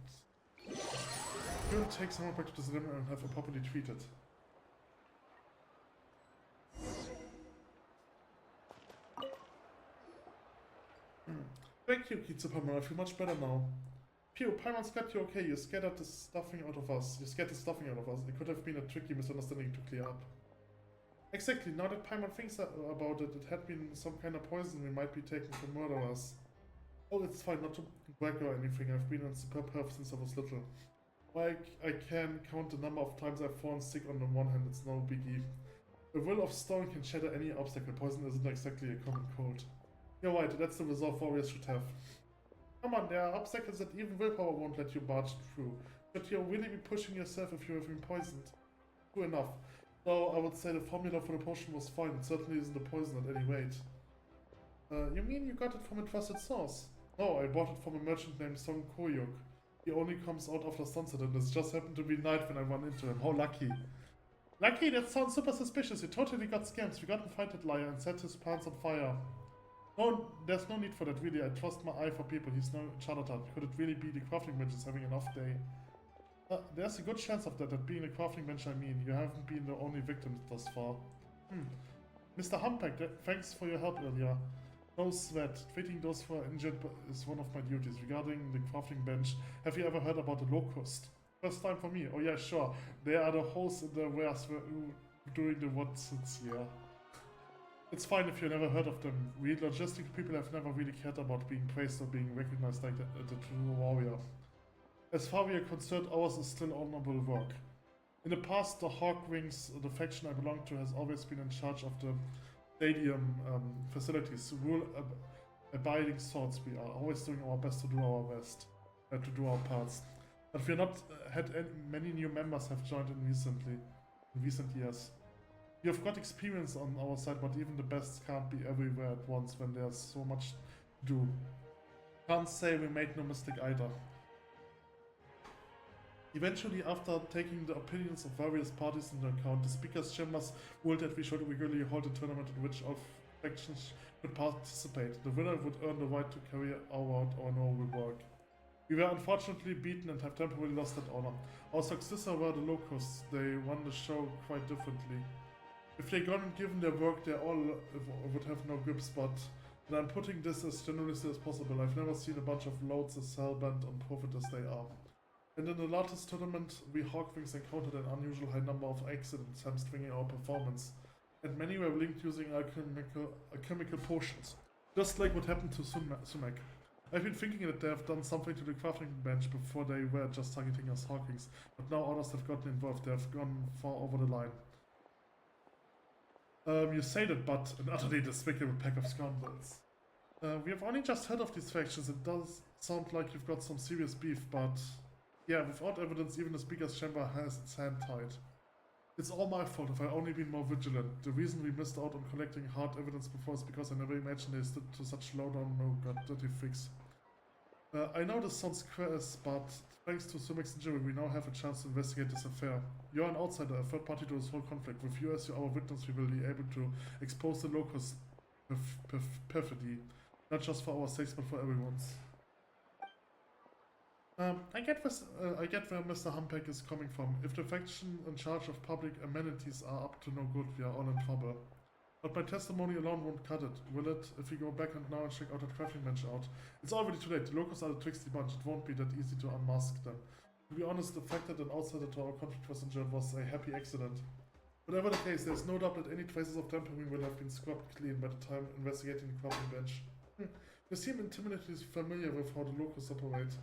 Speaker 1: You'll take someone back to the cinema and have her properly treated. Thank you, Kitsu Pamela. I feel much better now. Phew, Paimon's got you okay. You scared the stuffing out of us. It could have been a tricky misunderstanding to clear up. Exactly. Now that Paimon thinks about it, it had been some kind of poison we might be taking for murderers. Oh, it's fine. Not to brag or anything. I've been on superb health since I was little. I can count the number of times I've fallen sick on the one hand. It's no biggie. The will of stone can shatter any obstacle. Poison isn't exactly a common cold. You're right. That's the resolve warriors should have. Come on, there are obstacles that even willpower won't let you barge through. But you'll really be pushing yourself if you have been poisoned. True enough. Though I would say the formula for the potion was fine. It certainly isn't a poison at any rate. You mean you got it from a trusted source? No, I bought it from a merchant named Song Koyuk. He only comes out after sunset and it just happened to be night when I run into him. How lucky. Lucky? That sounds super suspicious. You totally got scammed. We got to fight that liar and set his pants on fire. No, there's no need for that, really. I trust my eye for people. He's no charlatan. Could it really be the crafting bench is having an off day? There's a good chance of that being a crafting bench, I mean. You haven't been the only victim thus far. Mr. Humpback, thanks for your help earlier. No sweat. Treating those who are injured is one of my duties. Regarding the crafting bench, have you ever heard about the locust? First time for me. Oh yeah, sure. They are the hosts in the wares doing the Watsons here. It's fine if you never heard of them. We logistic people have never really cared about being praised or being recognized like the true warrior. As far as we are concerned, ours is still honorable work. In the past, the Hawkwings, the faction I belong to, has always been in charge of the stadium facilities. Rule-abiding swords we are, always doing our best to do our best, to do our parts. But we are not had many new members have joined in recent years. We have got experience on our side, but even the best can't be everywhere at once when there's so much to do. Can't say we made no mistake either. Eventually, after taking the opinions of various parties into account, the speakers' chambers ruled that we should regularly hold a tournament in which all factions could participate. The winner would earn the right to carry out our noble work. We were unfortunately beaten and have temporarily lost that honor. Our successors were the locusts. They run the show quite differently. If they gone and given their work, they all would have no grips, but and I'm putting this as generously as possible. I've never seen a bunch of loads as hell-bent on profit as they are. And in the latest tournament, we Hawkwings encountered an unusual high number of accidents hamstringing our performance, and many were linked using alchemical potions, just like what happened to Sumac. I've been thinking that they have done something to the crafting bench before they were just targeting us Hawkwings, but now others have gotten involved. They have gone far over the line. You say that, but an utterly despicable pack of scoundrels. We have only just heard of these factions. It does sound like you've got some serious beef, but yeah, without evidence, even the speaker's chamber has its hand tied. It's all my fault if I only been more vigilant. The reason we missed out on collecting hard evidence before is because I never imagined they stood to such lowdown, dirty freaks. I know this sounds crass, but thanks to Sumac's injury, we now have a chance to investigate this affair. You're an outsider, a third party to this whole conflict. With you as our witness, we will be able to expose the locust perfidy, not just for our sakes, but for everyone's. I get where Mr. Humpback is coming from. If the faction in charge of public amenities are up to no good, we are all in trouble. But my testimony alone won't cut it, will it? If we go back and now and check out that crafting bench out. It's already too late. The locusts are the tricksy bunch. It won't be that easy to unmask them. To be honest, the fact that an outsider to our conflict was injured was a happy accident. Whatever the case, there's no doubt that any traces of tampering will have been scrubbed clean by the time investigating the crafting bench. You seem intimidatingly familiar with how the locusts operate.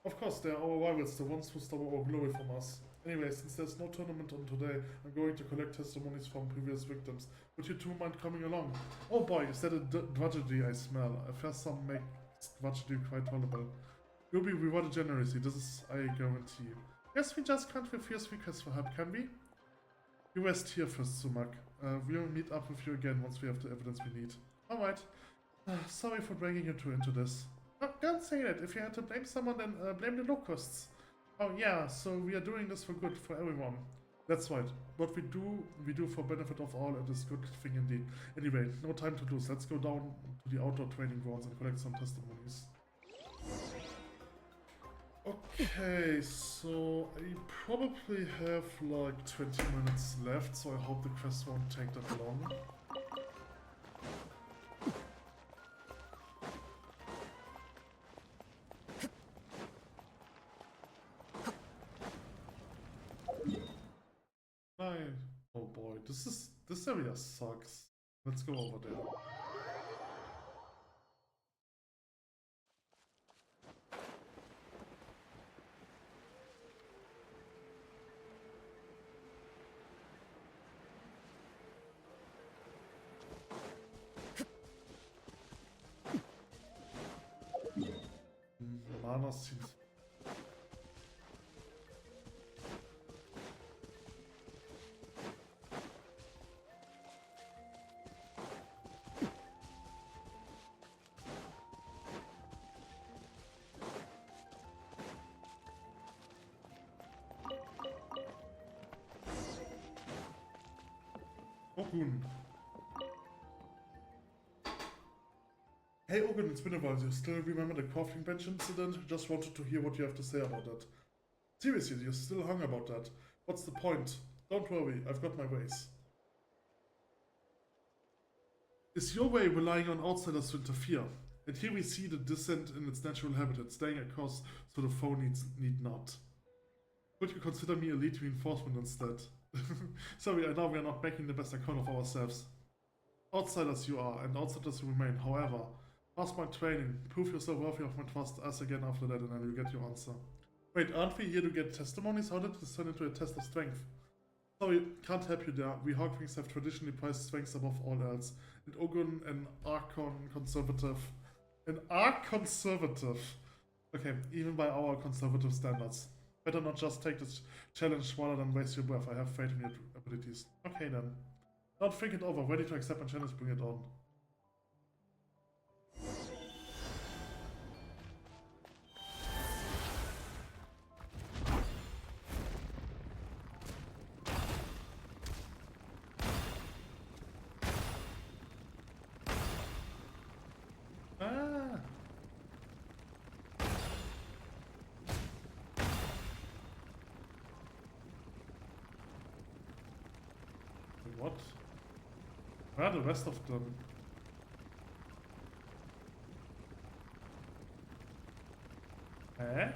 Speaker 1: Of course, they are our rivals, the ones who stole our glory from us. Anyway, since there's no tournament on today, I'm going to collect testimonies from previous victims. Would you two mind coming along? Oh boy, is that a tragedy I smell? I first some make tragedy quite tolerable. You'll be rewarded generously, this is I guarantee. Yes, we just can't refuse requests for help, can we? You rest here first, Sumac. We'll meet up with you again once we have the evidence we need. Alright. Sorry for dragging you two into this. Oh, don't say that. If you had to blame someone, then blame the locusts. Oh yeah, so we are doing this for good, for everyone. That's right. What we do for benefit of all, and is good thing indeed. Anyway, no time to lose. Let's go down to the outdoor training grounds and collect some testimonies. Okay, so I probably have like 20 minutes left, so I hope the quest won't take that long. Oh boy, this area sucks. Let's go over there. Mana seems. Ogun. Hey Ogun, it's been a while. You still remember the crafting bench incident? Just wanted to hear what you have to say about that. Seriously, you're still hung about that. What's the point? Don't worry, I've got my ways. Is your way relying on outsiders to interfere? And here we see the descent in its natural habitat, staying a course so the foe need not. Would you consider me elite reinforcement instead? Sorry, I know we are not making the best account of ourselves. Outsiders you are, and outsiders you remain. However, pass my training, prove yourself worthy of my trust, ask again after that, and then you'll get your answer. Wait, aren't we here to get testimonies? How did this turn into a test of strength? Sorry, can't help you there. We Hawkwings have traditionally prized strength above all else. And Ogun, an Archon conservative. An Arch conservative. Okay, even by our conservative standards. Better not just take this challenge rather than waste your breath. I have faith in your abilities. Okay then. Don't think it over. Ready to accept my challenge, bring it on. Ah! What? Where are the rest of them? Eh?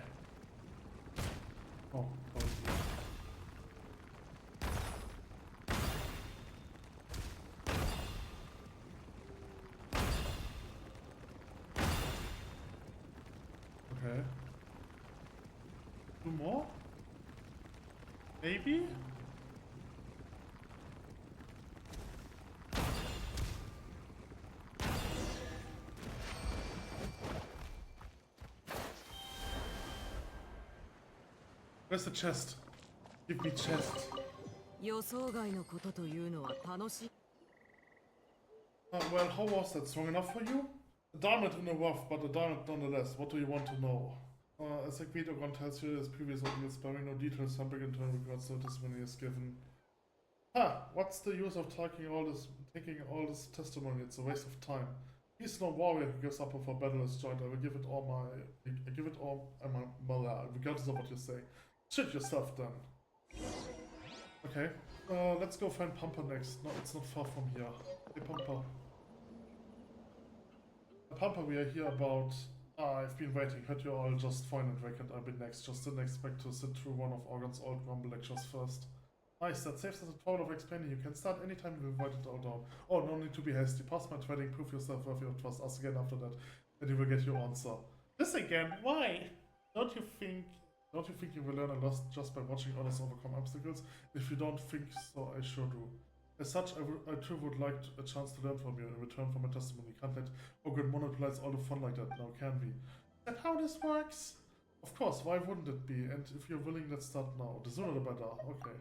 Speaker 1: Oh, probably. Okay. Two more? Maybe? Where's the chest? Give me chest.
Speaker 2: 予想外のことというのは楽しい。
Speaker 1: Well, how was that? Strong enough for you? A diamond in a rough, but a diamond nonetheless. What do you want to know? As agreed, Ogon tells you his previous ordeal, sparing no details, some big in turn regards notice when he is given. What's the use of taking all this testimony? It's a waste of time. He's no warrior who gives up before battle is joined. I give it all my regardless of what you say. Shit yourself then. Okay, let's go find Pampa next. No, it's not far from here. Hey Pampa. Pampa, we are here about... I've been waiting. Heard you all just fine and vacant. I'll be next. Just didn't expect to sit through one of Organ's old grumble lectures first. Nice, that saves us a total of explaining. You can start anytime you invite it all down. Oh, no need to be hasty. Pass my training, prove yourself worthy of trust. Ask again after that, and you will get your answer. This again? Why? Don't you think you will learn a lot just by watching others overcome obstacles? If you don't think so, I sure do. As such, I too would like a chance to learn from you in return for my testimony. Can't let Ogun monopolize all the fun like that now, can we? Is that how this works? Of course, why wouldn't it be? And if you're willing, let's start now. The sooner the better. Okay.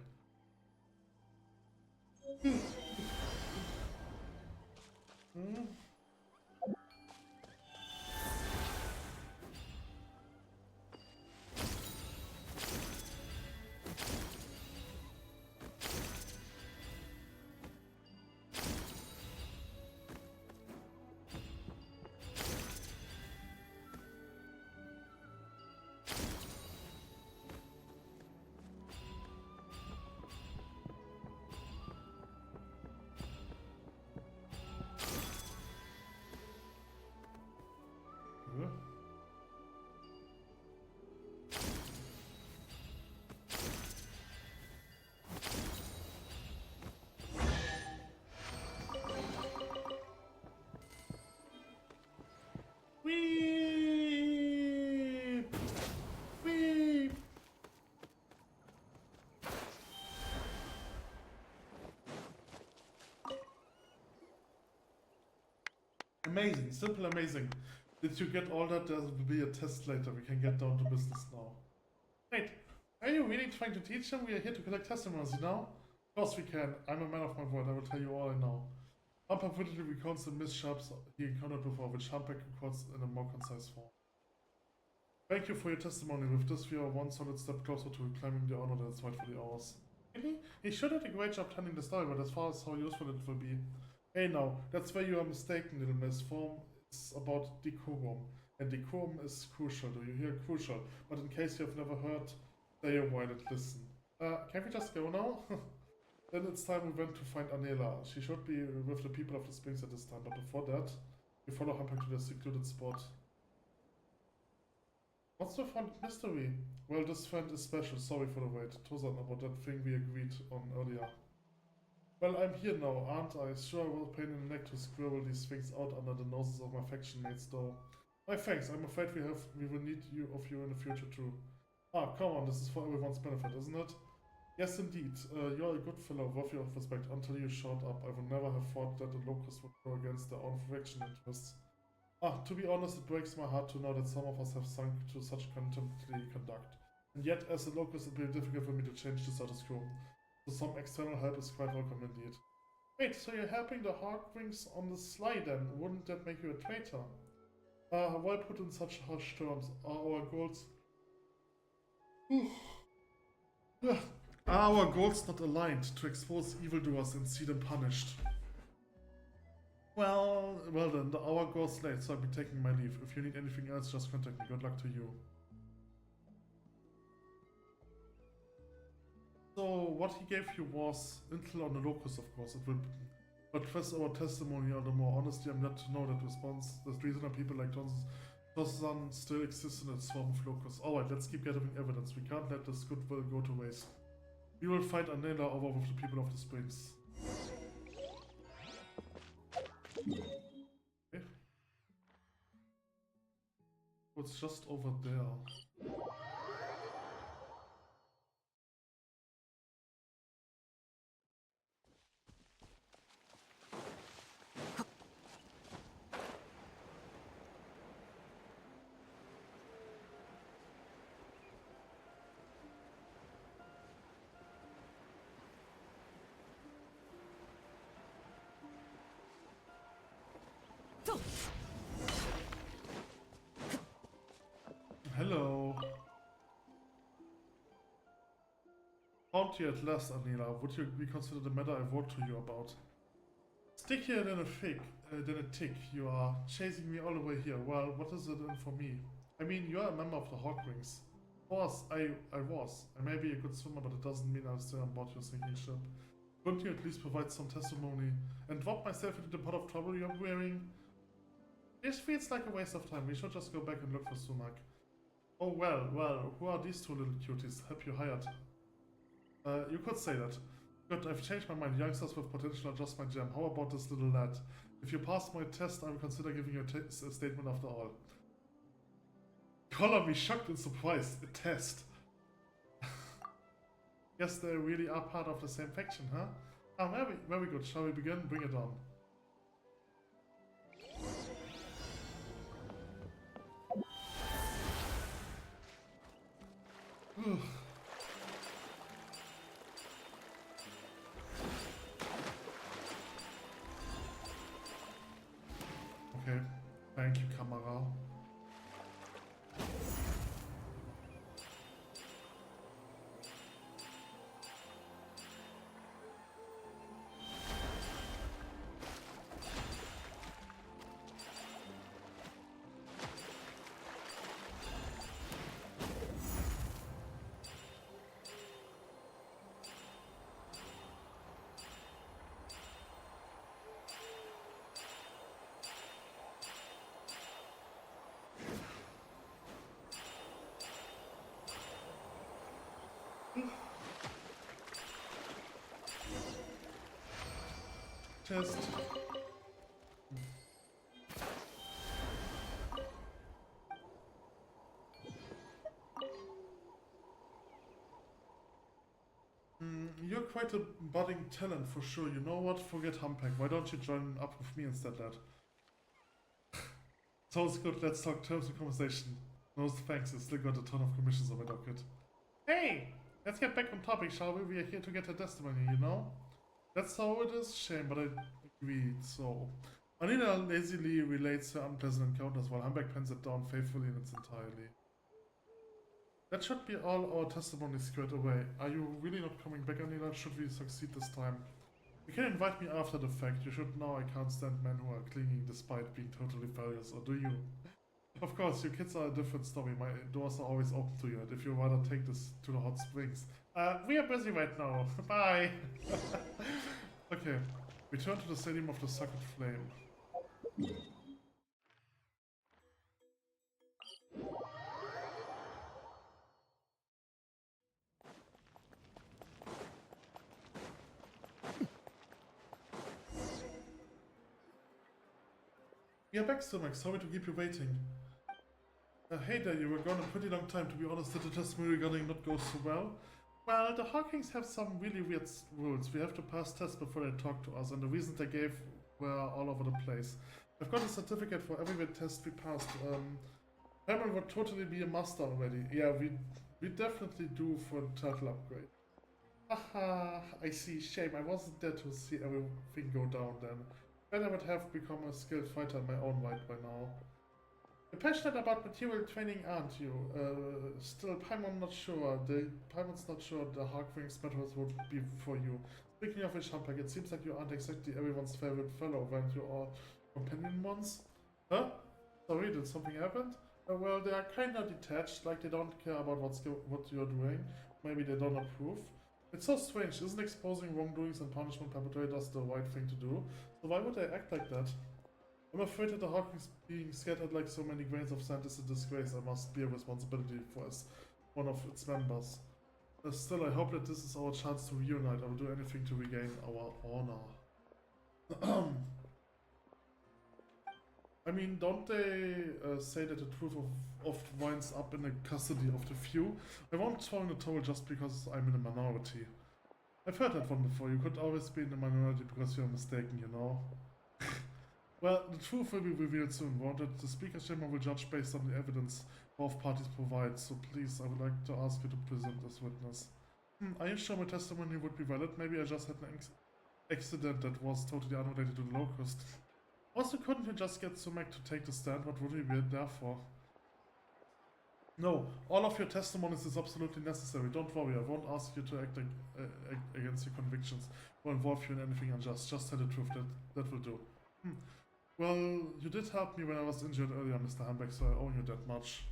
Speaker 1: Amazing, simple amazing. Did you get all that? There will be a test later. We can get down to business now. Wait, are you really trying to teach them? We are here to collect testimonies, you know? Of course we can. I'm a man of my word. I will tell you all I know. Humpback vividly recounts the mishaps he encountered before, which Humpback records in a more concise form. Thank you for your testimony. With this, we are one solid step closer to reclaiming the honor that is rightfully ours. Really? He should have done a great job telling the story, but as far as how useful it will be. Hey now, that's where you are mistaken, little miss. Form is about decorum, and decorum is crucial. Do you hear? Crucial. But in case you have never heard, stay a while and listen. Can we just go now? Then it's time we went to find Anela. She should be with the people of the Springs at this time, but before that, we follow Humpback to the secluded spot. What's the fun mystery? Well, this friend is special. Sorry for the wait. Tozan, about that thing we agreed on earlier. Well, I'm here now, aren't I? Sure, I will pain in the neck to scribble these things out under the noses of my faction mates, though. My thanks. I'm afraid we will need you in the future too. Ah, come on. This is for everyone's benefit, isn't it? Yes, indeed. You're a good fellow, worthy of respect. Until you showed up, I would never have thought that the locusts would go against their own faction interests. Ah, to be honest, it breaks my heart to know that some of us have sunk to such contemptible conduct. And yet, as a locust, it will be difficult for me to change the status quo. So some external help is quite welcome indeed. Wait, so you're helping the Hawkwings on the sly then? Wouldn't that make you a traitor? Why put in such harsh terms? Are our goals... Are our goals not aligned to expose evildoers and see them punished? Well then, the hour goes late, so I'll be taking my leave. If you need anything else, just contact me. Good luck to you. So, what he gave you was intel on the locust, of course. It will address our testimony all the more. Honestly, I'm glad to know that reasonable people like Tosan still exist in a swarm of locusts. Alright, let's keep gathering evidence. We can't let this goodwill go to waste. We will fight Anela over with the people of the Springs. Okay. Oh, it's just over there. Hello. Found you at last, Anela. Would you reconsider the matter I wrote to you about? Stickier than a tick. You are chasing me all the way here. Well, what is it in for me? I mean, you are a member of the Hawkwings. Of course, I was. I may be a good swimmer, but it doesn't mean I'm still on board your sinking ship. Couldn't you at least provide some testimony and drop myself into the pot of trouble you're wearing? This feels like a waste of time. We should just go back and look for Sunak. Oh well, who are these two little cuties? Help you hired. You could say that. Good, I've changed my mind. Youngsters with potential are just my jam. How about this little lad? If you pass my test, I will consider giving you a statement after all. Color me shocked and surprised. A test. Guess they really are part of the same faction, huh? Ah, very good. Shall we begin? Bring it on. Okay, thank you, camera. Test. You're quite a budding talent for sure. You know what? Forget Humpback. Why don't you join up with me instead, lad? Sounds good, let's talk terms and conversation. No thanks, I still got a ton of commissions on my docket. Hey! Let's get back on topic, shall we? We are here to get a testimony, you know? That's how it is. Shame, but I agreed, so... Anina lazily relates her unpleasant encounters while Humbug pens it down faithfully in its entirety. That should be all our testimonies squared away. Are you really not coming back, Anina? Should we succeed this time? You can invite me after the fact. You should know I can't stand men who are clinging despite being totally failures, or do you? Of course, you kids are a different story. My doors are always open to you, and if you rather take this to the hot springs. We are busy right now. Bye! Okay, return to the Stadium of the Sacred Flame. We are back, Sumac. Sorry to keep you waiting. Hey there, you were gone a pretty long time. To be honest, did the testimony regarding not go so well? Well, the Hawkings have some really weird rules. We have to pass tests before they talk to us, and the reasons they gave were all over the place. I've got a certificate for every test we passed. Hammer would totally be a master already. Yeah, we definitely do for the turtle upgrade. Haha, I see. Shame. I wasn't there to see everything go down then. But I would have become a skilled fighter in my own right by now. You're passionate about material training, aren't you? Still, Paimon's not sure the Hawkwings methods would be for you. Speaking of which, Humpag, it seems like you aren't exactly everyone's favorite fellow, weren't you all companion ones? Huh? Sorry, did something happen? Well, they are kinda detached, like they don't care about what you're doing. Maybe they don't approve. It's so strange, isn't exposing wrongdoings and punishment perpetrators the right thing to do? So why would they act like that? I'm afraid that the Hawkins being scattered like so many grains of sand is a disgrace. I must bear responsibility for as one of its members. Still, I hope that this is our chance to reunite. I will do anything to regain our honor. I mean, don't they say that the truth oft winds up in the custody of the few? I won't throw in the towel just because I'm in a minority. I've heard that one before. You could always be in the minority because you're mistaken, you know? Well, the truth will be revealed soon, won't it? The speaker's chamber will judge based on the evidence both parties provide, so please, I would like to ask you to present as witness. Are you sure my testimony would be valid? Maybe I just had an accident that was totally unrelated to the locust. Also, couldn't you just get Sumac to take the stand? What would we be there for? No, all of your testimonies is absolutely necessary. Don't worry, I won't ask you to act against your convictions or involve you in anything unjust. Just tell the truth, that will do. Well, you did help me when I was injured earlier, Mr. Hambeck, so I owe you that much.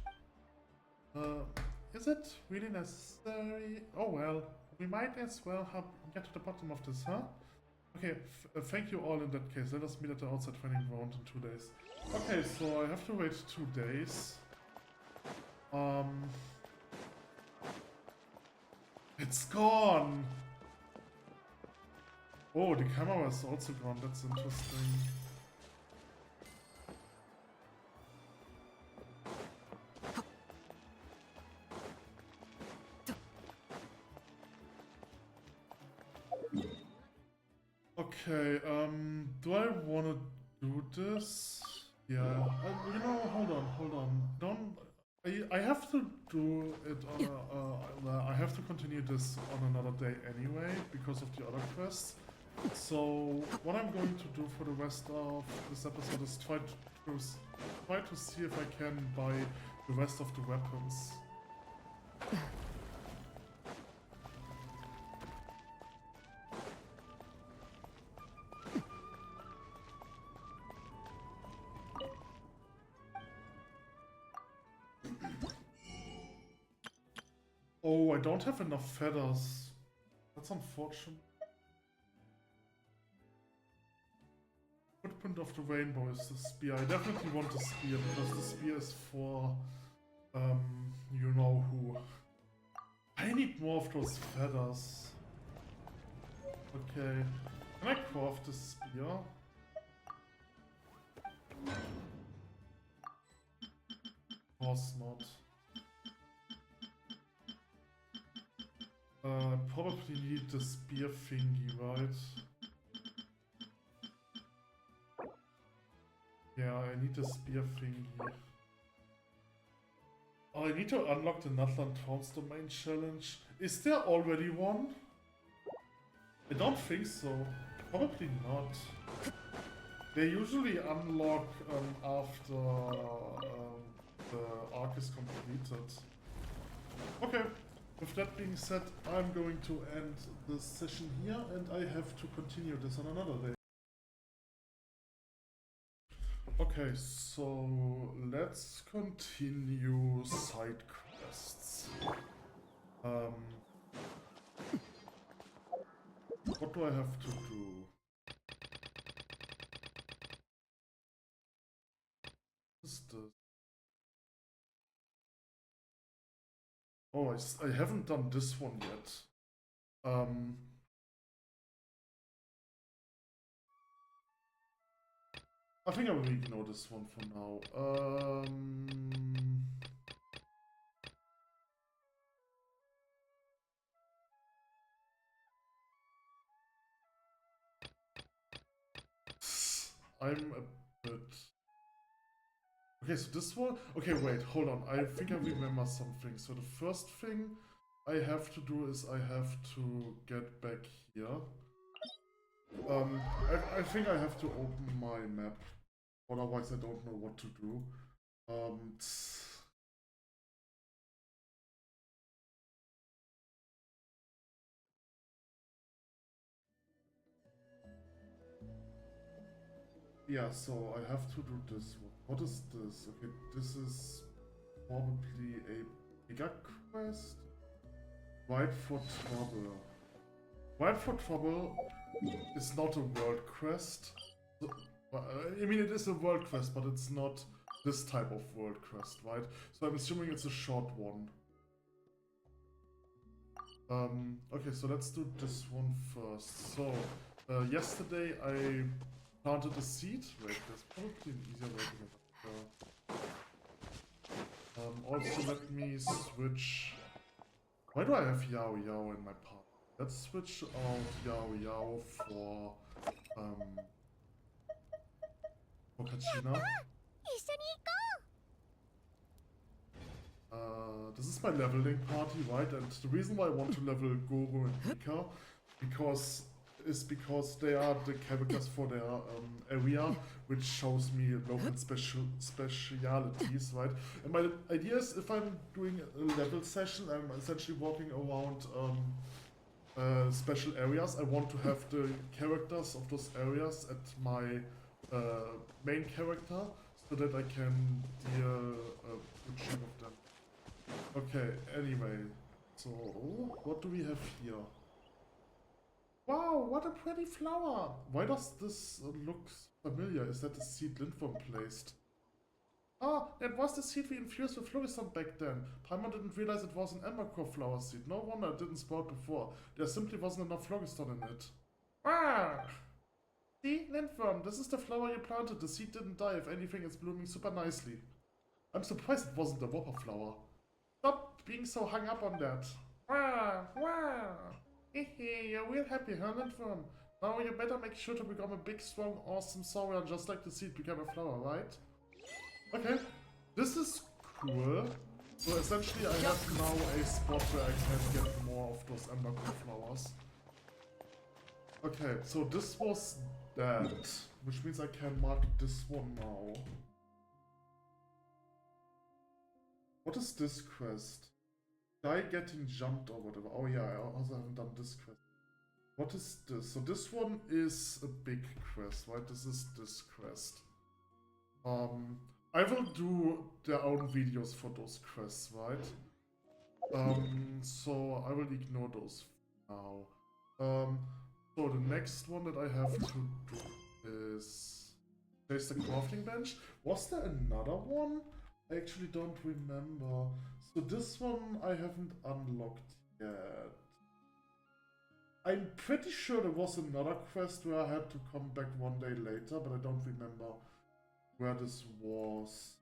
Speaker 1: Is it really necessary? Oh well, we might as well get to the bottom of this, huh? Okay, thank you all in that case. Let us meet at the outside training ground in 2 days. Okay, so I have to wait 2 days. It's gone! Oh, the camera is also gone. That's interesting. Okay, do I want to do this? Yeah, you know, hold on. I have to do it on I have to continue this on another day anyway, because of the other quests. So, what I'm going to do for the rest of this episode is try to see if I can buy the rest of the weapons. Oh, I don't have enough feathers. That's unfortunate. Footprint of the rainbow is the spear. I definitely want the spear because the spear is for, you know who. I need more of those feathers. Okay. Can I craft the spear? Of course not. Probably need the spear thingy, right? Yeah, I need the spear thing here. Oh, I need to unlock the Natlan Towns domain challenge. Is there already one? I don't think so. Probably not. They usually unlock after the arc is completed. Okay, with that being said, I'm going to end this session here and I have to continue this on another day. Okay, so let's continue side quests. What do I have to do? What is this? Oh, I haven't done this one yet. I think I will ignore this one for now. I'm a bit... Okay, so this one... Okay, wait, hold on. I think I remember something. So the first thing I have to do is I have to get back here. I think I have to open my map. Otherwise I don't know what to do. Yeah, so I have to do this one. What is this? Okay, this is probably a mega quest. Right for Trouble. Right for Trouble is not a world quest. I mean, it is a world quest, but it's not this type of world quest, right? So I'm assuming it's a short one. Okay, so let's do this one first. So, yesterday I planted a seed. Wait, there's probably an easier way to get up there. Also, let me switch. Why do I have Yao Yao in my path? Let's switch out Yao Yao for Kachina. This is my leveling party, right? And the reason why I want to level Goro and Mika because they are the characters for their area, which shows me local specialities, right? And my idea is, if I'm doing a level session, I'm essentially walking around special areas. I want to have the characters of those areas at my main character, so that I can deal a good chunk of them. Okay, anyway, so what do we have here? Wow, what a pretty flower! Why does this look familiar? Is that the seed Lindworm placed? Ah, it was the seed we infused with phlogiston back then. Paimon didn't realize it was an embercore flower seed. No wonder it didn't sprout before. There simply wasn't enough phlogiston in it. Ah! See, Lindworm, this is the flower you planted. The seed didn't die. If anything, it's blooming super nicely. I'm surprised it wasn't a whopper flower. Stop being so hung up on that. Wow, wow. Hehe, you're real happy, huh, Lindworm? Now you better make sure to become a big, strong, awesome saurian just like the seed became a flower, right? Okay, this is cool. So essentially I have now a spot where I can get more of those embercore flowers. Okay, so this was that, which means I can mark this one now. What is this quest? Guy getting jumped or whatever. Oh yeah, I also haven't done this quest. What is this? So this one is a big quest, right? This is this quest. I will do their own videos for those quests, right? So I will ignore those now. So the next one that I have to do is place the crafting bench. Was there another one? I actually don't remember. So this one I haven't unlocked yet. I'm pretty sure there was another quest where I had to come back one day later, but I don't remember where this was.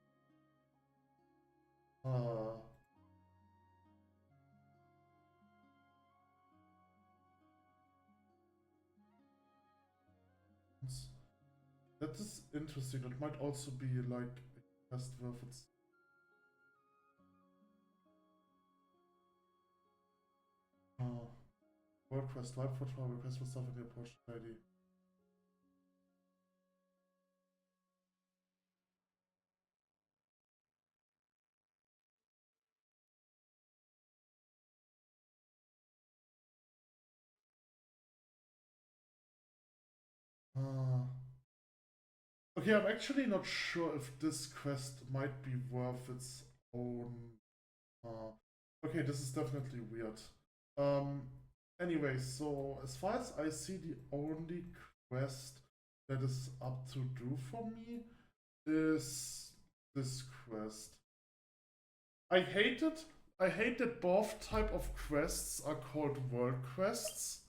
Speaker 1: That is interesting. That might also be like a quest worth its. World quest, wipe for travel, request for stuff in the approach lady. Okay, I'm actually not sure if this quest might be worth its own. Okay, this is definitely weird. Anyway, so as far as I see, the only quest that is up to do for me is this quest. I hate it. I hate that both type of quests are called world quests,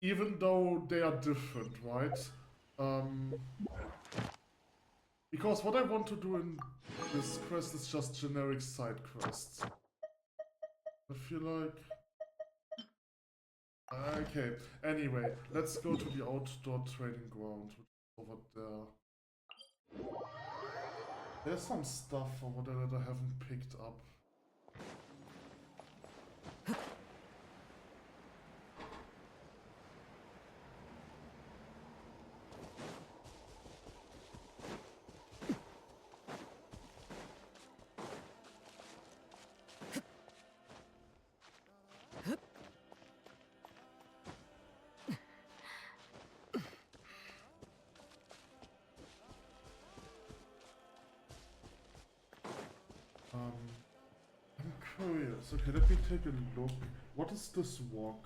Speaker 1: even though they are different, right? Because what I want to do in this quest is just generic side quests. I feel like... Okay, anyway, let's go to the outdoor training ground, which is over there. There's some stuff over there that I haven't picked up. I'm curious. Okay, let me take a look. What is this walk?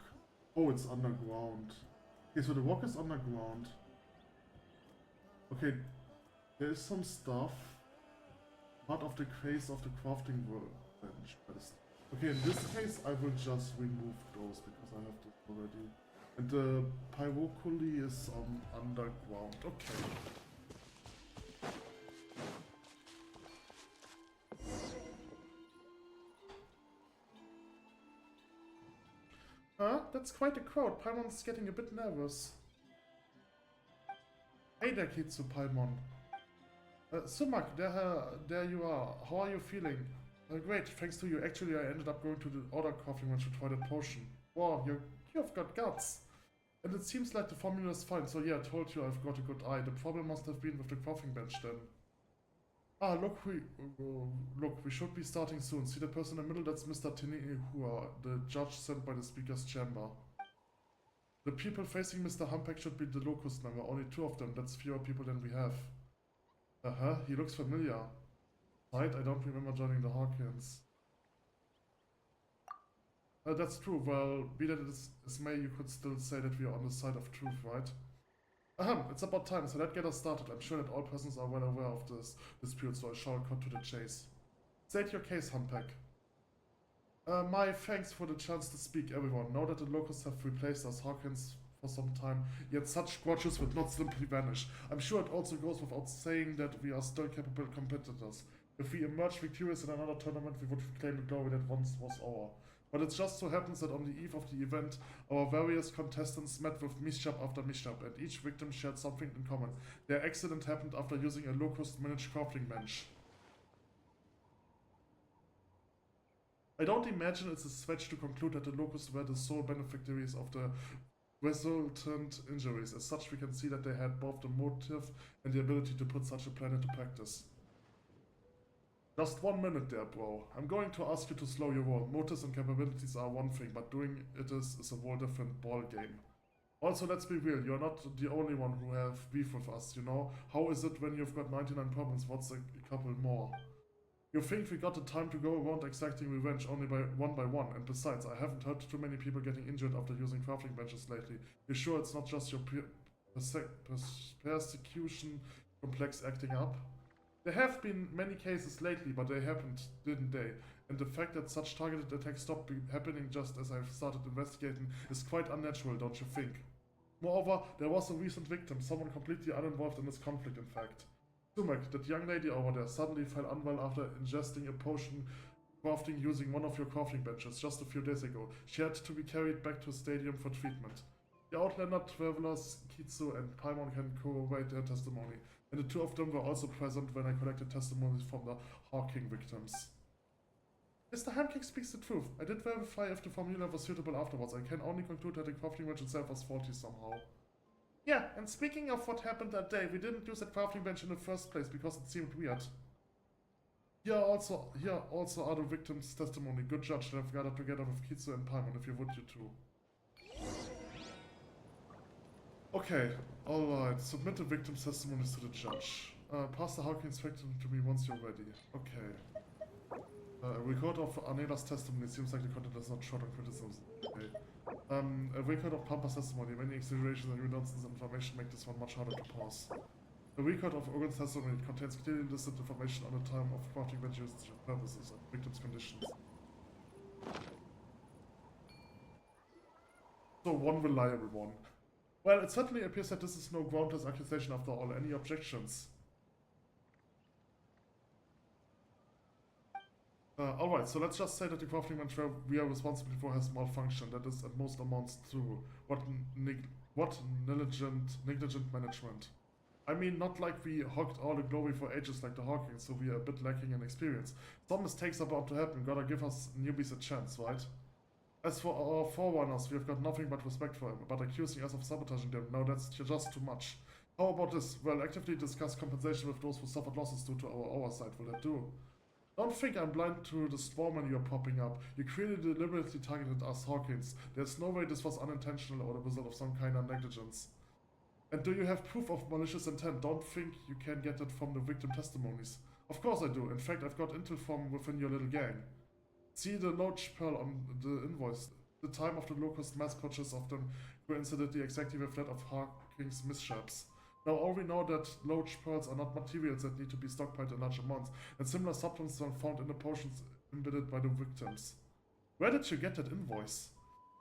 Speaker 1: Oh, it's underground. Okay, so the walk is underground. Okay, there is some stuff. Part of the case of the crafting workbench. Okay, in this case, I will just remove those because I have this already. And the pyroculi is underground. Okay. Huh? That's quite a crowd. Paimon's getting a bit nervous. Hey there, Kitsu Paimon. Sumak, there you are. How are you feeling? Great, thanks to you. Actually, I ended up going to the other crafting bench to try that potion. Wow, you've got guts. And it seems like the formula is fine, so yeah, I told you I've got a good eye. The problem must have been with the crafting bench then. Ah, look, we should be starting soon. See the person in the middle? That's Mr. Tinihua, the judge sent by the speaker's chamber. The people facing Mr. Humpback should be the locust member. Only 2 of them. That's fewer people than we have. He looks familiar. Right? I don't remember joining the Hawkins. That's true. Well, be that as may, you could still say that we are on the side of truth, right? It's about time, so let's get us started. I'm sure that all persons are well aware of this dispute, so I shall cut to the chase. State your case, Humpback. My thanks for the chance to speak, everyone. Now that the locusts have replaced us Hawkins for some time, yet such grudges would not simply vanish. I'm sure it also goes without saying that we are still capable competitors. If we emerge victorious in another tournament, we would claim the glory that once was ours. But it just so happens that on the eve of the event, our various contestants met with mishap after mishap, and each victim shared something in common. Their accident happened after using a locust-managed crafting bench. I don't imagine it's a stretch to conclude that the locusts were the sole beneficiaries of the resultant injuries. As such, we can see that they had both the motive and the ability to put such a plan into practice. Just 1 minute there, bro. I'm going to ask you to slow your roll. Motives and capabilities are one thing, but doing it is a whole different ball game. Also, let's be real, you're not the only one who have beef with us, you know? How is it when you've got 99 problems, what's a couple more? You think we got the time to go around exacting revenge only by one, and besides, I haven't heard too many people getting injured after using crafting benches lately. You sure it's not just your persecution complex acting up? There have been many cases lately, but they happened, didn't they? And the fact that such targeted attacks stopped happening just as I've started investigating is quite unnatural, don't you think? Moreover, there was a recent victim, someone completely uninvolved in this conflict, in fact. Sumak, that young lady over there, suddenly fell unwell after ingesting a potion crafting using one of your crafting benches just a few days ago. She had to be carried back to a stadium for treatment. The Outlander travelers Kitsu and Paimon can corroborate their testimony, and the two of them were also present when I collected testimonies from the Hawking victims. Mr. Hamking speaks the truth. I did verify if the formula was suitable afterwards. I can only conclude that the crafting bench itself was faulty somehow. Yeah, and speaking of what happened that day, we didn't use that crafting bench in the first place because it seemed weird. Here also are the victims' testimony. Good judge that I've gathered together with Kitsu and Paimon, if you would, you two. Okay, alright. Submit the victims' testimonies to the judge. Pass the Hawking inspector to me once you're ready. Okay. A record of Anela's testimony seems like the content is not short on criticism. Okay. A record of Pampa's testimony. Many exaggerations and redundancies of information make this one much harder to pass. A record of Oren's testimony contains clearly listed information on the time of crafting bench usage purposes and victims' conditions. So one reliable one. Well, it certainly appears that this is no groundless accusation after all. Any objections? Alright, so let's just say that the crafting bench we are responsible for has malfunctioned. That is at most amounts to what negligent management. I mean, not like we hogged all the glory for ages like the Hawkins, so we are a bit lacking in experience. Some mistakes are bound to happen, gotta give us newbies a chance, right? As for our forerunners, we have got nothing but respect for them, but accusing us of sabotaging them, no, that's just too much. How about this? Well, actively discuss compensation with those who suffered losses due to our oversight, will that do? Don't think I'm blind to the strawman you're popping up. You clearly deliberately targeted us Hawkins. There's no way this was unintentional or the result of some kind of negligence. And do you have proof of malicious intent? Don't think you can get it from the victim testimonies. Of course I do. In fact, I've got intel from within your little gang. See the loach pearl on the invoice. The time of the locust mass purchase of them coincidentally exactly with that of Hawking's mishaps. Now all we know that loach pearls are not materials that need to be stockpiled in large amounts, and similar substances are found in the potions embedded by the victims. Where did you get that invoice?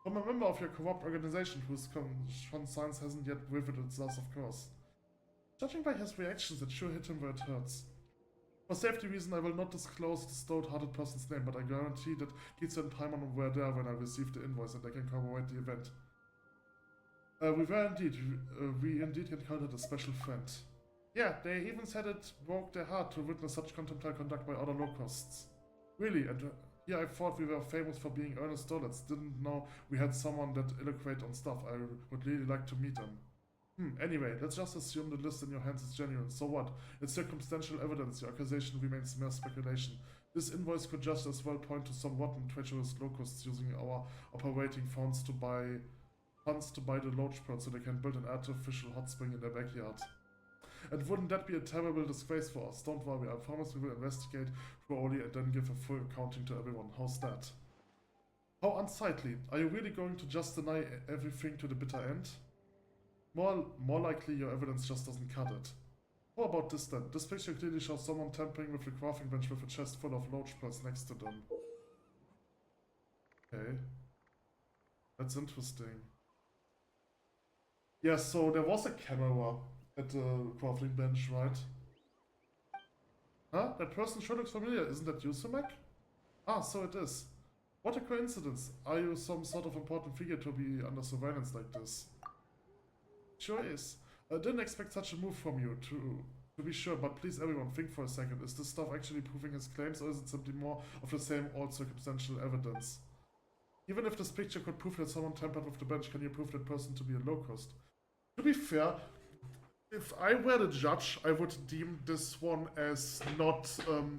Speaker 1: From a member of your corrupt organization whose conscience hasn't yet riveted its loss, of course. Judging by his reactions, it sure hit him where it hurts. For safety reasons, I will not disclose the stout-hearted person's name, but I guarantee that Kitsu and Paimon were there when I received the invoice and I can corroborate the event. We indeed encountered a special friend. Yeah, they even said it broke their heart to witness such contemptible conduct by other locusts. Really, and here I thought we were famous for being earnest dolets. Didn't know we had someone that eloquate on stuff. I would really like to meet them. Anyway, let's just assume the list in your hands is genuine. So what? It's circumstantial evidence. Your accusation remains mere speculation. This invoice could just as well point to some rotten, treacherous locusts using our operating funds to buy the loach pearl so they can build an artificial hot spring in their backyard. And wouldn't that be a terrible disgrace for us? Don't worry, I promise we will investigate thoroughly and then give a full accounting to everyone. How's that? How unsightly. Are you really going to just deny everything to the bitter end? More likely your evidence just doesn't cut it. How about this then? This picture clearly shows someone tampering with the crafting bench with a chest full of loach pearls next to them. Okay. That's interesting. Yeah, so there was a camera at the crafting bench, right? Huh? That person sure looks familiar. Isn't that you, Sumek? Ah, so it is. What a coincidence. Are you some sort of important figure to be under surveillance like this? Sure is. I didn't expect such a move from you, to be sure, but please everyone, think for a second. Is this stuff actually proving his claims, or is it simply more of the same old circumstantial evidence? Even if this picture could prove that someone tampered with the bench, can you prove that person to be a locust? To be fair, if I were the judge, I would deem this one as not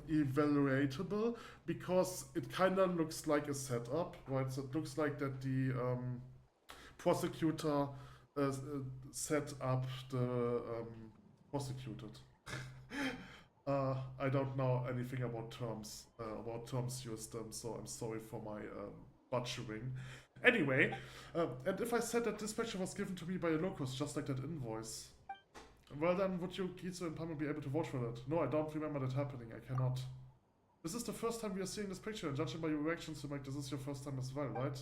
Speaker 1: evaluatable, because it kind of looks like a setup, right? So it looks like that the prosecutor set up the prosecuted. I don't know anything about terms used, so I'm sorry for my butchering. Anyway, and if I said that this picture was given to me by a locust, just like that invoice, well then, would you, Kitsu and Paimon, be able to vouch for that? No, I don't remember that happening, I cannot. This is the first time we are seeing this picture, and judging by your reactions to make this is your first time as well, right?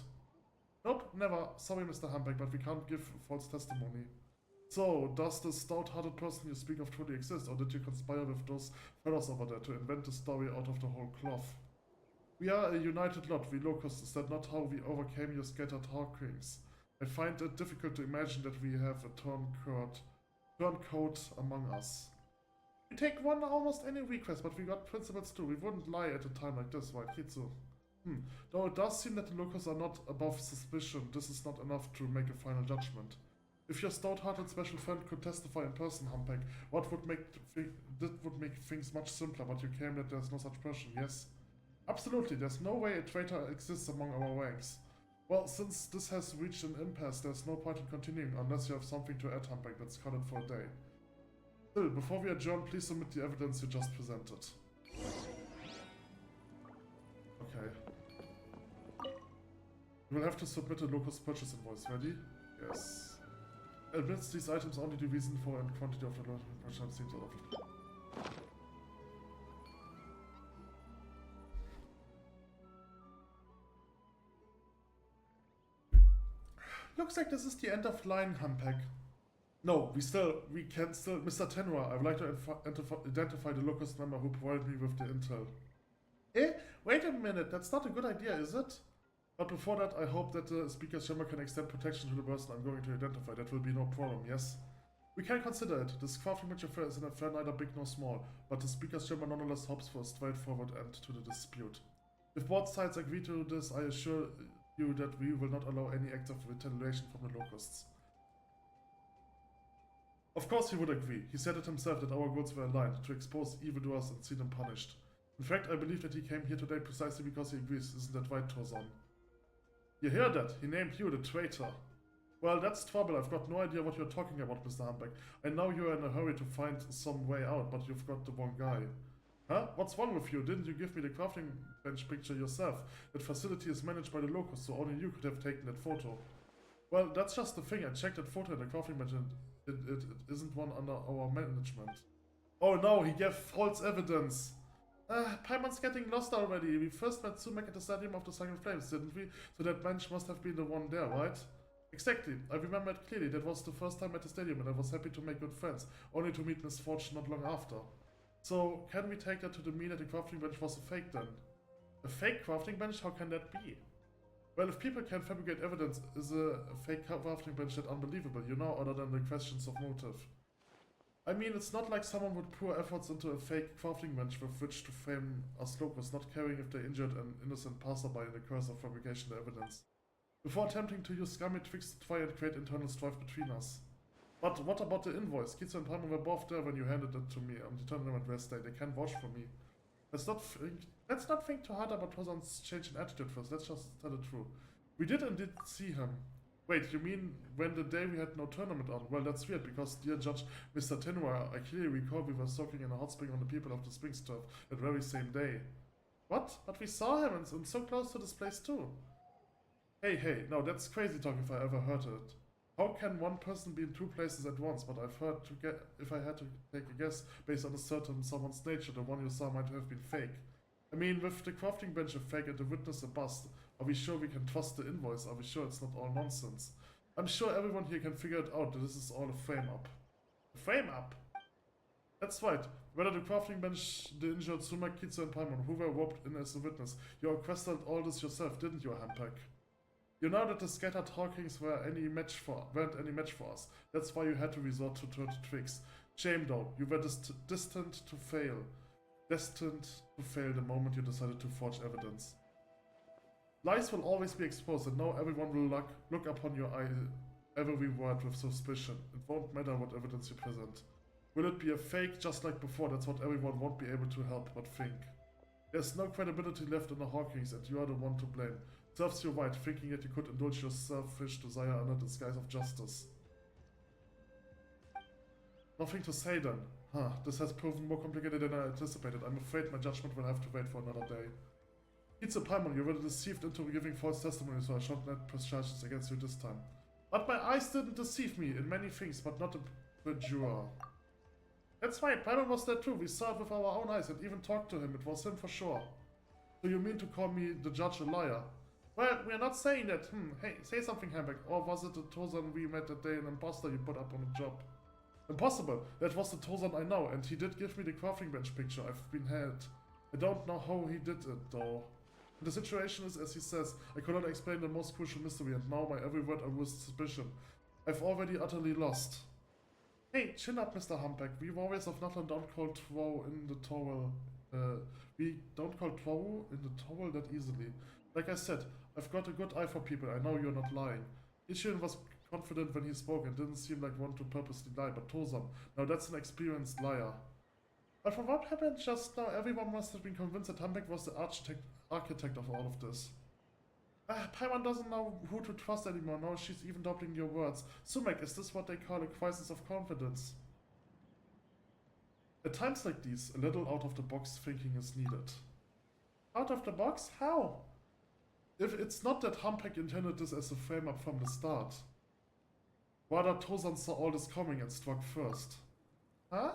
Speaker 1: Nope, never. Sorry, Mr. Hambeck, but we can't give false testimony. So, does the stout-hearted person you speak of truly exist, or did you conspire with those fellows over there to invent the story out of the whole cloth? We are a united lot, we locusts. Is that not how we overcame your scattered Hawkings? I find it difficult to imagine that we have a turncoat among us. We take one almost any request, but we got principles too. We wouldn't lie at a time like this, right, Kitsu? Though it does seem that the locals are not above suspicion, this is not enough to make a final judgment. If your stout-hearted special friend could testify in person, Humpback, that would make things much simpler, but you claim that there's no such person, yes? Absolutely, there's no way a traitor exists among our ranks. Well, since this has reached an impasse, there's no point in continuing unless you have something to add, Humpback. Let's call it for a day. Still, before we adjourn, please submit the evidence you just presented. Okay. You will have to submit a locust purchase invoice. Ready? Yes. Admits these items only the reason for and quantity of the purchase seems offered. Looks like this is the end of line, Humpback. No, we can still... Mr. Tenra, I would like to identify the locust member who provided me with the intel. Eh? Wait a minute, that's not a good idea, is it? But before that, I hope that the Speaker's Chamber can extend protection to the person I'm going to identify. That will be no problem, yes? We can consider it. This crafting match affair is an affair neither big nor small, but the Speaker's Chamber nonetheless hopes for a straightforward end to the dispute. If both sides agree to this, I assure you that we will not allow any acts of retaliation from the locusts. Of course he would agree. He said it himself that our goals were aligned, to expose evildoers and see them punished. In fact, I believe that he came here today precisely because he agrees. Isn't that right, Torzan? You hear that? He named you the traitor. Well, that's trouble. I've got no idea what you're talking about, Mr. Humpback. I know you're in a hurry to find some way out, but you've got the wrong guy. Huh? What's wrong with you? Didn't you give me the crafting bench picture yourself? That facility is managed by the locusts, so only you could have taken that photo. Well, that's just the thing. I checked that photo in the crafting bench and it isn't one under our management. Oh no, he gave false evidence. Paimon's getting lost already. We first met Sumac at the Stadium of the Sacred Flames, didn't we? So that bench must have been the one there, right? Exactly. I remember it clearly. That was the first time at the stadium and I was happy to make good friends, only to meet misfortune not long after. So, can we take that to the mean that the crafting bench was a fake then? A fake crafting bench? How can that be? Well, if people can fabricate evidence, is a fake crafting bench that unbelievable, you know, other than the questions of motive? I mean, it's not like someone would pour efforts into a fake crafting bench with which to frame us locals, not caring if they injured an innocent passerby in the course of fabrication evidence. Before attempting to use scummy tricks to try and create internal strife between us. But what about the invoice? Kitsu and Paimon were both there when you handed it to me on the tournament rest day. They can vouch for me. Let's not think too hard about Torzan's change in attitude first. Let's just tell it true. We did indeed see him. Wait, you mean when the day we had no tournament on? Well, that's weird, because dear Judge Mr. Tenra, I clearly recall we were soaking in a hot spring on the people of the Springs turf that very same day. What? But we saw him and so close to this place too. Hey, no, that's crazy talk if I ever heard it. How can one person be in two places at once? But I've heard if I had to take a guess based on a certain someone's nature, the one you saw might have been fake. I mean, with the crafting bench a fake and the witness a bust, are we sure we can trust the invoice? Are we sure it's not all nonsense? I'm sure everyone here can figure it out that this is all a frame-up. A frame-up? That's right. Whether the crafting bench, the injured Sumac, Kitsu and Paimon, who were roped in as a witness, you orchestrated all this yourself, didn't you, Humpback? You know that the scattered Hawkings weren't any match for us. That's why you had to resort to dirty tricks. Shame though, you were destined to fail. Destined to fail the moment you decided to forge evidence. Lies will always be exposed, and now everyone will look upon your every word with suspicion. It won't matter what evidence you present. Will it be a fake just like before? That's what everyone won't be able to help but think. There's no credibility left in the Hawkings, and you are the one to blame. Serves you right, thinking that you could indulge your selfish desire under the disguise of justice. Nothing to say then. This has proven more complicated than I anticipated. I'm afraid my judgment will have to wait for another day. Kitsu Paimon, you were deceived into giving false testimony, so I shall not press charges against you this time. But my eyes didn't deceive me in many things, but not in perjure. That's right, Paimon was there too. We saw it with our own eyes and even talked to him. It was him for sure. So you mean to call me the judge a liar? Well, we're not saying that. Hey, say something, Humpback. Or was it the Torzan we met that day, an imposter you put up on the job? Impossible. That was the Torzan I know, and he did give me the crafting bench picture I've been had. I don't know how he did it, though. The situation is as he says, I cannot explain the most crucial mystery, and now my every word arouses suspicion. I've already utterly lost. Hey, chin up, Mr. Humpback. We warriors of Natlan don't call Twow in the towel. We don't call Twow in the towel that easily. Like I said, I've got a good eye for people. I know you're not lying. Ishin was confident when he spoke and didn't seem like one to purposely lie, but Tozan, now that's an experienced liar. But from what happened just now, everyone must have been convinced that Humpback was the architect of all of this. Paimon doesn't know who to trust anymore. Now she's even doubting your words. Sumek, is this what they call a crisis of confidence? At times like these, a little out-of-the-box thinking is needed. Out of the box? How? If it's not that Humpback intended this as a frame-up from the start. Rather, Tozan saw all this coming and struck first. Huh?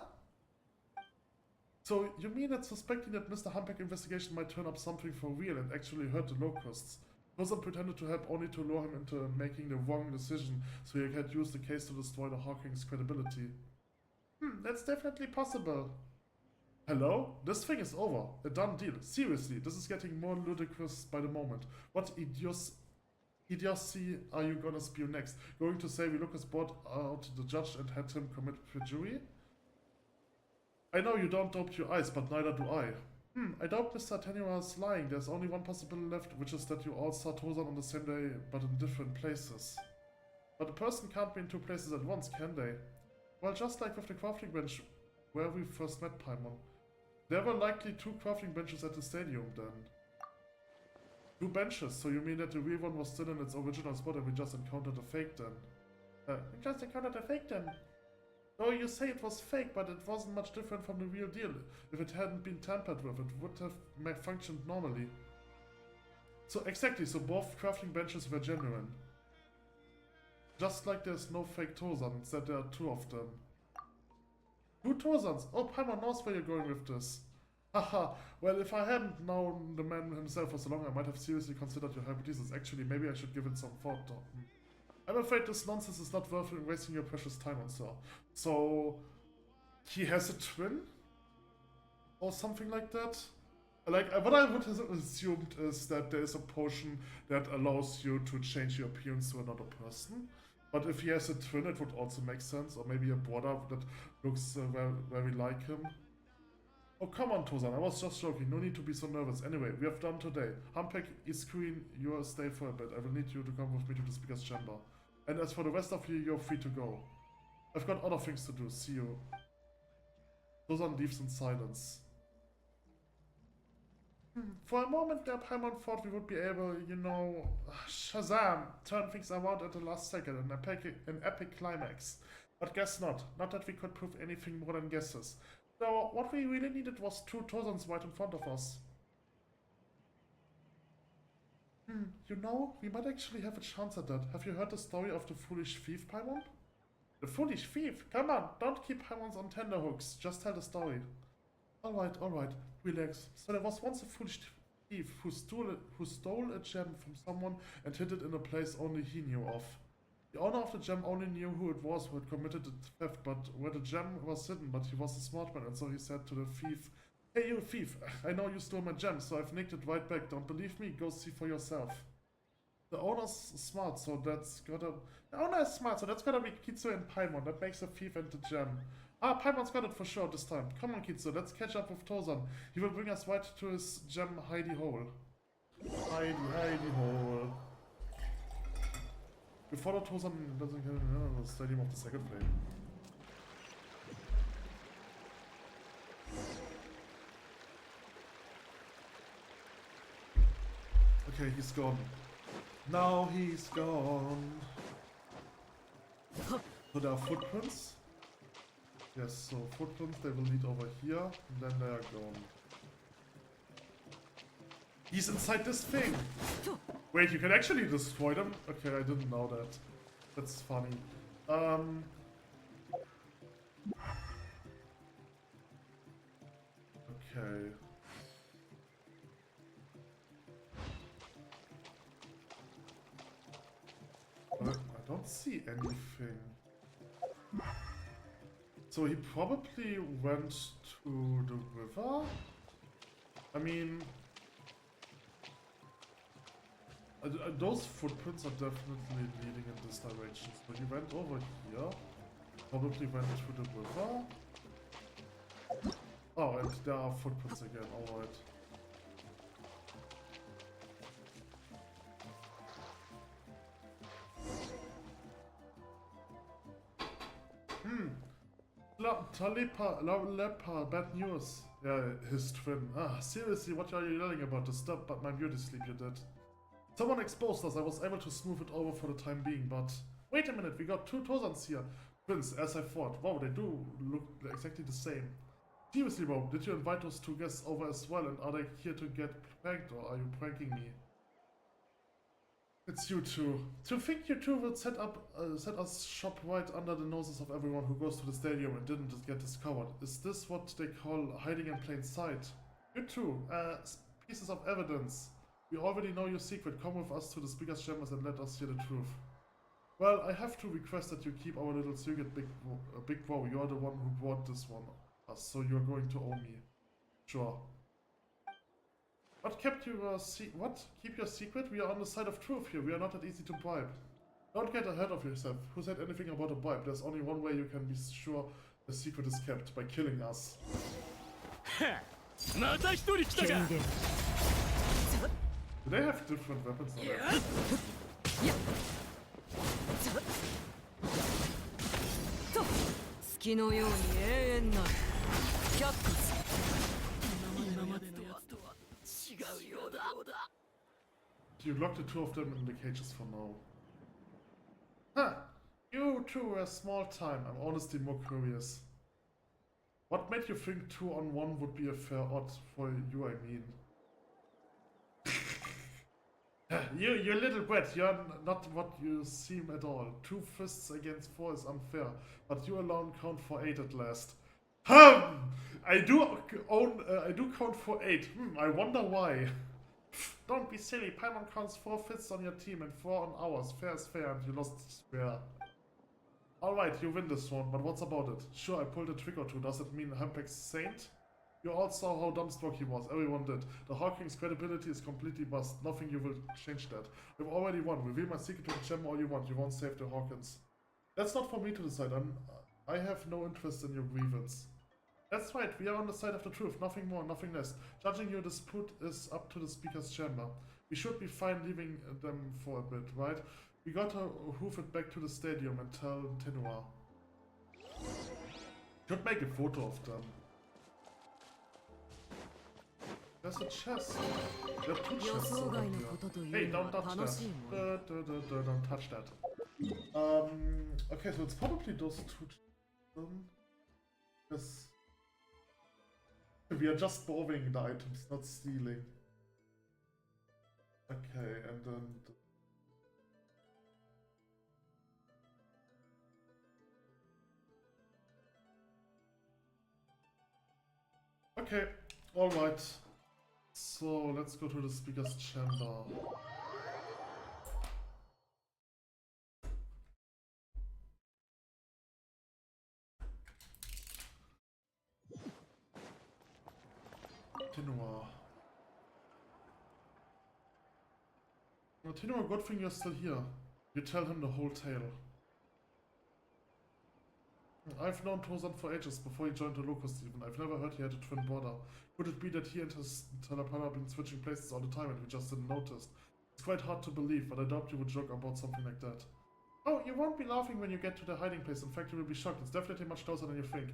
Speaker 1: So, you mean that suspecting that Mr. Humpback investigation might turn up something for real and actually hurt the locusts? Tozan pretended to help only to lure him into making the wrong decision so he could use the case to destroy the Hawking's credibility. That's definitely possible. Hello? This thing is over. A done deal. Seriously, this is getting more ludicrous by the moment. What idiocy are you gonna spew next? Going to say we Lucas brought out the judge and had him commit perjury? I know you don't doubt your eyes, but neither do I. I doubt Mr. Tenua is lying. There's only one possibility left, which is that you all saw Tozan on the same day, but in different places. But a person can't be in two places at once, can they? Well, just like with the crafting bench where we first met Paimon. There were likely two crafting benches at the stadium then. Two benches, so you mean that the real one was still in its original spot and we just encountered a fake then? We just encountered a fake then? Oh, you say it was fake, but it wasn't much different from the real deal. If it hadn't been tampered with, it would have functioned normally. So exactly, so both crafting benches were genuine. Just like there's no fake Tozan, instead there are two of them. Two Tozans! Oh, Paimon knows where you're going with this. Haha, well, if I hadn't known the man himself for so long, I might have seriously considered your hypothesis. Actually, maybe I should give it some thought. I'm afraid this nonsense is not worth wasting your precious time on, sir. So, he has a twin? Or something like that? Like, what I would have assumed is that there is a potion that allows you to change your appearance to another person. But if he has a twin, it would also make sense. Or maybe a brother that looks very like him. Oh, come on, Tozan, I was just joking. No need to be so nervous. Anyway, we have done today. Humpback, Iskeen, you stay for a bit. I will need you to come with me to the speaker's chamber. And as for the rest of you, you're free to go. I've got other things to do. See you. Tozan leaves in silence. For a moment there, Paimon thought we would be able, you know, Shazam, turn things around at the last second, an epic climax. But guess not. Not that we could prove anything more than guesses. So what we really needed was two Tozans right in front of us. You know, we might actually have a chance at that. Have you heard the story of the foolish thief, Paimon? The foolish thief? Come on, don't keep Paimons on tenterhooks. Just tell the story. Alright, relax. So there was once a foolish thief who stole a gem from someone and hid it in a place only he knew of. The owner of the gem only knew who it was who had committed the theft, but where the gem was hidden, but he was a smart man, and so he said to the thief, "Hey you thief, I know you stole my gem, so I've nicked it right back. Don't believe me? Go see for yourself." The owner's smart, so that's gotta... The owner is smart, so that's gotta be Kitsu and Paimon. That makes a thief and the gem. Ah, Paimon's got it for sure this time. Come on, Kitsu, let's catch up with Tozan. He will bring us right to his gem hidey hole. Hidey hole. We follow Tozan doesn't get the stadium of the second flame. Okay, he's gone. Now he's gone. So there are footprints. Yes, so footprints, they will lead over here, and then they are gone. He's inside this thing! Wait, you can actually destroy them? Okay, I didn't know that. That's funny. Okay. I don't see anything. So he probably went to the river? I mean... Those footprints are definitely leading in this direction. So you went over here, probably went to the river. Oh, and there are footprints again, alright. Talipa, bad news. Yeah, his twin. Ah, seriously, what are you yelling about? Disturb but my beauty sleep you did. Someone exposed us. I was able to smooth it over for the time being, but... Wait a minute, we got two Tozans here. Twins, as I thought. Wow, they do look exactly the same. Seriously, bro, did you invite those two guests over as well, and are they here to get pranked, or are you pranking me? It's you two. To think you two would set us shop right under the noses of everyone who goes to the stadium and didn't get discovered. Is this what they call hiding in plain sight? You two, pieces of evidence. We already know your secret. Come with us to the speaker's chambers and let us hear the truth. Well, I have to request that you keep our little secret, Big Bro. You're the one who brought this one us, so you're going to owe me. Sure. What kept you what? Keep your secret? We are on the side of truth here. We are not that easy to bribe. Don't get ahead of yourself. Who said anything about a bribe? There's only one way you can be sure the secret is kept, by killing us. Do they have different weapons on that?
Speaker 2: 月のように永遠なるキャットス今までのやつとは違うようだ
Speaker 1: You locked the two of them in the cages for now. Huh. You two were small time. I'm honestly more curious. What made you think 2-on-1 would be a fair odd for you, I mean? You little brat, you're not what you seem at all. 2 fists against 4 is unfair, but you alone count for 8 at last. I do count for 8. I wonder why. Don't be silly. Paimon counts 4 fists on your team and 4 on ours. Fair is fair, and you lost fair. Alright, you win this one, but what's about it? Sure, I pulled a trick or two. Does it mean Hampek's saint? You all saw how dumbstruck he was. Everyone did. The Hawking's credibility is completely bust. Nothing you will change that. We've already won. Reveal my secret to the gem all you want. You won't save the Hawkins. That's not for me to decide. I have no interest in your grievance. That's right. We are on the side of the truth. Nothing more, nothing less. Judging your dispute is up to the speaker's chamber. We should be fine leaving them for a bit, right? We gotta hoof it back to the stadium and tell Tenua. Should make a photo of them. There's a chest. There are 2 chests over here. Hey, don't touch that. Don't touch that. Okay, so it's probably those 2 chests. Because we are just borrowing the items, not stealing. Okay, and then... Okay, alright. So let's go to the speaker's chamber. Tenua. Well, Tenua, good thing you're still here. You tell him the whole tale. I've known Tozan for ages, before he joined the Locust even. I've never heard he had a twin brother. Could it be that he and his Talapana have been switching places all the time and we just didn't notice? It's quite hard to believe, but I doubt you would joke about something like that. Oh, you won't be laughing when you get to the hiding place. In fact, you will be shocked. It's definitely much closer than you think.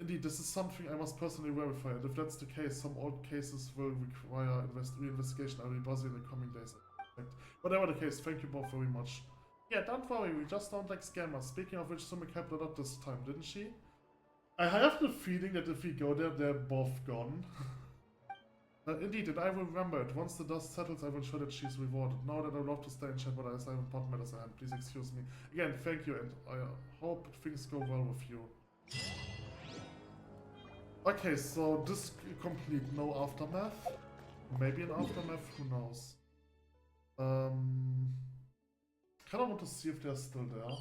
Speaker 1: Indeed, this is something I must personally verify, and if that's the case, some old cases will require re-investigation. I will be busy in the coming days. Whatever the case, thank you both very much. Yeah, don't worry, we just don't like scammers. Speaking of which, Sumi kept it up this time, didn't she? I have the feeling that if we go there, they're both gone. Indeed, and I will remember it. Once the dust settles, I will show that she's rewarded. Now that I would love to stay in chat, but I have important matters at hand. Please excuse me. Again, thank you, and I hope things go well with you. Okay, so this complete, no aftermath. Maybe an aftermath, who knows. Kinda want to see if they're still there.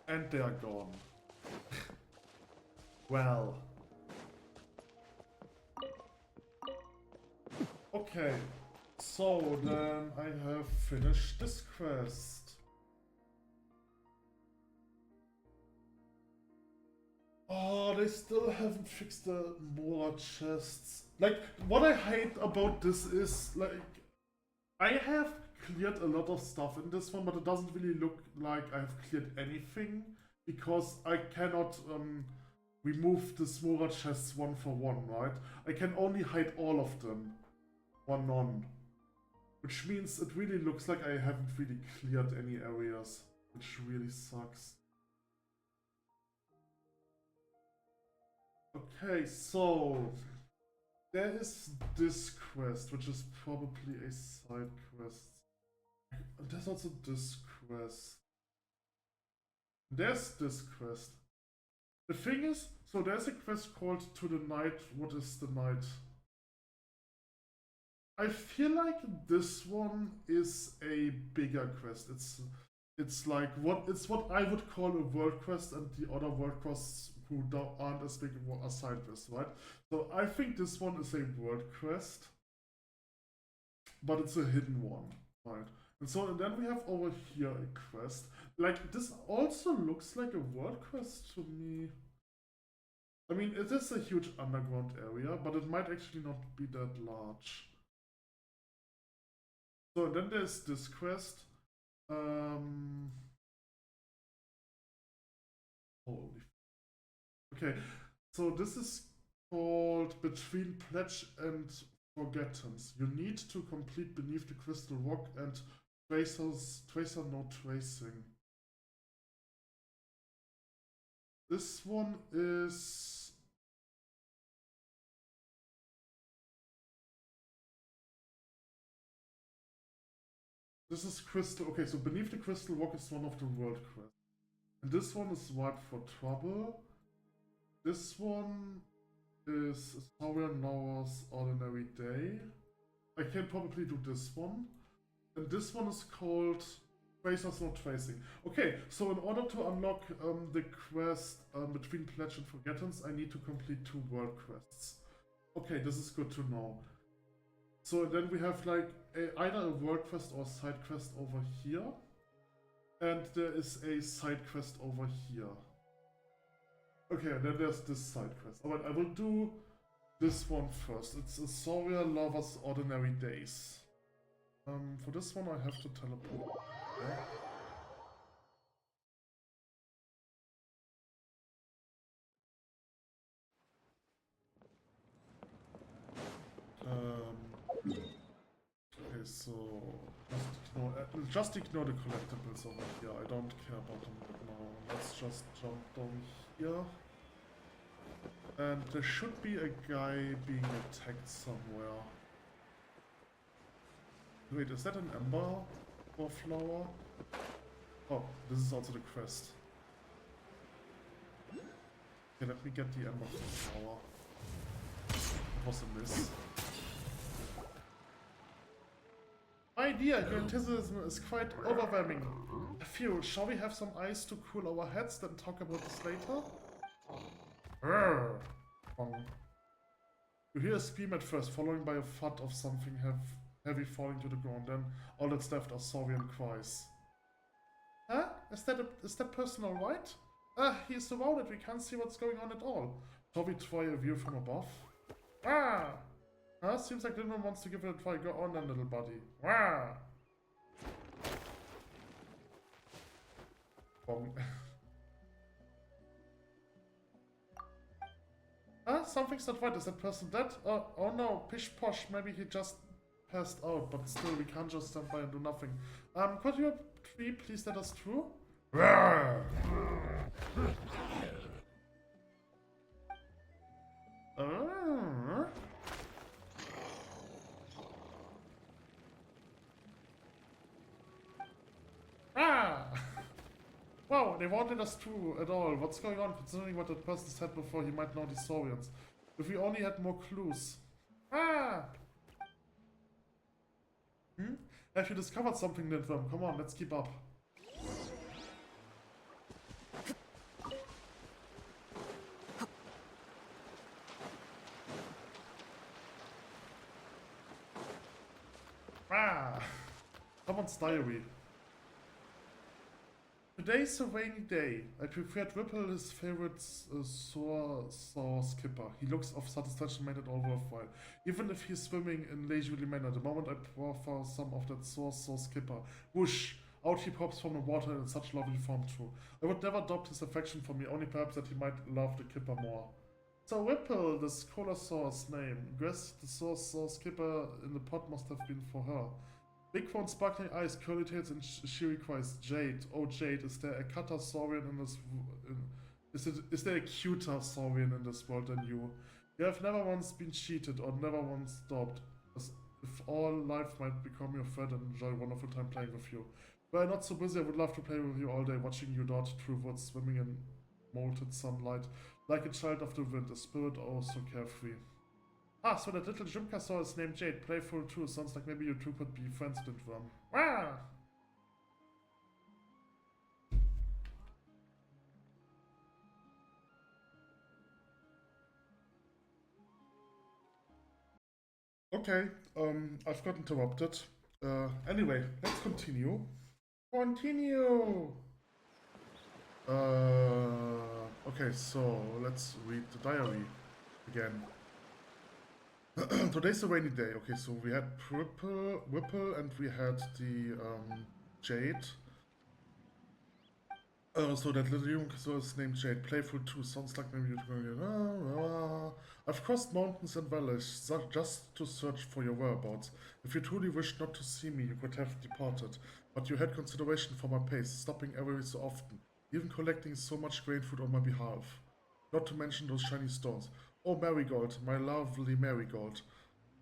Speaker 1: And they are gone. Well. Okay. So then I have finished this quest. Oh, they still haven't fixed the Mora chests. Like, what I hate about this is, like, I have cleared a lot of stuff in this one, but it doesn't really look like I've cleared anything, because I cannot remove the Mora chests one for one, right? I can only hide all of them, one on. Which means it really looks like I haven't really cleared any areas, which really sucks. Okay, so there is this quest, which is probably a side quest. There's also this quest. There's this quest. The thing is, so there's a quest called To the Night. What is the night? I feel like this one is a bigger quest. It's like what I would call a world quest, and the other world quests who aren't as big as side quests, right? So I think this one is a world quest, but it's a hidden one, right? And then we have over here a quest. Like, this also looks like a world quest to me. I mean, it is a huge underground area, but it might actually not be that large. So then there's this quest. Holy. Okay, so this is called Between Pledge and Forgettance. You need to complete Beneath the Crystal Rock and Tracer No Tracing. This one is... This is Crystal... Okay, so Beneath the Crystal Rock is one of the world quests. And this one is Wipe for Trouble. This one is Saurian Laura's Ordinary Day. I can probably do this one. And this one is called Tracer's No Tracing. Okay, so in order to unlock the quest Between Pledge and Forgettance, I need to complete 2 world quests. Okay, this is good to know. So then we have like either a world quest or a side quest over here. And there is a side quest over here. Okay, and then there's this side quest. Alright, I will do this one first. It's a Sauria Lover's Ordinary Days. For this one I have to teleport. Yeah. Okay, so just ignore the collectibles over here. I don't care about them right now. Let's just jump down here. And there should be a guy being attacked somewhere. Wait, is that an ember or flower? Oh, this is also the quest. Okay, let me get the ember flower. It was a miss. My dear, your enthusiasm is quite overwhelming. Phew, shall we have some ice to cool our heads, then talk about this later? You hear a scream at first, followed by a thud of something heavy falling to the ground. Then all that's left are Saurian cries. Huh? Is that person alright? He's surrounded. We can't see what's going on at all. Shall we try a view from above? Ah! Seems like Linman wants to give it a try. Go on then, little buddy. Ah! Bong. Something's not right. Is that person dead? Oh no, pish posh. Maybe he just passed out, but still, we can't just stand by and do nothing. Could you please let us through? Wow, they won't let us through at all. What's going on? Considering what that person said before, he might know these Saurians. If we only had more clues. Have you discovered something, Natlan? Come on, let's keep up. Ah! Someone's diary. Today's a rainy day. I prepared Ripple his favorite saw skipper. He looks of satisfaction made it all worthwhile. Even if he's swimming in leisurely manner, the moment I pour for some of that saw skipper, whoosh! Out he pops from the water in such lovely form too. I would never doubt his affection for me, only perhaps that he might love the kipper more. So Ripple, the Saw's name. Guess the saw skipper in the pot must have been for her. Big phone, sparkling eyes, curly tails, and she requires Jade. Oh Jade, is there a cutter saurian in this? Is there a cuter saurian in this world than you? You have never once been cheated or never once stopped. As if all life might become your friend and enjoy a wonderful time playing with you. Were I not so busy, I would love to play with you all day, watching you dart through woods, swimming in molten sunlight, like a child of the wind, a spirit oh so carefree. Ah, so that little Jumka saw is named Jade, playful too, sounds like maybe you two could be friends with them. Ah! Okay, I've got interrupted. Anyway, let's continue. Continue! Okay, so let's read the diary again. Today's a rainy day. Okay, so we had Whipple and we had the Jade. So that little young so is named Jade. Playful too. Sounds like maybe you're I've crossed mountains and valleys just to search for your whereabouts. If you truly wished not to see me, you could have departed. But you had consideration for my pace, stopping every so often, even collecting so much grain food on my behalf. Not to mention those shiny stones. Oh, Marigold, my lovely Marigold.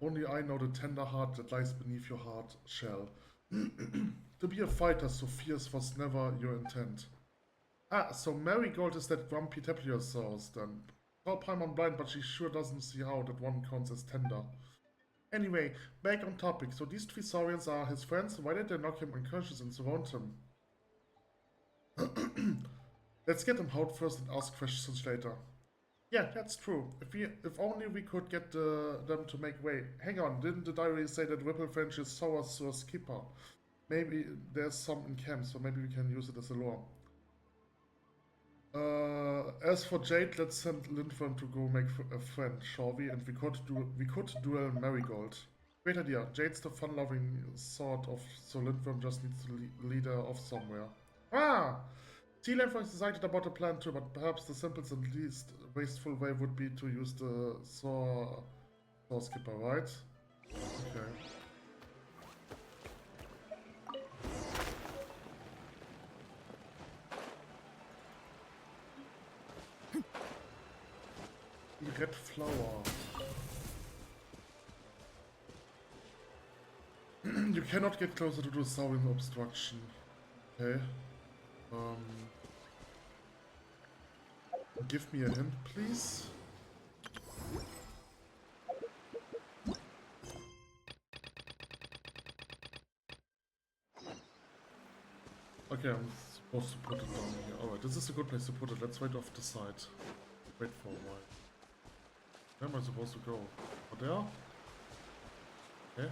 Speaker 1: Only I know the tender heart that lies beneath your heart shell. To be a fighter so fierce was never your intent. Ah, so Marigold is that grumpy Tapiosaurus then. Well, Paimon blind, but she sure doesn't see how that one counts as tender. Anyway, back on topic. So these three saurians are his friends. Why did they knock him unconscious and surround him? Let's get him out first and ask questions later. Yeah, that's true. If only we could get them to make way. Hang on, didn't the diary say that Ripple French is sour skipper? Maybe there's some in camp, so maybe we can use it as a lure. As for Jade, let's send Lindworm to go make a friend, shall we? And we could duel Marigold. Great idea. Jade's the fun-loving sort of, so Lindworm just needs to lead her off somewhere. Ah! Lindworm is excited about the plan too, but perhaps the simplest and least wasteful way would be to use the saw skipper, right? Okay. The red flower. You cannot get closer to the saurian obstruction. Okay. Give me a hint, please. Okay, I'm supposed to put it down here. Alright, this is a good place to put it. Let's wait off the side. Wait for a while. Where am I supposed to go? Over there? Okay.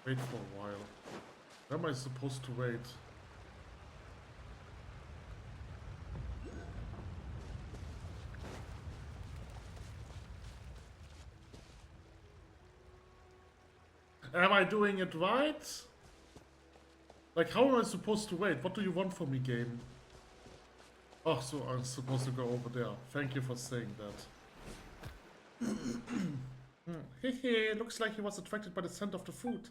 Speaker 1: Wait for a while. Where am I supposed to wait? Am I doing it right? Like, how am I supposed to wait? What do you want from me, game? Oh, so I'm supposed to go over there. Thank you for saying that. Hehe, looks like he was attracted by the scent of the food.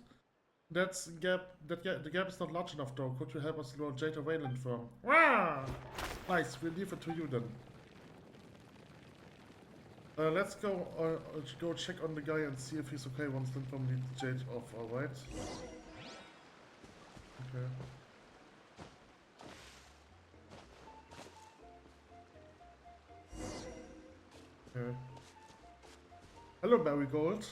Speaker 1: The gap is not large enough though. Could you help us lure Jade away, Lindworm? Wow! Nice, we'll leave it to you then. Let's go check on the guy and see if he's okay once Lindworm leads Jade off, alright? Okay. Okay. Hello, Marigold.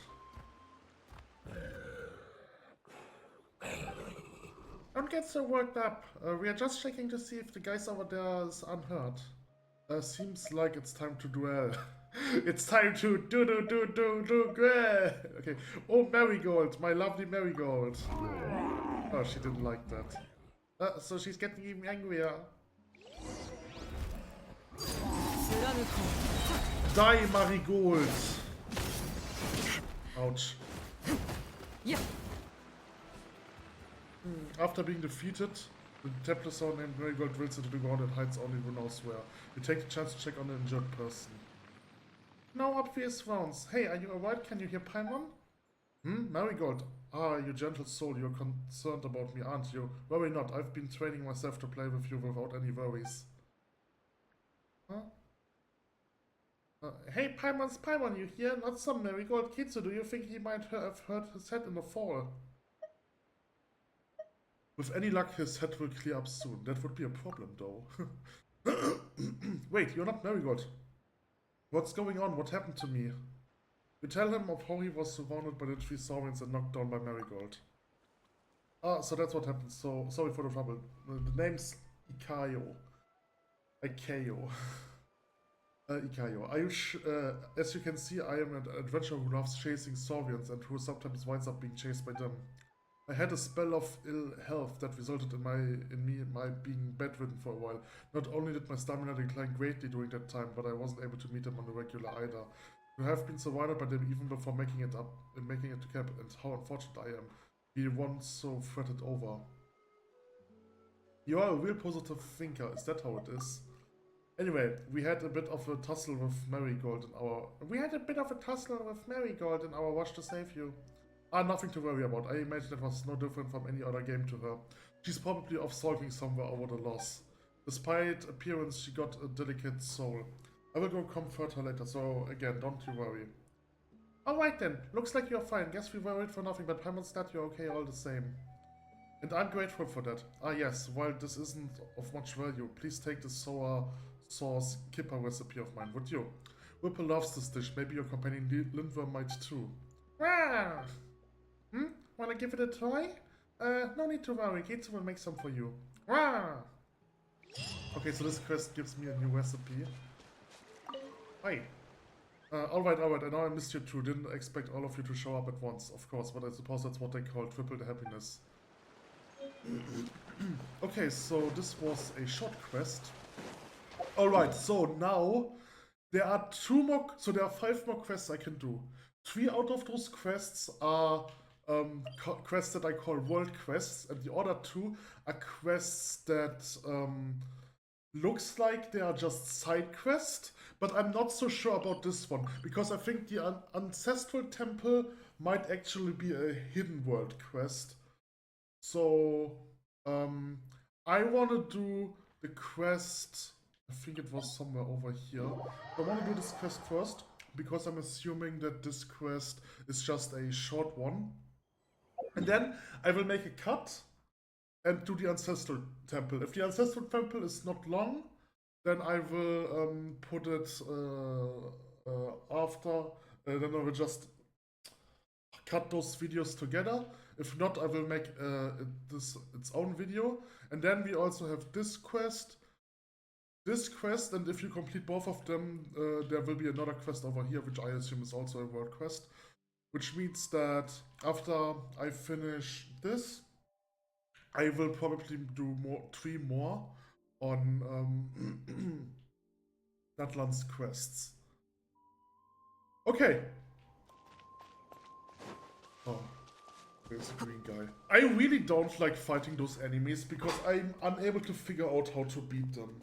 Speaker 1: Don't get so worked up. We are just checking to see if the guys over there is unhurt. Seems like it's time to duel. It's time to do. Okay. Oh, Marigold, my lovely Marigold. Oh, she didn't like that. So she's getting even angrier. Die, Marigold. Ouch.
Speaker 2: Yeah.
Speaker 1: After being defeated, the Templar soul named Marigold drills into the ground and hides only who knows where. You take the chance to check on the injured person. No obvious wounds. Hey, are you alright? Can you hear Paimon? Marigold. Ah, you gentle soul, you're concerned about me, aren't you? Worry not, I've been training myself to play with you without any worries. Huh? Hey, Paimon, you here? Not some Marigold Kitsu. Do you think he might have hurt his head in the fall? With any luck, his head will clear up soon. That would be a problem, though. Wait, you're not Marigold. What's going on? What happened to me? You tell him of how he was surrounded by the three Saurians and knocked down by Marigold. Ah, so that's what happened. So, sorry for the trouble. The name's Ikayo. Ikayo. Ikayo. As you can see, I am an adventurer who loves chasing Saurians and who sometimes winds up being chased by them. I had a spell of ill health that resulted in me being bedridden for a while. Not only did my stamina decline greatly during that time, but I wasn't able to meet them on the regular either. To have been surrounded by them even before making it to camp, and how unfortunate I am. Be once so fretted over. You are a real positive thinker, is that how it is? Anyway, we had a bit of a tussle with Marigold in our rush to save you. Ah, nothing to worry about. I imagine it was no different from any other game to her. She's probably off sulking somewhere over the loss. Despite appearance, she got a delicate soul. I will go comfort her later, so again, don't you worry. Alright then, looks like you're fine. Guess we worried for nothing, but Paimon's that you're okay all the same. And I'm grateful for that. Ah yes, while this isn't of much value, please take this sour sauce kipper recipe of mine, would you? Whipple loves this dish, maybe your companion Lindworm might too. Rah! Wanna give it a try? No need to worry, Kitsu will make some for you. Rah! Okay, so this quest gives me a new recipe. Hi. Alright, I know I missed you too. Didn't expect all of you to show up at once, of course, but I suppose that's what they call triple happiness. Okay, so this was a short quest. Alright, so now there are 5 more quests I can do. 3 out of those quests are quests that I call world quests, and the other 2 are quests that looks like they are just side quests, but I'm not so sure about this one, because I think the Ancestral Temple might actually be a hidden world quest. So, I want to do the quest, I think it was somewhere over here. I want to do this quest first, because I'm assuming that this quest is just a short one. And then I will make a cut and do the Ancestral Temple. If the Ancestral Temple is not long, then I will put it after. Then I will just cut those videos together. If not, I will make its own video. And then we also have this quest, and if you complete both of them, there will be another quest over here, which I assume is also a world quest. Which means that after I finish this, I will probably do 3 more on Natlan's quests. Okay. Oh, there's a green guy. I really don't like fighting those enemies because I'm unable to figure out how to beat them.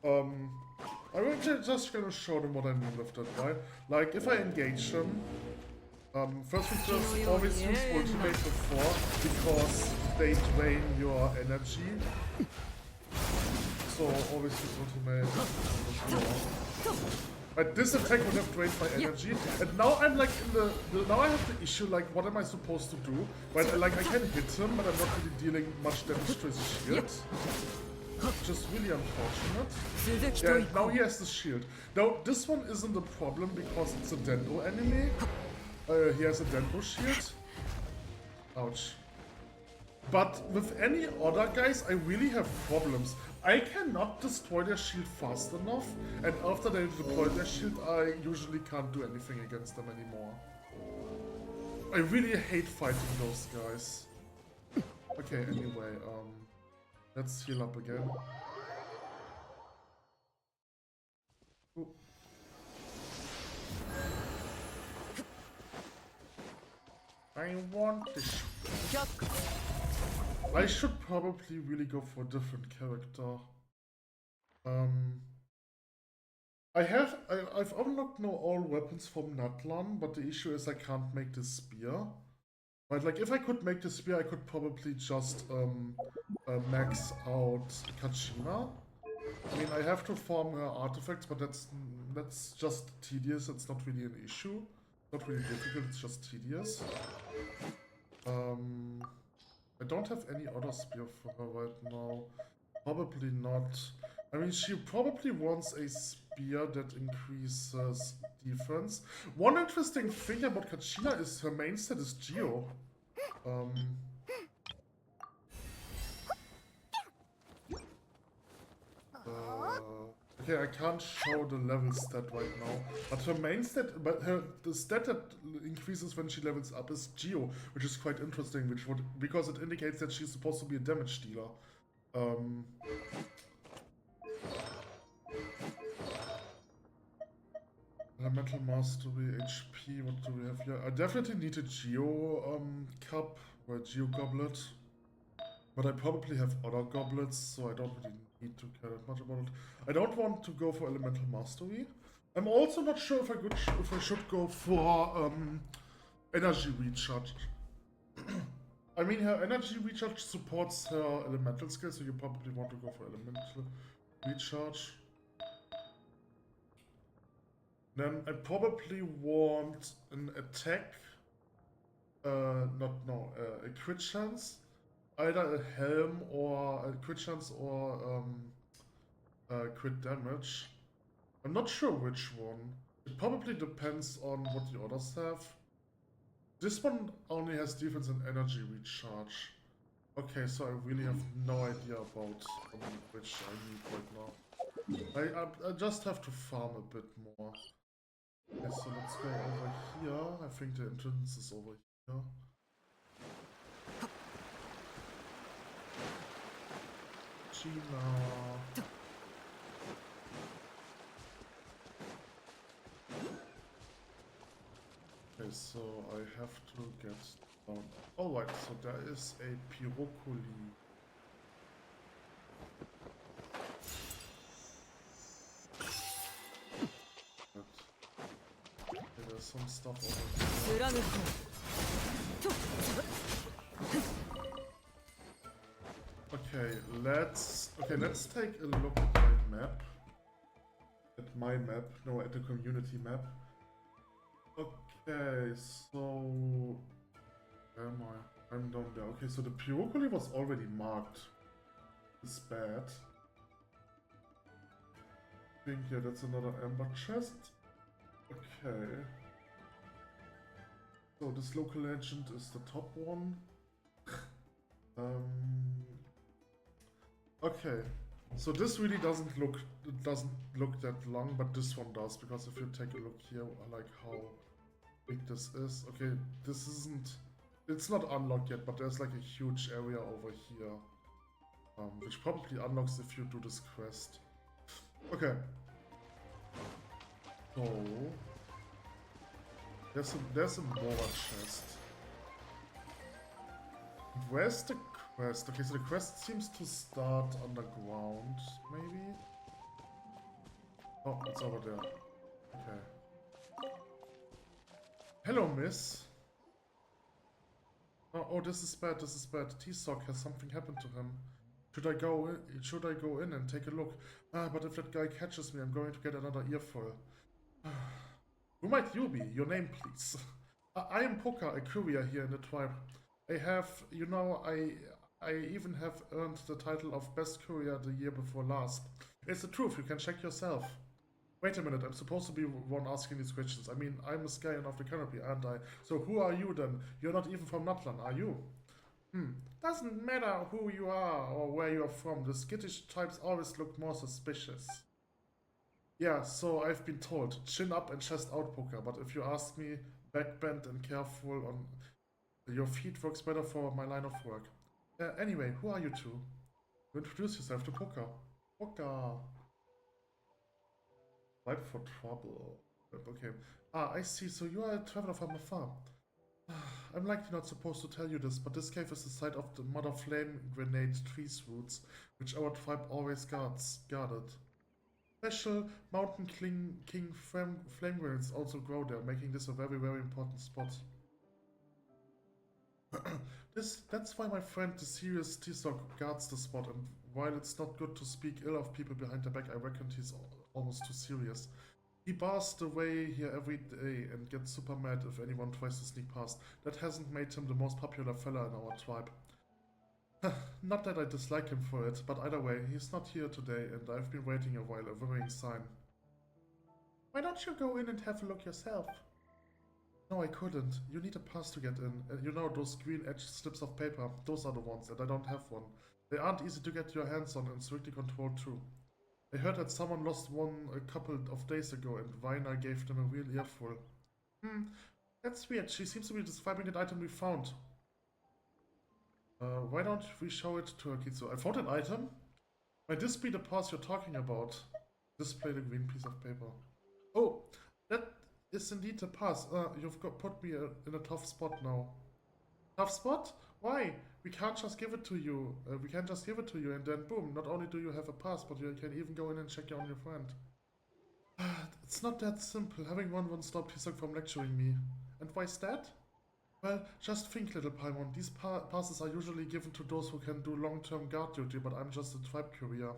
Speaker 1: I'm just gonna show them what I mean with that guy. Like, if I engage them, first things first, always use ultimate before, because they drain your energy. So always use ultimate before. But this attack would have drained my energy, and now I'm like now I have the issue, like, what am I supposed to do? Well, like, I can hit him, but I'm not really dealing much damage to his shield. Which is really unfortunate. Yeah, now he has the shield. Now, this one isn't a problem because it's a Dendo enemy. He has a Dendo shield. Ouch. But with any other guys, I really have problems. I cannot destroy their shield fast enough, and after they deploy their shield, I usually can't do anything against them anymore. I really hate fighting those guys. Okay, anyway, let's heal up again. Ooh. I want this. I should probably really go for a different character. I've unlocked now all weapons from Natlan, but the issue is I can't make the spear. Right, like if I could make the spear, I could probably just max out Kachina. I mean, I have to farm her artifacts, but that's just tedious. It's not really an issue. Not really difficult. It's just tedious. I don't have any other spear for her right now. Probably not. I mean, she probably wants a spear that increases defense. One interesting thing about Kachina is her main stat is Geo. Okay, I can't show the level stat right now, but her main stat, the stat that increases when she levels up is Geo, which is quite interesting, because it indicates that she's supposed to be a damage dealer. Elemental Mastery, HP, what do we have here? I definitely need a Geo cup or a Geo goblet. But I probably have other goblets, so I don't really need to care that much about it. I don't want to go for Elemental Mastery. I'm also not sure if I should go for Energy Recharge. I mean, her Energy Recharge supports her Elemental skill, so you probably want to go for Elemental Recharge. Then I probably want an attack, a crit chance. Either a helm or a crit chance or crit damage. I'm not sure which one. It probably depends on what the others have. This one only has defense and energy recharge. Okay, so I really have no idea about which I need right now. I just have to farm a bit more. Okay, so let's go over here. I think the entrance is over here. Okay, so I have to get down. Alright, so there is a Pirocoli. Okay, there's some stuff over here. Okay, let's take a look at my map. No, at the community map. Okay, so where am I? I'm down there. Okay, so the Pirocoli was already marked. It's bad. I think yeah, that's another amber chest. Okay. So this local legend is the top one. Okay, so this really doesn't look that long, but this one does, because if you take a look here, like how big this is. Okay, it's not unlocked yet, but there's like a huge area over here, which probably unlocks if you do this quest. Okay, so there's a more chest. Where's the quest? Okay, so the quest seems to start underground, maybe? Oh, it's over there. Okay. Hello, miss. Oh, this is bad, T-Sock, has something happened to him. Should I go in and take a look? But if that guy catches me, I'm going to get another earful. Who might you be? Your name, please. I am Poka, a courier here in the tribe. I have, I even have earned the title of Best Courier the year before last. It's the truth, you can check yourself. Wait a minute, I'm supposed to be one asking these questions. I mean, I'm a Scion of the Canopy, aren't I? So who are you then? You're not even from Natlan, are you? Doesn't matter who you are or where you are from, the skittish types always look more suspicious. Yeah, so I've been told, chin up and chest out poker, but if you ask me, backbend and careful on your feet works better for my line of work. Anyway, who are you two? Introduce yourself to poker. Poker. Ripe for trouble. Okay. Ah, I see, so you are a traveler from afar. I'm likely not supposed to tell you this, but this cave is the site of the Mother Flame Grenade tree's roots, which our tribe always guarded. Special mountain king flame grenades also grow there, making this a very, very important spot. That's why my friend the serious T-Sock guards the spot, and while it's not good to speak ill of people behind their back, I reckon he's almost too serious. He bars the way here every day and gets super mad if anyone tries to sneak past. That hasn't made him the most popular fella in our tribe. Not that I dislike him for it, but either way, he's not here today and I've been waiting a while, a worrying sign. Why don't you go in and have a look yourself? No, I couldn't. You need a pass to get in. You know, those green-edged slips of paper, those are the ones, and I don't have one. They aren't easy to get your hands on and strictly controlled too. I heard that someone lost one a couple of days ago and Vina gave them a real earful. That's weird. She seems to be describing that item we found. Why don't we show it to her, Kitsu? I found an item? Might this be the pass you're talking about? Display the green piece of paper. Oh, that is indeed the pass. You've put me in a tough spot now. Tough spot? Why? We can't just give it to you. We can't just give it to you and then boom, not only do you have a pass, but you can even go in and check on your friend. It's not that simple. Having one won't stop T-Sock from lecturing me. And why's that? Well, just think, little Paimon. These passes are usually given to those who can do long-term guard duty, but I'm just a tribe courier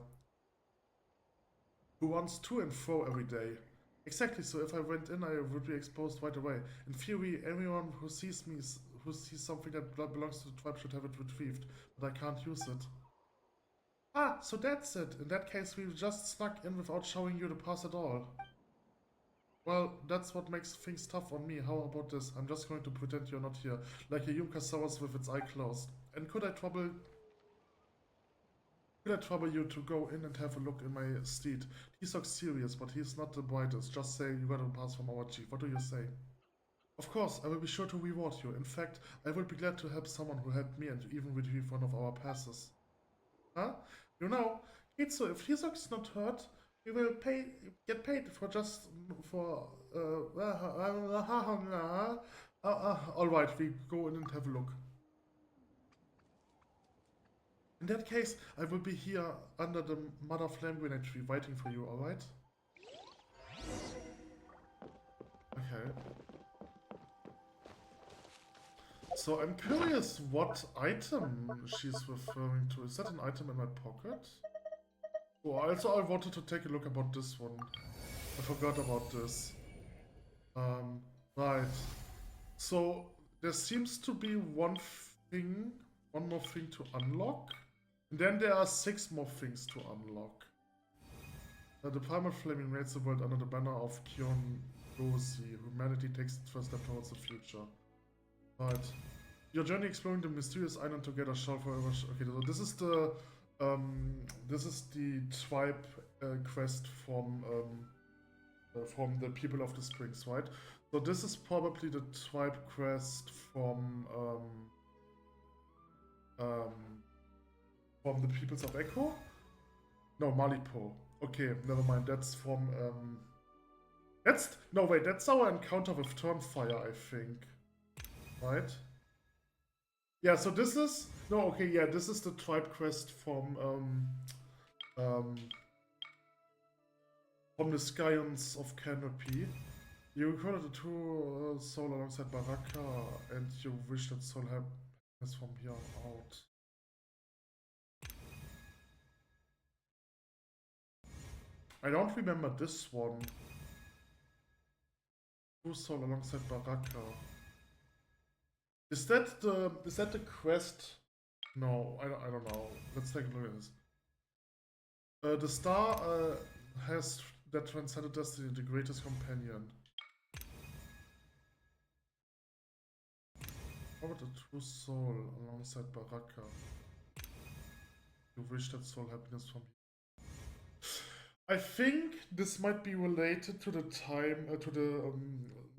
Speaker 1: who runs to and fro every day. Exactly, so if I went in, I would be exposed right away. In theory, everyone who sees me, who sees something that belongs to the tribe should have it retrieved, but I can't use it. Ah, so that's it. In that case, we just snuck in without showing you the pass at all. Well, that's what makes things tough on me. How about this? I'm just going to pretend you're not here, like a Yumkasaurus with its eye closed. And could I trouble you to go in and have a look in my steed? T-Sock's serious, but he's not the brightest. Just say you got a pass from our chief. What do you say? Of course, I will be sure to reward you. In fact, I will be glad to help someone who helped me and even retrieve one of our passes. Huh? You know, Kitsu, if T-Sock's not hurt, we will get paid alright, we go in and have a look. In that case, I will be here under the Mother Flame Grenade tree waiting for you, alright? Okay. So I'm curious what item she's referring to. Is that an item in my pocket? Oh, also I wanted to take a look about this one. I forgot about this. Right. So there seems to be one more thing to unlock. And then there are 6 more things to unlock. The primal flaming raids the world under the banner of Kion Gozi. Humanity takes its first step towards the future. Right. Your journey exploring the mysterious island together shall forever. Okay, so this is the tribe quest from the people of the springs, right? So this is probably the tribe quest from the peoples of Echo? No, Malipo. Okay, never mind. That's from that's our encounter with Turnfire, I think. Right? Yeah, so this is this is the tribe quest from the Scions of Canopy. You recorded the true soul alongside Baraka, and you wish that soul happiness from here out. I don't remember this one. True soul alongside Baraka. Is that the quest? No, I don't know. Let's take a look at this. The star has that transcended destiny, the greatest companion. How about a true soul alongside Baraka? You wish that soul happiness from you. I think this might be related to the time, to the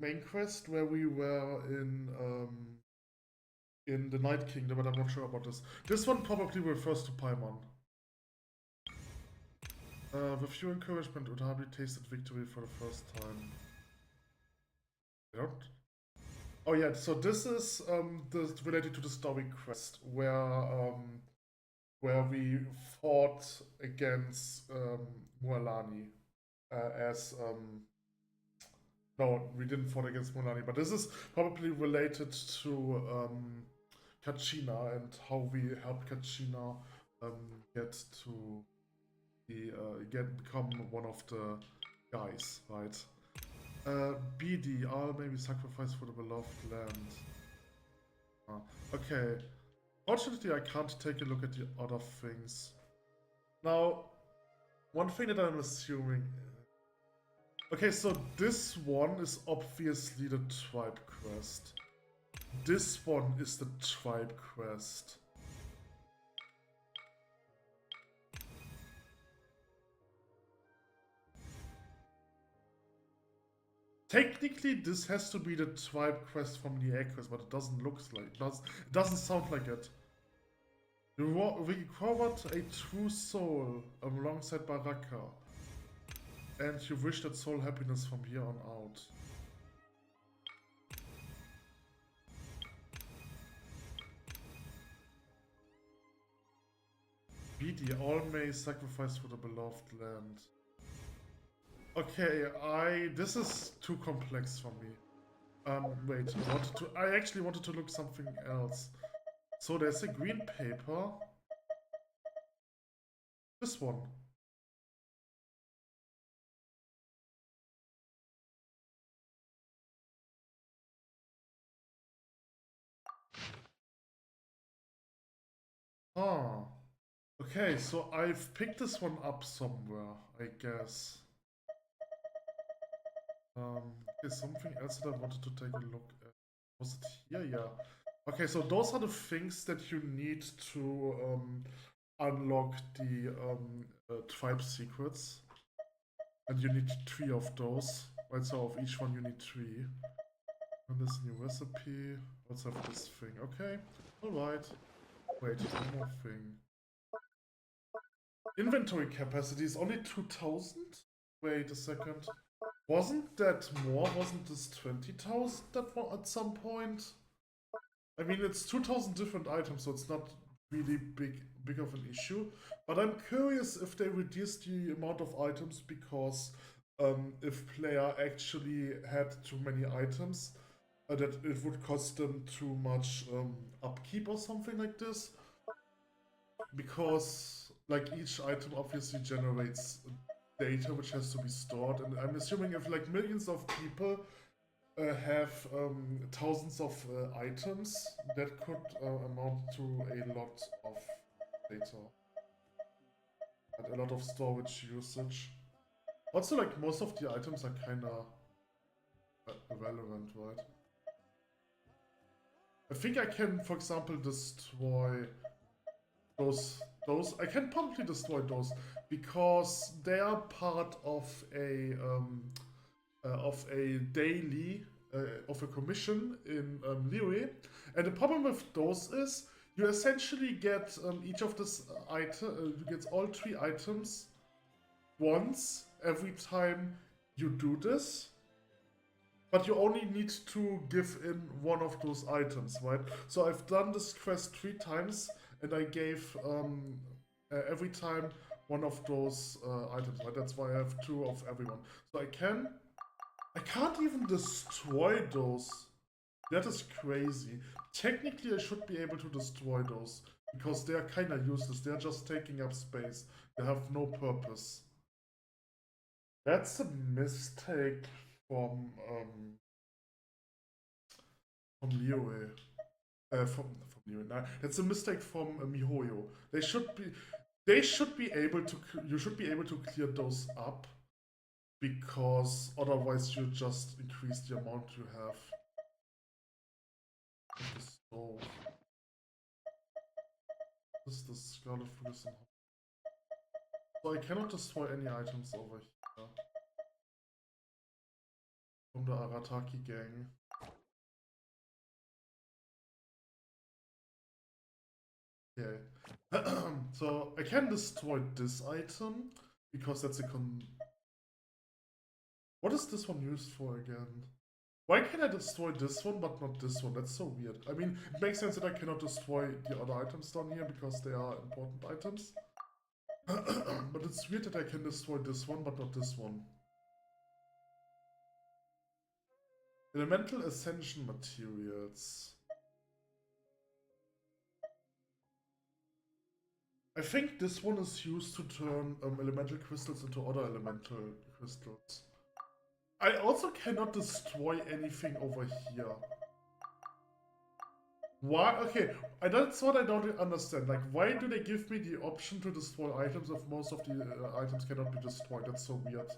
Speaker 1: main quest where we were in the Night Kingdom, but I'm not sure about this. This one probably refers to Paimon. With your encouragement, Utabi tasted victory for the first time. What? Oh yeah, so this is related to the story quest where we fought against Mualani as no, we didn't fight against Mualani, but this is probably related to Kachina and how we helped Kachina get to become one of the guys, right? BD, I'll maybe sacrifice for the beloved land. Okay. Fortunately, I can't take a look at the other things. Now, one thing that I'm assuming... Okay, so this one is obviously the tribe quest. This one is the tribe quest. Technically, this has to be the tribe quest from the egg quest, but it doesn't look like it. It doesn't sound like it. You recovered a true soul alongside Baraka, and you wish that soul happiness from here on out. BD, all may sacrifice for the beloved land. Okay, this is too complex for me. Wait, I actually wanted to look something else. So there's a green paper. This one. Ah. Okay, so I've picked this one up somewhere, I guess. There's something else that I wanted to take a look at. Was it here? Yeah. Okay, so those are the things that you need to unlock the tribe secrets. And you need 3 of those. Right, so of each one you need 3. And this new recipe. Let's have this thing. Okay, alright. Wait, one more thing. Inventory capacity is only 2000? Wait a second. Wasn't that more? Wasn't this 20,000 at some point? I mean, it's 2,000 different items, so it's not really big of an issue. But I'm curious if they reduced the amount of items because if player actually had too many items, that it would cost them too much upkeep or something like this. Because like each item obviously generates data which has to be stored, and I'm assuming if like millions of people have thousands of items, that could amount to a lot of data and a lot of storage usage. Also, like most of the items are kind of irrelevant, right? I think I can, for example, destroy those. I can probably destroy those because they are part of a daily of a commission in Liyue. And the problem with those is you essentially get each of this item. You get all 3 items once every time you do this. But you only need to give in one of those items, right? So I've done this quest 3 times, and I gave every time one of those items, right? That's why I have 2 of everyone. So I can't even destroy those. That is crazy. Technically, I should be able to destroy those because they are kind of useless. They are just taking up space. They have no purpose. That's a mistake from Liyue. From Liyue. Nah, that's a mistake from MiHoYo. They should be able to. You should be able to clear those up, because otherwise you just increase the amount you have. Oh. This is the Scarlet Ferguson. So I cannot destroy any items over here. From the Arataki gang. Okay. So I can destroy this item because that's a What is this one used for again? Why can I destroy this one but not this one? That's so weird. I mean, it makes sense that I cannot destroy the other items down here because they are important items. But it's weird that I can destroy this one but not this one. Elemental Ascension Materials. I think this one is used to turn elemental crystals into other elemental crystals. I also cannot destroy anything over here. Why? Okay, that's what I don't understand. Like, why do they give me the option to destroy items if most of the items cannot be destroyed? That's so weird.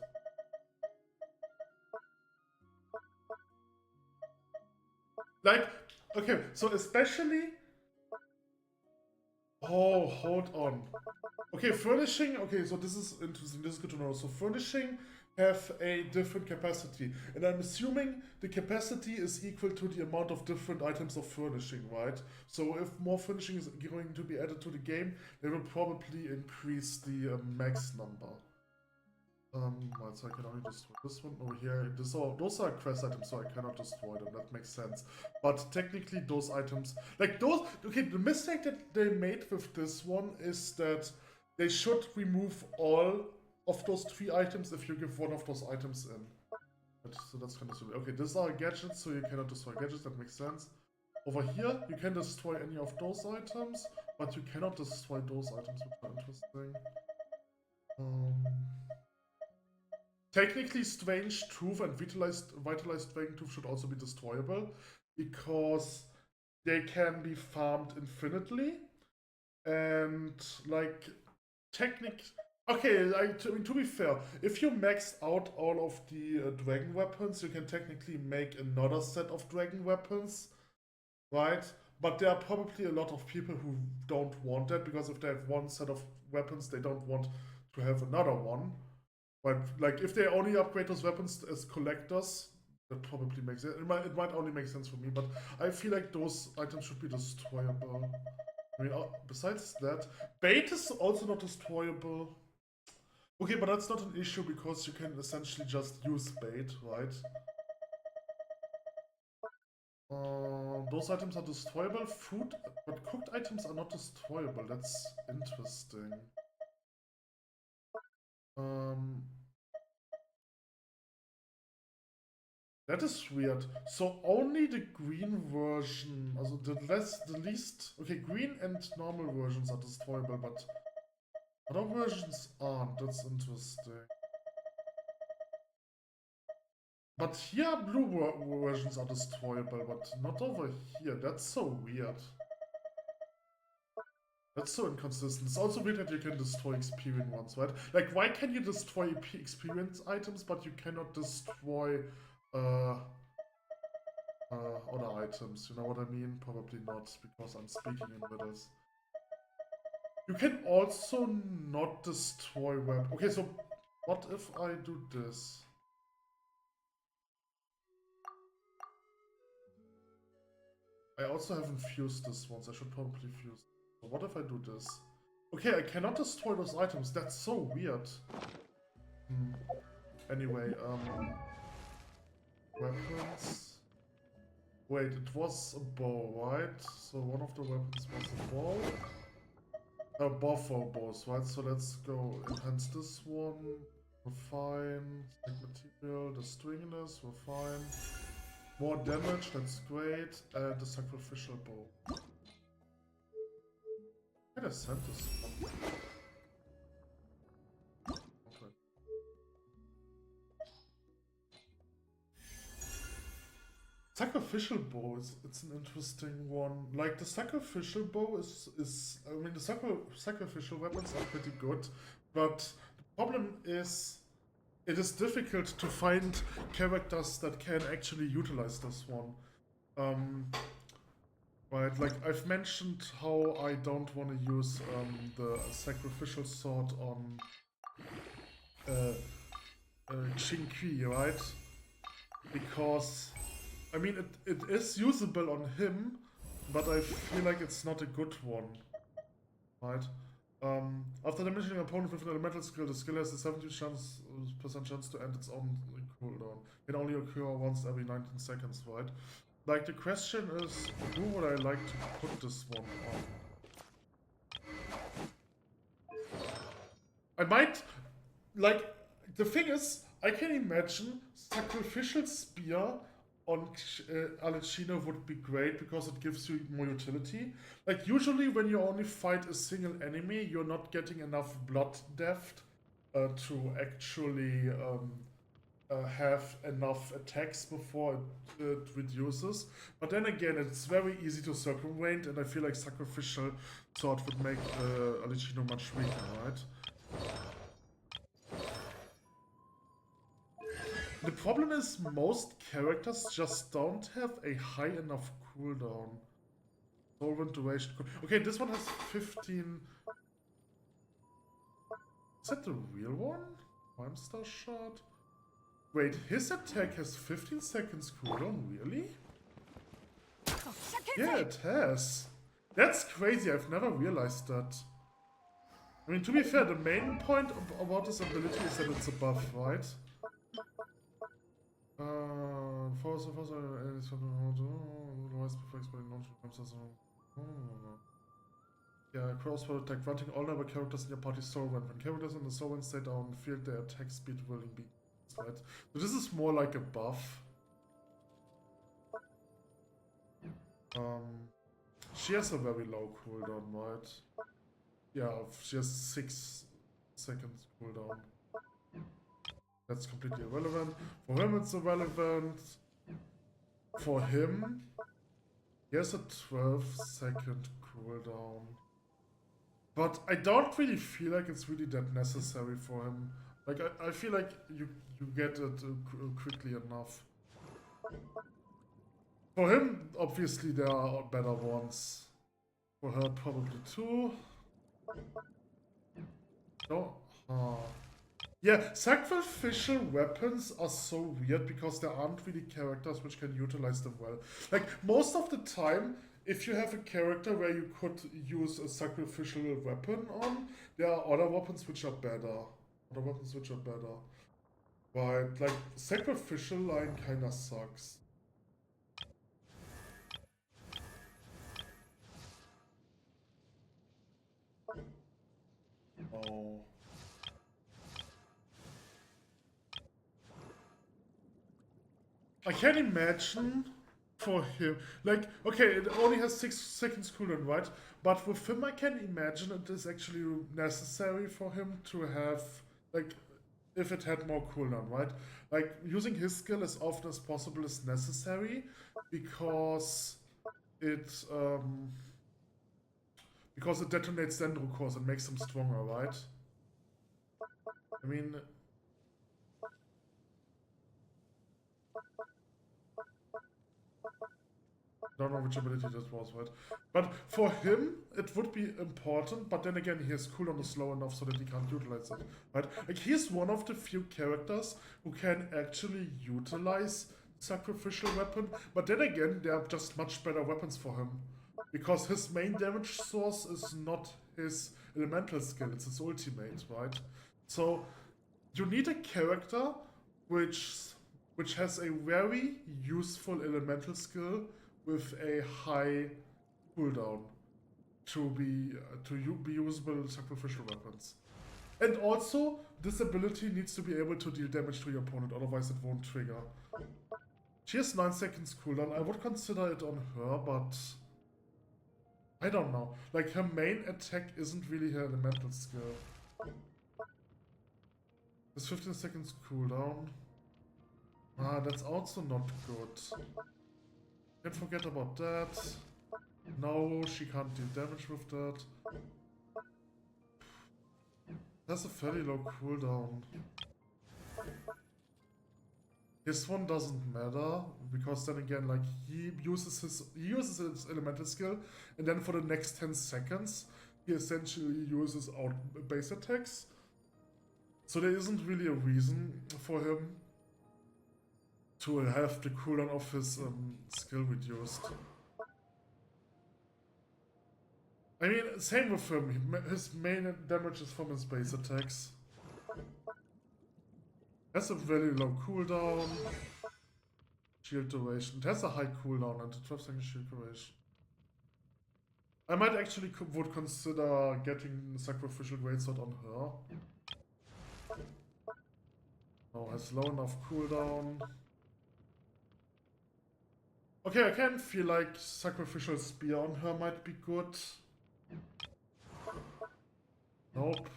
Speaker 1: Like, okay, so especially... Oh, hold on. Okay, furnishing, okay, so this is interesting, this is good to know. So furnishing have a different capacity, and I'm assuming the capacity is equal to the amount of different items of furnishing, right? So if more furnishing is going to be added to the game, they will probably increase the max number. Right, so I can only destroy this one over here. Those are quest items, so I cannot destroy them. That makes sense. But technically, those items, like those, okay, the mistake that they made with this one is that they should remove all of those 3 items if you give one of those items in. So that's kind of silly. Okay, these are gadgets, so you cannot destroy gadgets. That makes sense. Over here, you can destroy any of those items, but you cannot destroy those items, which are interesting. Technically, Strange Tooth and Vitalized Dragon Tooth should also be destroyable, because they can be farmed infinitely, and, like, okay, like, to be fair, if you max out all of the dragon weapons, you can technically make another set of dragon weapons, right? But there are probably a lot of people who don't want that, because if they have one set of weapons, they don't want to have another one. But like, if they only upgrade those weapons as collectors, that probably makes it. It might only make sense for me, but I feel like those items should be destroyable. I mean, besides that, bait is also not destroyable. Okay, but that's not an issue because you can essentially just use bait, right? Those items are destroyable. Food, but cooked items are not destroyable. That's interesting. That is weird. So only the green version, also the least, okay, green and normal versions are destroyable, but other versions aren't. That's interesting. But here blue versions are destroyable, but not over here. That's so weird. That's so inconsistent. It's also weird that you can destroy experience ones, right? Like, why can you destroy experience items, but you cannot destroy other items? You know what I mean? Probably not, because I'm speaking in riddles. You can also not destroy web. Okay, so what if I do this? I also haven't fused this once. I should probably fuse. So what if I do this? Okay, I cannot destroy those items. That's so weird. Anyway, weapons. Wait, it was a bow, right? So one of the weapons was a bow. Both are bows, right? So let's go enhance this one. We're fine. Take material, the stringiness, we're fine. More damage, that's great. And the sacrificial bow. Where did I send this from? Okay. Sacrificial bow it's an interesting one. Like, the sacrificial bow is I mean, the sacrificial weapons are pretty good, but the problem is it is difficult to find characters that can actually utilize this one. Right, like I've mentioned how I don't want to use the sacrificial sword on Qinkui, right? Because, I mean, it is usable on him, but I feel like it's not a good one, right? After diminishing an opponent with an elemental skill, the skill has a 70% chance to end its own cooldown. It only occurs once every 19 seconds, right? Like, the question is, who would I like to put this one on? I might, like, the thing is, I can imagine Sacrificial Spear on Alecino would be great because it gives you more utility. Like, usually when you only fight a single enemy, you're not getting enough blood depth to actually have enough attacks before it reduces. But then again, it's very easy to circumvent, and I feel like Sacrificial Sword would make Alecino much weaker, right? The problem is most characters just don't have a high enough cooldown. Solvent duration. Okay, this one has 15. Is that the real one? Prime Star Shot? Wait, his attack has 15 seconds cooldown, really? Yeah, it has. That's crazy, I've never realized that. I mean, to be fair, the main point about this ability is that it's a buff, right? Yeah, crossbow attack. Granting all other characters in your party Soulwind. When characters in the Soulwind state are on the field, their attack speed will be right. So this is more like a buff. She has a very low cooldown, right? Yeah, she has 6 seconds cooldown. That's completely irrelevant. For him, it's irrelevant. For him, he has a 12-second cooldown. But I don't really feel like it's really that necessary for him. Like, I feel like you get it quickly enough. For him, obviously, there are better ones. For her, probably too. No. Yeah, sacrificial weapons are so weird because there aren't really characters which can utilize them well. Like, most of the time, if you have a character where you could use a sacrificial weapon on, there are other weapons which are better. Right, like, sacrificial line kinda sucks. Oh. I can imagine for him, like, okay, it only has 6 seconds cooldown, right? But with him, I can imagine it is actually necessary for him to have, like, if it had more cooldown, right? Like, using his skill as often as possible is necessary because it detonates Dendro cores and makes them stronger, right? I mean, I don't know which ability this was, right? But for him, it would be important, but then again, his cooldown is slow enough so that he can't utilize it, right? Like, he's one of the few characters who can actually utilize sacrificial weapon, but then again, there are just much better weapons for him. Because his main damage source is not his elemental skill, it's his ultimate, right? So, you need a character which has a very useful elemental skill with a high cooldown to be usable in sacrificial weapons. And also, this ability needs to be able to deal damage to your opponent, otherwise it won't trigger. She has 9 seconds cooldown. I would consider it on her, but I don't know. Like, her main attack isn't really her elemental skill. There's 15 seconds cooldown. Ah, that's also not good. Can't forget about that. No, she can't deal damage with that. That's a fairly low cooldown. This one doesn't matter because then again, like he uses his elemental skill, and then for the next 10 seconds, he essentially uses out base attacks. So there isn't really a reason for him to have the cooldown of his skill reduced. I mean, same with him. His main damage is from his base attacks. Has a very low cooldown. Shield duration. It has a high cooldown and a 12-second shield duration. I might actually would consider getting Sacrificial Greatsword on her. No, has low enough cooldown. Okay, I can feel like Sacrificial Spear on her might be good. Nope.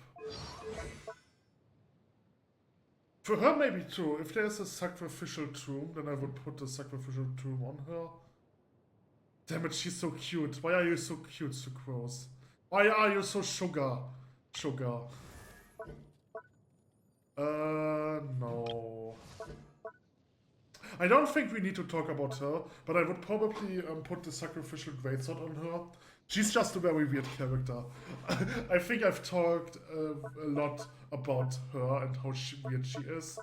Speaker 1: For her maybe too. If there's a Sacrificial Tomb, then I would put the Sacrificial Tomb on her. Damn it, she's so cute. Why are you so cute, Sucrose? Why are you so sugar? Sugar. No. I don't think we need to talk about her, but I would probably put the Sacrificial Greatsword on her. She's just a very weird character. I think I've talked a lot about her and how weird she is.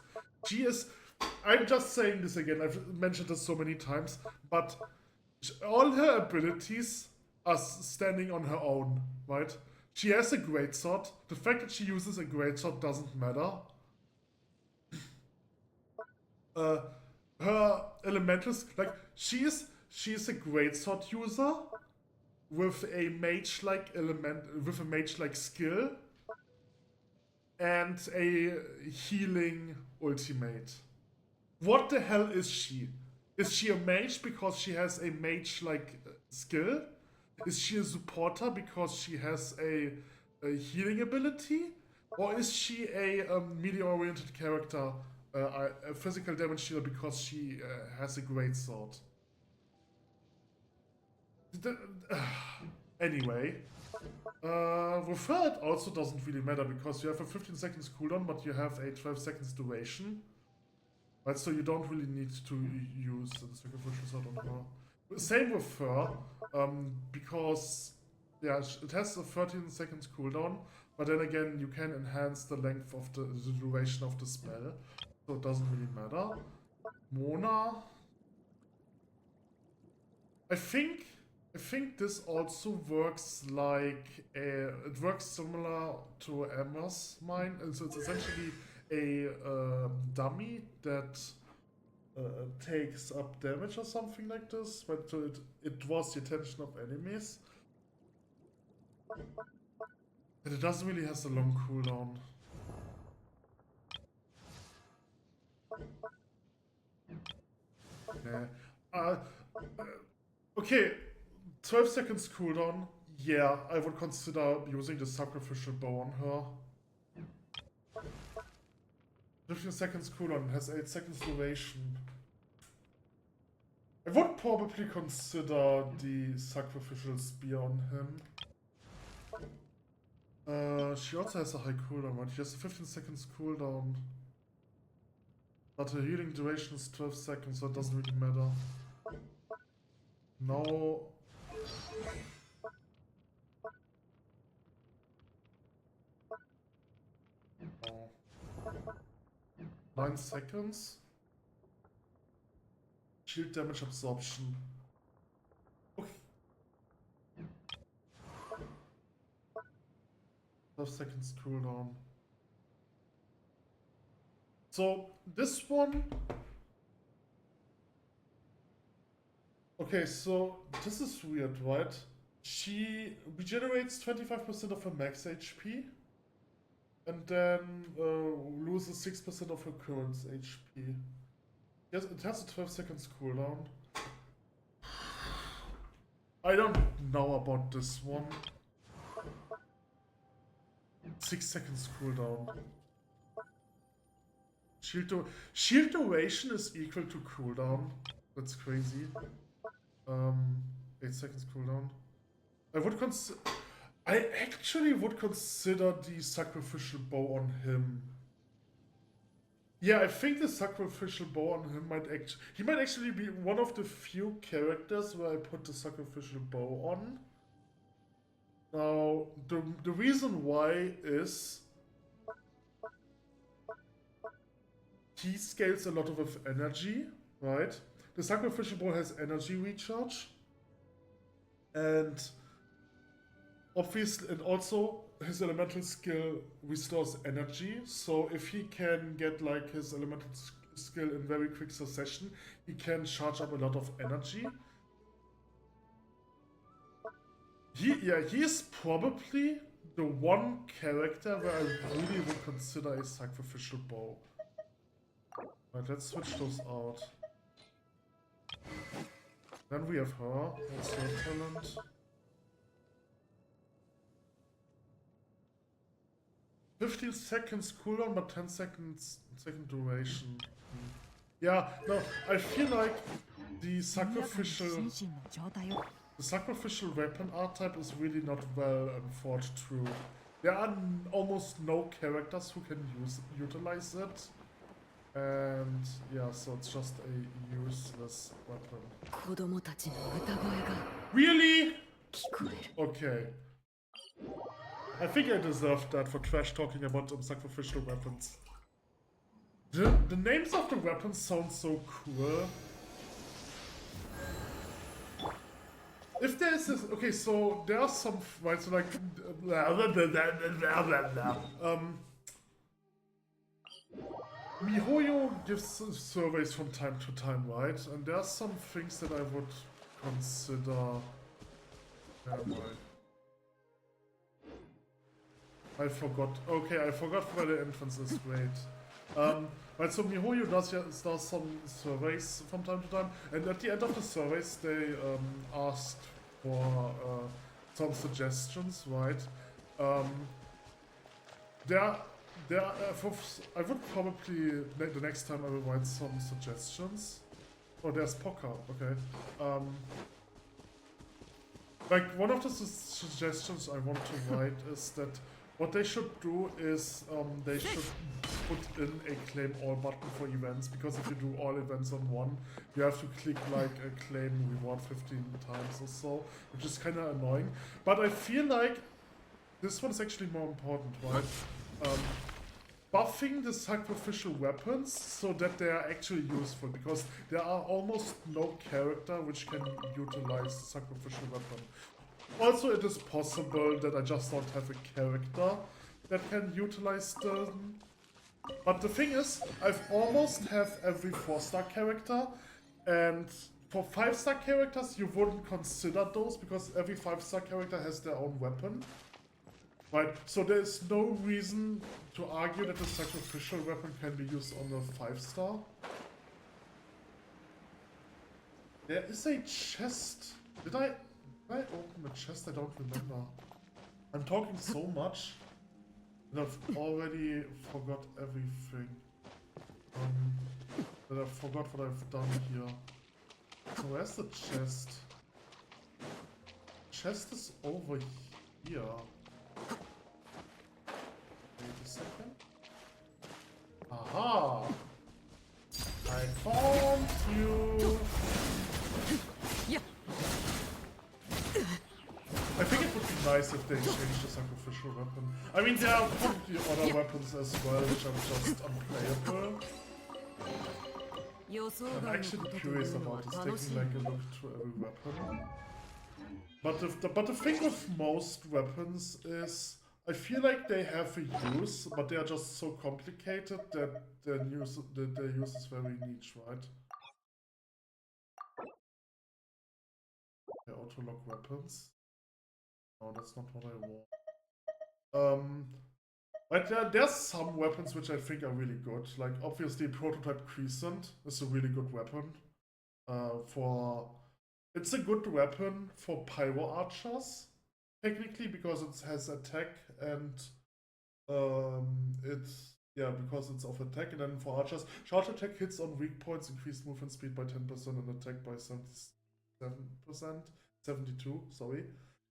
Speaker 1: She is... I'm just saying this again, I've mentioned this so many times, but all her abilities are standing on her own, right? She has a greatsword. The fact that she uses a greatsword doesn't matter. Her elementals, like she's a greatsword user with a mage-like element, with a mage-like skill, and a healing ultimate. What the hell is she? Is she a mage because she has a mage-like skill? Is she a supporter because she has a healing ability? Or is she a melee-oriented character, a physical damage dealer because she has a great sword? Anyway, with her it also doesn't really matter because you have a 15 seconds cooldown, but you have a 12 seconds duration. Right, so you don't really need to use the Sacrificial Sword on her. Same with her, because yeah, it has a 13 seconds cooldown, but then again you can enhance the length of the duration of the spell, so it doesn't really matter. Mona, I think this also works like it works similar to Emma's mine, and so it's essentially a dummy that takes up damage or something like this, but it draws the attention of enemies. And it doesn't really have a long cooldown. Nah. Okay, 12 seconds cooldown. Yeah, I would consider using the Sacrificial Bow on her. 15 seconds cooldown, has 8 seconds duration. I would probably consider the Sacrificial Spear on him. She also has a high cooldown, but she has a 15 seconds cooldown. But her healing duration is 12 seconds, so it doesn't really matter. No. No. 9 seconds. Shield damage absorption. Okay. 12 seconds cooldown. So this one. Okay, so this is weird, right? She regenerates 25% of her max HP. And then loses 6% of her current HP. Yes, it has a 12 seconds cooldown. I don't know about this one. 6 seconds cooldown. Shield duration is equal to cooldown. That's crazy. 8 seconds cooldown. I actually would consider the Sacrificial Bow on him. Yeah, I think the sacrificial bow on him he might actually be one of the few characters where I put the sacrificial bow on. Now, the reason why is he scales a lot of energy, right? The sacrificial bow has energy recharge, and obviously, and also his elemental skill restores energy. So if he can get like his elemental skill in very quick succession, he can charge up a lot of energy. He is probably the one character where I really would consider a sacrificial bow. Right, let's switch those out. Then we have her. What's her talent? 15 seconds cooldown, but 10 seconds second duration. Yeah, no, I feel like the sacrificial weapon archetype is really not well thought through. There are almost no characters who can utilize it. And yeah, so it's just a useless weapon. Really? Okay. I think I deserved that for trash talking about sacrificial weapons. The names of the weapons sound so cool. If there's this, okay, so there are some, right, so like, MiHoYo gives surveys from time to time, right? And there are some things that I would consider. I forgot. Okay, I forgot where the entrance is. Wait. Right, so MiHoYo does some surveys from time to time, and at the end of the surveys, they asked for some suggestions, right? I would probably the next time I will write some suggestions. Oh, there's Poker. Okay. Like one of the suggestions I want to write is that what they should do is they should put in a claim all button for events, because if you do all events on one, you have to click like a claim reward 15 times or so, which is kind of annoying. But I feel like this one's actually more important, right? Buffing the sacrificial weapons so that they are actually useful, because there are almost no character which can utilize the sacrificial weapon. Also, it is possible that I just don't have a character that can utilize them. But the thing is, I've almost have every 4-star character, and for 5-star characters you wouldn't consider those because every 5-star character has their own weapon. Right, so there's no reason to argue that the sacrificial weapon can be used on a 5-star. There is a chest. Did I open the chest? I don't remember. I'm talking so much that I've already forgot everything. That I forgot what I've done here. So where's the chest? Chest is over here. Wait a second. Aha! I found you!
Speaker 2: Yeah.
Speaker 1: I think it would be nice if they changed the sacrificial weapon. I mean, there are probably other weapons as well, which are just unplayable. I'm actually curious about this, taking like a look through every weapon. But the thing with most weapons is, I feel like they have a use, but they are just so complicated that their use is very niche, right? They auto-lock weapons. No, that's not what I want. But there's some weapons which I think are really good. Like, obviously, Prototype Crescent is a really good weapon. It's a good weapon for Pyro Archers, technically, because it has attack and because it's of attack. And then for Archers, charge attack hits on weak points, increased movement speed by 10% and attack by 77%. 72, sorry.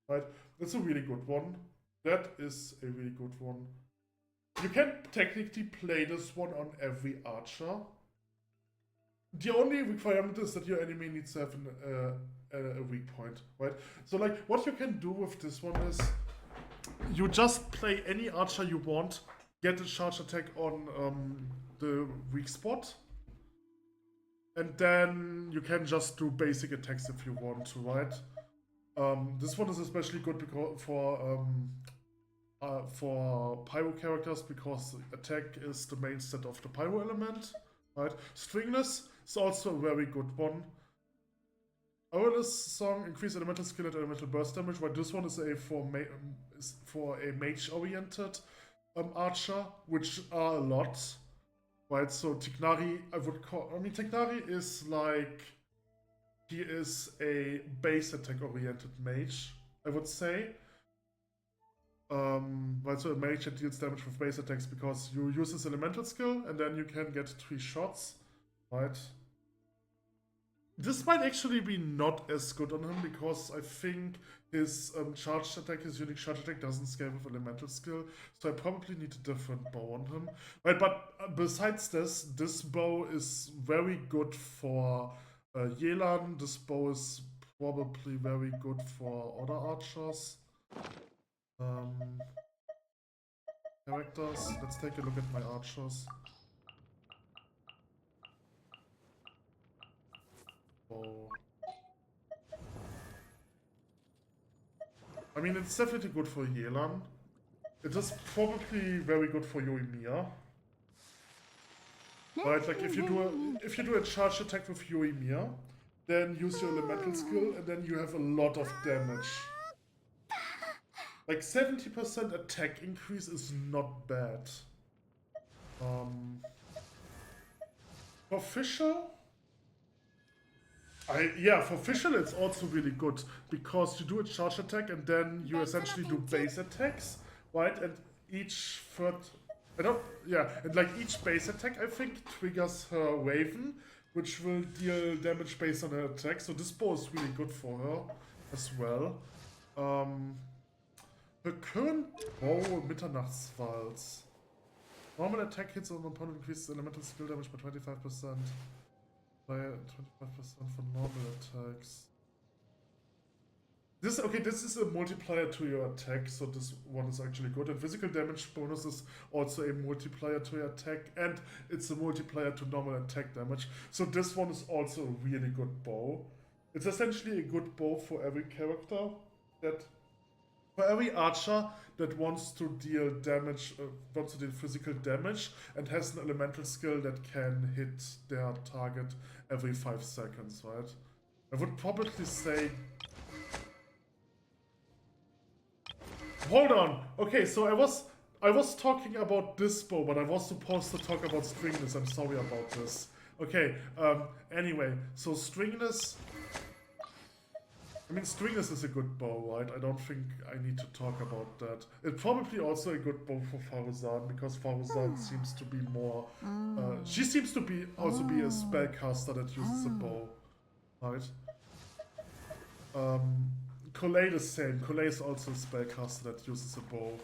Speaker 1: Right, that's a really good one. That is a really good one. You can technically play this one on every archer. The only requirement is that your enemy needs to have a weak point, right? So like what you can do with this one is you just play any archer you want, get a charge attack on the weak spot, and then you can just do basic attacks if you want to, right? This one is especially good because for pyro characters because attack is the main stat of the pyro element, right? Stringless is also a very good one. Aurel's song increase elemental skill and elemental burst damage, while this one is for a mage-oriented archer, which are a lot, right? So Tignari, Tignari is like, he is a base attack-oriented mage, I would say. Right, so a mage that deals damage with base attacks because you use his elemental skill and then you can get 3 shots, right? This might actually be not as good on him because I think his charged attack, his unique charge attack doesn't scale with elemental skill, so I probably need a different bow on him. Right, but besides this bow is very good for Yelan. This bow is probably very good for other archers. Characters. Let's take a look at my archers. Bow. I mean, it's definitely good for Yelan. It is probably very good for Yoimiya. Right, like if you do a charge attack with Yoimiya, then use your elemental skill, and then you have a lot of damage. Like 70% attack increase is not bad. For Fischl, for Fischl it's also really good because you do a charge attack and then you essentially do base attacks, right? And each each base attack I think triggers her Raven, which will deal damage based on her attack. So this bow is really good for her as well. Her current bow, Mitternachtswalz. Normal attack hits on an opponent increases elemental skill damage by 25%. By 25% for normal attacks. This is a multiplier to your attack, so this one is actually good. And physical damage bonus is also a multiplier to your attack, and it's a multiplier to normal attack damage. So this one is also a really good bow. It's essentially a good bow for every character for every archer that wants to deal damage, wants to deal physical damage, and has an elemental skill that can hit their target every 5 seconds, right? I would probably say... Hold on! Okay, so I was talking about this bow, but I was supposed to talk about stringless. I'm sorry about this. Okay, anyway, so stringless... I mean, stringless is a good bow, right? I don't think I need to talk about that. It's probably also a good bow for Faruzan, because Faruzan seems to be more... she seems to be also be a spellcaster that uses a bow, right? Collei the same. Collei is also a spellcaster that uses a bow.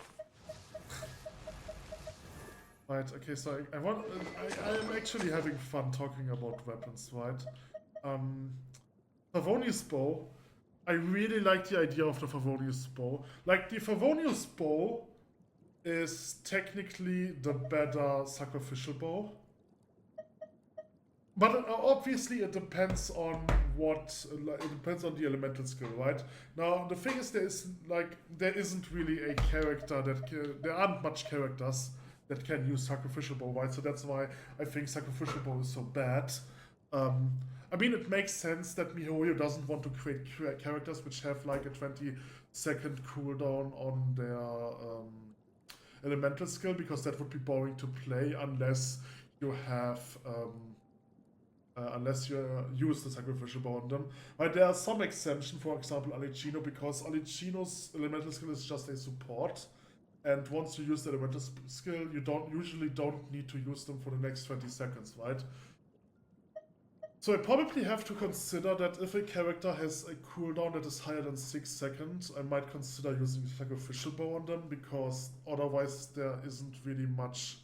Speaker 1: Right, okay, so I'm actually having fun talking about weapons, right? Favonius bow... I really like the idea of the Favonius bow. Like, the Favonius bow is technically the better sacrificial bow. But obviously it depends on the elemental skill, right? Now, the thing is, there isn't really a character there aren't much characters that can use sacrificial bow, right? So that's why I think sacrificial bow is so bad. I mean, it makes sense that MiHoYo doesn't want to create characters which have like a 20-second cooldown on their elemental skill, because that would be boring to play unless you have unless you use the sacrificial bow on them. But there are some exceptions, for example Alicino, because Alicino's elemental skill is just a support, and once you use the elemental skill, you usually don't need to use them for the next 20 seconds, right? So I probably have to consider that if a character has a cooldown that is higher than 6 seconds, I might consider using sacrificial bow on them, because otherwise there isn't really much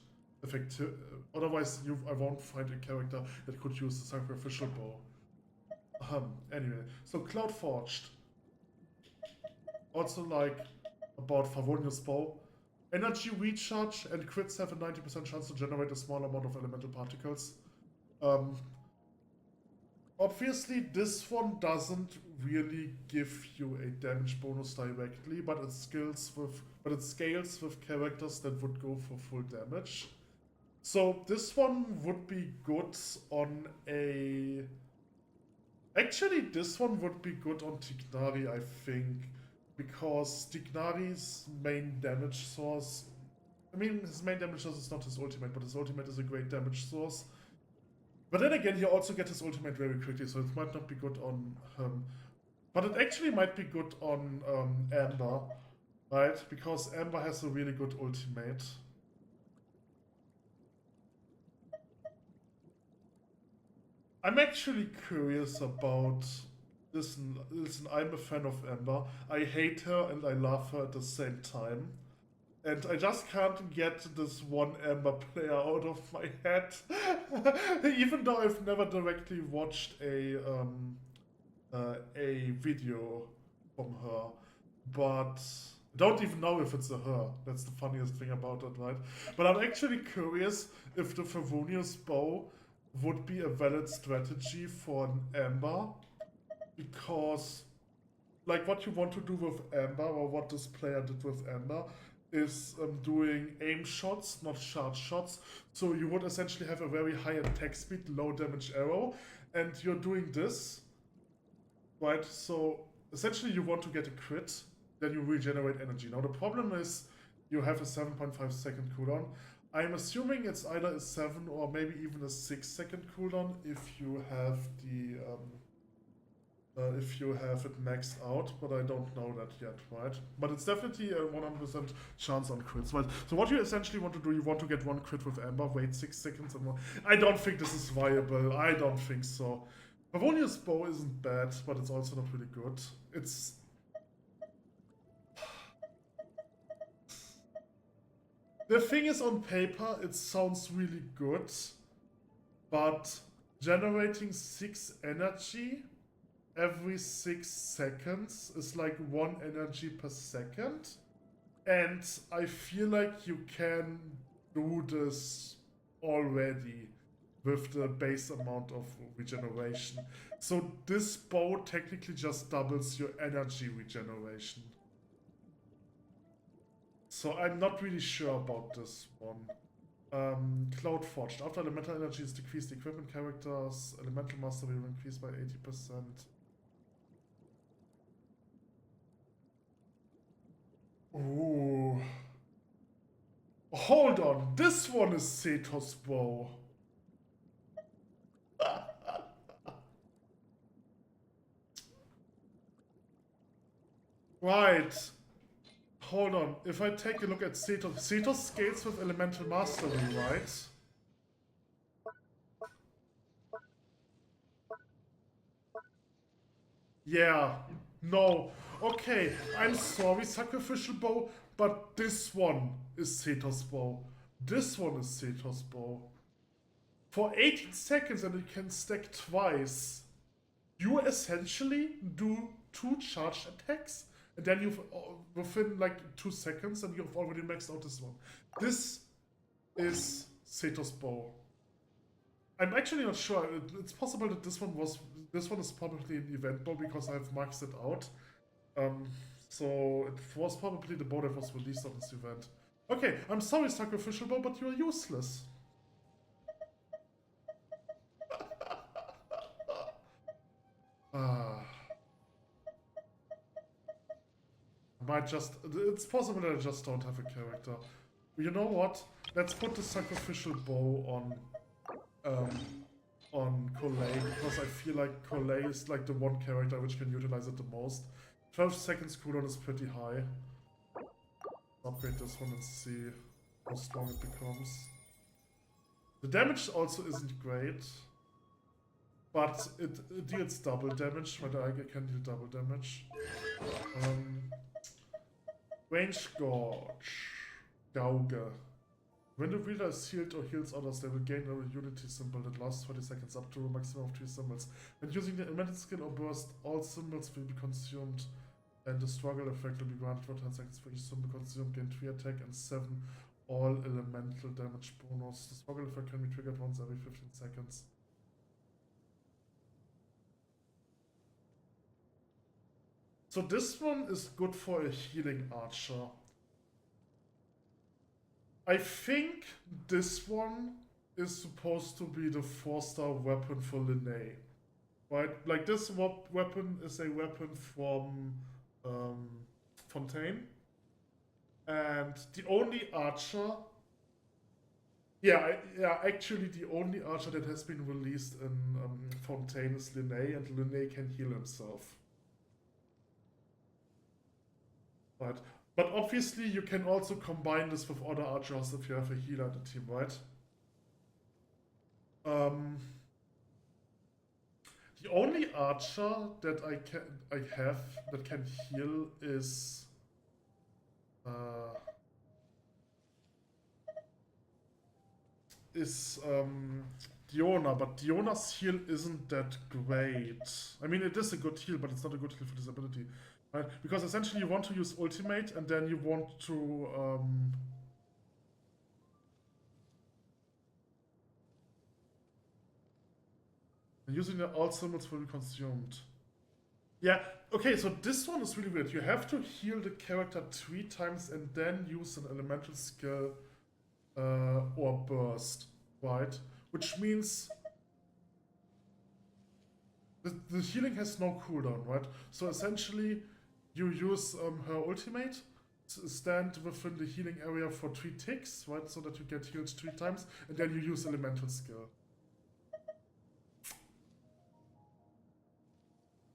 Speaker 1: effective. Otherwise I won't find a character that could use the sacrificial bow. Anyway, so Cloudforged. Also like about Favonius bow. Energy recharge and crits have a 90% chance to generate a small amount of elemental particles. Obviously, this one doesn't really give you a damage bonus directly, but it scales with characters that would go for full damage. So this one would be good on a... Actually, this one would be good on Tignari, I think, because Tignari's main damage source... I mean, his main damage source is not his ultimate, but his ultimate is a great damage source. But then again, he also gets his ultimate very quickly, so it might not be good on him. But it actually might be good on Amber, right? Because Amber has a really good ultimate. I'm actually curious about... Listen, I'm a fan of Amber. I hate her and I love her at the same time. And I just can't get this one Amber player out of my head. Even though I've never directly watched a video from her. But I don't even know if it's a her. That's the funniest thing about it, right? But I'm actually curious if the Favonius bow would be a valid strategy for an Amber. Because, like, what you want to do with Amber, or what this player did with Amber, is doing aim shots, not charge shots. So you would essentially have a very high attack speed, low damage arrow, and you're doing this, right? So essentially you want to get a crit, then you regenerate energy. Now the problem is you have a 7.5 second cooldown. I'm assuming it's either a 7 or maybe even a 6 second cooldown if you have the it maxed out, but I don't know that yet, right? But it's definitely a 100% chance on crits, right? So what you essentially want to do, you want to get one crit with Amber, wait 6 seconds and more. I don't think this is viable. I don't think so. Favonius bow isn't bad, but it's also not really good. It's... The thing is, on paper, it sounds really good, but generating 6 energy every 6 seconds is like 1 energy per second, and I feel like you can do this already with the base amount of regeneration. So this bow technically just doubles your energy regeneration. So I'm not really sure about this one. Cloudforged. After elemental energy is decreased, equipment characters' elemental mastery will increase by 80%. Ooh. Hold on, this one is Sethos bow. Right. Hold on, if I take a look at Sethos, Sethos scales with elemental mastery, right? Yeah. No. Okay, I'm sorry, Sacrificial Bow, but this one is Sethos bow. This one is Sethos bow. For 18 seconds and it can stack twice, you essentially do 2 charged attacks, and then you've within like 2 seconds and you've already maxed out this one. This is Sethos bow. I'm actually not sure. It's possible that this one is probably an event bow because I've maxed it out. So it was probably the bow that was released on this event. Okay, I'm sorry, Sacrificial Bow, but you're useless. It's possible that I just don't have a character. You know what? Let's put the Sacrificial Bow on Collei, because I feel like Collei is like the one character which can utilize it the most. 12 seconds cooldown is pretty high. Upgrade this one and see how strong it becomes. The damage also isn't great. but it deals double damage, right? I can deal double damage. Range Gorge. Gauge. When the wielder is healed or heals others, they will gain a unity symbol that lasts 40 seconds up to a maximum of 3 symbols. When using the elemental skill or burst, all symbols will be consumed, and the struggle effect will be granted for 10 seconds for each symbol consumed. Gain 3 attack and 7 all elemental damage bonus. The struggle effect can be triggered once every 15 seconds. So this one is good for a healing archer. I think this one is supposed to be the 4-star weapon for Linnae. Right? Like this weapon is a weapon from Fontaine. And the only archer... actually the only archer that has been released in Fontaine is Linnae, and Linnae can heal himself. Right. But obviously you can also combine this with other archers if you have a healer in the team, right? The only archer that I have that can heal is Diona, but Diona's heal isn't that great. I mean, it is a good heal, but it's not a good heal for this ability. Right? Because essentially you want to use ultimate and then you want to using the all symbols will be consumed. Yeah, okay, so this one is really weird. You have to heal the character 3 times and then use an elemental skill or burst, right? Which means the healing has no cooldown, right? So essentially you use her ultimate, stand within the healing area for 3 ticks, right? So that you get healed 3 times, and then you use elemental skill.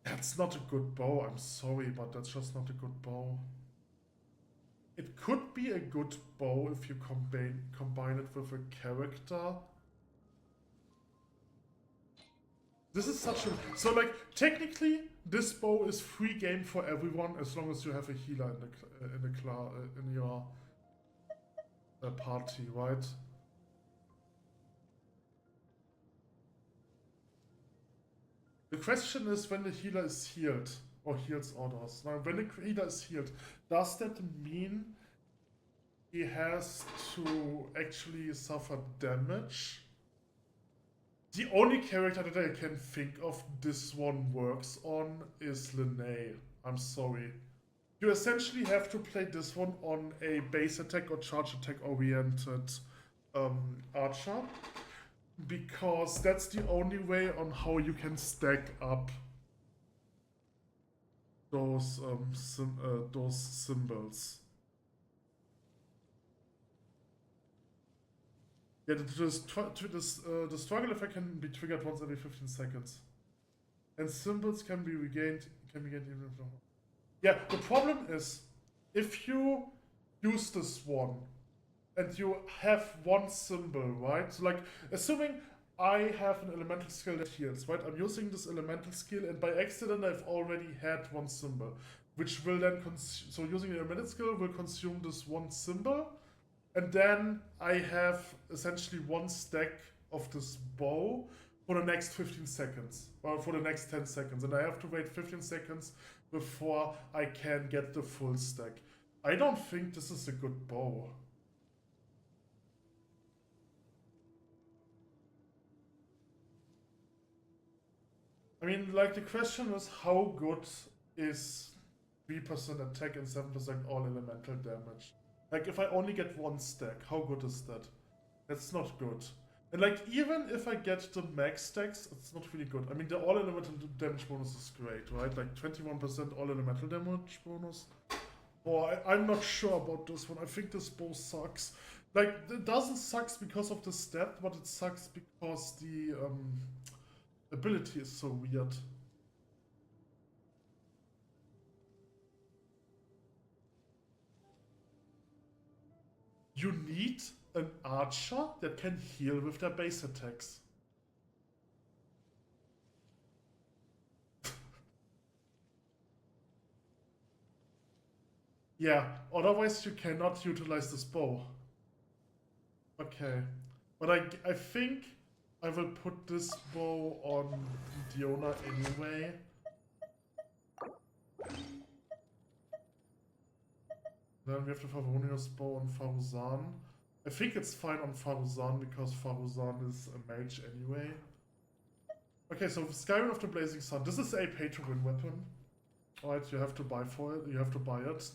Speaker 1: That's not a good bow, I'm sorry, but that's just not a good bow. It could be a good bow if you combine it with a character. This is such a... So, like, technically, this bow is free game for everyone as long as you have a healer in your party, right? The question is when the healer is healed or heals others. Now, when the healer is healed, does that mean he has to actually suffer damage? The only character that I can think of this one works on is Linnae. I'm sorry. You essentially have to play this one on a base attack or charge attack oriented archer, because that's the only way on how you can stack up those symbols. Yeah, the struggle effect can be triggered once every 15 seconds. And symbols can be regained even if... Yeah, the problem is, if you use this one, and you have one symbol, right? So like, assuming I have an elemental skill that heals, right? I'm using this elemental skill, and by accident I've already had one symbol, which will then so using the elemental skill will consume this one symbol, and then I have essentially one stack of this bow for the next 15 seconds, or for the next 10 seconds, and I have to wait 15 seconds before I can get the full stack. I don't think this is a good bow. I mean, like, the question is how good is 3% attack and 7% all elemental damage? Like, if I only get one stack, how good is that? That's not good. And like, even if I get the max stacks, it's not really good. I mean, the all elemental damage bonus is great, right? Like 21% all elemental damage bonus. Oh, I'm not sure about this one. I think this bow sucks. Like, it doesn't suck because of the stat, but it sucks because the ability is so weird. You need an archer that can heal with their base attacks. Yeah, otherwise you cannot utilize this bow. Okay. But I think I will put this bow on Diona anyway. Then we have the Favonius bow on Faruzan. I think it's fine on Faruzan because Faruzan is a mage anyway. Okay, so Skyrim of the Blazing Sun. This is a pay-to-win weapon. Alright, you have to buy for it. You have to buy it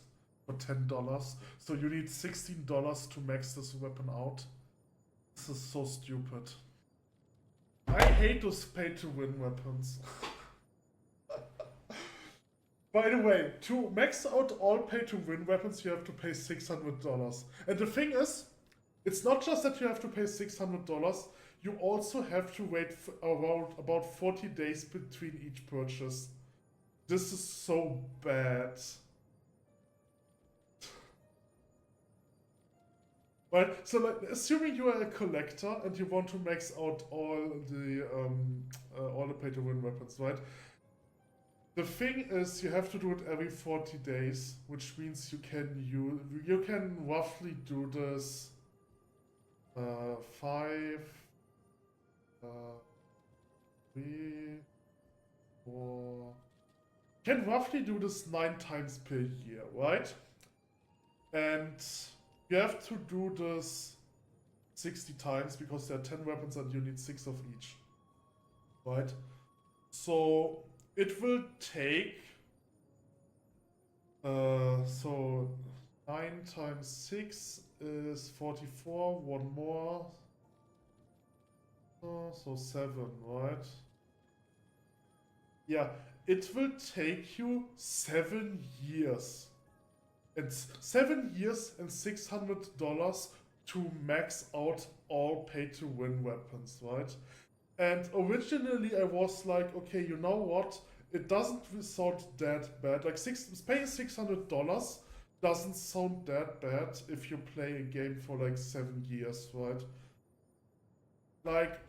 Speaker 1: for $10. So you need $16 to max this weapon out. This is so stupid. I hate those pay-to-win weapons. By the way, to max out all pay-to-win weapons, you have to pay $600. And the thing is, it's not just that you have to pay $600, you also have to wait around about 40 days between each purchase. This is so bad. Right, so like, assuming you are a collector and you want to max out all the pay-to-win weapons, right? The thing is, you have to do it every 40 days, which means you can roughly do this 5, 3, 4. You can roughly do this 9 times per year, right? And you have to do this 60 times because there are 10 weapons and you need 6 of each, right? So it will take, so 9 times 6 is 44, one more, so 7, right? Yeah, it will take you 7 years. It's 7 years and $600 to max out all pay-to-win weapons, right? And originally I was like, okay, you know what? It doesn't sound that bad. Like paying $600 doesn't sound that bad if you play a game for like 7 years, right? Like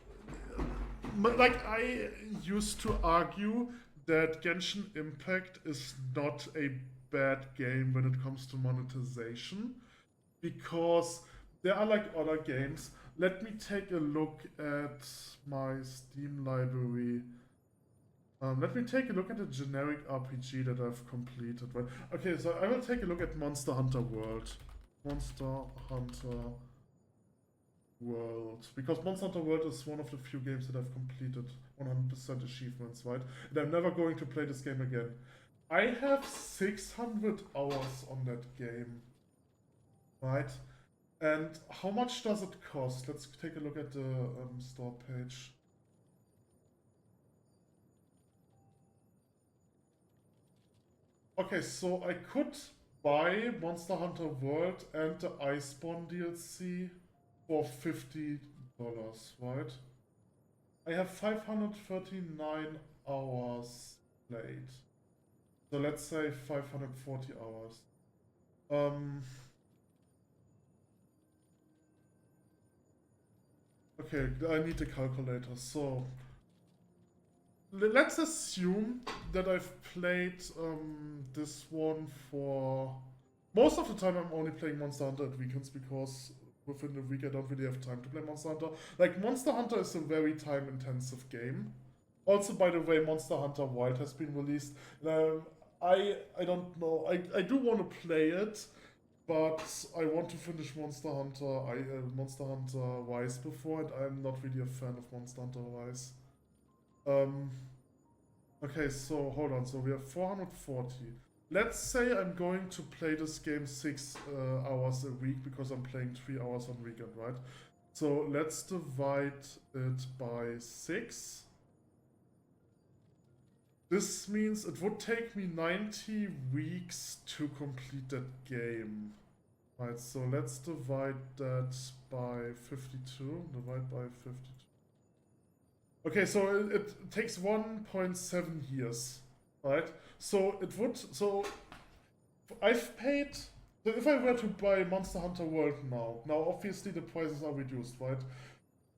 Speaker 1: I used to argue that Genshin Impact is not a bad game when it comes to monetization, because there are like other games. Let me take a look at my Steam library. Let me take a look at a generic RPG that I've completed. Right? Okay, so I will take a look at Monster Hunter World. Monster Hunter World. Because Monster Hunter World is one of the few games that I've completed 100% achievements, right? And I'm never going to play this game again. I have 600 hours on that game, right? And how much does it cost? Let's take a look at the store page. Okay, so I could buy Monster Hunter World and the Iceborne DLC for $50, right? I have 539 hours played. So let's say 540 hours. Okay, I need a calculator. So let's assume that I've played this one for... Most of the time I'm only playing Monster Hunter at weekends because within the week I don't really have time to play Monster Hunter. Like, Monster Hunter is a very time-intensive game. Also, by the way, Monster Hunter Wild has been released. I don't know. I do want to play it, but I want to finish Monster Hunter Rise before, and I'm not really a fan of Monster Hunter Rise. Okay, so hold on. So we have 440. Let's say I'm going to play this game 6 hours a week because I'm playing 3 hours on weekend, right? So let's divide it by 6. This means it would take me 90 weeks to complete that game. Right, so let's divide that by 52. Divide by 52. Okay, so it takes 1.7 years, right? So it would, so I've paid, so if I were to buy Monster Hunter World now obviously the prices are reduced, right?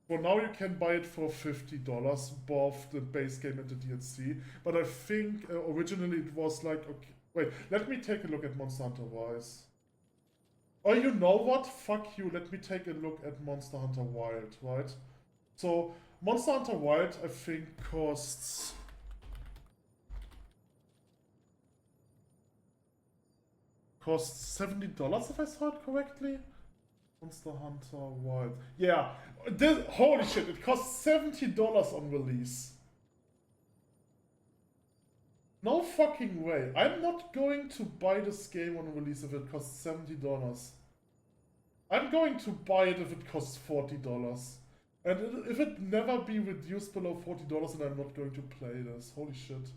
Speaker 1: For now you can buy it for $50, both the base game and the DLC, but I think originally it was like, okay, Wait, let me take a look at Monster Hunter Rise. Oh, you know what? Fuck you. Let me take a look at Monster Hunter Wild, right? So, Monster Hunter Wild, I think, costs... Costs $70 if I saw it correctly? Monster Hunter Wild. Yeah, this, holy shit, it costs $70 on release. No fucking way. I'm not going to buy this game on release if it costs $70. I'm going to buy it if it costs $40. And if it never be reduced below $40, then I'm not going to play this. Holy shit.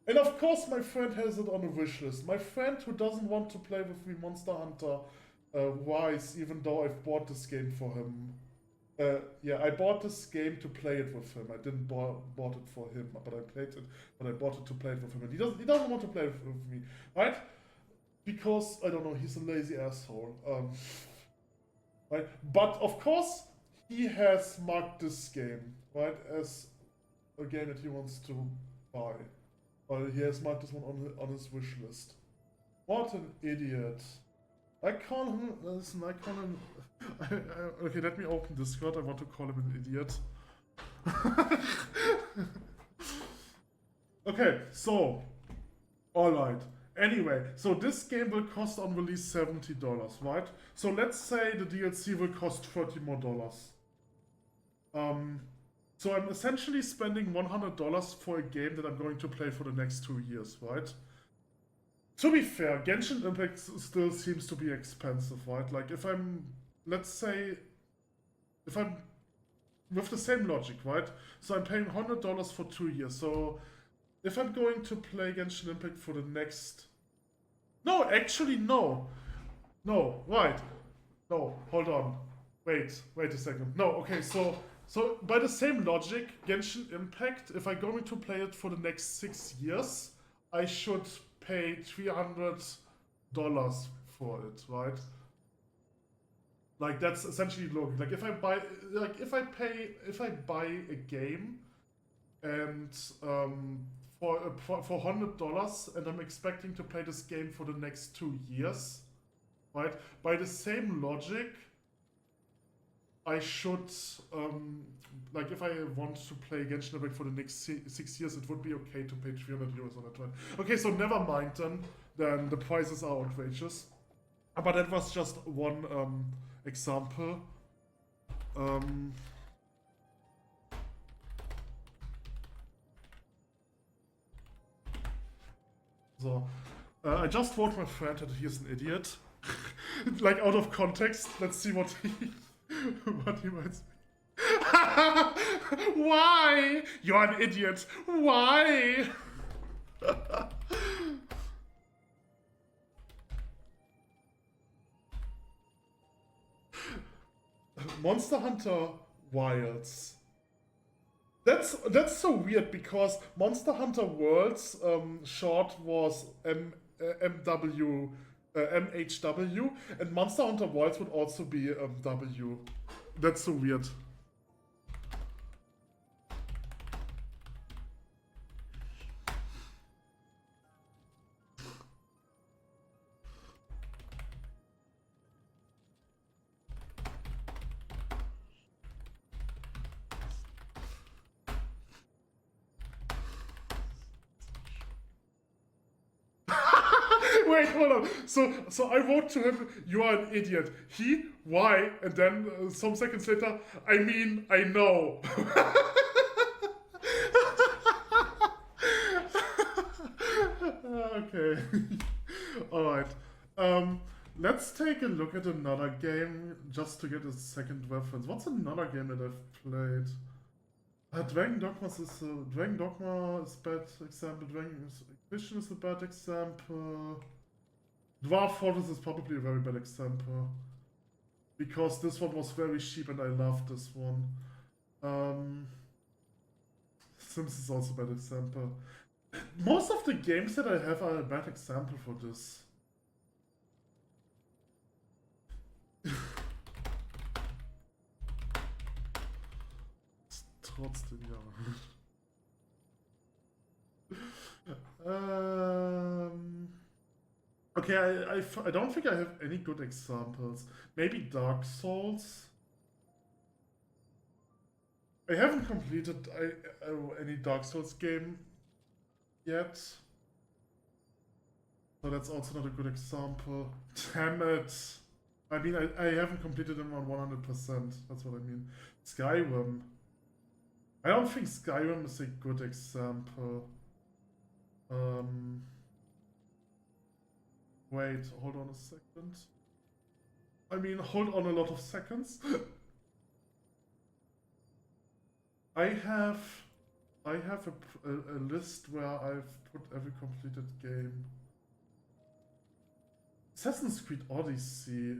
Speaker 1: And of course my friend has it on a wish list. My friend who doesn't want to play with me Monster Hunter Rise, even though I've bought this game for him. Yeah, I bought this game to play it with him. I didn't bought it for him, but I played it. But I bought it to play it with him, and he doesn't want to play it with me, right? Because I don't know, he's a lazy asshole. Right? But of course, he has marked this game, right, as a game that he wants to buy. He has marked this one on his wish list. What an idiot! I call him. Listen, I call him. Okay, let me open Discord. I want to call him an idiot. Okay, so. Alright. Anyway, so this game will cost on release $70, right? So let's say the DLC will cost $30 more. So I'm essentially spending $100 for a game that I'm going to play for the next 2 years, right? To be fair, Genshin Impact still seems to be expensive, right? Like if I'm, let's say, if I'm with the same logic, right? So I'm paying $100 for 2 years. So if I'm going to play Genshin Impact for the next... No, actually, no. No, right. No, hold on. Wait a second. No, okay, so by the same logic, Genshin Impact, if I'm going to play it for the next 6 years, I should pay $300 for it, right? Like that's essentially logic. Like if I buy a game and for $100 and I'm expecting to play this game for the next 2 years, right? By the same logic, I should, like if I want to play Genshin Impact for the next 6 years, it would be okay to pay €300 on it, right? Okay, so never mind then the prices are outrageous. But that was just one example. So, I just wrote my friend that he's an idiot. Like out of context, let's see what he... what he might say. Why? You're an idiot. Why? Monster Hunter Wilds. That's so weird because Monster Hunter Worlds short was MHW, and Monster Hunter Wilds would also be W. That's so weird. Wait, hold on. So I wrote to him, "You are an idiot." He, why? And then some seconds later, I mean, I know. Okay. Alright. Let's take a look at another game just to get a second reference. What's another game that I've played? Dragon Dogma is a bad example. Dragon Vision is a bad example. Dwarf Fortress is probably a very bad example. Because this one was very cheap and I loved this one. Sims is also a bad example. Most of the games that I have are a bad example for this. Trotzdem, ja. Okay, I don't think I have any good examples. Maybe Dark Souls. I haven't completed any Dark Souls game yet. So that's also not a good example. Damn it. I mean, I haven't completed them on 100%. That's what I mean. Skyrim. I don't think Skyrim is a good example. Wait, hold on a second. I mean, hold on a lot of seconds. I have a list where I've put every completed game. Assassin's Creed Odyssey.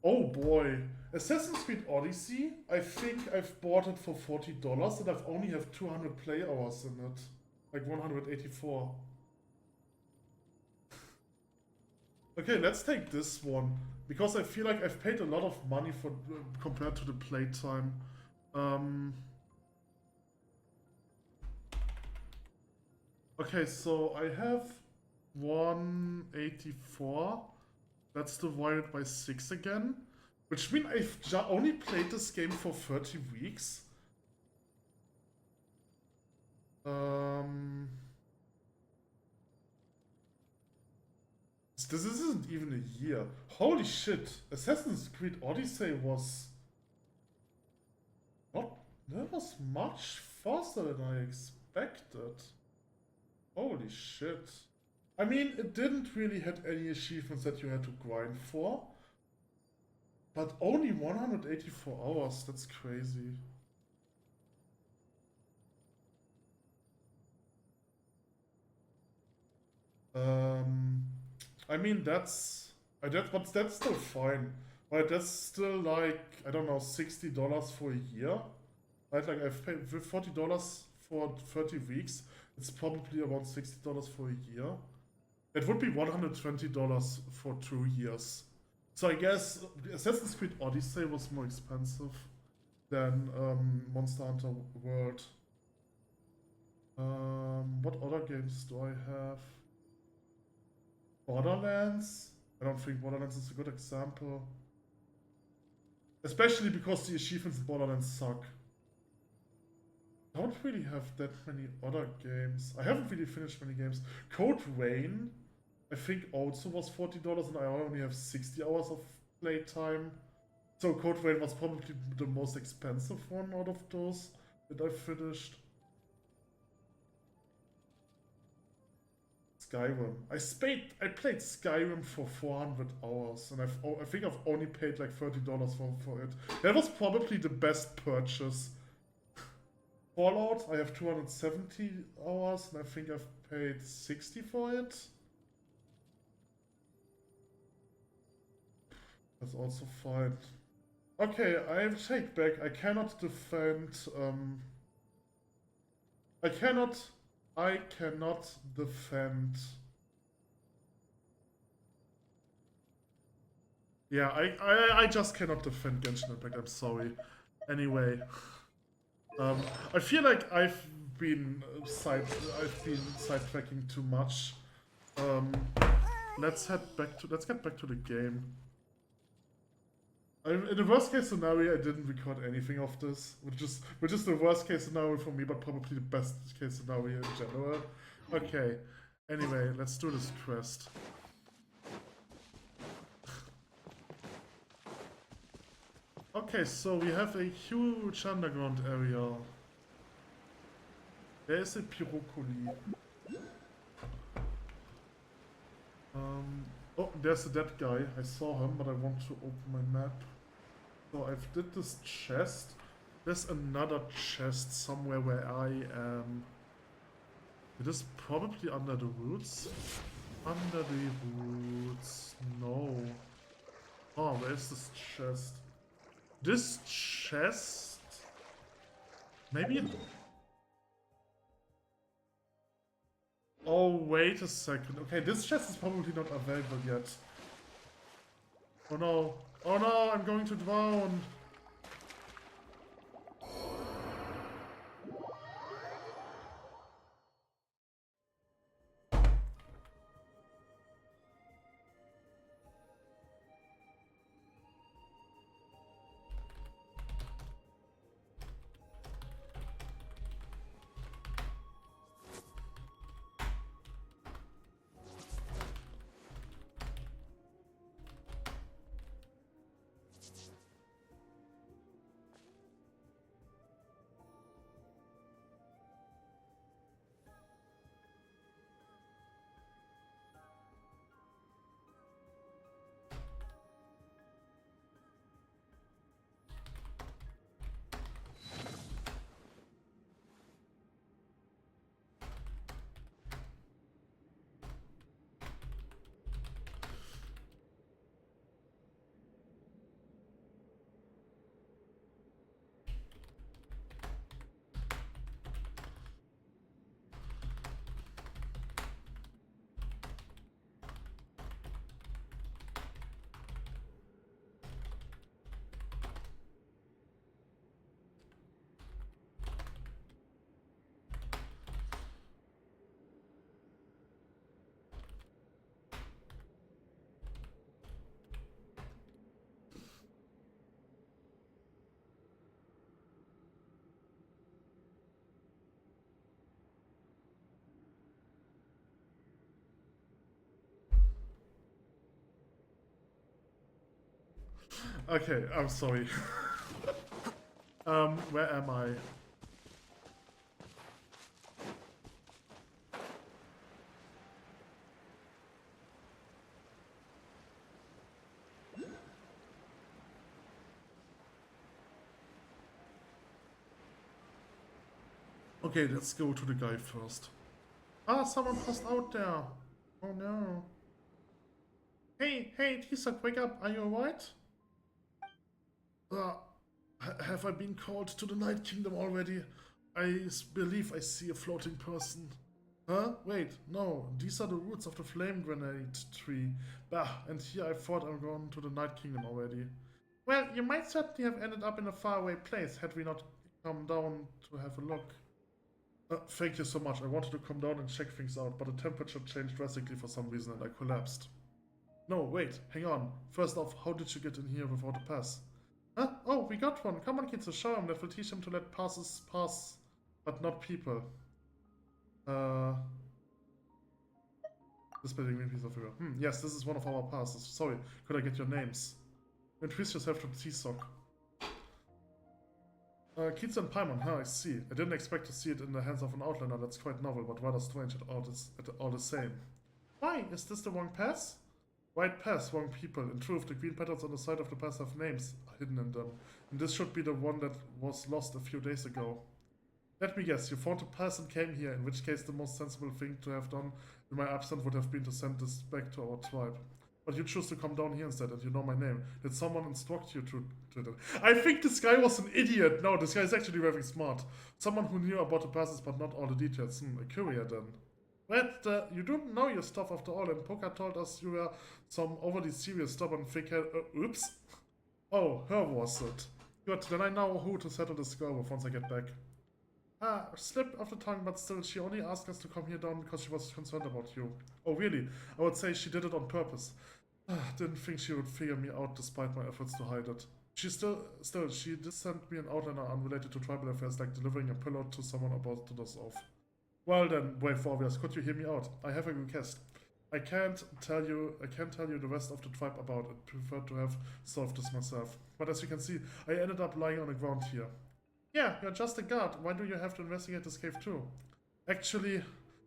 Speaker 1: Oh boy. Assassin's Creed Odyssey, I think I've bought it for $40 and I've only have 200 play hours in it. Like 184. Okay, let's take this one. Because I feel like I've paid a lot of money for compared to the playtime. Okay, so I have 184. That's divided by 6 again. Which means I've only played this game for 30 weeks. This isn't even a year. Holy shit. Assassin's Creed Odyssey was... That was much faster than I expected. Holy shit. I mean, it didn't really have any achievements that you had to grind for. But only 184 hours, that's crazy. I mean, but that's still fine. Right, that's still like, I don't know, $60 for a year. Right, like I've paid $40 for 30 weeks. It's probably around $60 for a year. It would be $120 for 2 years. So I guess Assassin's Creed Odyssey was more expensive than Monster Hunter World. What other games do I have? Borderlands? I don't think Borderlands is a good example. Especially because the achievements in Borderlands suck. I don't really have that many other games. I haven't really finished many games. Code Vein, I think also was $40 and I only have 60 hours of playtime. So Code Vein was probably the most expensive one out of those that I finished. Skyrim. I played Skyrim for 400 hours and I think I've only paid like $30 for it. That was probably the best purchase. Fallout, I have 270 hours and I think I've paid 60 for it. That's also fine. Okay, I take back. I cannot defend. I cannot defend. Yeah, I just cannot defend Genshin Impact. I'm sorry. Anyway, I feel like I've been sidetracking too much. Let's get back to the game. In the worst case scenario, I didn't record anything of this, which is the worst case scenario for me, but probably the best case scenario in general. Okay. Anyway, let's do this quest. Okay, so we have a huge underground area. There is a Pyrocoli. Oh, there's a dead guy. I saw him, but I want to open my map. So I've did this chest. There's another chest somewhere where I am. It is probably under the roots. Under the roots. No. Oh, where's this chest? This chest? Maybe it... Oh, wait a second. Okay, this chest is probably not available yet. Oh no. Oh no, I'm going to drown. Okay, I'm sorry. Where am I? Okay, let's go to the guy first. Ah, someone passed out there. Oh no. Hey, Tisak, wake up. Are you alright? Have I been called to the Night Kingdom already? I believe I see a floating person. Huh? Wait, no. These are the roots of the flame grenade tree. Bah, and here I thought I'm going to the Night Kingdom already. Well, you might certainly have ended up in a faraway place had we not come down to have a look. Thank you so much. I wanted to come down and check things out, but the temperature changed drastically for some reason and I collapsed. No, wait, hang on. First off, how did you get in here without a pass? Huh? Oh, we got one. Come on, kids, show him. That will teach him to let passes pass, but not people. This building me piece of figure. Yes, this is one of our passes. Sorry, could I get your names? Introduce yourself to Tsok. Kitsu and Paimon, huh, I see. I didn't expect to see it in the hands of an outlander, that's quite novel, but rather strange at all the same. Why? Is this the wrong pass? Right pass, wrong people. In truth, the green patterns on the side of the pass have names hidden in them. And this should be the one that was lost a few days ago. Let me guess, you found the pass and came here, in which case the most sensible thing to have done in my absence would have been to send this back to our tribe. But you choose to come down here instead, and you know my name. Did someone instruct you to that? I think this guy was an idiot. No, this guy is actually very smart. Someone who knew about the passes, but not all the details. A courier then. But you don't know your stuff after all, and Poker told us you were some overly serious, stubborn, thick-head. Oops. Oh, her was it. Good, then I know who to settle this girl with once I get back. Slip of the tongue, but still, she only asked us to come here down because she was concerned about you. Oh, really? I would say she did it on purpose. Didn't think she would figure me out despite my efforts to hide it. She she did send me an outlander unrelated to tribal affairs, like delivering a pillow to someone about to dust off. Well then, Brave Warriors, could you hear me out? I have a request. I can't tell you the rest of the tribe about it. Prefer to have solved this myself. But as you can see, I ended up lying on the ground here. Yeah, you're just a guard. Why do you have to investigate this cave too? Actually,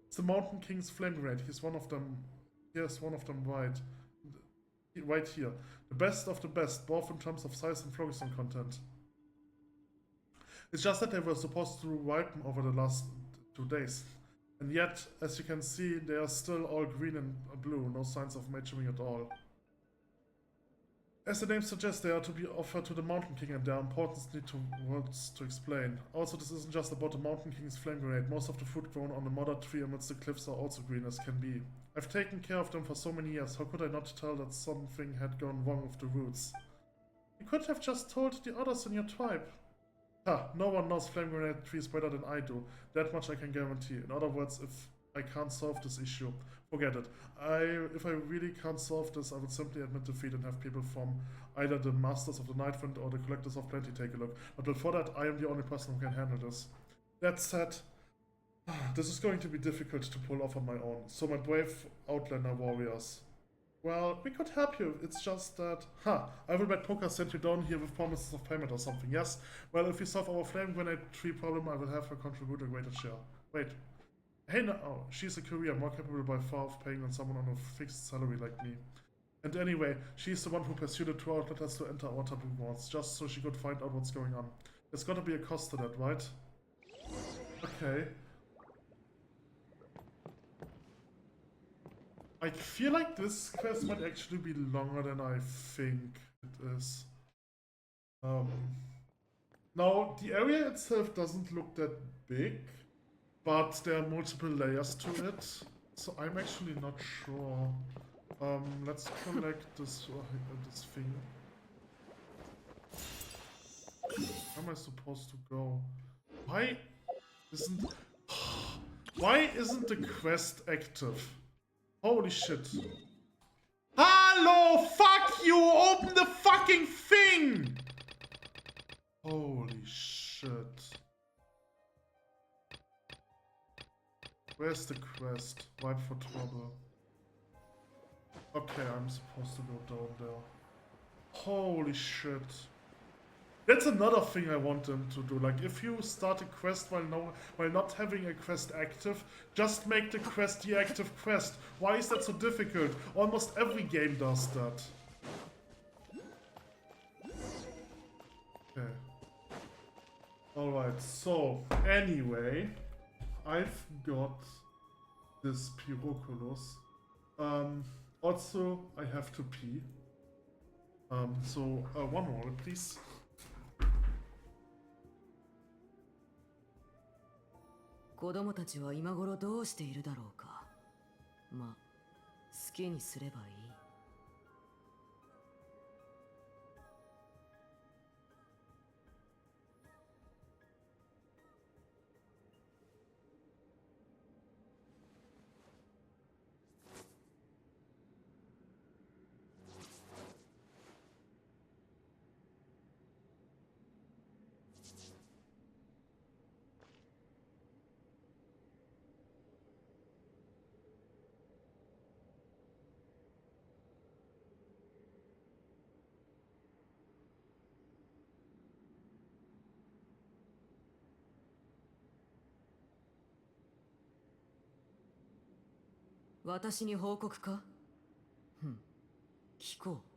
Speaker 1: it's the Mountain King's flame grenade. He's one of them. Here's one of them right here. The best of the best, both in terms of size and phlogiston content. It's just that they were supposed to ripen over the last 2 days. And yet, as you can see, they are still all green and blue, no signs of maturing at all. As the name suggests, they are to be offered to the Mountain King and their importance need words to explain. Also, this isn't just about the Mountain King's flame grenade. Most of the fruit grown on the mother tree amidst the cliffs are also green as can be. I've taken care of them for so many years, how could I not tell that something had gone wrong with the roots? You could have just told the others in your tribe. No one knows flame grenade trees better than I do. That much I can guarantee. In other words, if I can't solve this issue, forget it. If I really can't solve this, I would simply admit defeat and have people from either the Masters of the Nightwind or the Collectors of Plenty take a look. But before that, I am the only person who can handle this. That said, this is going to be difficult to pull off on my own. So my brave Outlander warriors. Well, we could help you, it's just that... I will bet Poker sent you down here with promises of payment or something, yes? Well, if we solve our flame grenade tree problem, I will have her contribute a greater share. Wait. Hey, no, oh, she's a courier, more capable by far of paying than someone on a fixed salary like me. And anyway, she's the one who pursued the 2 outlanders to enter our taboo grounds, just so she could find out what's going on. There's gotta be a cost to that, right? Okay. I feel like this quest might actually be longer than I think it is. Now, the area itself doesn't look that big, but there are multiple layers to it, so I'm actually not sure. Let's collect this thing. Where am I supposed to go? Why isn't the quest active? Holy shit. Hello! Fuck you! Open the fucking thing! Holy shit. Where's the quest? Wipe for trouble. Okay, I'm supposed to go down there. Holy shit. That's another thing I want them to do. Like, if you start a quest while not having a quest active, just make the quest the active quest. Why is that so difficult? Almost every game does that. Okay. Alright, so, anyway, I've got this Pyroculus. Also, I have to pee. So, one more, please.
Speaker 2: 子供たちは今頃どうしているだろうか。まあ、好きにすればいい。私に報告か？聞こう。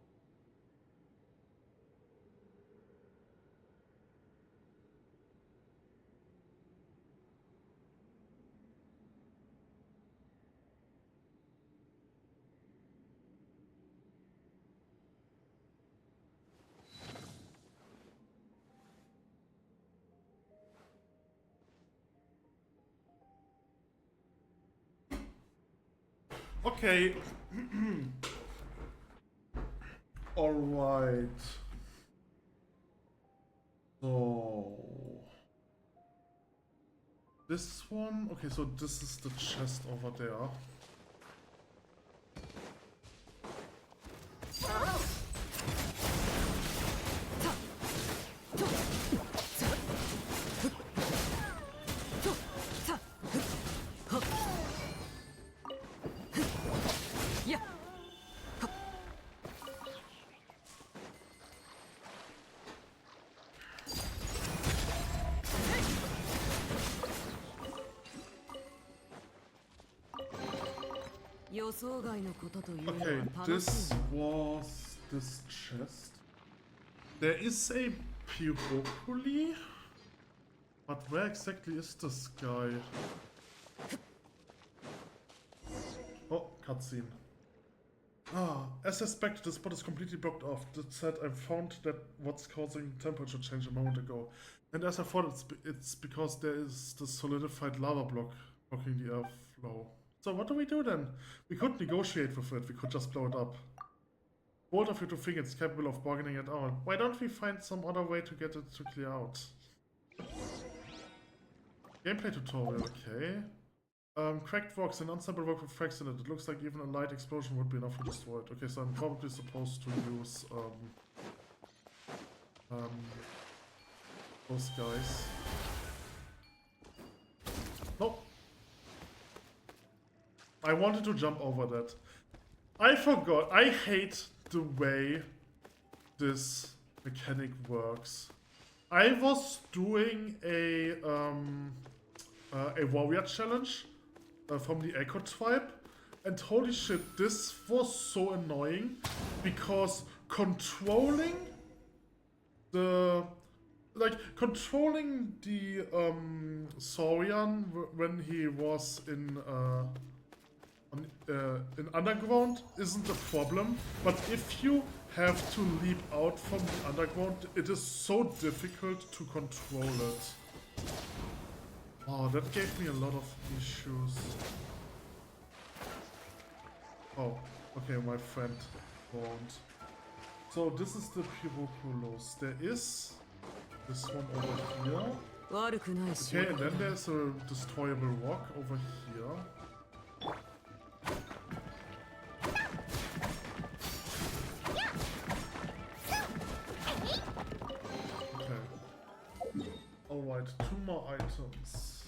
Speaker 1: Okay. Alright. So... This one? Okay, so this is the chest over there. Okay, this was this chest. There is a Pyroculi, but where exactly is this guy? Oh, cutscene. As suspected, the spot is completely blocked off. That said, I found that what's causing temperature change a moment ago. And as I thought, it's because there is the solidified lava block blocking the airflow. So what do we do then? We could negotiate with it, we could just blow it up. Bold of you to think it's capable of bargaining at all. Why don't we find some other way to get it to clear out? Gameplay tutorial, okay. Cracked rocks and unstable rock with cracks in it. It looks like even a light explosion would be enough to destroy it. Okay, so I'm probably supposed to use those guys. Nope. I wanted to jump over that. I forgot. I hate the way this mechanic works. I was doing a warrior challenge from the Echo tribe, and holy shit, this was so annoying because controlling the Saurian when he was in underground isn't a problem, but if you have to leap out from the underground, it is so difficult to control it. Oh, that gave me a lot of issues. Oh, okay, my friend won't. So this is the Pyroculus. There is this one over here. Okay, and then there's a destroyable rock over here. Alright, 2 more items.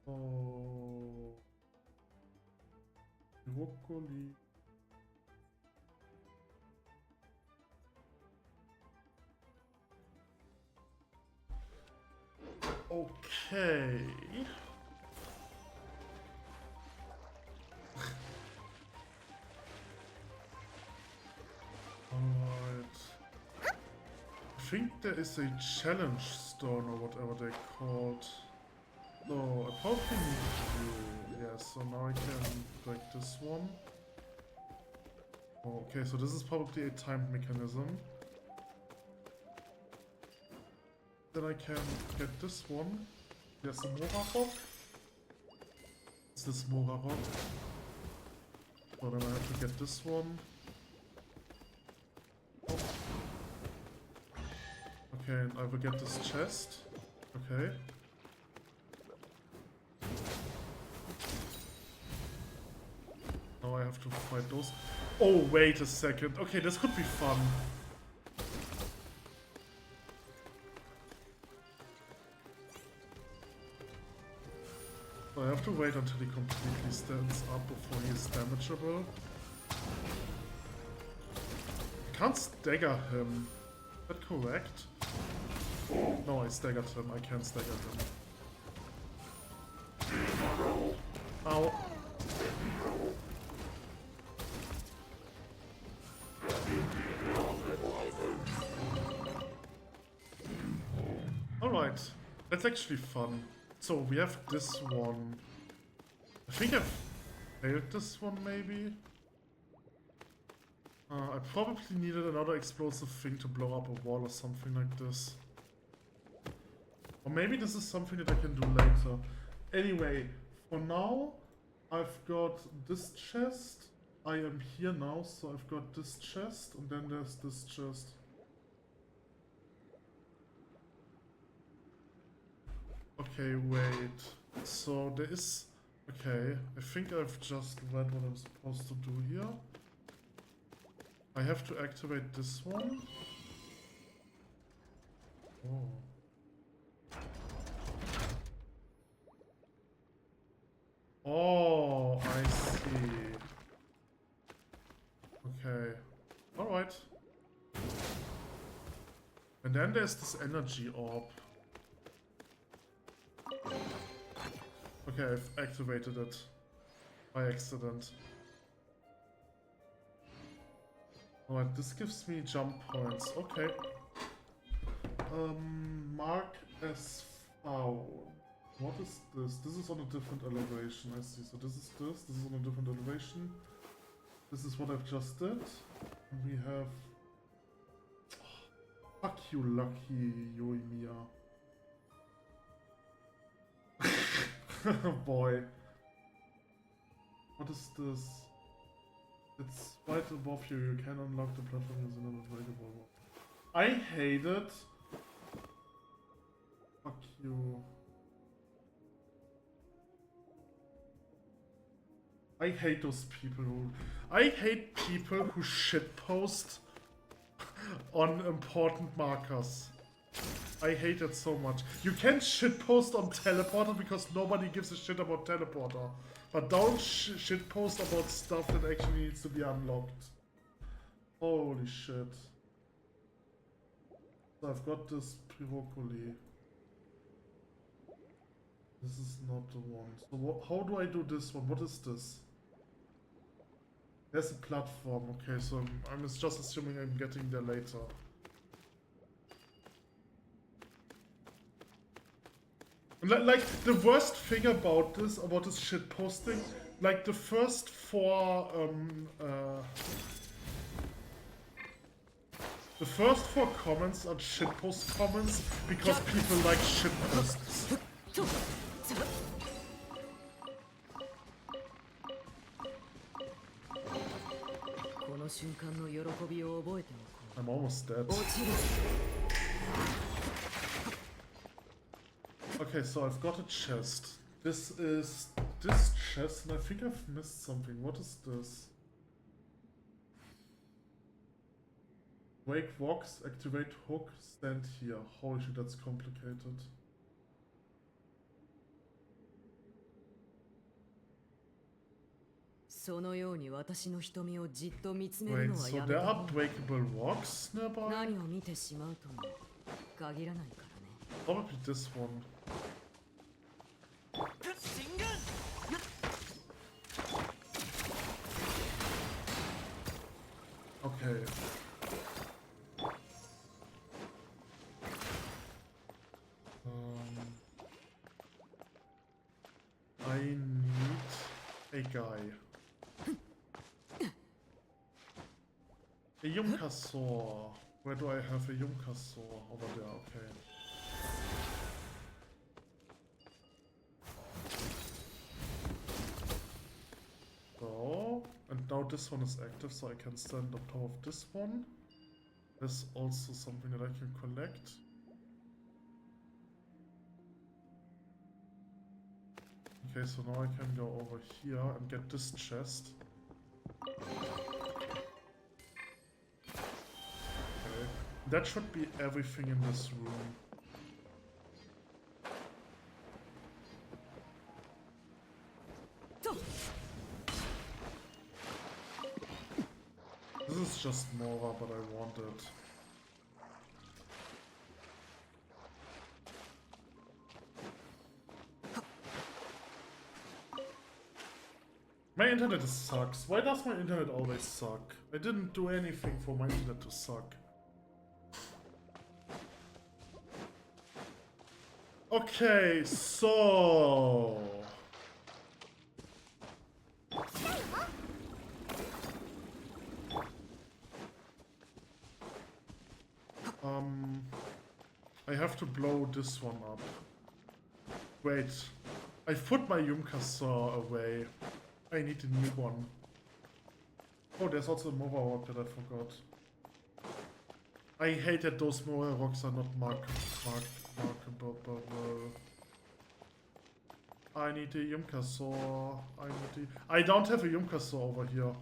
Speaker 1: Oh, broccoli. Okay. Alright. I think there is a challenge stone or whatever they called. No, I probably need you. Yeah, so now I can break this one. Oh, okay, so this is probably a timed mechanism. Then I can get this one. There's the Mora rock. It's this Mora rock. So then I have to get this one. Oh. Okay, and I will get this chest. Okay. Now I have to fight those. Oh, wait a second. Okay, this could be fun. So I have to wait until he completely stands up before he is damageable. I can't stagger him. Is that correct? No, I staggered him. I can't stagger him. Ow. Alright, that's actually fun. So we have this one. I think I've failed this one maybe. I probably needed another explosive thing to blow up a wall or something like this. Or maybe this is something that I can do later. Anyway, for now, I've got this chest. I am here now, so I've got this chest, and then there's this chest. Okay, wait. So there is... Okay, I think I've just read what I'm supposed to do here. I have to activate this one. Oh. Oh, I see. Okay. Alright. And then there's this energy orb. Okay, I've activated it by accident. Alright, this gives me jump points. Okay. Mark as found. What is this? This is on a different elevation, I see. So this is on a different elevation. This is what I've just did. And we have... Oh, fuck you, lucky Yoimiya. Boy. What is this? It's right above you. You can unlock the platform using an unbreakable. I hate it. Fuck you. I hate those people who... I hate people who shitpost on important markers. I hate it so much. You can shitpost on teleporter because nobody gives a shit about teleporter. But don't shitpost about stuff that actually needs to be unlocked. Holy shit. So I've got this Pirocoli. This is not the one. So how do I do this one? What is this? There's a platform. Okay, so I'm just assuming I'm getting there later. Like, the worst thing about this shit posting, like the first four comments are shitpost comments because people like shitposts. I'm almost dead. Okay, so I've got a chest. This is this chest, and I think I've missed something. What is this? Wake Vox, activate hook, stand here. Holy shit, that's complicated. Wait, so there are breakable rocks nearby? Probably this one. Okay. I need a guy. A Yumkasaur. Where do I have a Yumkasaur? Over there, okay. So, and now this one is active, so I can stand on top of this one. There's also something that I can collect. Okay, so now I can go over here and get this chest. Okay, that should be everything in this room. This is just Mora, but I want it. My internet sucks. Why does my internet always suck? I didn't do anything for my internet to suck. Okay, so... I have to blow this one up. Wait, I put my Yumkasaur away. I need a new one. Oh, there's also a Mora rock that I forgot. I hate that those Mora rocks are not markable. I need a Yumkasaur. I don't have a Yumkasaur over here.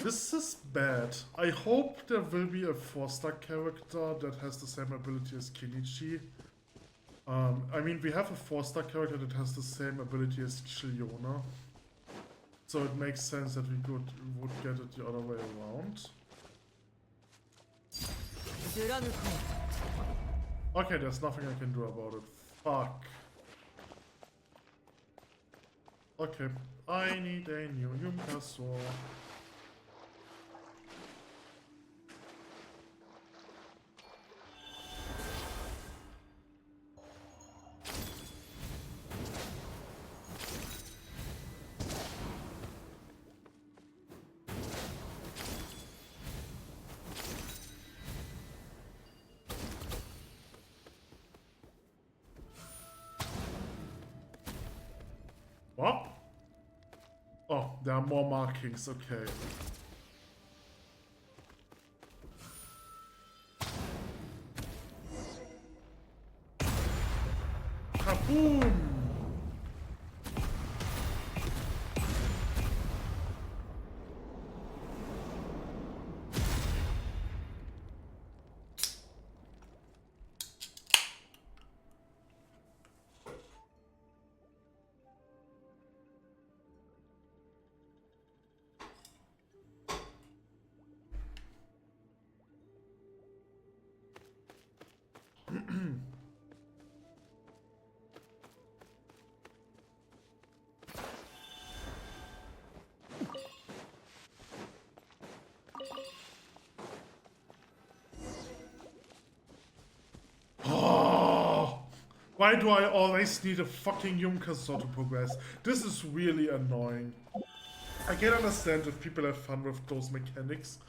Speaker 1: This is bad. I hope there will be a 4-star character that has the same ability as Kenichi. I mean, we have a 4-star character that has the same ability as Chiliona. So it makes sense that we would get it the other way around. Okay, there's nothing I can do about it. Fuck. Okay, I need a new Yumkasaur. What? Oh, there are more markings, okay. Kaboom! Why do I always need a fucking Yumkasaur to progress? This is really annoying. I can understand if people have fun with those mechanics,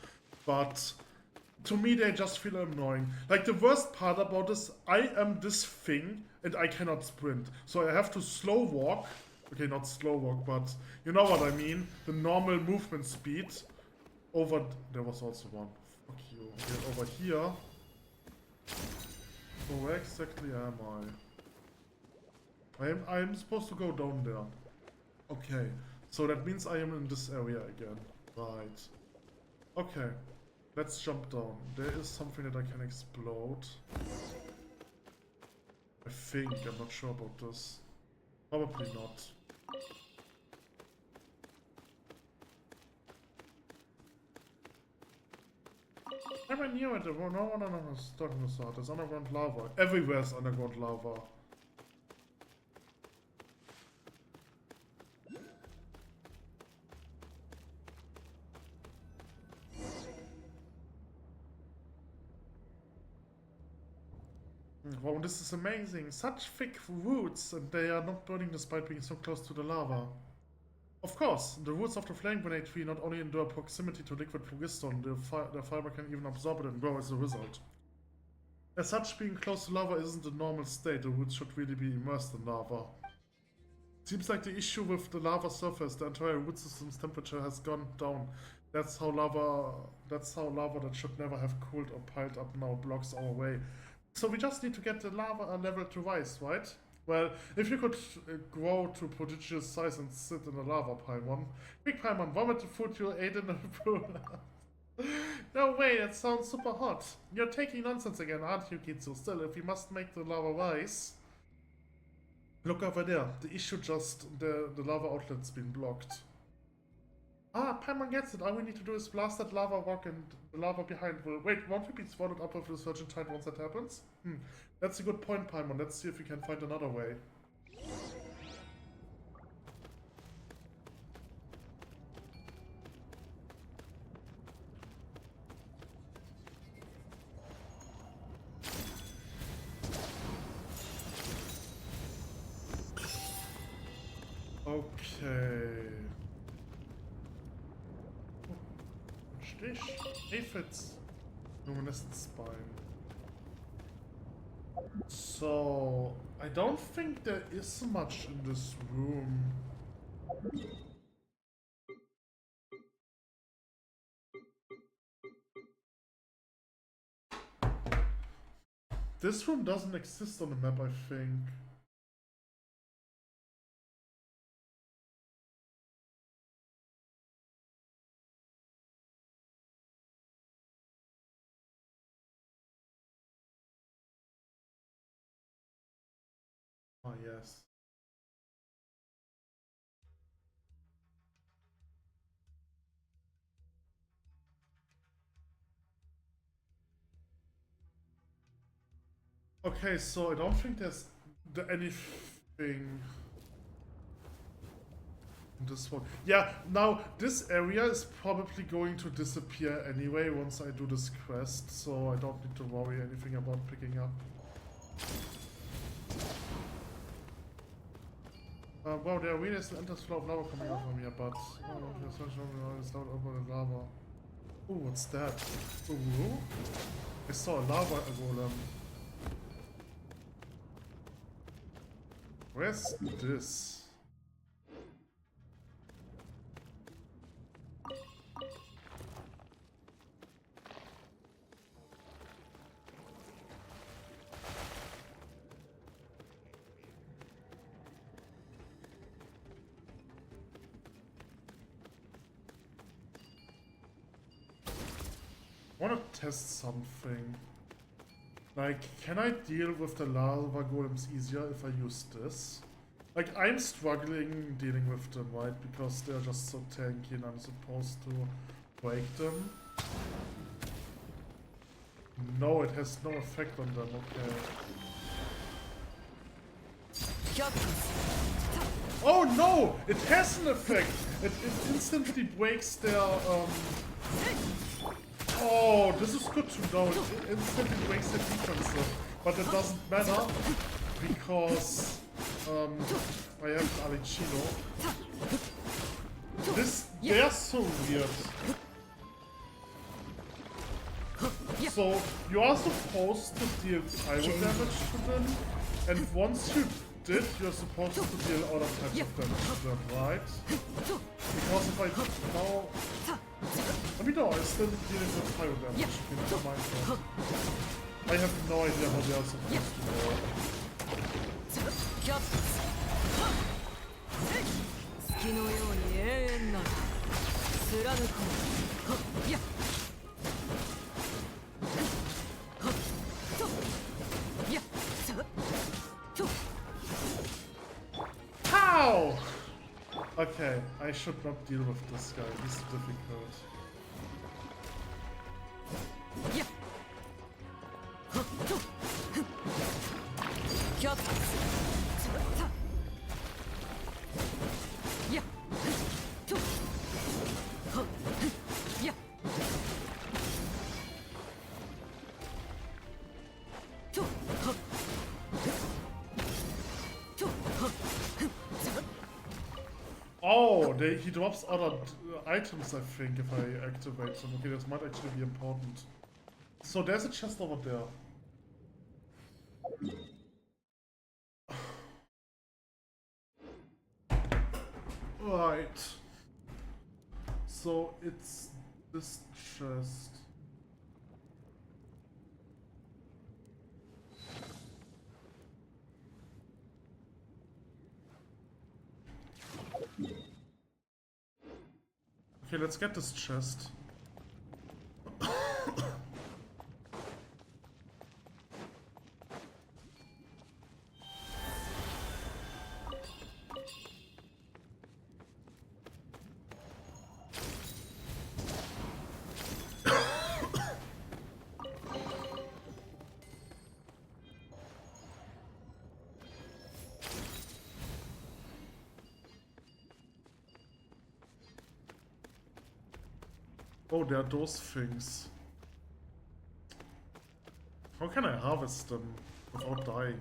Speaker 1: but to me they just feel annoying. Like the worst part about this, I am this thing and I cannot sprint. So I have to slow walk. Okay, not slow walk, but you know what I mean. The normal movement speed over... There was also one. Fuck you. Okay, over here. So where exactly am I? I'm supposed to go down there. Okay, so that means I am in this area again. Right. Okay, let's jump down. There is something that I can explode. I think, I'm not sure about this. Probably not. Never knew it. No, it's talking about. There's underground lava. Everywhere is underground lava. Wow, this is amazing. Such thick roots, and they are not burning despite being so close to the lava. Of course, the roots of the flame grenade tree not only endure proximity to liquid phlogiston, the fiber can even absorb it and grow as a result. As such, being close to lava isn't a normal state. The roots should really be immersed in lava. Seems like the issue with the lava surface, the entire root system's temperature has gone down. That's how lava that should never have cooled or piled up now blocks our way. So we just need to get the lava level to rise, right? Well, if you could grow to prodigious size and sit in a lava, Paimon. Big Paimon, vomit the food you ate in the pool. No way, that sounds super hot. You're taking nonsense again, aren't you, Kitsu? Still, if we must make the lava rise... Look over there. The issue just... The lava outlet's been blocked. Ah, Paimon gets it. All we need to do is blast that lava rock and the lava behind will... Wait, won't we be swallowed up with the surging tide once that happens? That's a good point, Paimon. Let's see if we can find another way. Okay. Stich. Aphids. Luminescent spine. So, I don't think there is much in this room. This room doesn't exist on the map, I think. Oh, yes. Okay, so I don't think there's anything in this one. Yeah, now this area is probably going to disappear anyway once I do this quest, so I don't need to worry anything about picking up. Wow, there really is an endless flow of lava coming out from here, but there's not over the lava. Oh, what's that? Ooh, I saw a lava golem. Where's this? I want to test something. Like, can I deal with the lava golems easier if I use this? Like, I'm struggling dealing with them, right? Because they're just so tanky and I'm supposed to break them. No, it has no effect on them, okay. Oh no! It has an effect! It instantly breaks their, Oh, this is good to know. It instantly breaks their defensive. But it doesn't matter because I have Alicino. They're so weird. So you are supposed to deal pyro damage to them, and once you did, you're supposed to deal other types of damage to them, right? Because if I now... I mean, no, I'm still dealing with pyro damage. Okay, never mind that. I have no idea how they are supposed to work. How? Okay, I should not deal with this guy. He's difficult. Oh, he drops other items, I think, if I activate them. Okay, this might actually be important. So there's a chest over there. Right. So it's this chest. Okay, let's get this chest. Oh, there are those things. How can I harvest them without dying?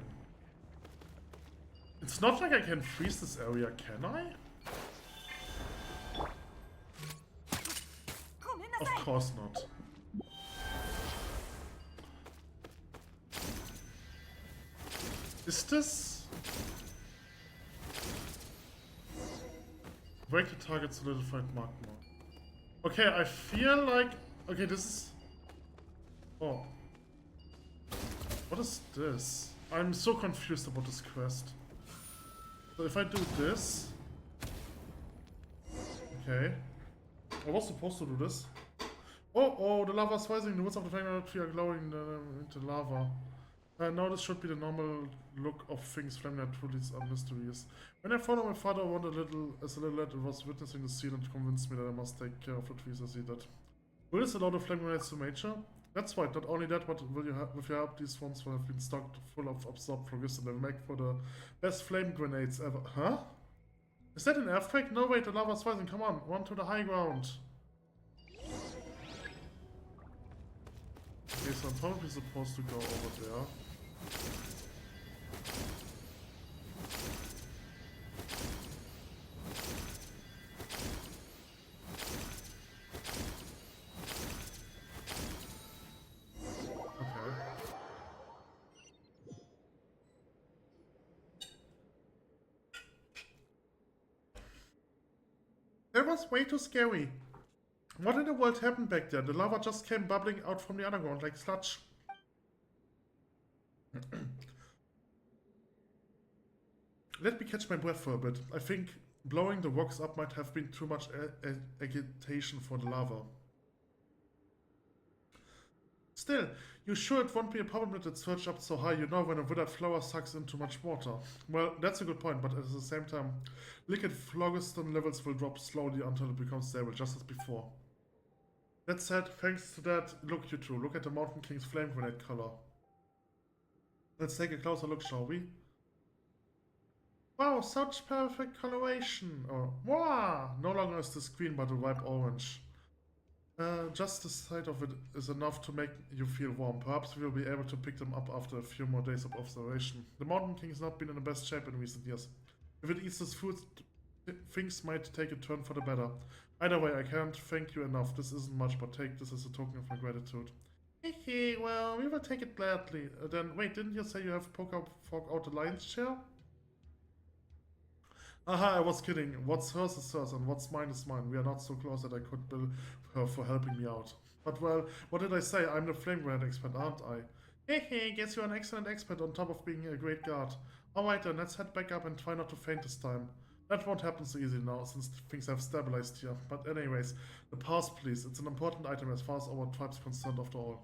Speaker 1: It's not like I can freeze this area, can I? Of course not. Is this... Break the target solidified magma. Okay, I feel like... Okay, this is... Oh. What is this? I'm so confused about this quest. So if I do this... Okay. I was supposed to do this. Oh, the lava is rising. The woods of the flame tree are glowing into lava. Now this should be the normal look of things flaming that truly are mysterious. When I followed my father around a little lad, was witnessing the scene and convinced me that I must take care of the trees as he did. Will this allow the flame grenades to mature? That's right, not only that, but with your help, these ones will have been stocked full of absorbed progress and they'll make for the best flame grenades ever. Huh? Is that an earthquake? No, wait, the lava's rising. Come on, run to the high ground. Okay, so I'm probably supposed to go over there. Okay. That was way too scary. What in the world happened back there? The lava just came bubbling out from the underground like sludge. Let me catch my breath for a bit. I think blowing the rocks up might have been too much agitation for the lava. Still, you sure it won't be a problem that it surged up so high, you know, when a withered flower sucks in too much water. Well, that's a good point, but at the same time, liquid phlogiston levels will drop slowly until it becomes stable, just as before. That said, thanks to that, look you two, look at the Mountain King's flame grenade color. Let's take a closer look, shall we? Wow, such perfect coloration! Oh, wow! No longer is this green but a ripe orange. Just the sight of it is enough to make you feel warm. Perhaps we will be able to pick them up after a few more days of observation. The Mountain King has not been in the best shape in recent years. If it eats this food, things might take a turn for the better. Either way, I can't thank you enough. This isn't much, but take this as a token of my gratitude. Hehe, well, we will take it gladly. Then, wait, didn't you say you have fork out the lion's share? Aha, I was kidding. What's hers is hers, and what's mine is mine. We are not so close that I could bill her for helping me out. But well, what did I say? I'm the flame grenade expert, aren't I? Hehe, guess you're an excellent expert on top of being a great guard. Alright then, let's head back up and try not to faint this time. That won't happen so easily now, since things have stabilized here. But anyways, the pass please. It's an important item as far as our tribe's concerned after all.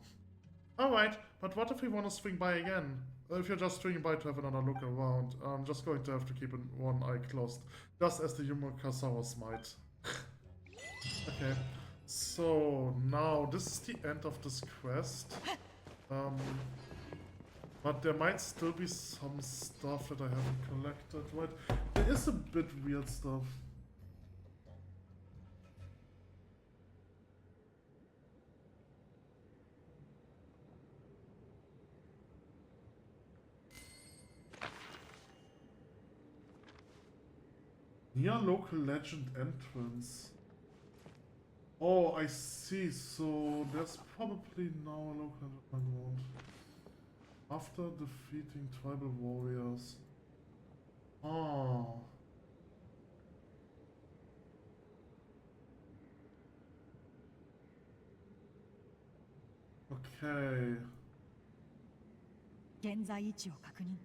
Speaker 1: Alright, but what if we want to swing by again? If you're just swinging by to have another look around, I'm just going to have to keep one eye closed, just as the Yumakasaurus might. Okay, so now this is the end of this quest. But there might still be some stuff that I haven't collected, right? There is a bit weird stuff. Near local legend entrance. Oh, I see. So there's probably now a local legend. After defeating tribal warriors. Oh. Okay.
Speaker 4: 現在位置を確認。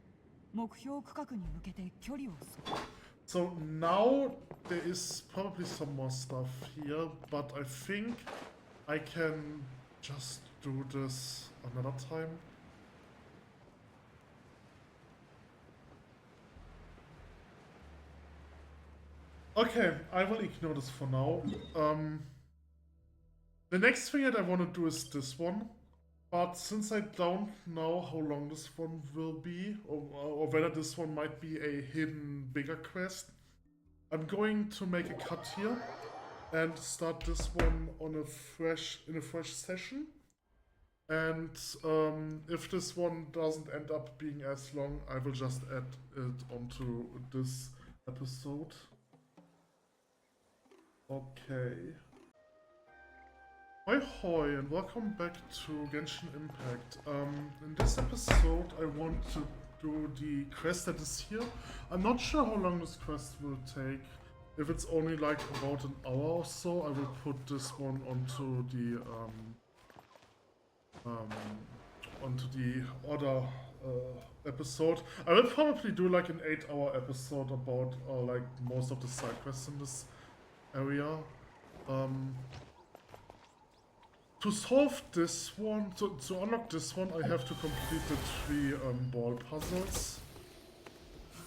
Speaker 4: 目標区画に向けて距離を測。
Speaker 1: So now there is probably some more stuff here, but I think I can just do this another time. Okay, I will ignore this for now. The next thing that I want to do is this one. But since I don't know how long this one will be, or whether this one might be a hidden bigger quest, I'm going to make a cut here and start this one on in a fresh session. And if this one doesn't end up being as long, I will just add it onto this episode. Okay. Hoi Hoi and welcome back to Genshin Impact. In this episode I want to do the quest that is here. I'm not sure how long this quest will take. If it's only like about an hour or so, I will put this one onto the other episode. I will probably do like an 8-hour episode about like most of the side quests in this area. To solve this one, to unlock this one, I have to complete the 3 ball puzzles.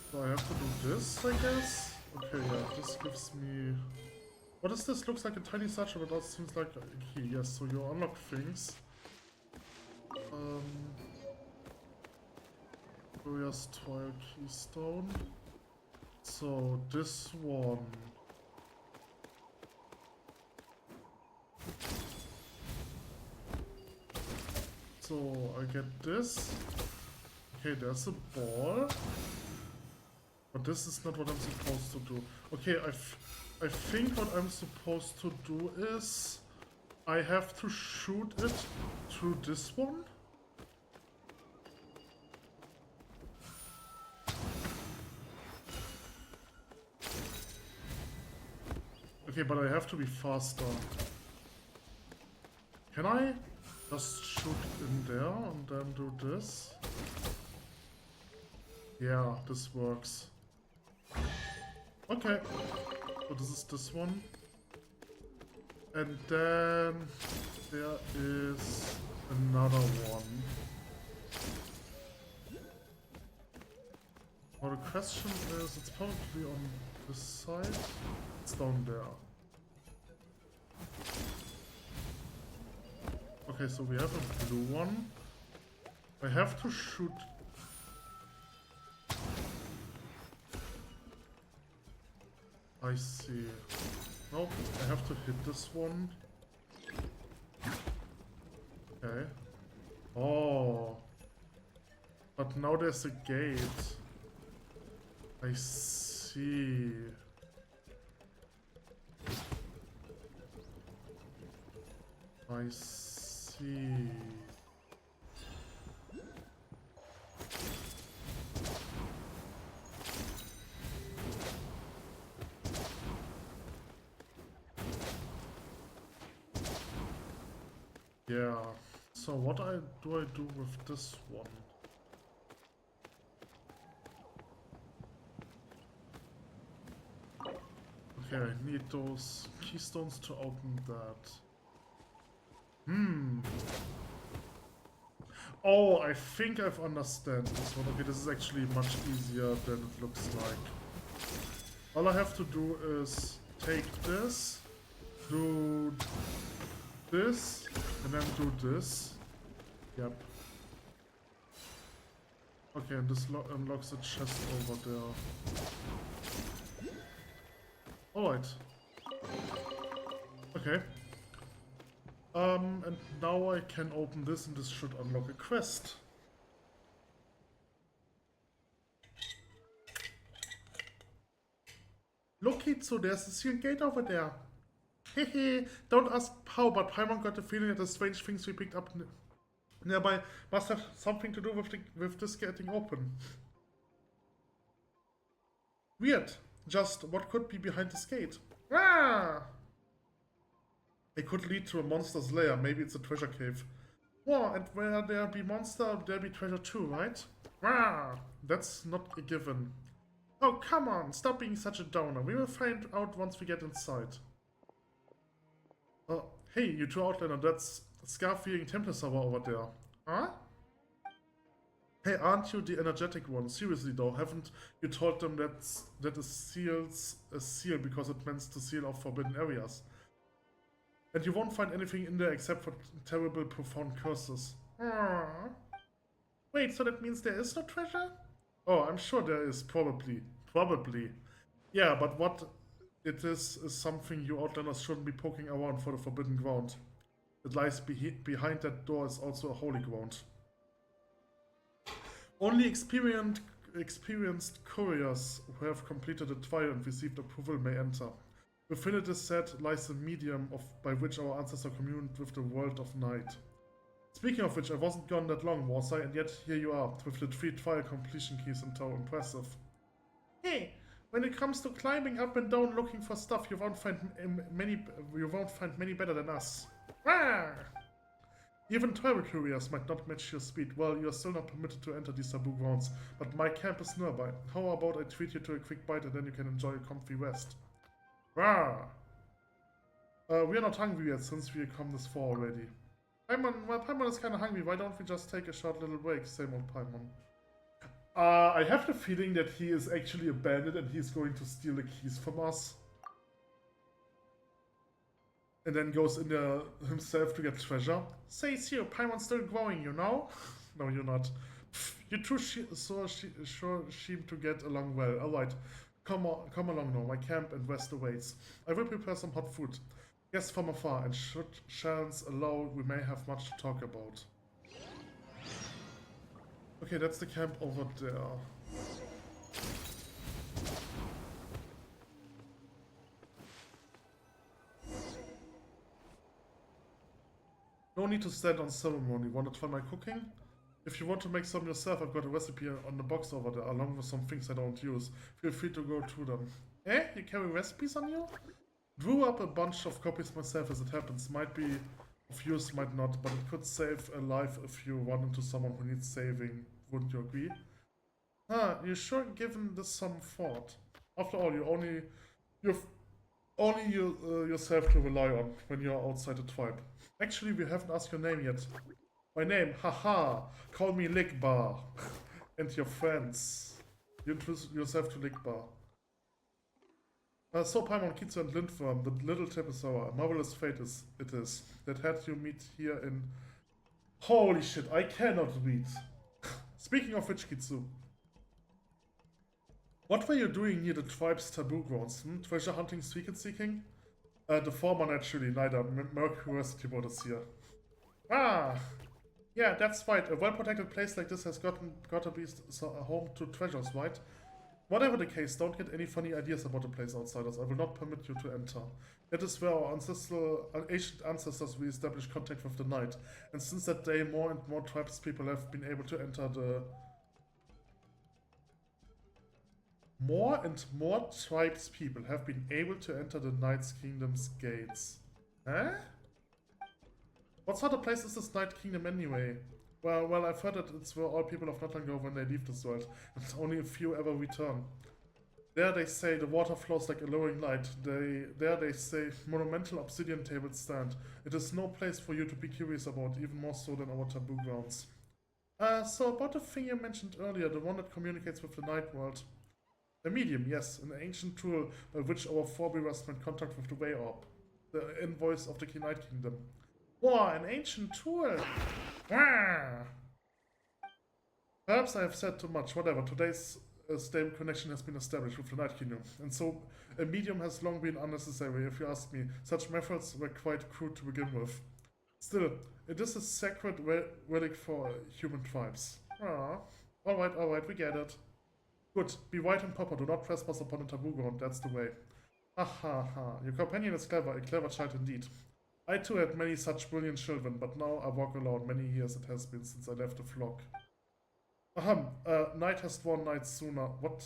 Speaker 1: So I have to do this, I guess. Okay, yeah, this gives me... What is this? Looks like a tiny statue, but that seems like a key. Yes, so you unlock things. Glorious Trial Keystone. So this one... So I get this. Okay, there's a ball. But this is not what I'm supposed to do. Okay, I think what I'm supposed to do is I have to shoot it through this one. Okay, but I have to be faster. Can I just shoot in there and then do this? Yeah, this works. Okay, so this is this one. And then there is another one. Well, the question is, it's probably on this side. It's down there. Okay, so we have a blue one. I have to shoot... I see. Nope, I have to hit this one. Okay. Oh. But now there's a gate. I see. I see. Yeah, so what do I do with this one? Okay, I need those keystones to open that. Oh, I think I've understand this one. Okay, this is actually much easier than it looks like. All I have to do is take this, do this, and then do this. Yep. Okay, and this unlocks the chest over there. Alright. Okay. And now I can open this and this should unlock a quest. Look, Kitsu, there's a sealed gate over there. Hehe, don't ask how, but Paimon got the feeling that the strange things we picked up nearby must have something to do with this getting open. Weird. Just what could be behind this gate? Ah! It could lead to a monster's lair. Maybe it's a treasure cave. Oh, and where there be monster, there be treasure too, right? Ah! That's not a given. Oh, come on! Stop being such a downer. We will find out once we get inside. Hey, you two outlander, that's scarf-wearing Templar server over there. Huh? Hey, aren't you the energetic one? Seriously though, haven't you told them that a seal's a seal because it meant to seal off forbidden areas? And you won't find anything in there except for terrible, profound curses. Aww. Wait, so that means there is no treasure? Oh, I'm sure there is, probably. Probably. Yeah, but what it is something you outlanders shouldn't be poking around for the forbidden ground. It lies behind that door is also a holy ground. Only experienced couriers who have completed the trial and received approval may enter. Within it is said lies the medium by which our ancestors communed with the world of night. Speaking of which, I wasn't gone that long, was I? And yet here you are, with the 3 trial completion keys in tow. Impressive. Hey, when it comes to climbing up and down looking for stuff, you won't find many better than us. Ah! Even tribal couriers might not match your speed. Well, you're still not permitted to enter these taboo grounds, but my camp is nearby. How about I treat you to a quick bite and then you can enjoy a comfy rest? Rah! We are not hungry yet since we have come this far already. Paimon is kinda hungry. Why don't we just take a short little break? Same old Paimon. I have the feeling that he is actually a bandit and he's going to steal the keys from us. And then goes in there himself to get treasure. Say, Sir, Paimon's still growing, you know? No, you're not. You two sure seem to get along well. Alright, come along now. My camp and rest awaits. I will prepare some hot food. Guests from afar, and should chance allow, we may have much to talk about. Okay, that's the camp over there. No need to stand on ceremony. Want to try my cooking? If you want to make some yourself, I've got a recipe on the box over there, along with some things I don't use. Feel free to go through them. Eh? You carry recipes on you? Drew up a bunch of copies myself as it happens. Might be of use, might not, but it could save a life if you run into someone who needs saving. Wouldn't you agree? Huh, you sure given this some thought? After all, you've only yourself to rely on when you're outside the tribe. Actually, we haven't asked your name yet. My name, haha, call me Lickbar. And your friends. You introduce yourself to Lickbar. So Paimon, Kitsu and Lindworm, the little tip is our marvelous fate it is. That had you meet here in... Holy shit, I cannot read. Speaking of which, Kitsu. What were you doing near the tribe's taboo grounds? Treasure hunting, secret seeking? The former naturally, neither. Mere curiosity brought us here. Ah! Yeah, that's right. A well-protected place like this has got to be a home to treasures, right? Whatever the case, don't get any funny ideas about the place, outsiders. I will not permit you to enter. That is where our ancient ancestors re-established contact with the night. And since that day, more and more tribespeople have been able to enter the... More and more tribespeople have been able to enter the Night's Kingdom's gates. Eh? What sort of place is this Night Kingdom anyway? Well, I've heard that it's where all people of Natlan go when they leave this world, and only a few ever return. There they say the water flows like a lowering light. There they say monumental obsidian tables stand. It is no place for you to be curious about, even more so than our taboo grounds. So about the thing you mentioned earlier, the one that communicates with the night world. A medium, yes, an ancient tool by which our forebears made contact with the Way Orb, the envoys of the Night Kingdom. Wow, an ancient tool! Ah. Perhaps I have said too much, whatever. Today's stable connection has been established with the Night Kingdom, and so a medium has long been unnecessary, if you ask me. Such methods were quite crude to begin with. Still, it is a sacred relic for human tribes. Ah, alright, we get it. Good. Be white and proper. Do not trespass upon a taboo ground. That's the way. Ha ha ha. Your companion is clever. A clever child indeed. I too had many such brilliant children, but now I walk alone. Many years it has been since I left the flock. Ahem. Night has worn night sooner. What?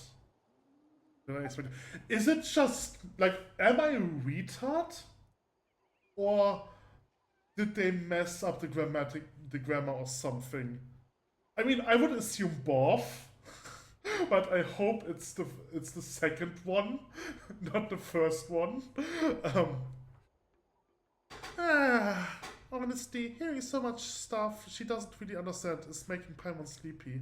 Speaker 1: Did I expect? Is it just like, am I a retard? Or did they mess up the grammar or something? I mean, I would assume both, but I hope it's the second one, not the first one. Honestly, hearing so much stuff she doesn't really understand is making Paimon sleepy.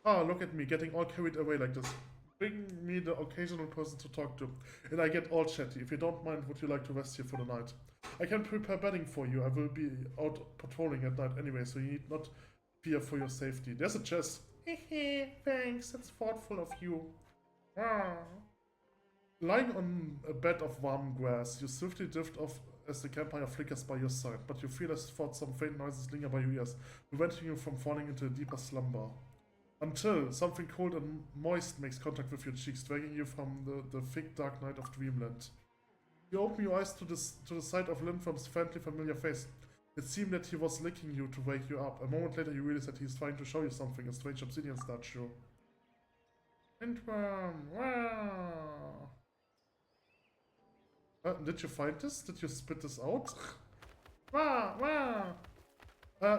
Speaker 1: Ah, look at me, getting all carried away like this. Bring me the occasional person to talk to, and I get all chatty. If you don't mind, would you like to rest here for the night? I can prepare bedding for you. I will be out patrolling at night anyway, so you need not fear for your safety. There's a chest. Hehe, thanks, that's thoughtful of you. Lying on a bed of warm grass, you swiftly drift off as the campfire flickers by your side, but you feel as thought some faint noises linger by your ears, preventing you from falling into a deeper slumber. Until something cold and moist makes contact with your cheeks, dragging you from the thick dark night of dreamland. You open your eyes to the sight of Lindworm's friendly, familiar face. It seemed that he was licking you to wake you up. A moment later, you realize that he's trying to show you something, a strange obsidian statue. Lindworm, wow! Did you find this? Did you spit this out? Wow, wow!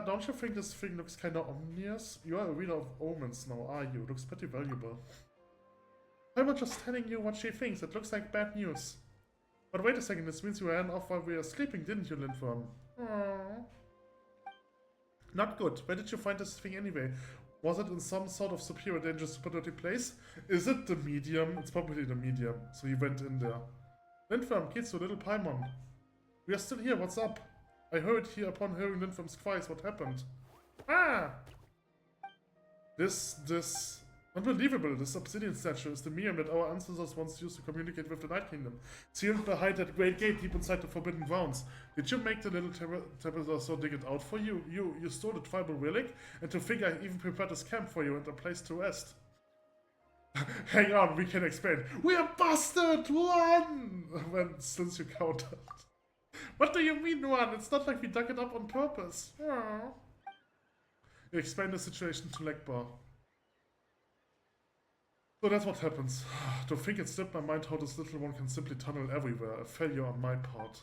Speaker 1: Don't you think this thing looks kinda ominous? You are a reader of omens now, are you? Looks pretty valuable. I'm just telling you what she thinks. It looks like bad news. But wait a second, this means you ran off while we were sleeping, didn't you, Lindworm? Aww. Not good. Where did you find this thing anyway? Was it in some sort of superior dangerous superiority place? Is it the medium? It's probably the medium. So he went in there. Lindworm, Kitsu, little Paimon. We are still here, what's up? I heard here upon hearing Lindworm's cries, what happened? Ah! This... Unbelievable, this obsidian statue is the medium that our ancestors once used to communicate with the Night Kingdom. Sealed behind that great gate deep inside the Forbidden Grounds. Did you make the little Tabitha dig it out for you? You stole the tribal relic? And to think I even prepared this camp for you and a place to rest. Hang on, we can explain. We are busted! One! Since you countered. What do you mean, one? It's not like we dug it up on purpose. Oh. You explain the situation to Lekbar. So that's what happens. To think it slipped my mind how this little one can simply tunnel everywhere. A failure on my part.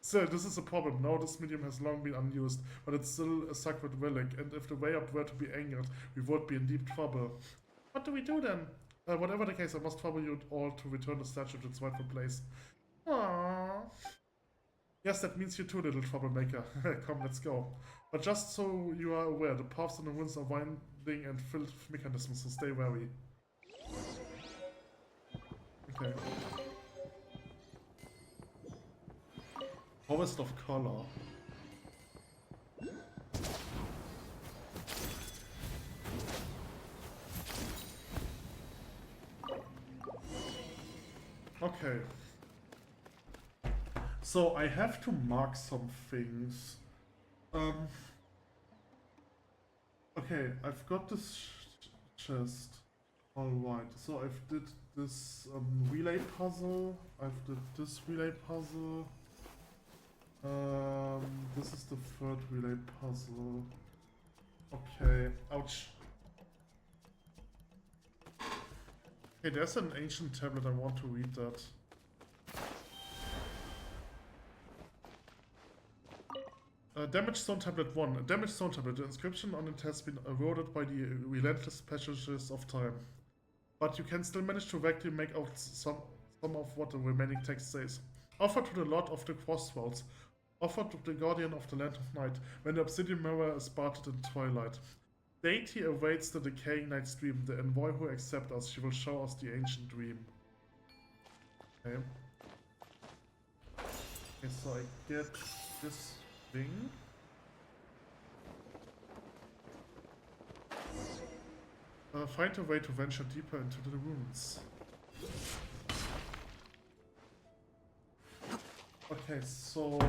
Speaker 1: Still, this is a problem. Now this medium has long been unused, but it's still a sacred relic, and if the way up were to be angered, we would be in deep trouble. What do we do then? Whatever the case, I must trouble you all to return the statue to its rightful place. Aww. Yes, that means you too, little troublemaker. Come, let's go. But just so you are aware, the paths in the winds are winding and filled with mechanisms, so stay wary. Okay. Harvest of color. Okay. So I have to mark some things. Okay, I've got this chest. Alright, so I've did this relay puzzle. I've did this relay puzzle. This is the third relay puzzle. Okay, ouch. Okay, there's an ancient tablet. I want to read that. Damaged Stone Tablet 1. A damaged stone tablet. The inscription on it has been eroded by the relentless passages of time. But you can still manage to vaguely make out some of what the remaining text says. Offered to the Lord of the Crossroads. Offered to the Guardian of the Land of Night, when the obsidian mirror is parted in twilight. Deity awaits the decaying night's dream. The envoy who accepts us, she will show us the ancient dream. Okay. Okay, so I get this thing. Find a way to venture deeper into the ruins. Okay, so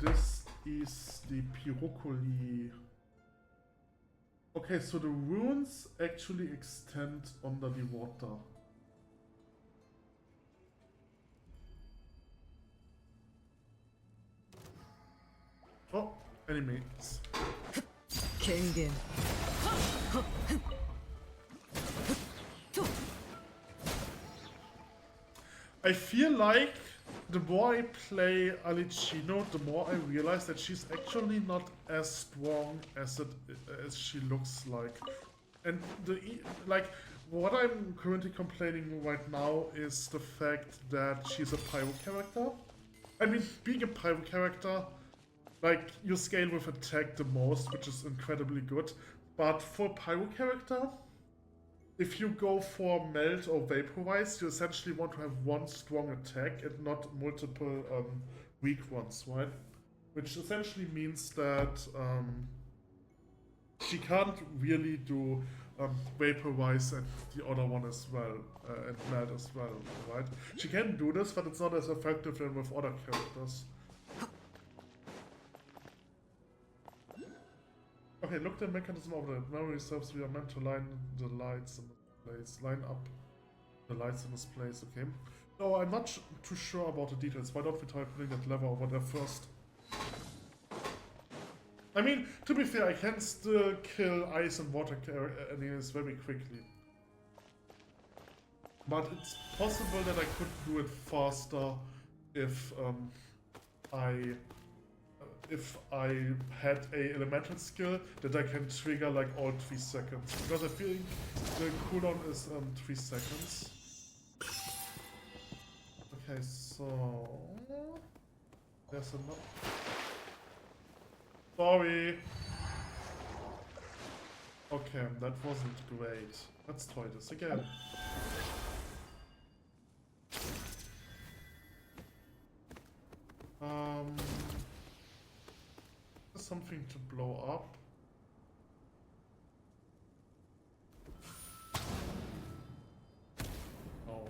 Speaker 1: this is the Pirocoli. Okay, so the runes actually extend under the water. Oh, enemies.
Speaker 2: 権限
Speaker 1: I feel like the more I play Alicino, the more I realize that she's actually not as strong as she looks like. And like what I'm currently complaining right now is the fact that she's a pyro character. I mean, being a pyro character, like you scale with attack the most, which is incredibly good. But for a pyro character, if you go for melt or vaporize, you essentially want to have one strong attack and not multiple weak ones, right? Which essentially means that she can't really do vaporize and the other one as well, and melt as well, right? She can do this, but it's not as effective than with other characters. Okay, look the mechanism of the memory serves. We are meant to line the lights in this place. Line up the lights in this place, okay? No, I'm not too sure about the details. Why don't we try putting that lever over there first? I mean, to be fair, I can still kill ice and water enemies very quickly. But it's possible that I could do it faster if I had a elemental skill that I can trigger like all 3 seconds. Because I feel the cooldown is 3 seconds. Okay, so there's enough. Sorry. Okay, that wasn't great. Let's try this again. Something to blow up. No.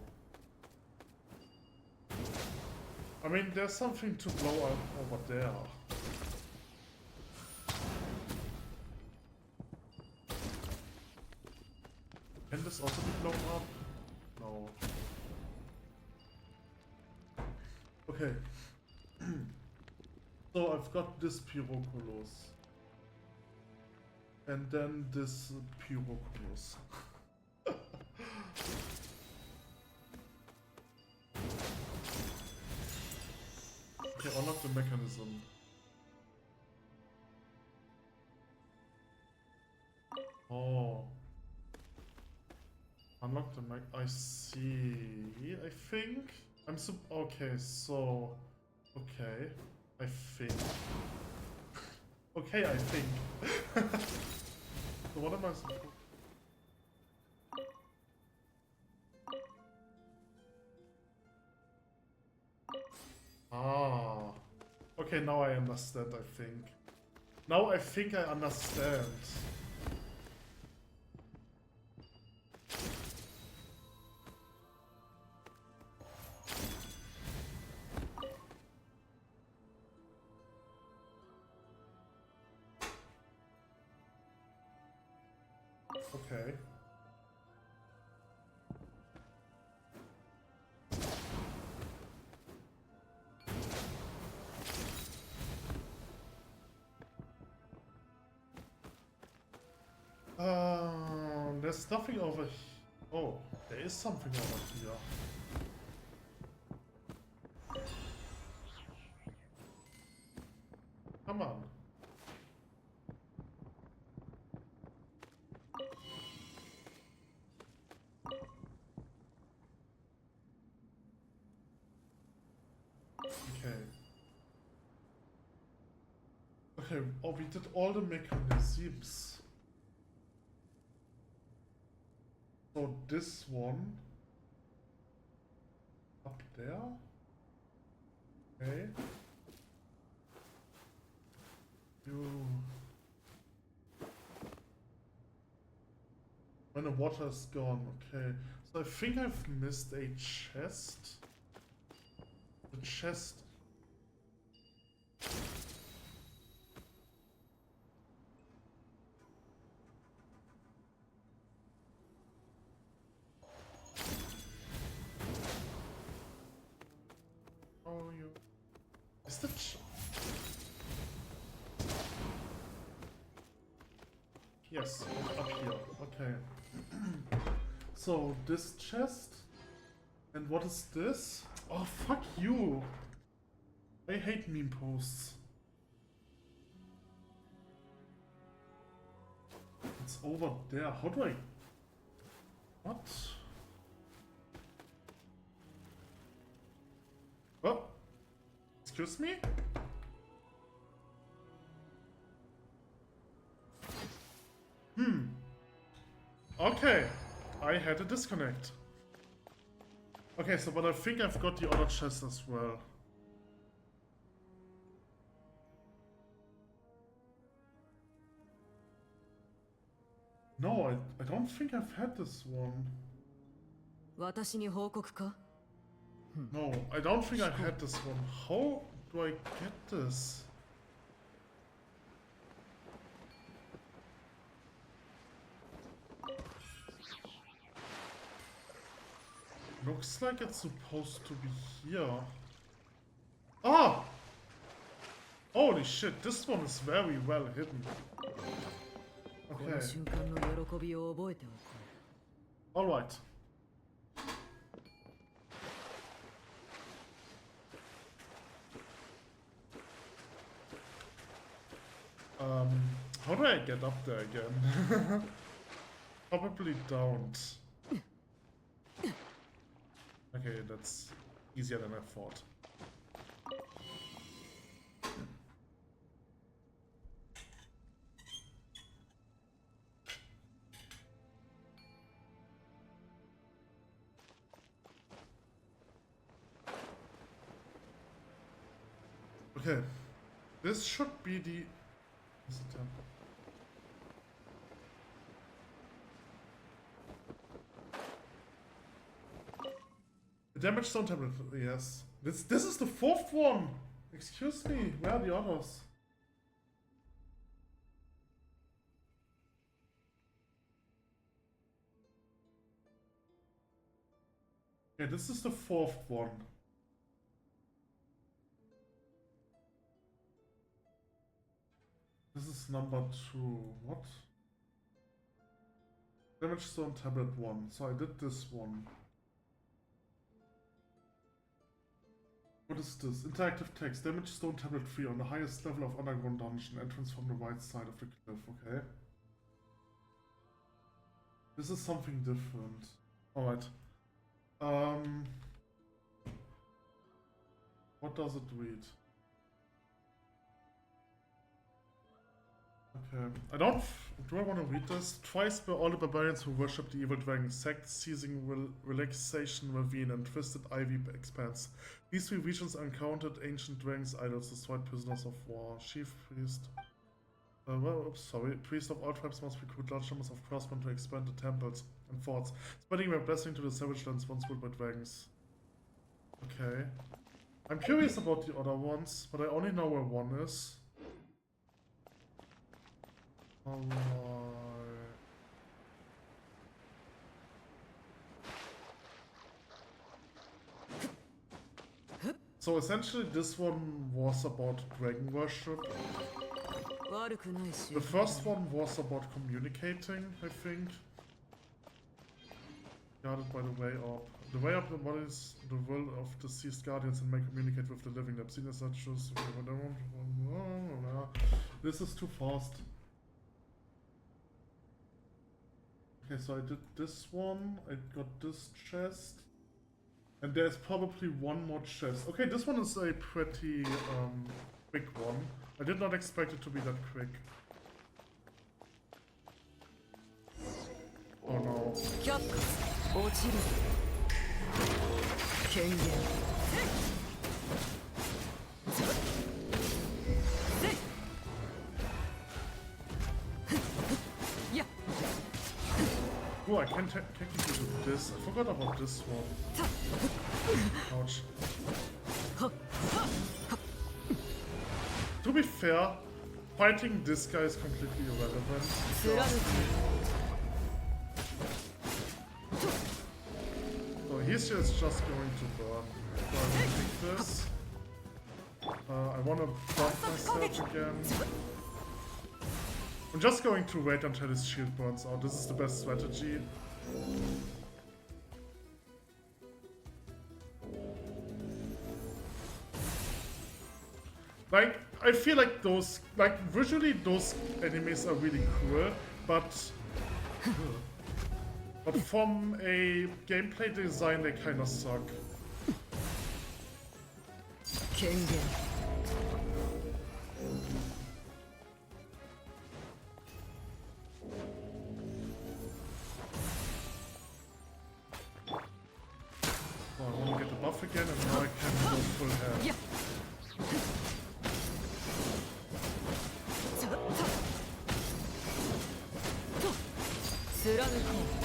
Speaker 1: I mean, there's something to blow up over there. Can this also be blown up? No. Okay. So I've got this Pyroculus. And then this Pyroculus. Okay, unlock the mechanism. Oh. Unlock the mech. I see. I think. Okay, so. Okay. I think. Okay, I think. So what am I supposed to... Ah. Okay, now I understand, I think. Now I think I understand. Okay. There's nothing over here. Oh, there is something over here. Come on. Okay. Okay, oh, we did all the mechanisms. So this one up there. Okay. When the water is gone, okay. So I think I've missed a chest. The chest. Is the yes, up here. Okay. So this chest, and what is this? Oh fuck you! I hate meme posts. It's over there. How do I? What? Oh, excuse me? Okay, I had a disconnect. Okay, so but I think I've got the other chest as well. No, I don't think I've had this one.
Speaker 2: 私に報告か
Speaker 1: No, I don't think I had this one. How do I get this? Looks like it's supposed to be here. Ah! Holy shit, this one is very well hidden.
Speaker 2: この
Speaker 1: Okay,
Speaker 2: 瞬間の喜びを覚えておこう
Speaker 1: alright. How do I get up there again? Probably don't. Okay, that's easier than I thought. Okay, this should be the... Is it there? The damage zone tablet, yes. This is the fourth one! Excuse me, where are the others? Okay, this is the fourth one. This is number 2. What? Damage zone tablet 1. So I did this one. What is this? Interactive text. Damage stone tablet 3 on the highest level of underground dungeon. Entrance from the right side of the cliff. Okay. This is something different. Alright. What does it read? Okay. Do I want to read this? Twice were all the barbarians who worshipped the evil dragon sect, seizing relaxation ravine and twisted ivy expanse. These three regions encountered ancient dragons, idols, destroyed prisoners of war. Chief priest. Priest of all tribes must recruit large numbers of craftsmen to expand the temples and forts, spreading their blessing to the savage lands once ruled by dragons. Okay. I'm curious about the other ones, but I only know where one is. Alright. So essentially this one was about dragon worship.
Speaker 2: 悪くないし
Speaker 1: The first one was about communicating, I think. Guarded by the way up. The way up embodies the will of deceased guardians and may communicate with the living. I've seen as such. This is too fast. Okay, so I did this one, I got this chest, and there's probably one more chest. Okay, this one is a pretty quick one. I did not expect it to be that quick. Oh no.
Speaker 2: 却下落ちる権限
Speaker 1: Oh, I can technically do this. I forgot about this one. Ouch. To be fair, fighting this guy is completely irrelevant. So he's just going to burn. So I will take this. I wanna buff myself again. I'm just going to wait until his shield burns out. This is the best strategy. Like, I feel like those, like, visually those enemies are really cool, but from a gameplay design they kinda suck.
Speaker 2: 権限
Speaker 1: Oh, I wanna get the buff again and now I can go full head.
Speaker 2: 貫こう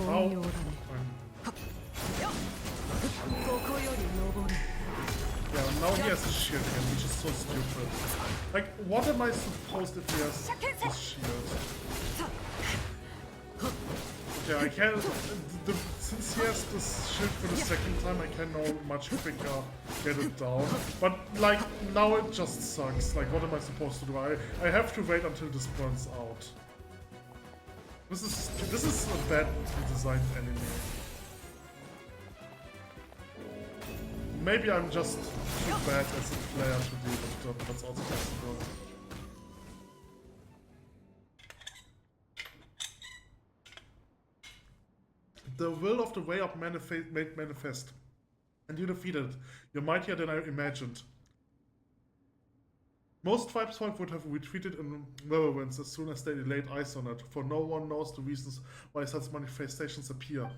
Speaker 1: Ow.
Speaker 2: 凡庸だねここより登る
Speaker 1: Yeah, now he has a shield again, which is so stupid. Like, what am I supposed if he has this shield? Okay, I can. Since he has this shield for the second time, I can now much quicker get it down. But, like, now it just sucks. Like, what am I supposed to do? I have to wait until this burns out. This is a bad designed enemy. Maybe I'm just too bad as a player to deal with them, that's also possible. The will of the way up made manifest, and you defeated it. You're mightier than I imagined. Most tribesfolk would have retreated in reverence as soon as they laid eyes on it, for no one knows the reasons why such manifestations appear.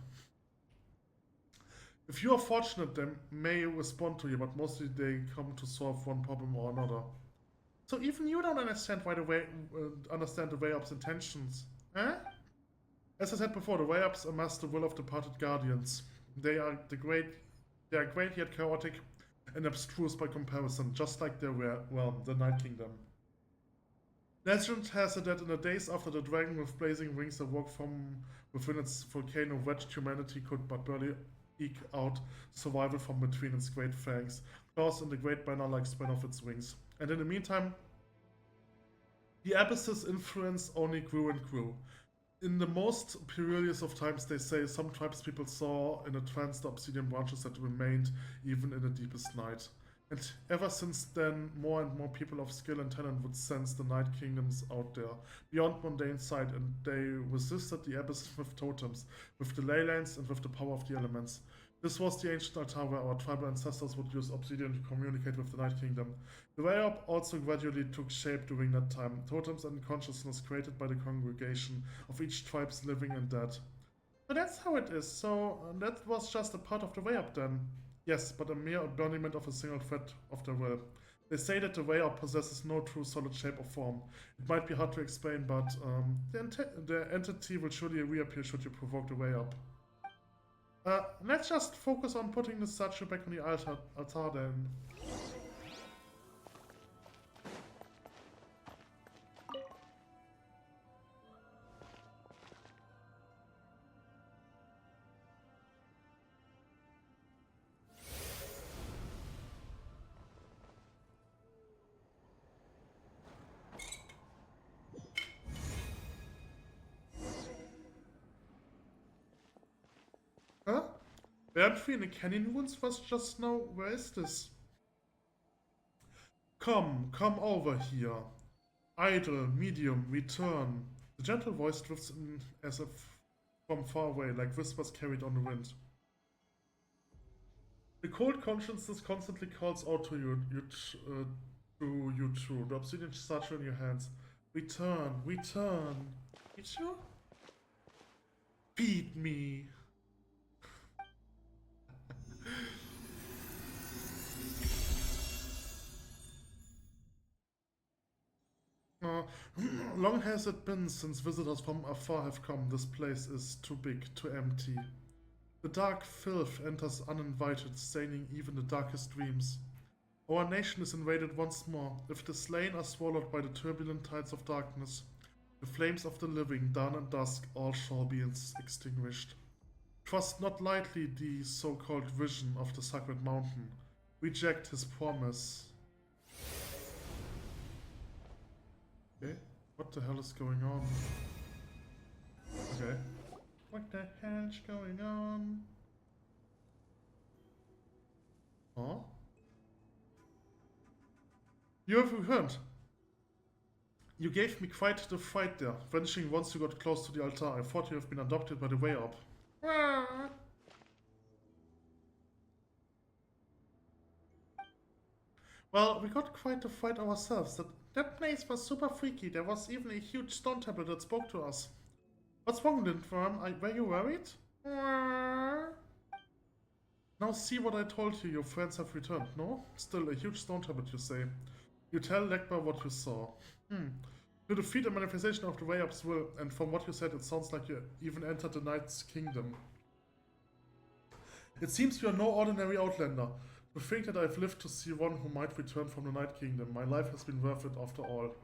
Speaker 1: If you are fortunate, they may respond to you, but mostly they come to solve one problem or another. So even you don't understand why the way up's intentions, eh? As I said before, the way ups amass the will of departed guardians. They are great yet chaotic and abstruse by comparison, just like their realm, the Night Kingdom. Legend has it that in the days after the dragon with blazing wings awoke from within its volcano, wretched humanity could but barely eke out survival from between its great fangs, claws in the great banner-like span of its wings. And in the meantime, the abyss's influence only grew and grew. In the most perilous of times, they say, some tribespeople saw in a trance the obsidian branches that remained even in the deepest night. And ever since then, more and more people of skill and talent would sense the Night Kingdoms out there, beyond mundane sight, and they resisted the abyss with totems, with the ley lines, and with the power of the elements. This was the ancient altar where our tribal ancestors would use obsidian to communicate with the Night Kingdom. The way up also gradually took shape during that time, totems and consciousness created by the congregation of each tribe's living and dead. But that's how it is, so that was just a part of the way up then. Yes, but a mere embodiment of a single thread of the will. They say that the way up possesses no true solid shape or form. It might be hard to explain, but the entity will surely reappear should you provoke the way up. Let's just focus on putting the statue back on the altar then. Huh? Weren't we in the canyon ruins was just now? Where is this? Come over here. Idle, medium, return. The gentle voice drifts in as if from far away, like whispers carried on the wind. The cold consciousness constantly calls out to you two, the obsidian statue in your hands. Return. Kitsu? Feed me. Long has it been since visitors from afar have come. This place is too big, too empty. The dark filth enters uninvited, staining even the darkest dreams. Our nation is invaded once more. If the slain are swallowed by the turbulent tides of darkness, the flames of the living, dawn and dusk, all shall be extinguished. Trust not lightly the so-called vision of the sacred mountain. Reject his promise. Okay, what the hell is going on? Okay. What the hell's going on? Huh? You have returned. You gave me quite the fright there, vanishing once you got close to the altar. I thought you have been adopted by the way up. Well, we got quite the fright ourselves. That place was super freaky. There was even a huge stone temple that spoke to us. What's wrong, Lindworm? Were you worried? Now see what I told you. Your friends have returned, no? Still, a huge stone temple, you say. You tell Legba what you saw. To defeat a manifestation of the way-up's will, and from what you said, it sounds like you even entered the Knight's Kingdom. It seems you are no ordinary outlander. To think that I've lived to see one who might return from the Night Kingdom. My life has been worth it after all.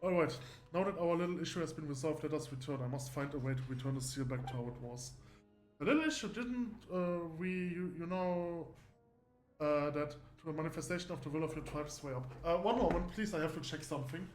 Speaker 1: Alright, now that our little issue has been resolved, let us return. I must find a way to return the seal back to how it was. The little issue didn't that to a manifestation of the will of your tribe's way up. One moment, please, I have to check something.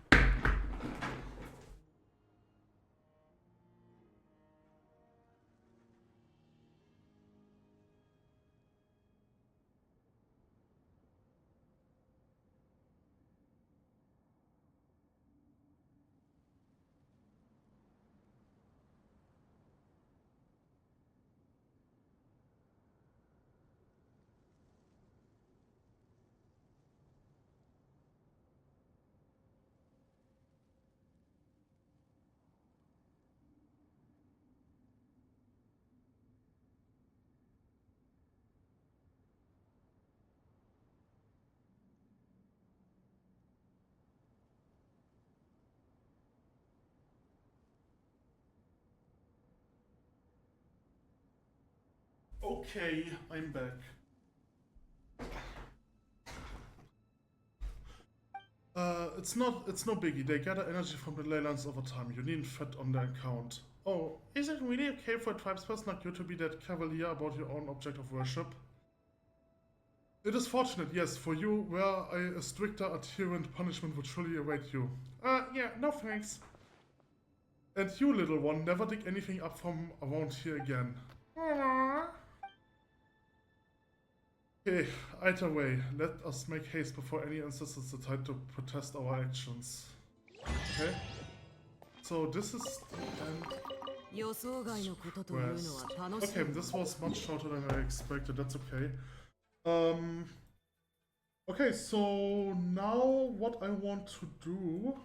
Speaker 1: Okay, I'm back. It's no biggie. They gather energy from the leylands over time. You needn't fret on their account. Oh, is it really okay for a tribesperson like you to be that cavalier about your own object of worship? It is fortunate, yes, for you, where a stricter adherent punishment would surely await you. Yeah, no thanks. And you, little one, never dig anything up from around here again. Aww. Okay, either way, let us make haste before any ancestors decide to protest our actions. Okay? So this is the end. Okay, this was much shorter than I expected, that's okay. Okay, so now what I want to do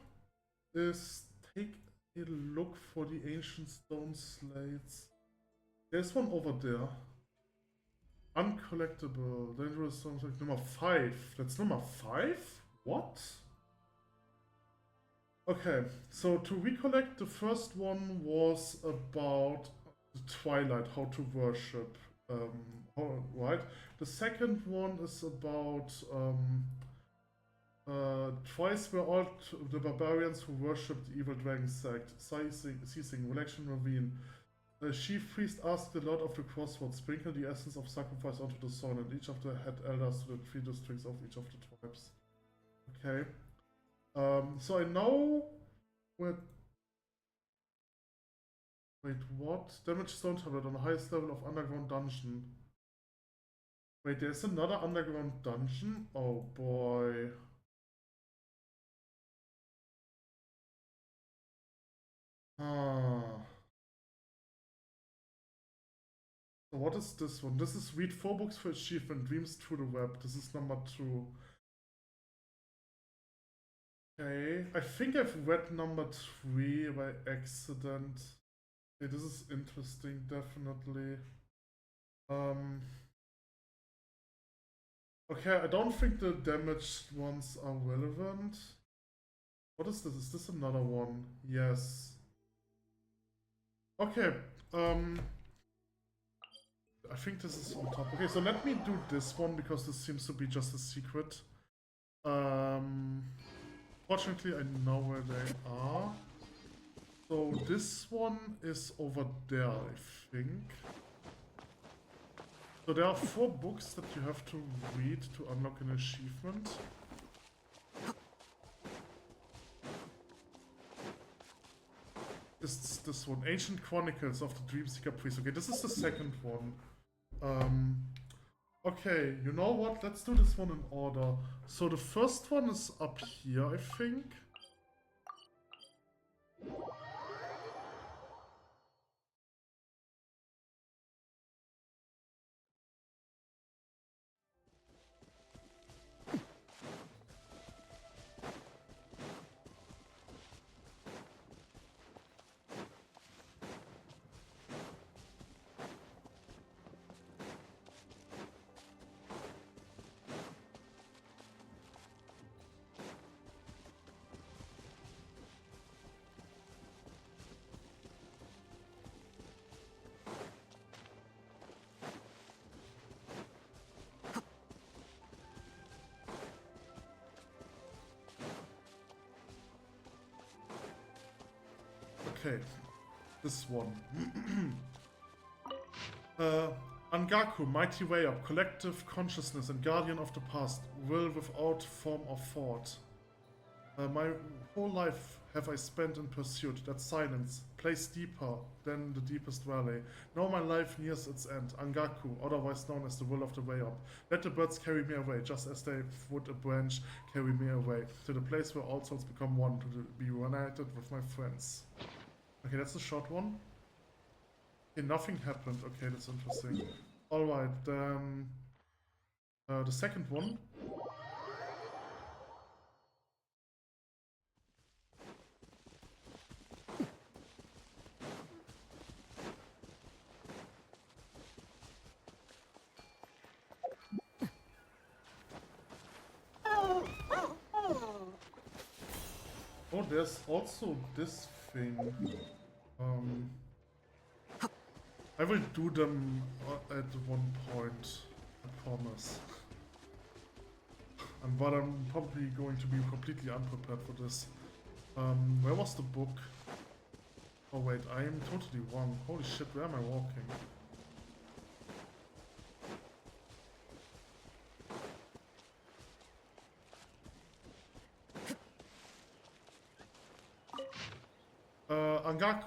Speaker 1: is take a look for the ancient stone slates. There's one over there. Uncollectible, dangerous stones like number 5. That's number 5? What? Okay, so to recollect, the first one was about the Twilight, how to worship. Right? The second one is about twice were all the barbarians who worshipped the evil dragon sect, ceasing, election ravine. The chief priest asked the Lord of the Crossroads, sprinkle the essence of sacrifice onto the soil, and each of the head elders to the 3 districts of each of the tribes. Okay. So I know where. Wait, what? Damage stone tablet on the highest level of underground dungeon. Wait, there's another underground dungeon? Oh boy. So what is this one? This is read 4 books for achievement, dreams through the web. This is number 2. Okay, I think I've read number 3 by accident. Okay, this is interesting, definitely. Okay, I don't think the damaged ones are relevant. What is this? Is this another one? Yes. Okay, I think this is on top. Okay, so let me do this one because this seems to be just a secret. Fortunately, I know where they are. So this one is over there, I think. So there are 4 books that you have to read to unlock an achievement. This one, Ancient Chronicles of the Dreamseeker Priest. Okay, this is the second one. Okay, you know what? Let's do this one in order. So the first one is up here, I think. Okay, this one. Angaku, mighty way up, collective consciousness and guardian of the past, will without form or thought. My whole life have I spent in pursuit, that silence, place deeper than the deepest valley. Now my life nears its end, Angaku, otherwise known as the will of the way up. Let the birds carry me away, just as they would a branch carry me away, to the place where all souls become one, to be united with my friends. Okay, that's a short one. Okay, nothing happened. Okay, that's interesting. Alright, then... the second one. Oh, there's also this thing. I will do them at one point, I promise. But I'm probably going to be completely unprepared for this. Where was the book? Oh wait, I am totally wrong. Holy shit, where am I walking?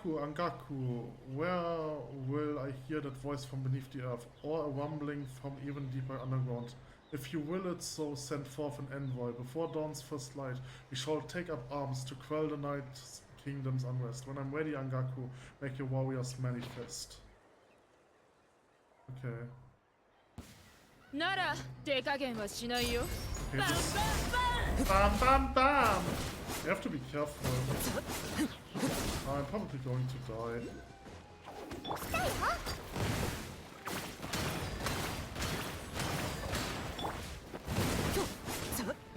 Speaker 1: Angaku, where will I hear that voice from beneath the earth, or a rumbling from even deeper underground? If you will it so, send forth an envoy. Before dawn's first light, we shall take up arms to quell the night kingdom's unrest. When I'm ready, Angaku, make your warriors manifest. Okay. Okay, bam, bam, bam! You have to be careful. I'm probably going to die.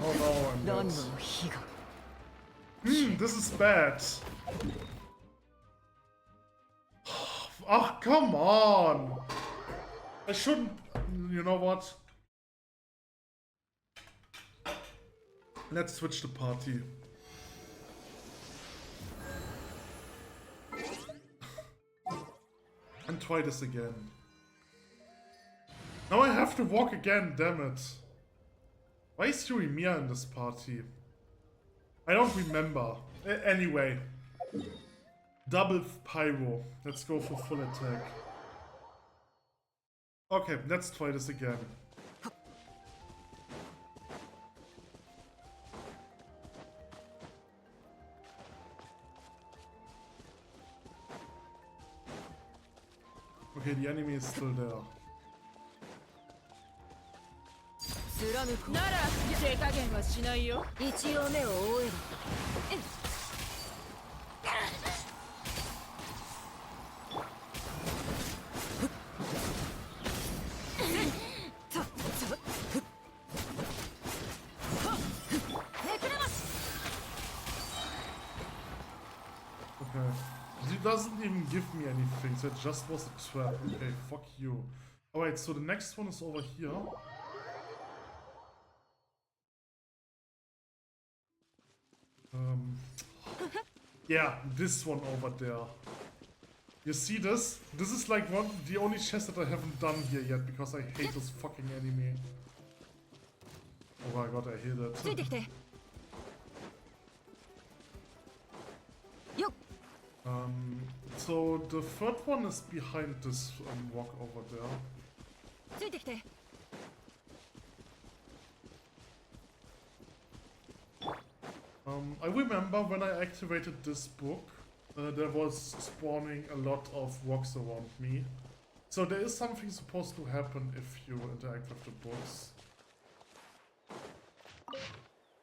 Speaker 1: Oh no, I'm dead. This is bad. Oh, come on! I shouldn't... You know what? Let's switch the party. And try this again. Now I have to walk again, damn it. Why is Yurimia in this party? I don't remember. Anyway. Double pyro. Let's go for full attack. Okay, let's try this again. Okay, the enemy is still there. Okay. He doesn't even give me anything, so it just was a trap. Okay, fuck you. Alright, so the next one is over here. Yeah, this one over there. You see this? This is like the only chest that I haven't done here yet because I hate this fucking enemy. Oh my god, I hate it.
Speaker 3: ついてきて。よっ。
Speaker 1: So the third one is behind this rock over there.
Speaker 3: ついてきて。
Speaker 1: I remember when I activated this book, there was spawning a lot of rocks around me. So there is something supposed to happen if you interact with the books.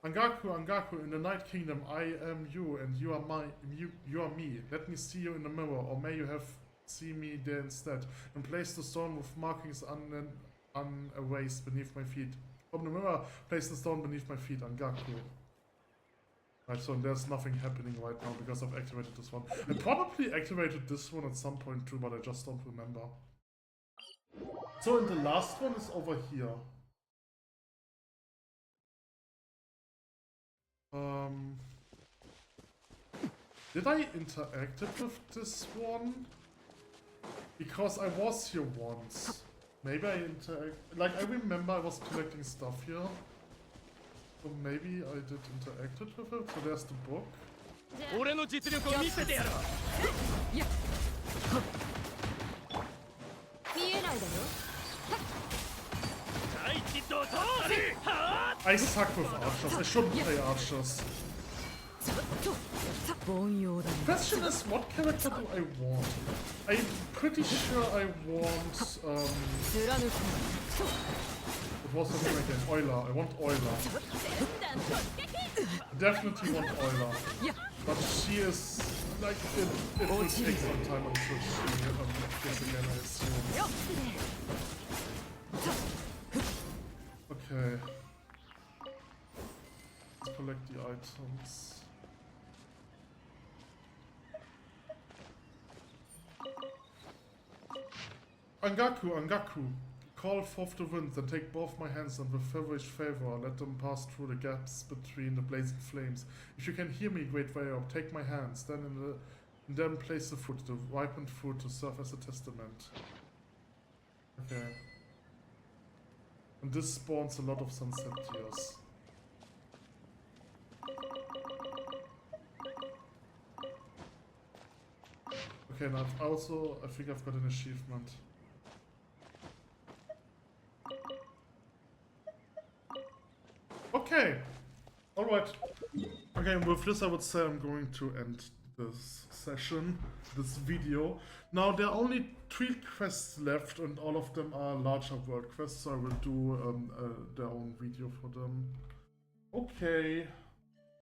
Speaker 1: Angaku, Angaku, in the Night Kingdom, I am you and you are me. Let me see you in the mirror, or may you have seen me there instead. And place the stone with markings unerased beneath my feet. From the mirror, place the stone beneath my feet, Angaku. Right, so there's nothing happening right now because I've activated this one. I probably activated this one at some point too, but I just don't remember. So and the last one is over here. Did I interact with this one? Because I was here once. Maybe I like I remember I was collecting stuff here. So maybe I did interact with it. So there's the book.
Speaker 5: 俺の実力を見せてやる。
Speaker 3: 見えないだろ。
Speaker 1: I suck with archers. I shouldn't play archers. Question is, what character do I want? I'm pretty sure I want what was her name again? Euler. I want Euler. Definitely want Euler. But she is like it will take some time until she gets again, I assume. Okay. Let's collect the items. Angaku, Angaku. Call forth the winds and take both my hands and with feverish favor let them pass through the gaps between the blazing flames. If you can hear me, great warrior, take my hands, then in them place the fruit, the ripened fruit, to serve as a testament. Okay. And this spawns a lot of sunset tears. Okay, and I think I've got an achievement. Okay, alright. Okay, with this I would say I'm going to end this session, this video. Now there are only 3 quests left and all of them are larger world quests, so I will do their own video for them. Okay.